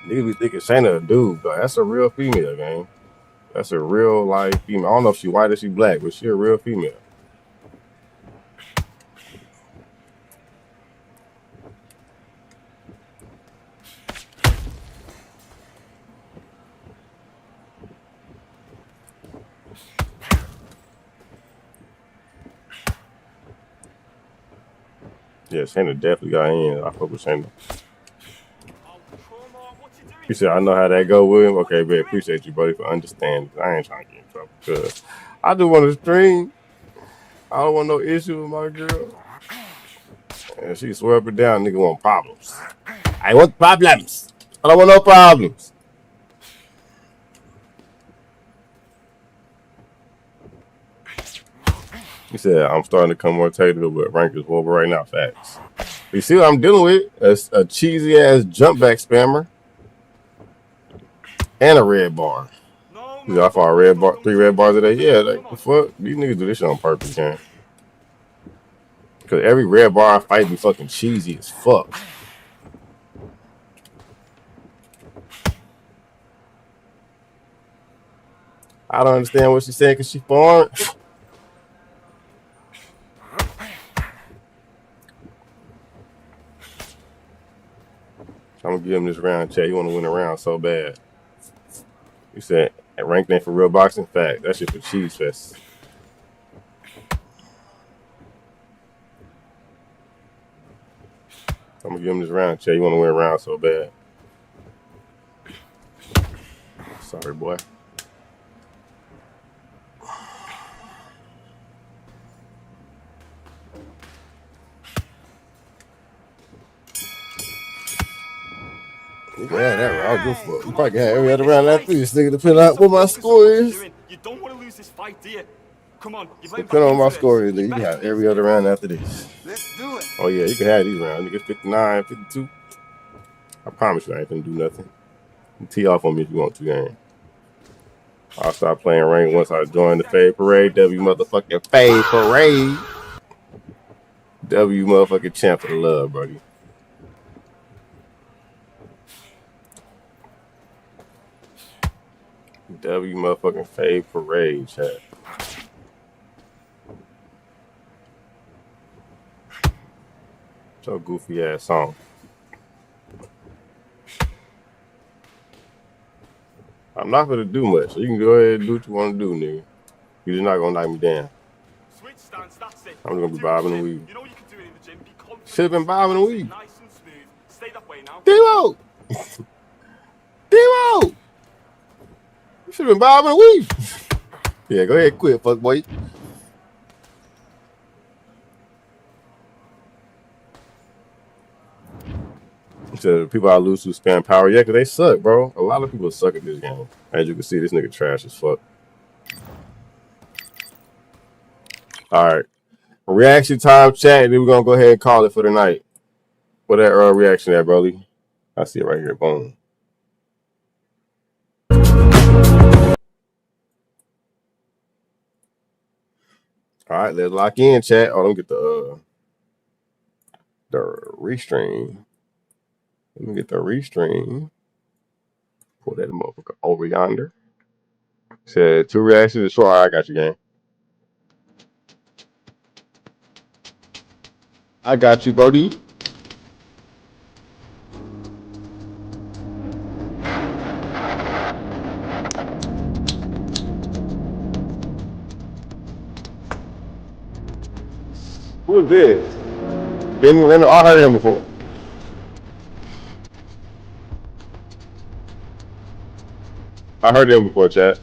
Niggas be thinking Shayna a dude, but that's a real female, gang. That's a real life female. I don't know if she white or she black, but she a real female. Yeah, Shayna definitely got in. I fuck with Shayna. He said, I know how that go, William. Okay, man, appreciate you, buddy, for understanding. I ain't trying to get in trouble because I just want to stream. I don't want no issue with my girl. And she swear up and down, nigga want problems. I want problems. I don't want no problems. He said, I'm starting to come more technical, but rank is over right now. Facts. You see what I'm dealing with? A cheesy ass jump back spammer. And a red bar. You know, I fought red bar, 3 red bars a day. Yeah, like the fuck? These niggas do this shit on purpose, man. Cause every red bar I fight be fucking cheesy as fuck. I don't understand what she's saying cause she foreign. I'm gonna give him this round, chat. You wanna win a round so bad. You said ranked ain't for real boxing? Fact. That shit for cheese fest. I'm gonna give him this round, chat. You wanna win a round so bad. Sorry, boy. You can have that round. I'll go for it. You probably can have every other round after this, nigga, depending on what my score is. You don't want to lose this fight, do you? Come on, depending on what my score is, nigga, you can have every other round after this. Let's do it. Oh, yeah, you can have these rounds. Nigga, 59, 52. I promise you I ain't gonna do nothing. You tee off on me if you want to, gang. I'll start playing rank once I join the Fade Parade. W motherfucking Fade Parade. W motherfucking champ for the love, buddy. W motherfucking Fade Parade, chat. So goofy ass song. I'm not gonna do much, so you can go ahead and do what you want to do, nigga. You're just not gonna knock me down. Switch stance, that's it. I'm just gonna be bobbing and weaving. You know you can do it in the gym. Be confident. Should have been bobbing and weaving. Nice and smooth. Stay that way now. Demo! Demo! You should have been bobbing and weaving. Yeah, go ahead and quit, fuck boy. To people I lose to spam power, yeah, because they suck, bro. A lot of people suck at this game. As you can see, this nigga trash as fuck. All right. Reaction time, chat, and then we're going to go ahead and call it for the night. What that reaction at, Broly? I see it right here. Boom. All right, let's lock in, chat. Oh, let me get the restream. Let me get the restream. Pull that motherfucker over yonder. Said 2 reactions is short. All right, I got you, gang. I got you, Brody. Who is this? I heard him before. I heard him before, chat.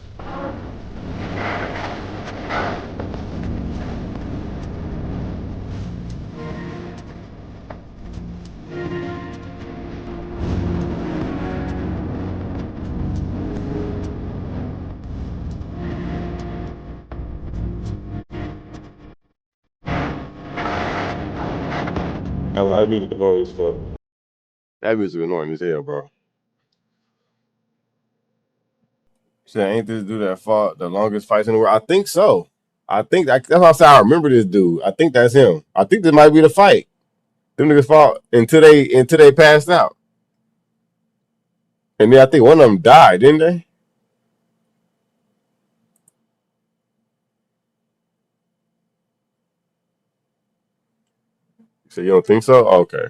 I need to go as fuck. That music annoying as hell, bro. Shit, ain't this dude that fought the longest fights in the world? I think so. I think that's how I say I remember this dude. I think that's him. I think this might be the fight. Them niggas fought until they passed out. And then I think one of them died, didn't they? So you don't think so? Okay.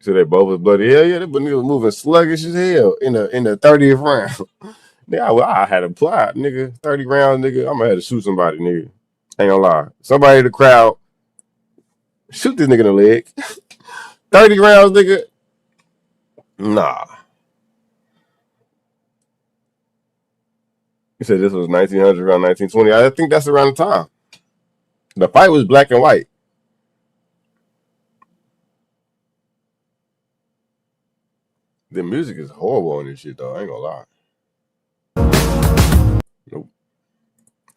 So they both was bloody. Hell yeah, they niggas moving sluggish as hell in the 30th round. Yeah, well, I had a plot, nigga. 30 rounds, nigga. I'm gonna have to shoot somebody, nigga. Ain't gonna lie. Somebody in the crowd, shoot this nigga in the leg. 30 rounds, nigga. Nah. You said this was 1900, around 1920. I think that's around the time. The fight was black and white. The music is horrible on this shit, though. I ain't gonna lie. Nope.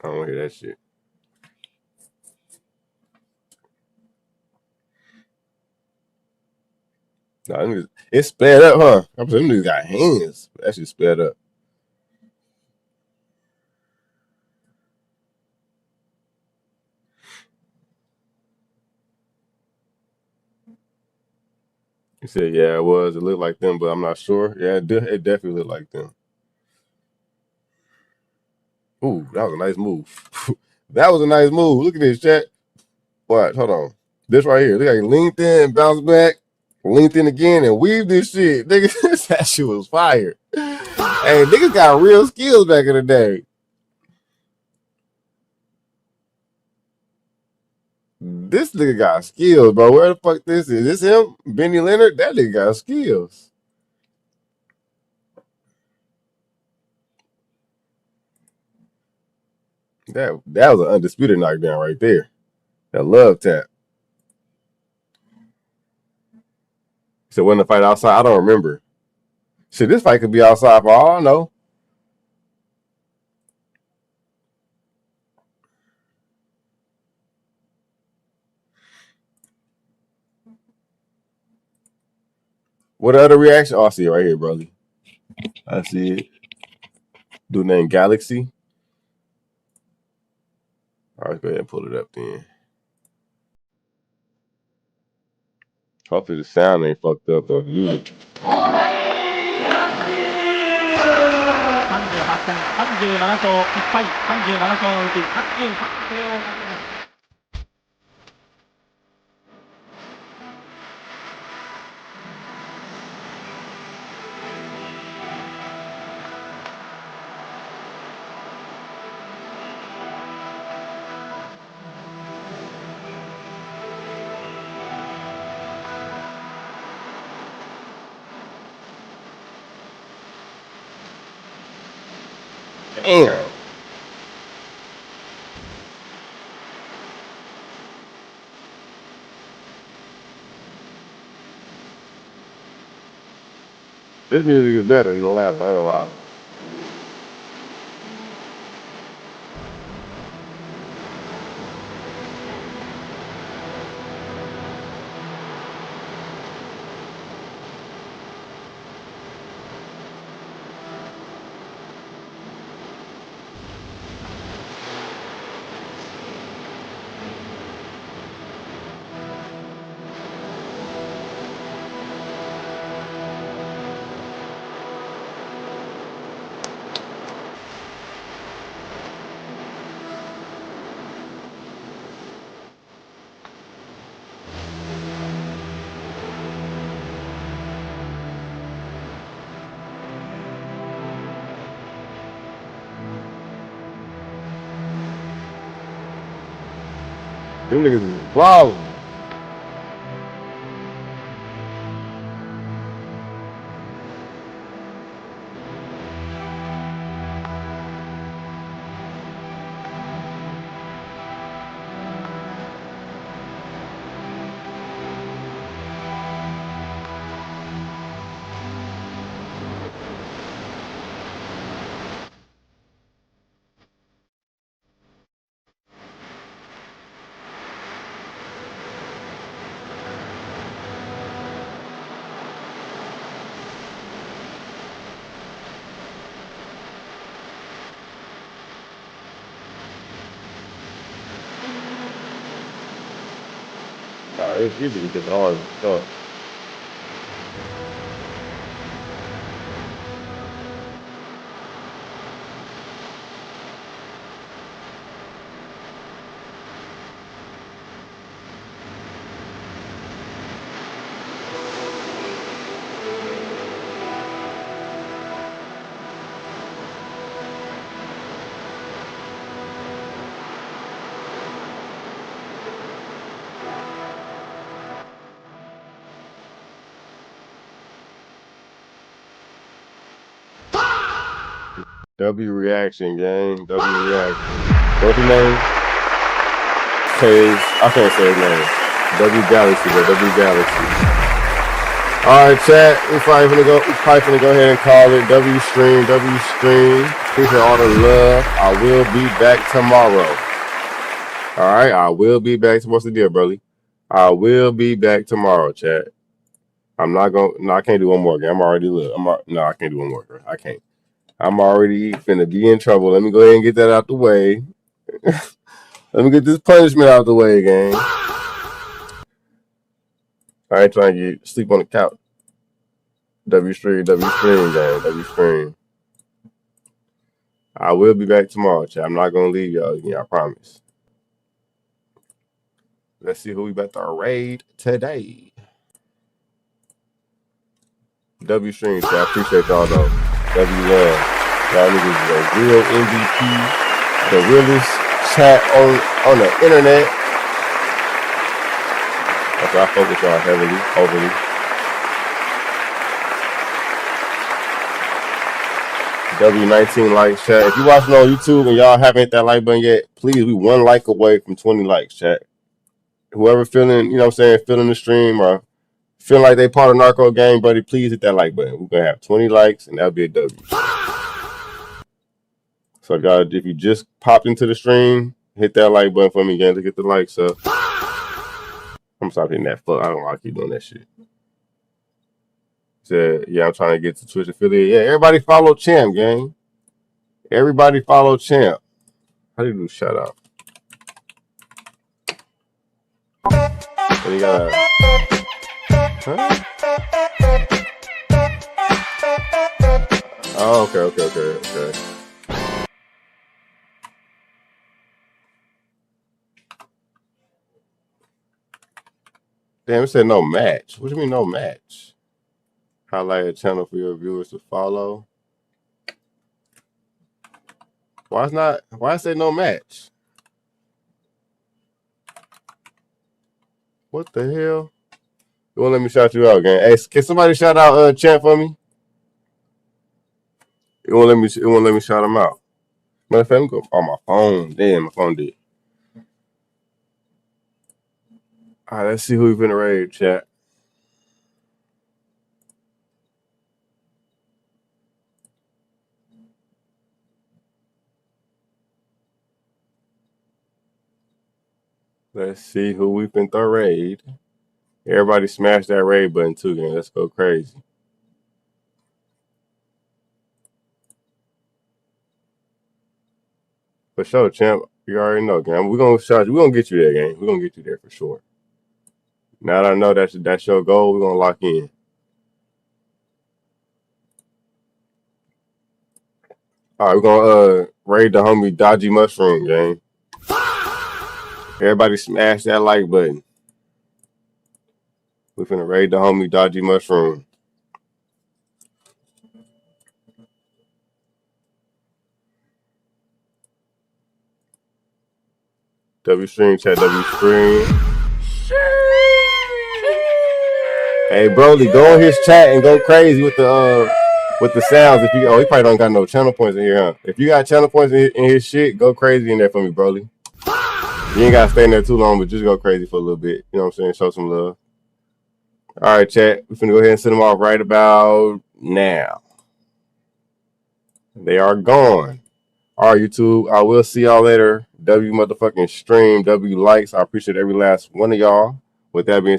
I don't hear that shit. Nah, it's sped up, huh? I'm saying them niggas got hands. That shit sped up. He said, yeah, it was. It looked like them, but I'm not sure. Yeah, it definitely looked like them. Ooh, that was a nice move. That was a nice move. Look at this, chat. What? Hold on. This right here. Look like he leaned in, bounced back, leaned in again, and weaved this shit. Nigga, that shit was fire. Hey, niggas got real skills back in the day. This nigga got skills, bro. Where the fuck this is? This him? Benny Leonard? That nigga got skills. That was an undisputed knockdown right there. That love tap. So when the fight outside, I don't remember. Shit, this fight could be outside for all I know. What other reaction? Oh, I see it right here, brother. I see it. Dude named Galaxy. All right, go ahead and pull it up then. Hopefully the sound ain't fucked up though. Damn. This music is better than the last one. I ain't gonna lie. Them niggas is flawless. It's easy because hard. So. W reaction, gang. W reaction. What's his name? I can't say his name. W Galaxy, but W Galaxy. Alright, chat. We're probably gonna go ahead and call it W Stream. Appreciate all the love. I will be back tomorrow. Alright, I will be back. What's the deal, brother? I will be back tomorrow, chat. I'm not gonna. No, I can't do one more game. I'm already lit. No, I can't do one more. Bro. I can't. I'm already finna be in trouble. Let me go ahead and get that out the way. Let me get this punishment out the way, gang. I ain't trying to get sleep on the couch. W Stream, gang. W Stream. I will be back tomorrow, chat. I'm not gonna leave y'all again. I promise. Let's see who we about to raid today. W Stream, chat. I appreciate y'all though. W love. Y'all niggas is a real MVP. The realest chat on the internet. Okay, I fuck with y'all heavily, overly. W19 likes, chat. If you watching on YouTube and y'all haven't hit that like button yet, please, we 1 like away from 20 likes, chat. Whoever feeling, you know what I'm saying, feeling the stream or feeling like they part of Narco Gang, buddy, please hit that like button. We're going to have 20 likes and that'll be a W. So, guys, if you just popped into the stream, hit that like button for me again to get the likes up. I'm stop hitting that fuck. I don't like keep doing that shit. Said, yeah, I'm trying to get to Twitch affiliate. Yeah, everybody follow Champ, gang. Everybody follow Champ. How do you do shout out? And you gotta. Huh? Oh, okay. Damn, it said no match. What do you mean no match? Highlight a channel for your viewers to follow. Why it say no match? What the hell? It won't let me shout you out, gang. Hey, can somebody shout out Champ for me? It won't let me shout him out. Matter of fact, let me go on my phone. Damn, my phone did. All right, let's see who we've been raid, chat. Let's see who we've been raid. Everybody smash that raid button too, gang. Let's go crazy. For sure, Champ. You already know, gang. We're gonna shout you. We're gonna get you there, gang. We're gonna get you there for sure. Now that I know that's your goal, we're gonna lock in. All right, we're gonna raid the homie Dodgy Mushroom, gang. Everybody smash that like button. We're finna raid the homie Dodgy Mushroom. W Stream, chat, W Stream. Hey, Broly, go on his chat and go crazy with the sounds. If you he probably don't got no channel points in here, huh? If you got channel points in his shit, go crazy in there for me, Broly. You ain't gotta stay in there too long, but just go crazy for a little bit. You know what I'm saying? Show some love. All right, chat. We're finna go ahead and send them off right about now. They are gone. All right, YouTube. I will see y'all later. W motherfucking stream. W likes. I appreciate every last one of y'all. With that being